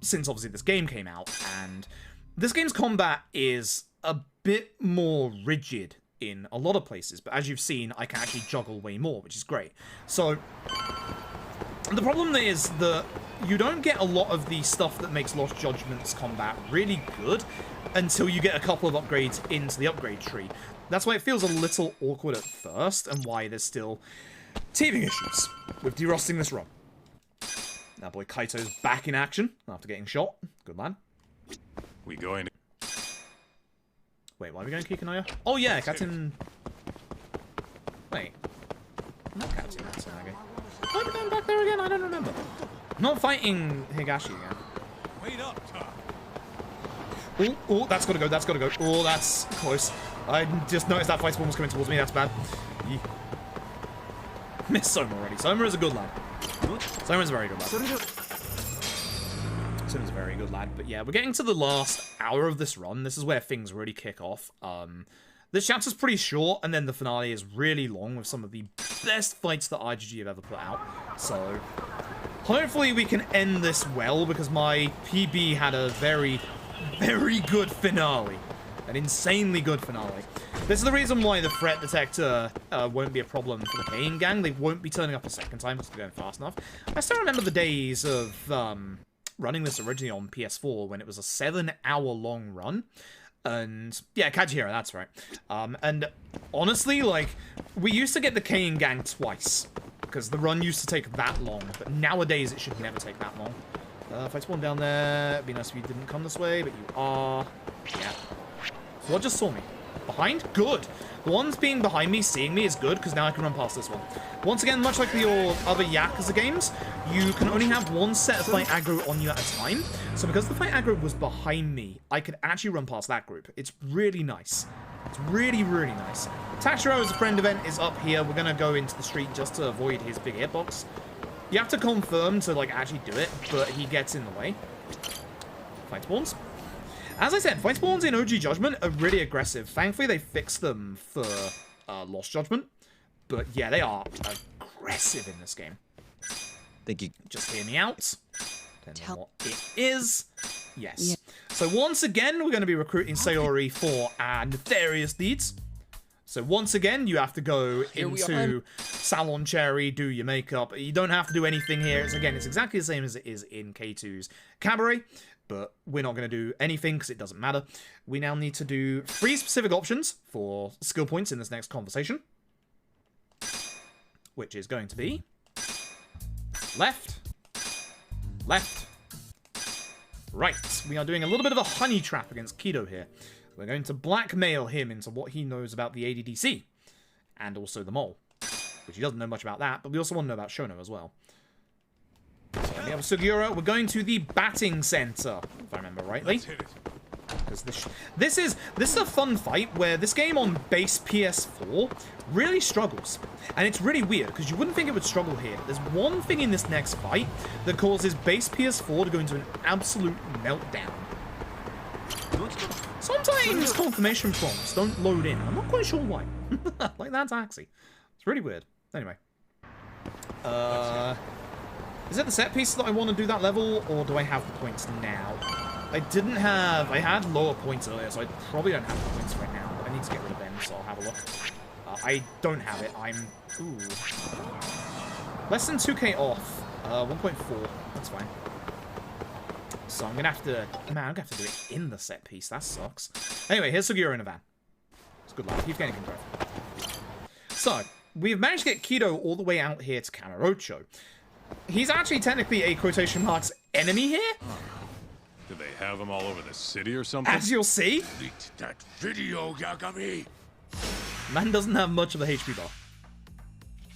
since obviously this game came out, and this game's combat is a bit more rigid in a lot of places, but as you've seen, I can actually juggle way more, which is great. So, the problem is that you don't get a lot of the stuff that makes Lost Judgment's combat really good until you get a couple of upgrades into the upgrade tree. That's why it feels a little awkward at first, and why there's still teething issues with derusting this run. Now boy Kaito's back in action after getting shot. Good lad.
We going to...
Wait, why are we going Kikanaya? Oh yeah, Captain... Wait. Not Captain Matsunage. Why are we going back there again? I don't remember. Not fighting Higashi again.
Wait up, Tom.
Oh, that's gotta go, that's gotta go. Oh, that's close. I just noticed that fight spawn was coming towards me, that's bad. Yeah. Missed Soma already. Soma is a good lad. Soma's a very good lad. Soma's a very good lad. But yeah, we're getting to the last hour of this run. This is where things really kick off. This chapter's pretty short, and then the finale is really long with some of the best fights that IGG have ever put out. So, hopefully we can end this well, because my PB had a very, very good finale. An insanely good finale. This is the reason why the threat detector won't be a problem for the Kane gang. They won't be turning up a second time because they're going fast enough. I still remember the days of running this originally on PS4 when it was a 7-hour-long run. And, yeah, Kajihira, that's right. And honestly, like, we used to get the Kane gang twice, because the run used to take that long, but nowadays it should never take that long. If I spawn down there, it'd be nice if you didn't come this way, but you are. Yeah. So what just saw me? Behind? Good. The ones being behind me, seeing me, is good, because now I can run past this one. Once again, much like your other Yakuza games, you can only have one set of fight aggro on you at a time. So because the fight aggro was behind me, I could actually run past that group. It's really nice. It's really, really nice. Tashiro's friend event is up here. We're going to go into the street just to avoid his big hitbox. You have to confirm to, like, actually do it, but he gets in the way. Fight spawns. As I said, fight spawns in OG Judgment are really aggressive. Thankfully, they fixed them for Lost Judgment. But yeah, they are aggressive in this game.
Think you
just hear me out. Tell me what it is. Yes. Yeah. So once again, we're going to be recruiting Sayori for our nefarious deeds. So once again, you have to go into Salon Cherry, do your makeup. You don't have to do anything here. It's exactly the same as it is in K2's Cabaret. But we're not going to do anything because it doesn't matter. We now need to do 3 specific options for skill points in this next conversation. Which is going to be left, left, right. We are doing a little bit of a honey trap against Kido here. We're going to blackmail him into what he knows about the ADDC. And also the mole. Which he doesn't know much about that, but we also want to know about Shono as well. So we have Sugiura. We're going to the batting center, if I remember rightly. Because this is a fun fight where this game on base PS4 really struggles. And it's really weird, because you wouldn't think it would struggle here. There's one thing in this next fight that causes base PS4 to go into an absolute meltdown. Sometimes confirmation prompts don't load in. I'm not quite sure why. Like that taxi. It's really weird. Anyway. Is it the set piece that I want to do that level, or do I have the points now? I had lower points earlier, so I probably don't have the points right now. But I need to get rid of them, so I'll have a look. I don't have it. Ooh. Less than 2k off. 1.4. That's fine. So I'm going to have to... Man, I'm going to have to do it in the set piece. That sucks. Anyway, here's Sugiura in a van. It's good luck. Keep getting control. So, we've managed to get Kido all the way out here to Kamurocho. He's actually technically a quotation marks enemy here.
Do they have them all over the city or something?
As you'll see,
Leaked that video, Yagami.
man doesn't have much of a HP bar.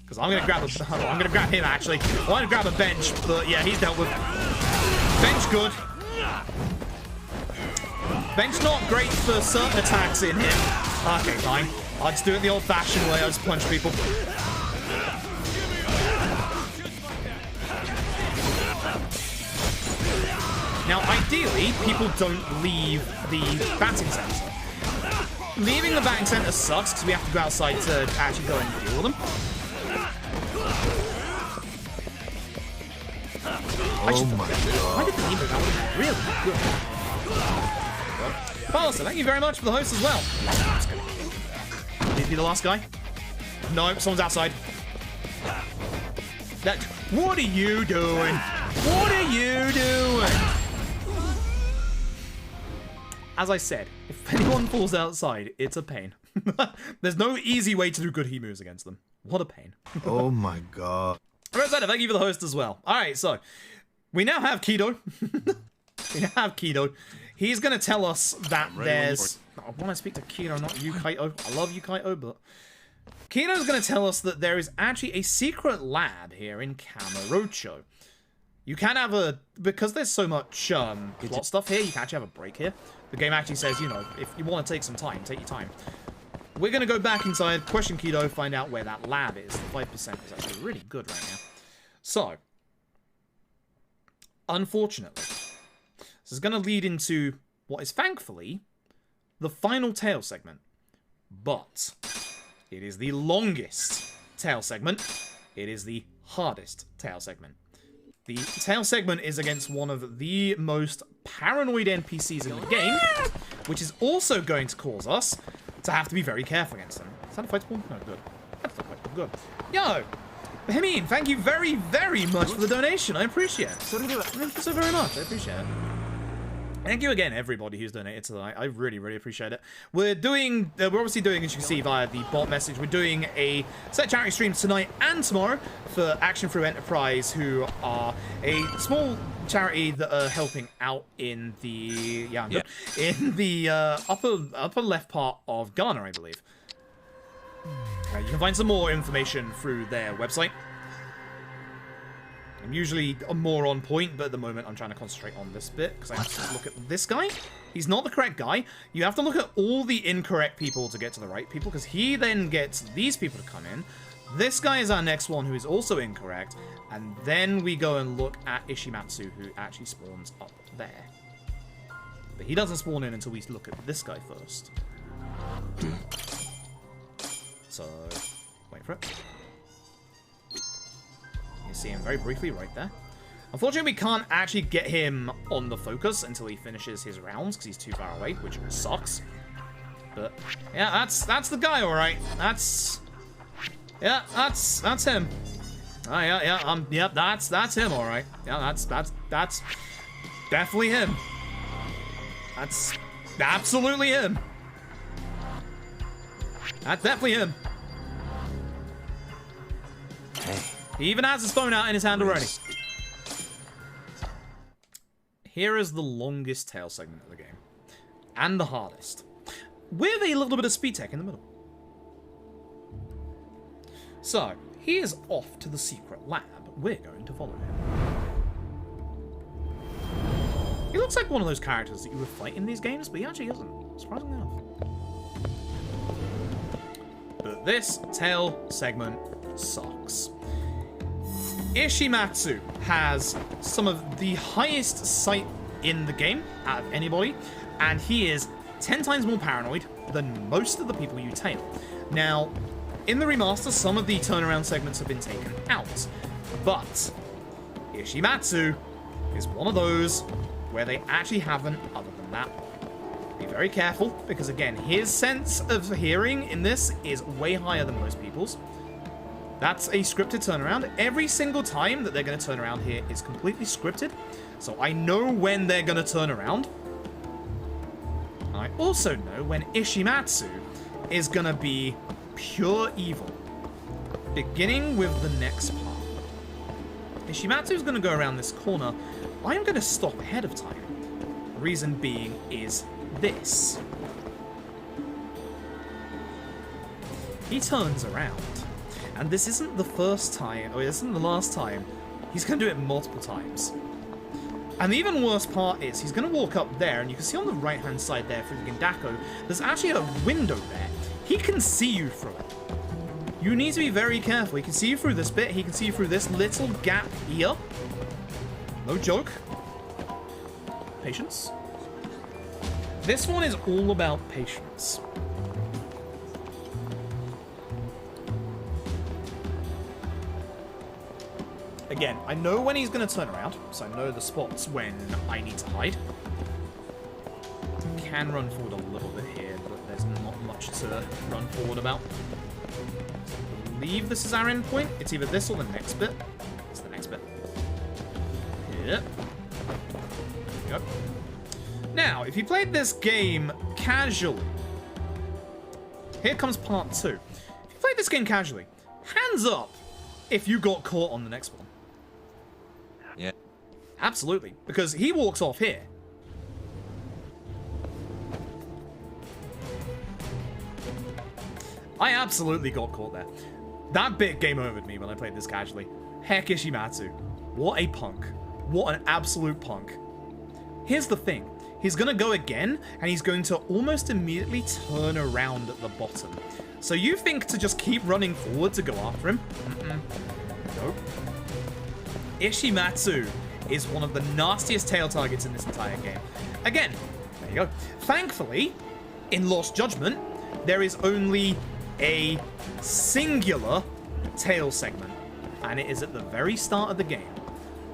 Because I'm gonna grab him actually. I'm gonna grab a bench, but yeah, he's dealt with. Bench good. Bench not great for certain attacks in him. Okay, fine. I'll just do it the old-fashioned way. I'll just punch people. Now, ideally, people don't leave the batting center. Leaving the batting center sucks because we have to go outside to actually go and deal with them.
Oh my god.
I didn't even know that would be really good. Palliser, thank you very much for the host as well. Did he be the last guy? No, someone's outside. What are you doing? What are you doing? As I said, if anyone falls outside, it's a pain. There's no easy way to do good he moves against them. What a pain.
Oh my god.
Rosetta, thank you for the host as well. Alright, so we now have Kido. He's gonna tell us that there's... I want to speak to Kido, not you, Kaito. I love you, Kaito, but... Kido's gonna tell us that there is actually a secret lab here in Kamurocho. You can have a... Because there's so much plot stuff here, you can actually have a break here. The game actually says, you know, if you want to take some time, take your time. We're going to go back inside, question Kido, find out where that lab is. The 5% is actually really good right now. So, unfortunately, this is going to lead into what is thankfully the final tail segment. But it is the longest tail segment. It is the hardest tail segment. The tail segment is against one of the most paranoid NPCs in the game, which is also going to cause us to have to be very careful against them. Is that a fight spawn? No, good. That's not fight good. Yo! Bohemian, thank you very, very much for the donation. I appreciate it. Thank you so very much. I appreciate it. Thank you again, everybody who's donated tonight. I really, really appreciate it. We're obviously doing, as you can see via the bot message, we're doing a set charity stream tonight and tomorrow for Action Through Enterprise, who are a small charity that are helping out in the upper left part of Ghana, I believe. You can find some more information through their website. I'm usually more on point, but at the moment I'm trying to concentrate on this bit, because I have to look at this guy. He's not the correct guy. You have to look at all the incorrect people to get to the right people, because he then gets these people to come in. This guy is our next one, who is also incorrect, and then we go and look at Ishimatsu, who actually spawns up there. But he doesn't spawn in until we look at this guy first. So, wait for it. You see him very briefly right there. Unfortunately, we can't actually get him on the focus until he finishes his rounds, because he's too far away, which sucks. But yeah, that's the guy, all right. That's him. Oh yeah, that's him, all right. Yeah, that's definitely him. That's absolutely him. That's definitely him.
Hey.
He even has his phone out in his hand already. Here is the longest tail segment of the game. And the hardest. With a little bit of speed tech in the middle. So, he is off to the secret lab. We're going to follow him. He looks like one of those characters that you would fight in these games, but he actually isn't. Surprisingly enough. But this tail segment sucks. Ishimatsu has some of the highest sight in the game out of anybody, and he is 10 times more paranoid than most of the people you tail. Now, in the remaster, some of the turnaround segments have been taken out, but Ishimatsu is one of those where they actually haven't other than that. Be very careful, because again, his sense of hearing in this is way higher than most people's. That's a scripted turnaround. Every single time that they're going to turn around here is completely scripted. So I know when they're going to turn around. I also know when Ishimatsu is going to be pure evil. Beginning with the next part. Ishimatsu is going to go around this corner. I'm going to stop ahead of time. Reason being is this. He turns around, and this isn't the first time, or it isn't the last time. He's going to do it multiple times. And the even worse part is, he's going to walk up there, and you can see on the right-hand side there, through the Gindako, there's actually a window there. He can see you through it. You need to be very careful. He can see you through this bit, he can see you through this little gap here. No joke. Patience. This one is all about patience. Again, I know when he's going to turn around, so I know the spots when I need to hide. Can run forward a little bit here, but there's not much to run forward about. So I believe this is our end point. It's either this or the next bit. It's the next bit. Here. Yep. Now, if you played this game casually, here comes part 2. If you played this game casually, hands up if you got caught on the next one.
Yeah.
Absolutely, because he walks off here. I absolutely got caught there. That bit game overed me when I played this casually. Heck, Ishimatsu. What a punk. What an absolute punk. Here's the thing. He's going to go again, and he's going to almost immediately turn around at the bottom. So you think to just keep running forward to go after him? Nope. Ishimatsu is one of the nastiest tail targets in this entire game. Again, there you go. Thankfully, in Lost Judgment, there is only a singular tail segment, and it is at the very start of the game.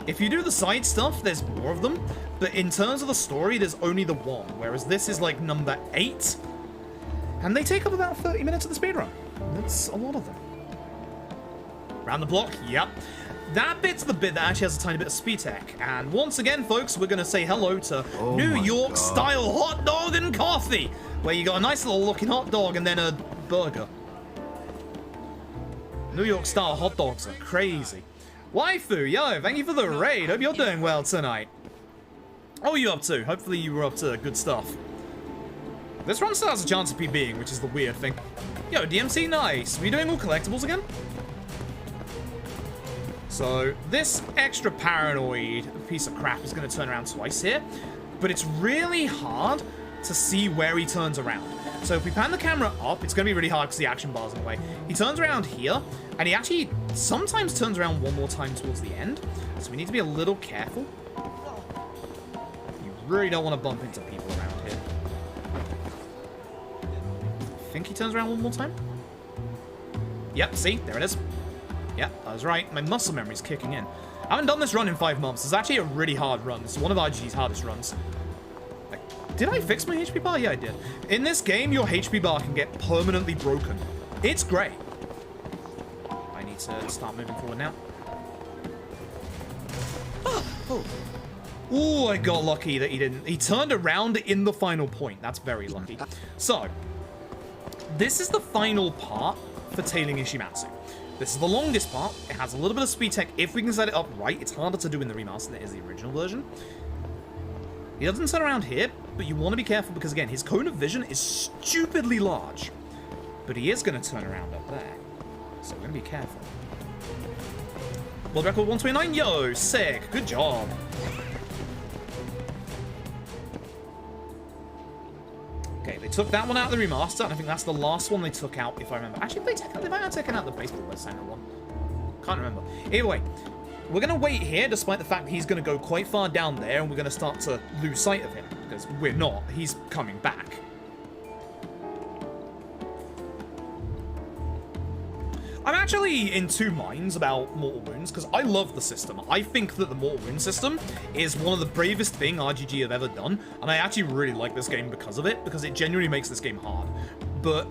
If you do the side stuff, there's more of them, but in terms of the story, there's only the one, whereas this is like number 8, and they take up about 30 minutes of the speedrun. That's a lot of them. Round the block, yep. That bit's the bit that actually has a tiny bit of speed tech, and once again, folks, we're going to say hello to New York style hot dog and coffee, where you got a nice little looking hot dog and then a burger. New York style hot dogs are crazy. Waifu, yo, thank you for the raid. Hope you're doing well tonight. What were you up to? Hopefully you were up to good stuff. This run still has a chance of PBing, which is the weird thing. Yo, DMC, nice. Were you doing all collectibles again? So, this extra paranoid piece of crap is going to turn around twice here, but it's really hard to see where he turns around. So if we pan the camera up, it's going to be really hard because the action bar's in the way. He turns around here, and he actually sometimes turns around one more time towards the end, so we need to be a little careful. You really don't want to bump into people around here. I think he turns around one more time? Yep, see? There it is. Yep, I was right. My muscle memory's kicking in. I haven't done this run in 5 months. It's actually a really hard run. It's one of RGG's hardest runs. Did I fix my HP bar? Yeah, I did. In this game, your HP bar can get permanently broken. It's great. I need to start moving forward now. Oh, ooh, I got lucky that he didn't. He turned around in the final point. That's very lucky. So, this is the final part for tailing Ishimatsu. This is the longest part. It has a little bit of speed tech if we can set it up right. It's harder to do in the remaster than it is the original version. He doesn't turn around here, but you want to be careful because, again, his cone of vision is stupidly large. But he is going to turn around up there. So we're going to be careful. World record 129. Yo, sick. Good job. Okay, they took that one out of the remaster, and I think that's the last one they took out, if I remember. Actually, they might have taken out the baseball West Center one. Can't remember. Either way. We're going to wait here, despite the fact that he's going to go quite far down there, and we're going to start to lose sight of him, because we're not. He's coming back. I'm actually in 2 minds about Mortal Wounds, because I love the system. I think that the Mortal Wounds system is one of the bravest thing RGG have ever done, and I actually really like this game because of it, because it genuinely makes this game hard. But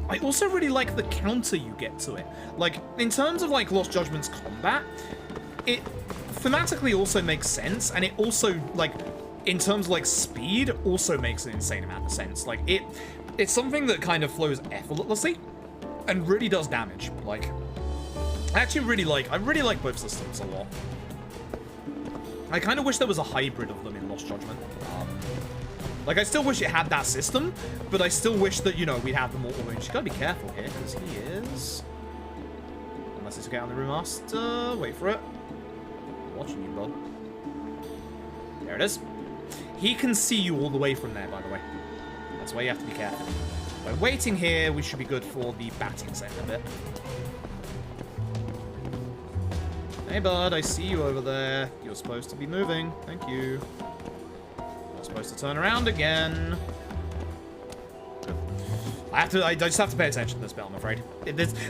I also really like the counter you get to it. Like, in terms of, like, Lost Judgment's combat, it thematically also makes sense, and it also, like, in terms of, like, speed, also makes an insane amount of sense. Like, it's something that kind of flows effortlessly and really does damage. Like, I really like both systems a lot. I kind of wish there was a hybrid of them in Lost Judgment. Like, I still wish it had that system, but I still wish that, you know, we'd have them all. You just gotta be careful here, because he is... Unless it's okay on the remaster. Wait for it. I'm watching you, bud. There it is. He can see you all the way from there, by the way. That's why you have to be careful. By waiting here, we should be good for the batting second bit. Hey, bud, I see you over there. You're supposed to be moving. Thank you. You're supposed to turn around again. I just have to pay attention to this bit, I'm afraid.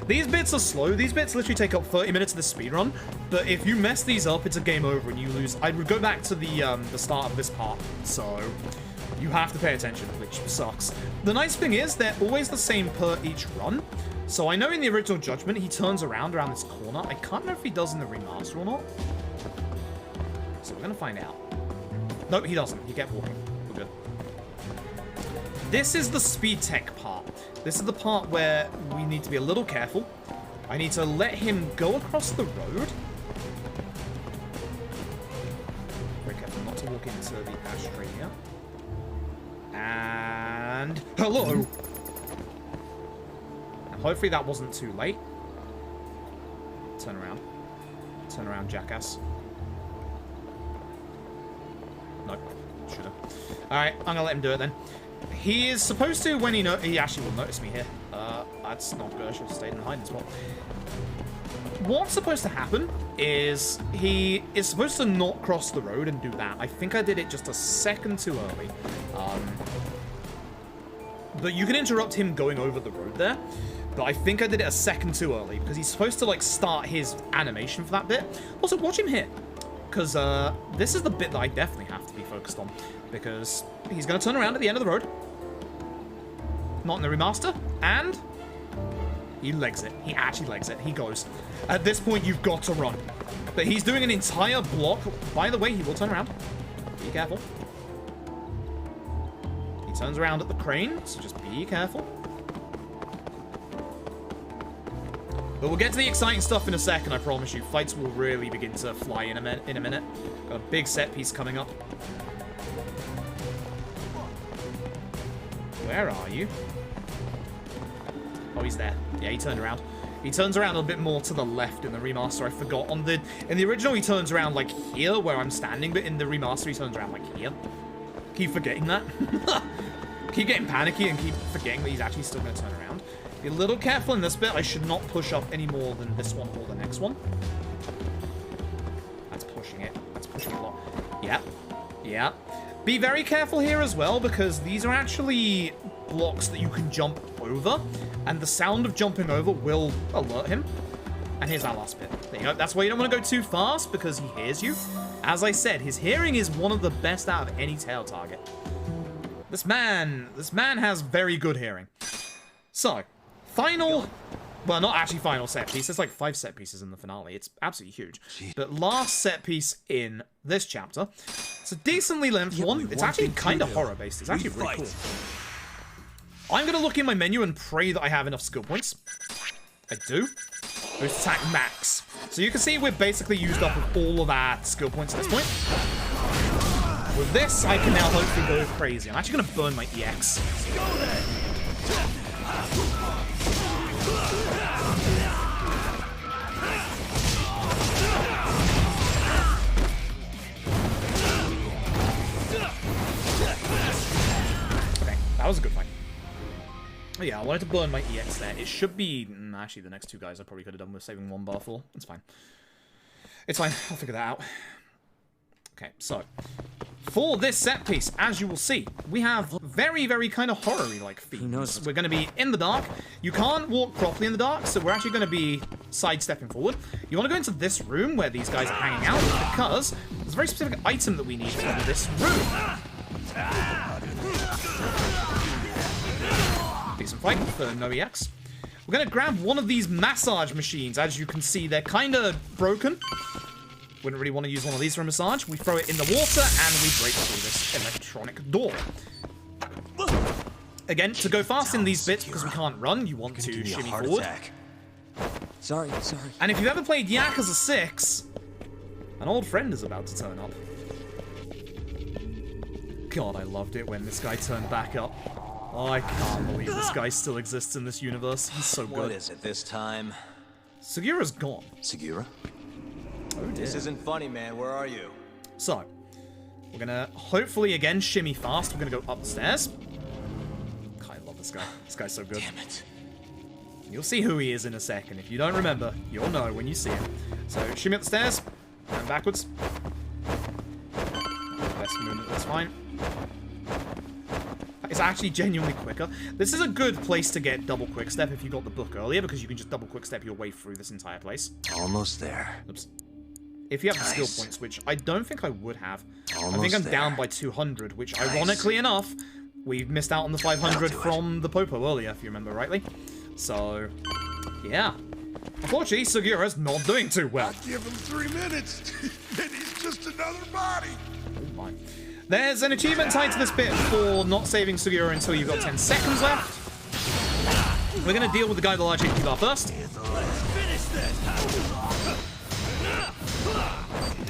These bits are slow. These bits literally take up 30 minutes of the speedrun. But if you mess these up, it's a game over and you lose. I would go back to the start of this part. So you have to pay attention, which sucks. The nice thing is they're always the same per each run. So I know in the original Judgment, he turns around this corner. I can't remember if he does in the remaster or not. So we're going to find out. Nope, he doesn't. He kept walking. We're good. This is the speed tech part. This is the part where we need to be a little careful. I need to let him go across the road. Very careful not to walk into the ashtray here. And... Hello! Hopefully that wasn't too late. Turn around. Turn around, jackass. Nope. Should've. Alright, I'm gonna let him do it then. He is supposed to, when he actually will notice me here. That's not good. I should have stayed in the hiding spot. What's supposed to happen is he is supposed to not cross the road and do that. I think I did it just a second too early. But you can interrupt him going over the road there. But I think I did it a second too early because he's supposed to, like, start his animation for that bit. Also, watch him here. Because this is the bit that I definitely have to be focused on. Because he's going to turn around at the end of the road. Not in the remaster. And he legs it. He actually legs it. He goes. At this point, you've got to run. But he's doing an entire block. By the way, he will turn around. Be careful. He turns around at the crane, so just be careful. But we'll get to the exciting stuff in a second, I promise you. Fights will really begin to fly in a minute. Got a big set piece coming up. Where are you? Oh, he's there. Yeah, he turned around. He turns around a bit more to the left in the remaster. I forgot. In the original, he turns around like here, where I'm standing, but in the remaster, he turns around like here. Keep forgetting that. Keep getting panicky and keep forgetting that he's actually still going to turn around. Be a little careful in this bit. I should not push up any more than this one or the next one. That's pushing it. That's pushing it a lot. Yeah. Yeah. Be very careful here as well, because these are actually blocks that you can jump over, and the sound of jumping over will alert him. And here's our last bit. There you go. That's why you don't want to go too fast, because he hears you. As I said, his hearing is one of the best out of any tail target. This man has very good hearing. So, final, well, not actually final set piece. There's like 5 set pieces in the finale. It's absolutely huge. But last set piece in this chapter. It's a decently length one. It's actually kind of horror based. It's actually really cool. I'm going to look in my menu and pray that I have enough skill points. I do. Boost attack max. So you can see we're basically used up with all of our skill points at this point. With this, I can now hopefully go crazy. I'm actually going to burn my EX. Okay, that was a good fight. Oh, yeah, I wanted to burn my EX there. It should be... actually, the next 2 guys I probably could have done with saving 1 bar for. It's fine. It's fine. I'll figure that out. Okay, so... for this set piece, as you will see, we have very, very kind of horror-y like themes. We're going to be in the dark. You can't walk properly in the dark, so we're actually going to be sidestepping forward. You want to go into this room where these guys are hanging out, because there's a very specific item that we need from this room. Decent fight for no EX. We're going to grab one of these massage machines. As you can see, they're kind of broken. Wouldn't really want to use one of these for a massage. We throw it in the water, and we break through this electronic door. Again, to go fast in these bits, because we can't run, you want to shimmy forward.
Sorry.
And if you've ever played Yakuza 6, An old friend is about to turn up. God, I loved it when this guy turned back up. Oh, I can't believe this guy still exists in this universe. He's so good.
What is it this time?
Segura's gone.
Segura?
Oh dear.
This isn't funny, man. Where are you?
So, we're gonna hopefully again shimmy fast. We're gonna go up the stairs. God, I love this guy. This guy's so good.
Damn it.
You'll see who he is in a second. If you don't remember, you'll know when you see him. So, shimmy up the stairs. And backwards. Best movement, that's fine. It's actually genuinely quicker. This is a good place to get double quick step if you got the book earlier, because you can just double quick step your way through this entire place.
Almost there.
Oops. If you have the skill points, which I don't think I would have.
Almost
I think I'm
there.
down by 200, which ironically enough, we missed out on the 500 from the Popo earlier, if you remember rightly. So, yeah. Unfortunately, Segura's not doing too well.
Give him 3 minutes, and he's just another body.
Oh my. There's an achievement tied to this bit for not saving Segura until you've got 10 seconds left. We're going to deal with the guy with the large HP bar first.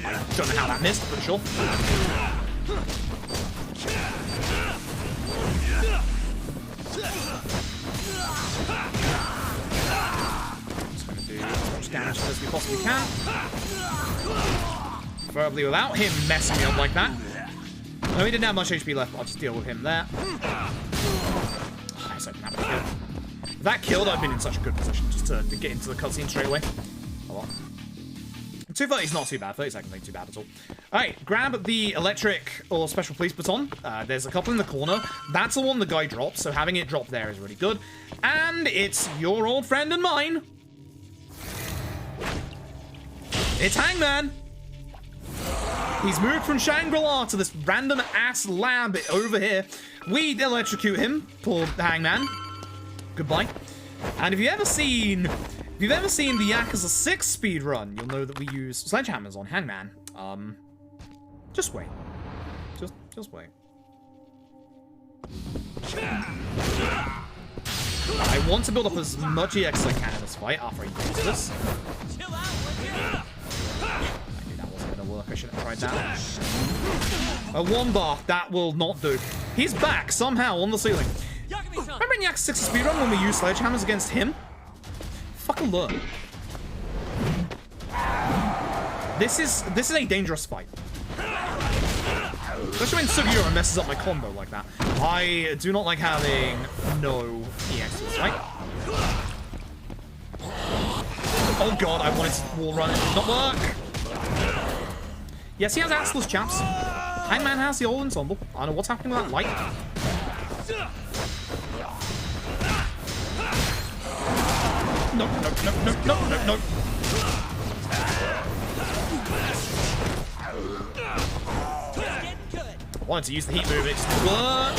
I don't know how that missed, but sure. Just going to do as much damage as we possibly can. Preferably without him messing me up like that. No, he didn't have much HP left, but I'll just deal with him there. Oh, so if that killed, I've been in such a good position just to get into the cutscene straight away. Oh well. 230 is not too bad, 30 seconds ain't too bad at all. Alright, grab the electric or special police baton. There's a couple in the corner. That's the one the guy dropped, so having it drop there is really good. And it's your old friend and mine. It's Hangman. He's moved from Shangri-La to this random ass lab over here. We electrocute him, poor Hangman. Goodbye. And if you've ever seen the Yakuza 6 speedrun, you'll know that we use sledgehammers on Hangman. Just wait. Just wait. I want to build up as much EX as I can in this fight after I use this. I should have tried that. A 1 bar, that will not do. He's back somehow on the ceiling. Remember in Yakuza 6 speedrun when we used sledgehammers against him? Fucking learn. This is a dangerous fight. Especially when Segura messes up my combo like that. I do not like having no EX in this fight. Oh god, I wanted to wall run. It did not work. Yes, he has assless chaps. Hangman has the old ensemble. I don't know what's happening with that light. No. I wanted to use the heat move, it just didn't work.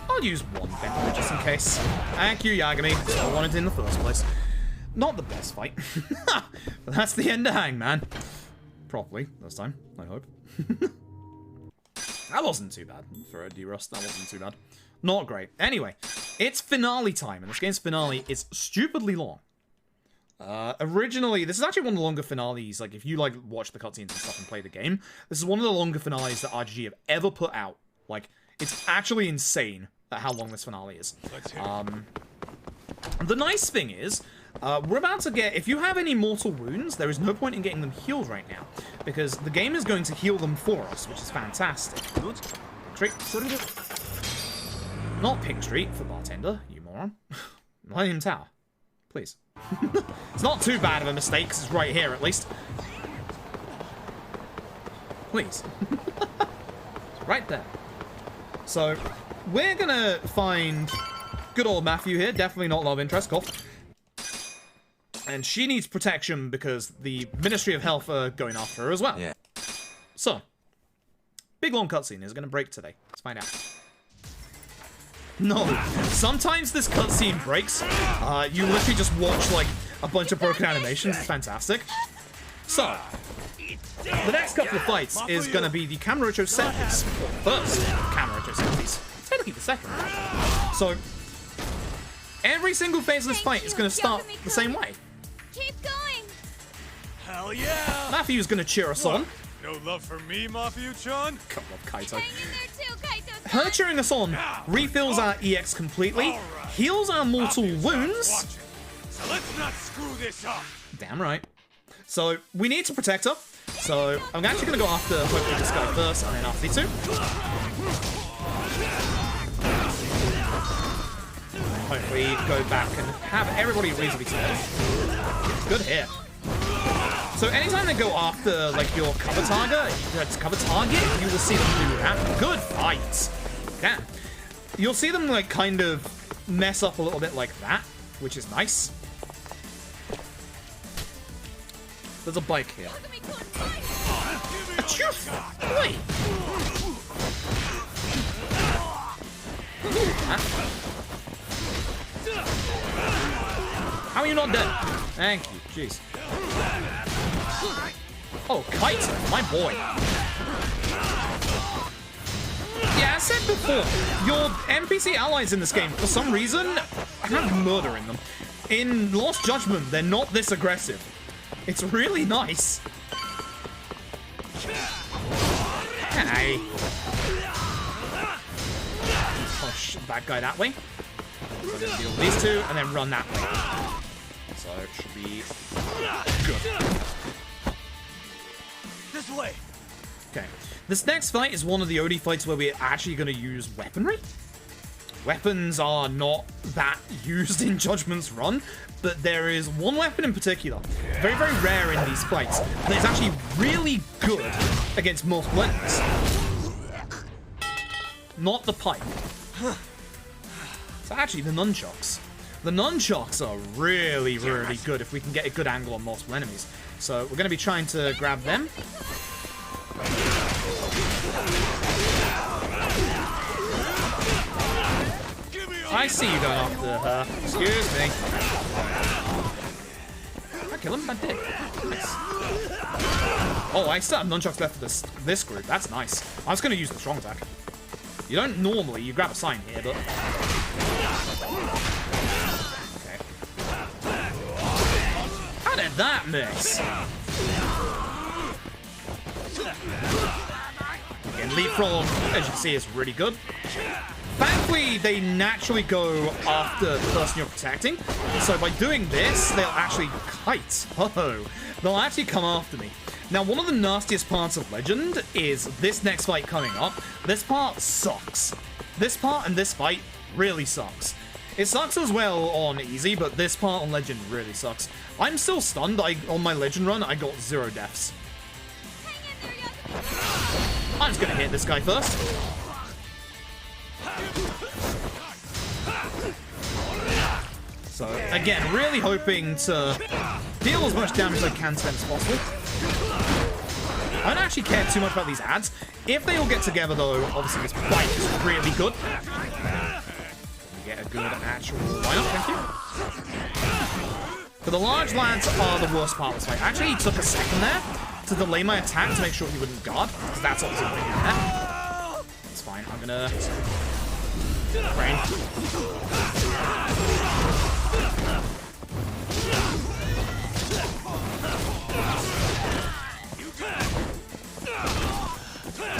I'll use one thing just in case. Thank you, Yagami. That's what I wanted in the first place. Not the best fight. But that's the end of Hangman. Properly, this time, I hope. That wasn't too bad for a D-Rust. That wasn't too bad. Not great. Anyway, it's finale time, and this game's finale is stupidly long. Originally, this is actually one of the longer finales. Like, if you, like, watch the cutscenes and stuff and play the game, this is one of the longer finales that RGG have ever put out. Like, it's actually insane at how long this finale is. The nice thing is, we're about to get, if you have any mortal wounds, there is no point in getting them healed right now, because the game is going to heal them for us, which is fantastic. Not Pink Street for bartender, you moron. Millennium Tower. Please. It's not too bad of a mistake, because it's right here, at least. Please. It's right there. So, we're gonna find good old Matthew here. Definitely not love interest, cough. And she needs protection because the Ministry of Health are going after her as well.
Yeah.
So, big long cutscene is going to break today. Let's find out. No, sometimes this cutscene breaks. You literally just watch like a bunch of broken animations. It's fantastic. So, the next couple of fights is going to be the Kamurocho set piece. Or first Kamurocho set piece. Technically the second. So, every single phase of this fight is going to start the same way.
Keep going.
Hell yeah!
Matthew's gonna cheer us on.
No love for me, Mafia-chan?
Come on, Kaito.
Hang in there too, Kaito.
Her cheering us on refills our EX completely, heals our mortal wounds.
So let's not screw this up.
Damn right. So we need to protect her. So I'm actually gonna go after hopefully this guy first, and then after these two. Hopefully go back and have everybody reasonably together. Good hit. So anytime they go after like your cover target, you will see them do that. Good fight. Damn. You'll see them like kind of mess up a little bit like that, which is nice. There's a bike here. Achoo! Wait. How are you not dead? Thank you. Jeez. Oh, Kaito, my boy. Yeah, I said before, your NPC allies in this game, for some reason, have murder in them. In Lost Judgment, they're not this aggressive. It's really nice. Hey. Push that guy that way. So I'm gonna deal with these two and then run that way. So it should be good.
This way.
Okay. This next fight is one of the only fights where we're actually going to use weaponry. Weapons are not that used in Judgment's run, but there is one weapon in particular, very, very rare in these fights, that is actually really good against multiple enemies. Not the pipe. It's actually the nunchucks. The nunchucks are really, really good if we can get a good angle on multiple enemies. So we're going to be trying to grab them. I see you going after her. Excuse me. I kill him? I did. Nice. Oh, I still have nunchucks left for this group. That's nice. I was going to use the strong attack. You don't normally. You grab a sign here, but... Okay. How did that miss? Again, leapfrog, as you can see, is really good. Thankfully, they naturally go after the person you're protecting. So by doing this, they'll actually kite. Oh, they'll actually come after me. Now, one of the nastiest parts of Legend is this next fight coming up. This part sucks. This part and this fight really sucks. It sucks as well on easy, but this part on Legend really sucks. I'm still stunned. On my Legend run, I got 0 deaths. I'm just gonna hit this guy first. So, again, really hoping to deal as much damage as I can to them as possible. I don't actually care too much about these ads. If they all get together, though, obviously this fight is really good. We get a good actual lineup, thank you. But the large lads are the worst part of this fight. Actually, he took a second there to delay my attack to make sure he wouldn't guard, because that's obviously what he did there. It's fine, I'm gonna... Brain.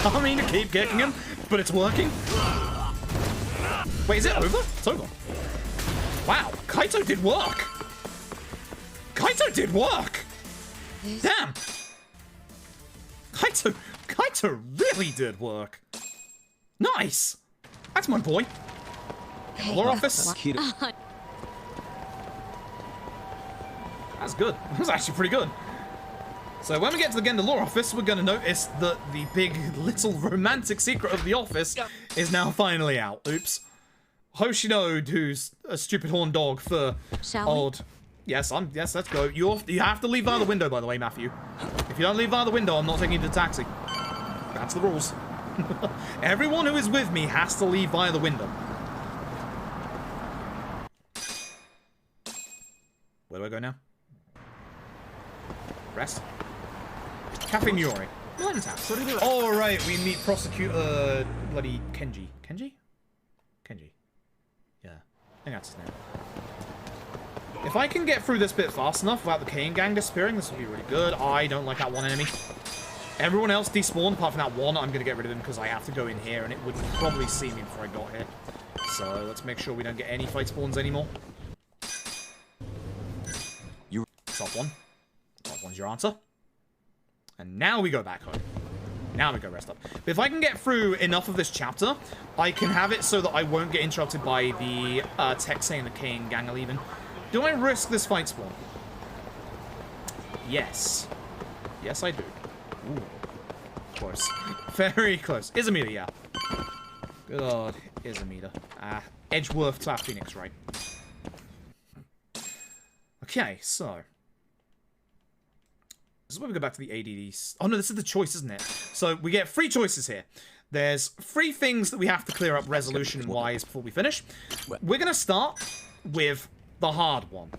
I mean to keep kicking him, but it's working. Wait, is it over? It's over. Wow, Kaito did work. Kaito did work. Damn. Kaito really did work. Nice. That's my boy. Lore office. That's good. That was actually pretty good. So when we get to the lore office, we're going to notice that the big little romantic secret of the office is now finally out. Oops. Hoshino, who's a stupid horn dog for old... Yes, yes, let's go. You have to leave via the window, by the way, Matthew. If you don't leave via the window, I'm not taking you to the taxi. That's the rules. Everyone who is with me has to leave via the window. Where do I go now? Rest. Cafe Miori. Oh, right, we meet prosecutor bloody Kenji. Kenji? Kenji. Yeah, I think that's his name. If I can get through this bit fast enough without the Kane gang disappearing, this will be really good. I don't like that one enemy. Everyone else despawned apart from that one. I'm going to get rid of him because I have to go in here and it would probably see me before I got here. So let's make sure we don't get any fight spawns anymore. Top one. Top one's your answer. And now we go back home. Now we go rest up. But if I can get through enough of this chapter, I can have it so that I won't get interrupted by the text saying the Kane gang are leaving. Do I risk this fight spawn? Yes. Yes, I do. Ooh. Close. Very close. Izamita, yeah. Good old Izamita. Edgeworth to our Phoenix, right? Okay, so... This is where we go back to the ADDs. Oh no, this is the choice, isn't it? So we get 3 choices here. There's 3 things that we have to clear up resolution-wise before we finish. We're going to start with the hard one.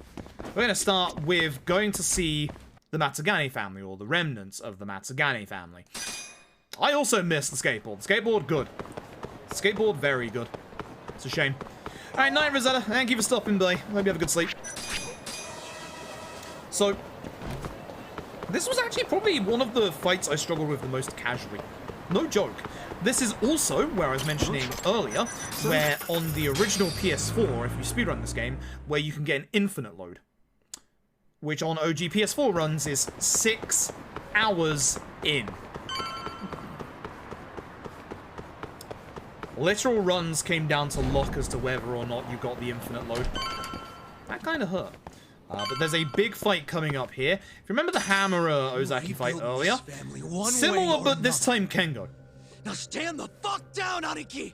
We're going to start with going to see the Matsugane family, or the remnants of the Matsugane family. I also missed the skateboard. The skateboard, good. The skateboard, very good. It's a shame. Alright, night, Rosetta. Thank you for stopping by. Hope you have a good sleep. So... this was actually probably one of the fights I struggled with the most casually. No joke. This is also where I was mentioning earlier, where on the original PS4, if you speedrun this game, where you can get an infinite load. Which on OG PS4 runs is 6 hours in. Literal runs came down to luck as to whether or not you got the infinite load. That kind of hurt. But there's a big fight coming up here. If you remember the Hammerer Ozaki fight earlier, similar but this time Kengo.
Now stand the fuck down, Aniki!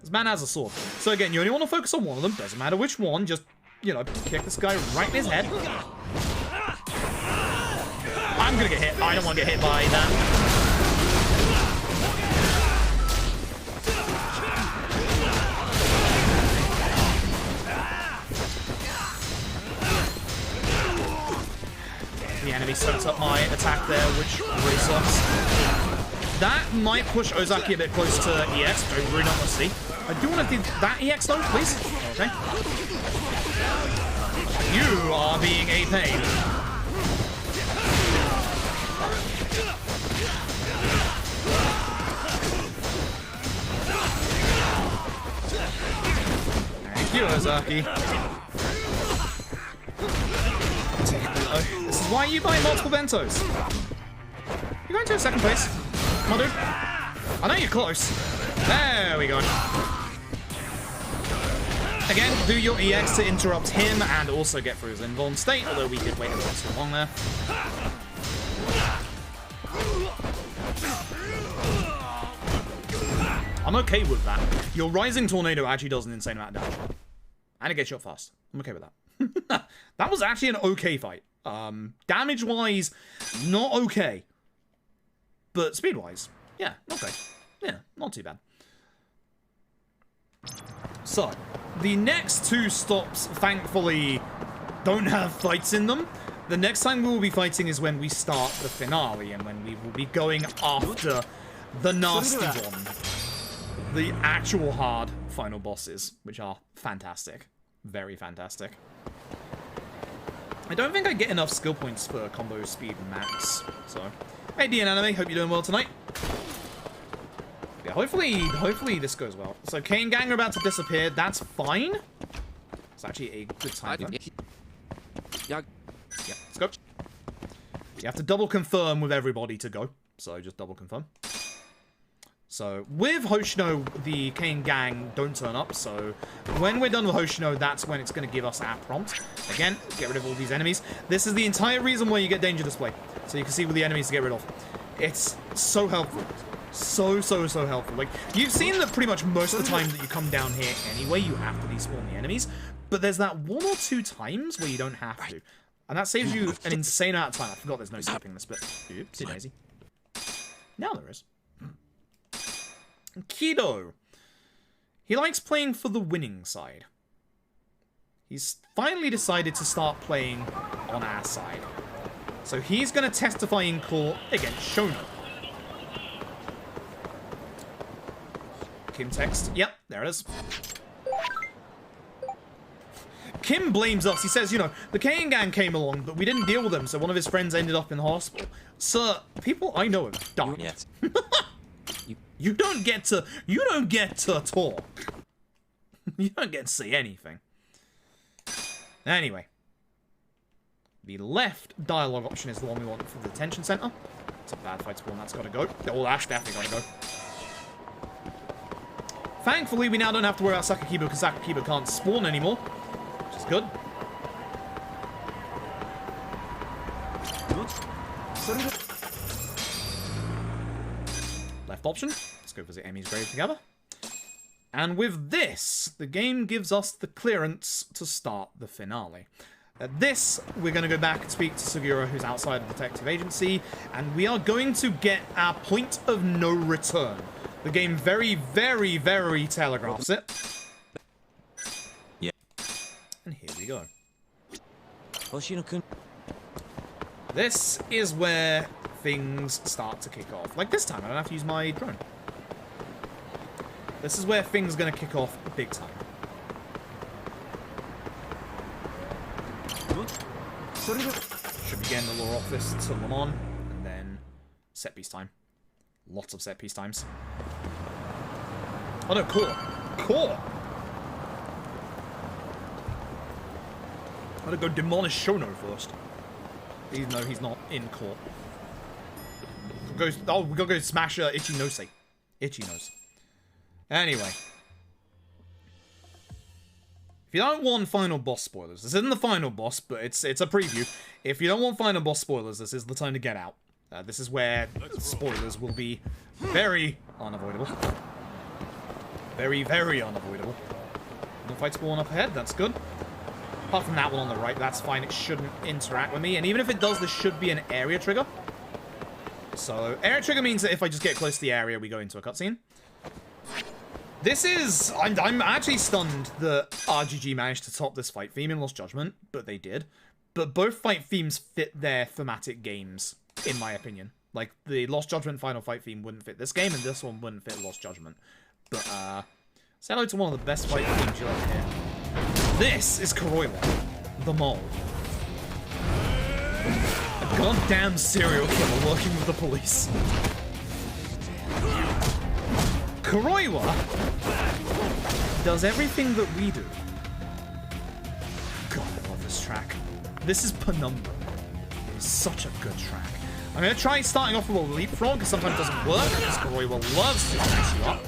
This man has a sword. So again, you only want to focus on one of them. Doesn't matter which one. Just, you know, kick this guy right in his head. I'm gonna get hit. I don't want to get hit by that. The enemy soaks up my attack there, which really sucks. That might push Ozaki a bit close to EX, but I really don't want to see. I do want to do that EX though, please. Okay. You are being a pain. Thank you, Ozaki. This is why you buy multiple bentos. You're going to a second place. Come on, dude. I know you're close. There we go. Again, do your EX to interrupt him and also get through his invuln state, although we did wait a little too long there. I'm okay with that. Your Rising Tornado actually does an insane amount of damage. And it gets you up fast. I'm okay with that. That was actually an okay fight. Damage-wise, not okay. But speed-wise, yeah, okay. Yeah, not too bad. So, the next 2 stops, thankfully, don't have fights in them. The next time we will be fighting is when we start the finale, and when we will be going after the nasty one. The actual hard final bosses, which are fantastic. Very fantastic. I don't think I get enough skill points for combo speed max, so... Hey, DN Anime, hope you're doing well tonight. Yeah, hopefully this goes well. So, Kane Gang are about to disappear, that's fine. It's actually a good time. Yeah, let's go. You have to double confirm with everybody to go, so just double confirm. So, with Hoshino, the Kane Gang don't turn up, so when we're done with Hoshino, that's when it's going to give us our prompt. Again, get rid of all these enemies. This is the entire reason why you get danger display, so you can see what the enemies to get rid of. It's so helpful. So helpful. Like, you've seen that pretty much most of the time that you come down here anyway, you have to despawn the enemies, but there's that 1 or 2 times where you don't have to. And that saves you an insane amount of time. I forgot there's no skipping this bit. Oopsie daisy. Now there is. Kido. He likes playing for the winning side. He's finally decided to start playing on our side. So he's going to testify in court against Shono. Kim text. Yep, there it is. Kim blames us. He says, you know, the Kane gang came along, but we didn't deal with them, so one of his friends ended up in the hospital. Sir, people I know have died.
Yes.
You don't get to talk. You don't get to say anything. Anyway. The left dialogue option is the one we want for the detention center. It's a bad fight spawn, that's gotta go. Oh, that's definitely gotta go. Thankfully, we now don't have to worry about Sakakiba because Sakakiba can't spawn anymore, which is good. Left option. Let's go visit Emmy's grave together. And with this, the game gives us the clearance to start the finale. At this, we're going to go back and speak to Sugiura, who's outside the detective agency, and we are going to get our point of no return. The game very, very, very telegraphs it.
Yeah.
And here we go.
Hoshino-kun.
This is where things start to kick off. Like this time, I don't have to use my drone. This is where things are going to kick off big time. Should be getting the lore office to Lamont, and then set piece time. Lots of set piece times. Oh no, core. Core! I'm gonna go demolish Shono first. Even though he's not in court. We're gonna go smash Ichinose. Ichinose. Anyway. If you don't want final boss spoilers, this isn't the final boss, but it's a preview. If you don't want final boss spoilers, this is the time to get out. This is where spoilers will be very unavoidable. Very, very unavoidable. No fight spawn up ahead, that's good. Apart from that one on the right, that's fine. It shouldn't interact with me. And even if it does, there should be an area trigger. So, area trigger means that if I just get close to the area, we go into a cutscene. This is... I'm actually stunned that RGG managed to top this fight theme in Lost Judgment, but they did. But both fight themes fit their thematic games, in my opinion. Like, the Lost Judgment final fight theme wouldn't fit this game, and this one wouldn't fit Lost Judgment. But, say hello to one of the best fight themes you'll ever hear. This is Kuroiwa, the mole. A goddamn serial killer working with the police. Kuroiwa does everything that we do. God, I love this track. This is Penumbra. It is such a good track. I'm going to try starting off with a leapfrog, because sometimes it doesn't work, because Kuroiwa loves to mess you up.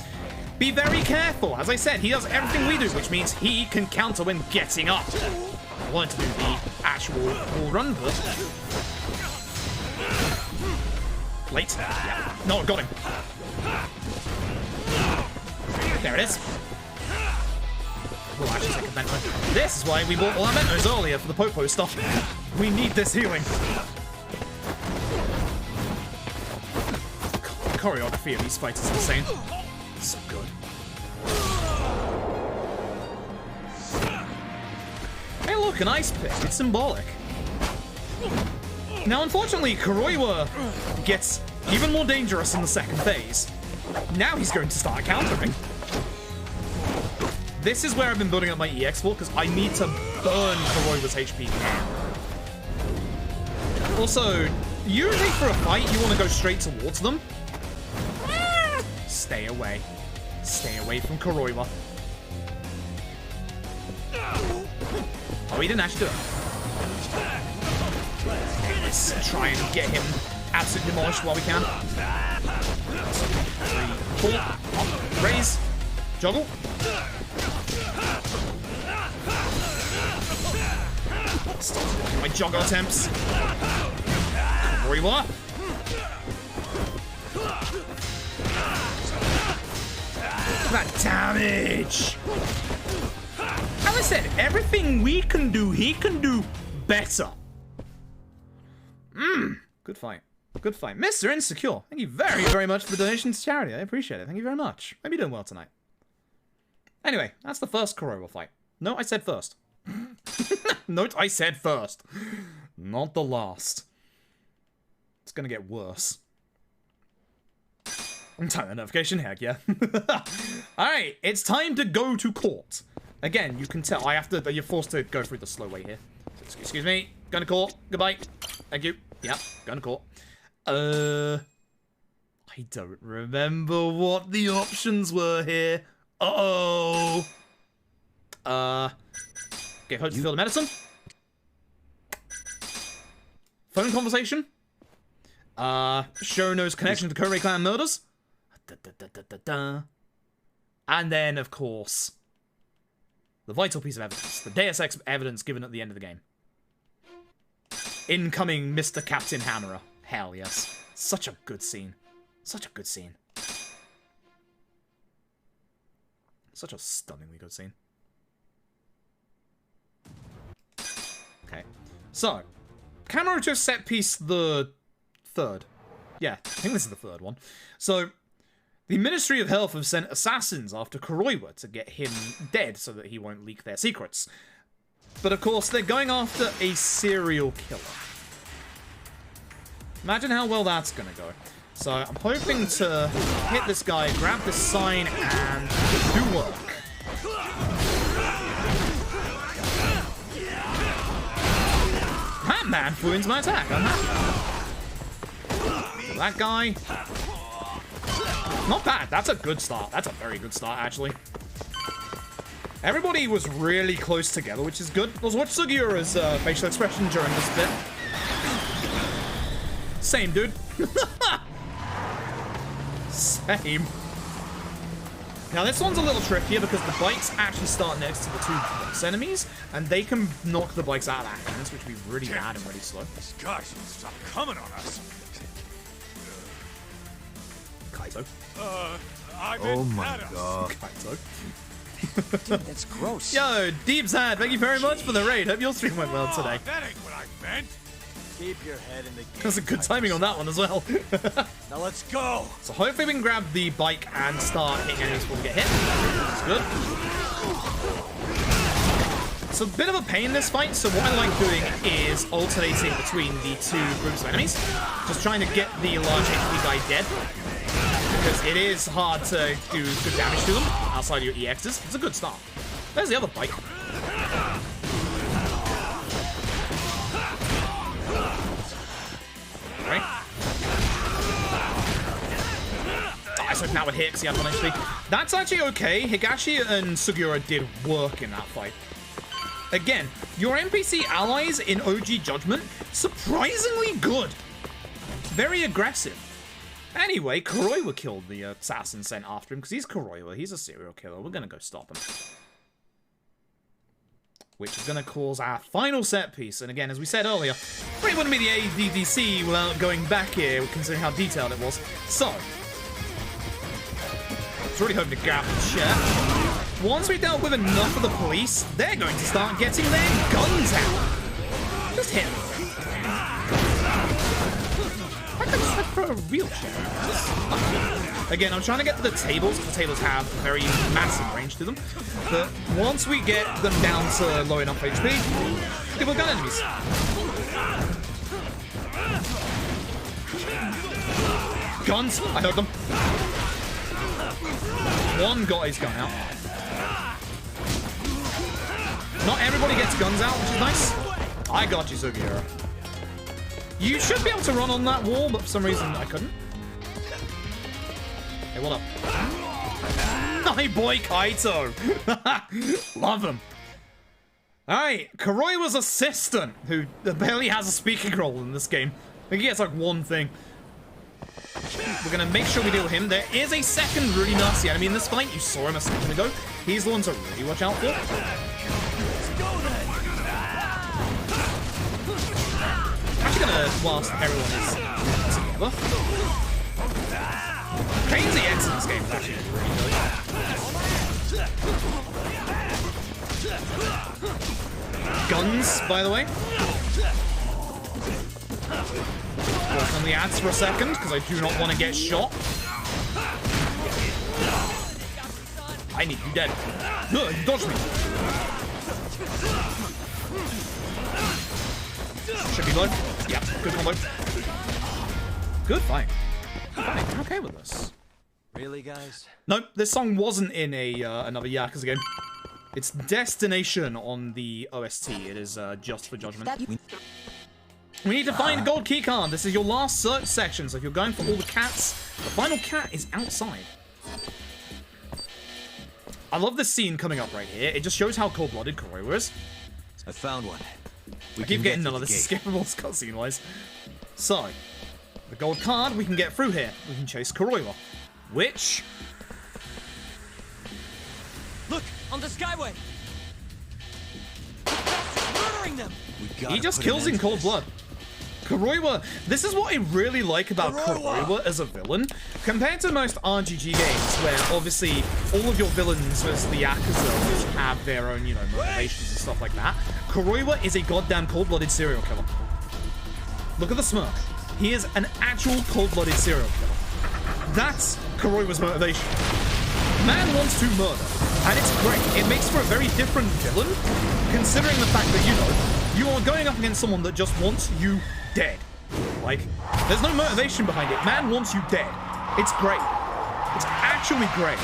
Be very careful. As I said, he does everything we do, which means he can counter when getting up. I wanted to do the actual wall run, but... Late. Yeah. No, got him. There it is. We'll actually take a bento. This is why we bought all our bentos earlier for the Popo stuff. We need this healing. The choreography of these fights is insane. So good. Hey look, an ice pick. It's symbolic. Now unfortunately, Kuroiwa gets even more dangerous in the second phase. Now he's going to start countering. This is where I've been building up my EX for, because I need to burn Kuroiwa's HP now. Also, usually for a fight, you want to go straight towards them. Stay away. Stay away from Kuroiwa. Oh, he didn't actually do it. Let's try and get him absolutely demolished while we can. 3, 4, up, raise, juggle. Stop blocking my juggle attempts. Kuroiwa. That damage! As I said, everything we can do, he can do better. Good fight. Good fight. Mr. Insecure, thank you very, very much for the donation to charity. I appreciate it. Thank you very much. Hope you're doing well tonight. Anyway, that's the first Kuroiwa fight. No, I said first. Note, I said first. Not the last. It's gonna get worse. Time the notification, heck yeah. Alright, it's time to go to court. Again, you can tell. You're forced to go through the slow way here. So, excuse me. Going to court. Goodbye. Thank you. Yep. Going to court. I don't remember what the options were here. Uh-oh. Get hope to fill the medicine. Phone conversation. Shirano's connection to Kourei clan murders. And then, of course, the vital piece of evidence. The Deus Ex evidence given at the end of the game. Incoming Mr. Captain Hammerer. Hell yes. Such a good scene. Such a good scene. Such a stunningly good scene. Okay. So, Kamurocho set piece the third. Yeah, I think this is the third one. So, the Ministry of Health have sent assassins after Kuroiwa to get him dead so that he won't leak their secrets. But of course, they're going after a serial killer. Imagine how well that's gonna go. So, I'm hoping to hit this guy, grab this sign, and do work. That man ruins my attack. I'm happy. That guy. Not bad. That's a good start. That's a very good start, actually. Everybody was really close together, which is good. Let's watch Sugiura's facial expression during this bit. Same, dude. Same. Now, this one's a little trickier because the bikes actually start next to the two boss enemies, and they can knock the bikes out of their hands, which would be really bad and really slow.
These guys won't stop coming on us.
Kaito.
I
Oh
meant
my
at us.
god.
Kaito.
Dude, that's gross.
Yo, Deep Sad, thank you very much for the raid. Hope your stream went well today.
That ain't what I meant.
Keep your head in the game.
That's a good timing on that one as well.
Now let's go.
So hopefully we can grab the bike and start hitting enemies before we get hit. That's good. It's a bit of a pain this fight, so what I like doing is alternating between the two groups of enemies. Just trying to get the large HP guy dead. Because it is hard to do good damage to them outside of your EXs. It's a good start. There's the other bike. Right. I was hoping that would hit because he had 1 HP. That's actually okay. Higashi and Sugiura did work in that fight. Again, your NPC allies in OG Judgment, surprisingly good. Very aggressive. Anyway, Kuroiwa killed the assassin sent after him because he's Kuroiwa. He's a serial killer. We're going to go stop him. Which is going to cause our final set piece. And again, as we said earlier, it wouldn't be the ADDC without going back here, considering how detailed it was. So, I was really hoping to grab the chair. Once we dealt with enough of the police, they're going to start getting their guns out. Just hit them. I could just throw a real chair. Again, I'm trying to get to the tables, because the tables have a very massive range to them. But once we get them down to low enough HP, people are gun enemies. Guns! I heard them. One got his gun out. Not everybody gets guns out, which is nice. I got you, Sugiura. You should be able to run on that wall, but for some reason I couldn't. Hey, what up? My boy Kaito! Love him. Alright, Kuroiwa's assistant, who barely has a speaking role in this game. I think he gets like one thing. We're gonna make sure we deal with him. There is a second really nasty enemy in this fight. You saw him a second ago. He's the one to really watch out for. Actually gonna, whilst everyone is together. Crazy X in this game is actually really good. Guns, by the way. Work on the ads for a second, because I do not want to get shot. I need you dead. Ugh, you dodged me. Should be low. Yeah, good combo. Good fight. I'm okay with this.
Really, guys?
Nope, this song wasn't in a another Yakuza game. It's destination on the OST. It is just for Judgment. We need to find a gold keycard. This is your last search section, so if you're going for all the cats, the final cat is outside. I love this scene coming up right here. It just shows how cold-blooded Kuroiwa is.
I found one.
I keep getting none of this skippable cutscene-wise. So, the gold card we can get through here. We can chase Kuroiwa, which...
Look, on the skyway. Murdering them.
He just kills in cold blood. Kuroiwa, this is what I really like about Kuroiwa as a villain. Compared to most RGG games, where obviously all of your villains as the Yakuza have their own, you know, motivations and stuff like that, Kuroiwa is a goddamn cold-blooded serial killer. Look at the smirk. He is an actual cold-blooded serial killer. That's Kuroiwa's motivation. Man wants to murder, and it's great. It makes for a very different villain, considering the fact that, you know, you are going up against someone that just wants you dead. Like, there's no motivation behind it. Man wants you dead. It's great. It's actually great.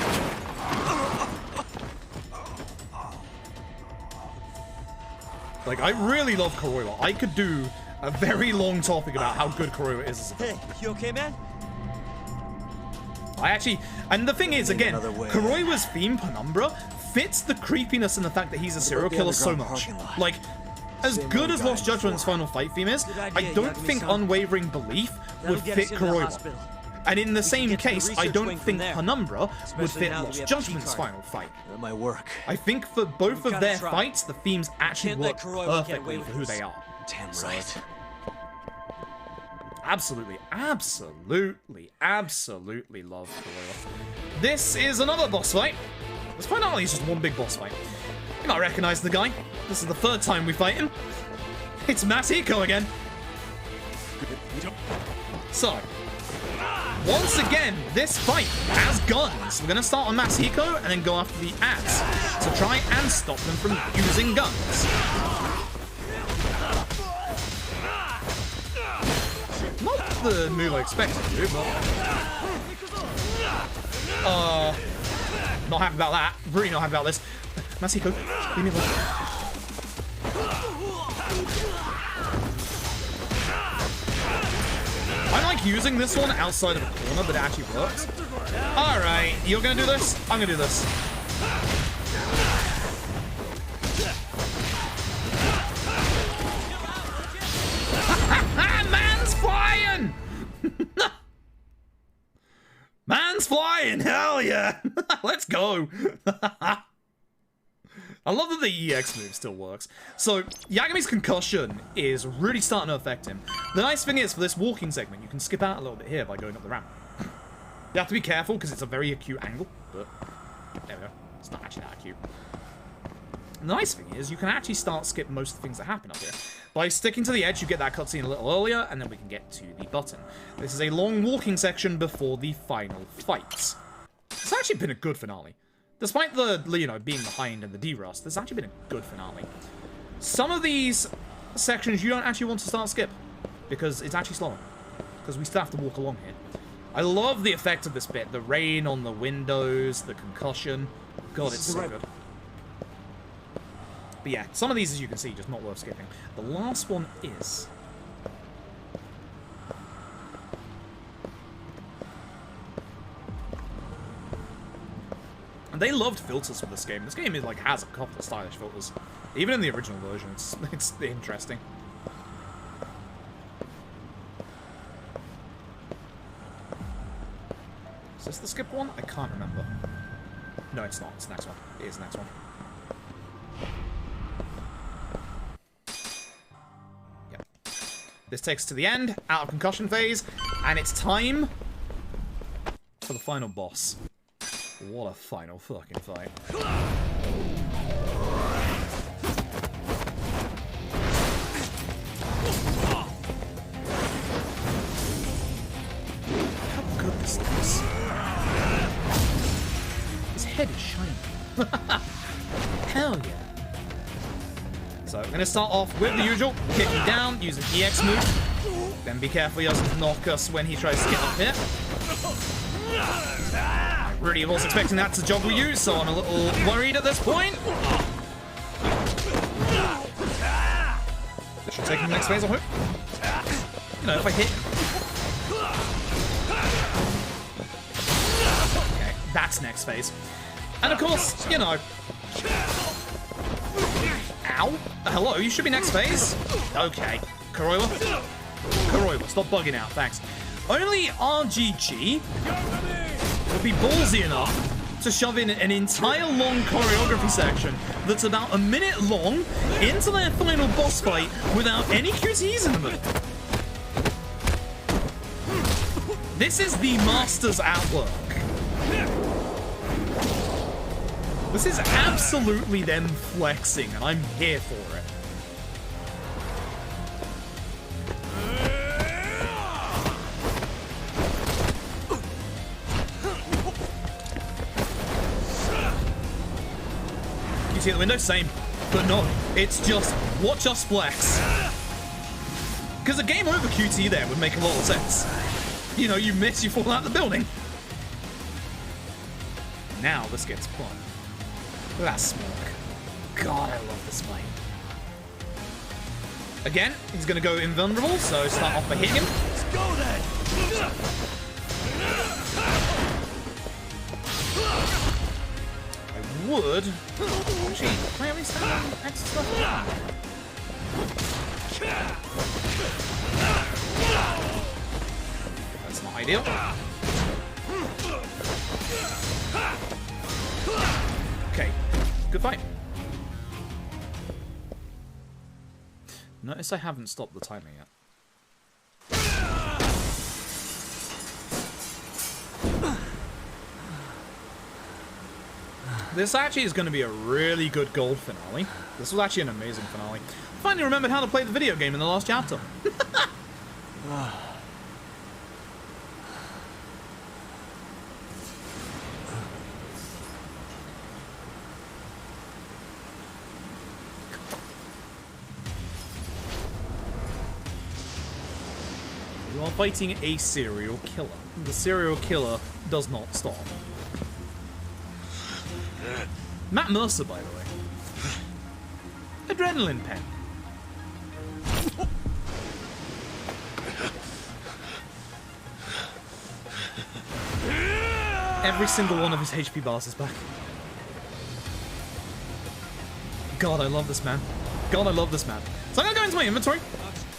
Like, I really love Kuroiwa. I could do a very long topic about how good Kuroiwa is as a villain.
Hey, you okay, man?
I actually, and the thing is, again, Kuroiwa's theme, Penumbra, fits the creepiness and the fact that he's a serial killer so much. Like, as good as Lost Judgment's final fight theme is, I don't think Unwavering Belief would fit Kuroiwa. And in the same case, I don't think Penumbra would fit Lost Judgment's final fight.
My work.
I think for both of their fights, the themes actually work perfectly for who they are.
Damn right.
Absolutely, absolutely, absolutely love Kuroiwa. This is another boss fight. This finale is just one big boss fight. You might recognize the guy. This is the third time we fight him. It's Masahiko again. So, once again, this fight has guns. We're going to start on Masahiko and then go after the ads to try and stop them from using guns. Not the move I expected to do, but... not happy about that. Really not happy about this. Masahiko, leave me alone. I like using this one outside of a corner, but it actually works. Alright, you're gonna do this? I'm gonna do this. Man's flying! Man's flying! Hell yeah! Let's go! I love that the EX move still works. So, Yagami's concussion is really starting to affect him. The nice thing is, for this walking segment, you can skip out a little bit here by going up the ramp. You have to be careful, because it's a very acute angle, but there we go. It's not actually that acute. The nice thing is, you can actually start skip most of the things that happen up here. By sticking to the edge, you get that cutscene a little earlier, and then we can get to the button. This is a long walking section before the final fights. It's actually been a good finale. Despite the, you know, being behind and the D-Rust, this has actually been a good finale. Some of these sections you don't actually want to start skip, because it's actually slower. Because we still have to walk along here. I love the effect of this bit. The rain on the windows, the concussion. God, it's so good. But yeah, some of these, as you can see, just not worth skipping. The last one is... And they loved filters for this game. This game is, like, has a couple of stylish filters. Even in the original version, it's interesting. Is this the skip one? I can't remember. No, it's not. It's the next one. It is the next one. Yep. This takes us to the end, out of concussion phase, and it's time for the final boss. What a final fucking fight. How good this is. His head is shining. Hell yeah. So we're going to start off with the usual. Kicking down, using EX move. Then be careful he doesn't knock us when he tries to get up here. really was expecting that to juggle you, so I'm a little worried at this point. This should take him the next phase, I hope. You know, if I hit... Okay, that's next phase. And of course, you know... Ow. Hello, you should be next phase. Okay. Kuroiwa, stop bugging out, thanks. Only RGG would be ballsy enough to shove in an entire long choreography section that's about a minute long into their final boss fight without any QTEs in them. This is the Master's outwork. This is absolutely them flexing, and I'm here for it. You see at the window? Same. But no, it's just, watch us flex. Because a game over QT there would make a lot of sense. You know, you miss, you fall out of the building. Now this gets fun. Look at that smoke. God, I love this fight. Again, he's going to go invulnerable, so start off by hitting him.
Let's go then!
I would... Actually, can I at least have extra stuff? That's not ideal. Okay, good fight. Notice I haven't stopped the timer yet. This actually is going to be a really good gold finale. This was actually an amazing finale. Finally remembered how to play the video game in the last chapter. You are fighting a serial killer. The serial killer does not stop. Matt Mercer, by the way. Adrenaline pen. Every single one of his HP bars is back. God, I love this man. God, I love this man. So I'm gonna go into my inventory,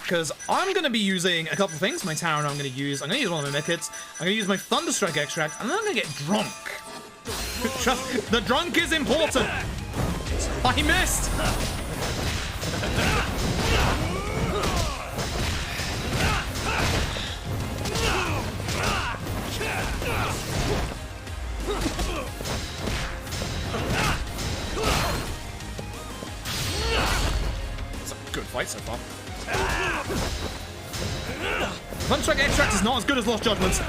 because I'm gonna be using a couple things. My tower I'm gonna use one of my mech-hits. I'm gonna use my Thunderstrike extract, and then I'm gonna get drunk. The drunk is important! I missed! It's a good fight so far. Thunderstrike extract is not as good as Lost Judgments.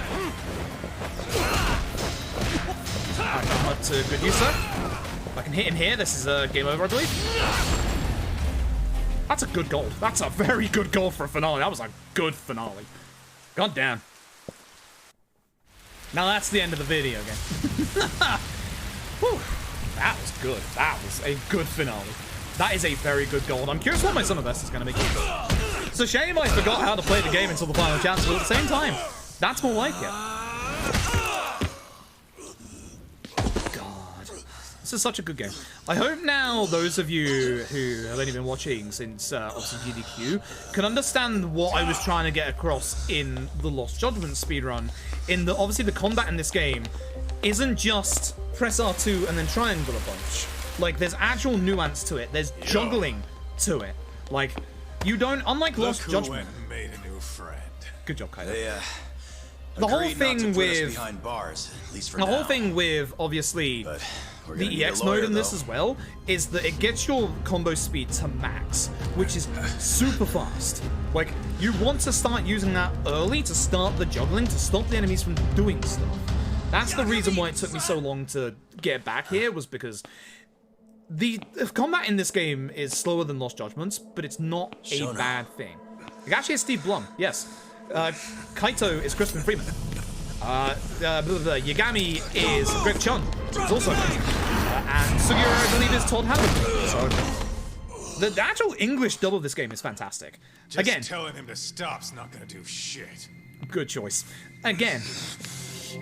Not to good use, sir. If I can hit him here, this is a game over, I believe. That's a good gold. That's a very good gold for a finale. That was a good finale. God damn. Now that's the end of the video game. Whew. That was good. That was a good finale. That is a very good gold. I'm curious what my summer best is going to be. It's a shame I forgot how to play the game until the final chapter, but at the same time, that's more like it. This is such a good game. I hope now those of you who have only been watching since obviously GDQ can understand what I was trying to get across in the Lost Judgment speedrun. In the obviously the combat in this game isn't just press R2 and then triangle a bunch. Like there's actual nuance to it. There's juggling to it. Like you don't, unlike Lost Judgment.
Made a new friend.
Good job, Kaido.
The
whole thing with
behind bars, at least for
the
now.
whole thing with obviously the EX mode in this as well is that it gets your combo speed to max, which is super fast. Like you want to start using that early to start the juggling to stop the enemies from doing stuff. That's the reason why it took me so long to get back here, was because the combat in this game is slower than Lost Judgments, but it's not a bad thing. It actually is Steve Blum, yes. Kaito is Crispin Freeman. Yagami is Greg Chun, who's also amazing. And Sugiro, I believe, is Todd Halliday. So the actual English dub of this game is fantastic.
Just
Again,
telling him to stop's not gonna do shit.
good choice. Again,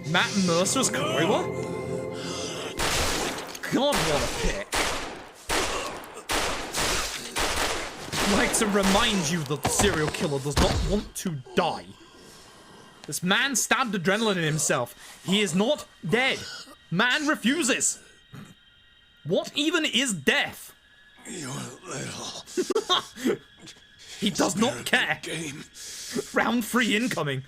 Matt Mercer's Koiwa? God, what a pick. I'd like to remind you that the serial killer does not want to die. This man stabbed adrenaline in himself. He is not dead. Man refuses. What even is death?
You're little.
He does not care.
Game.
Round 3 incoming.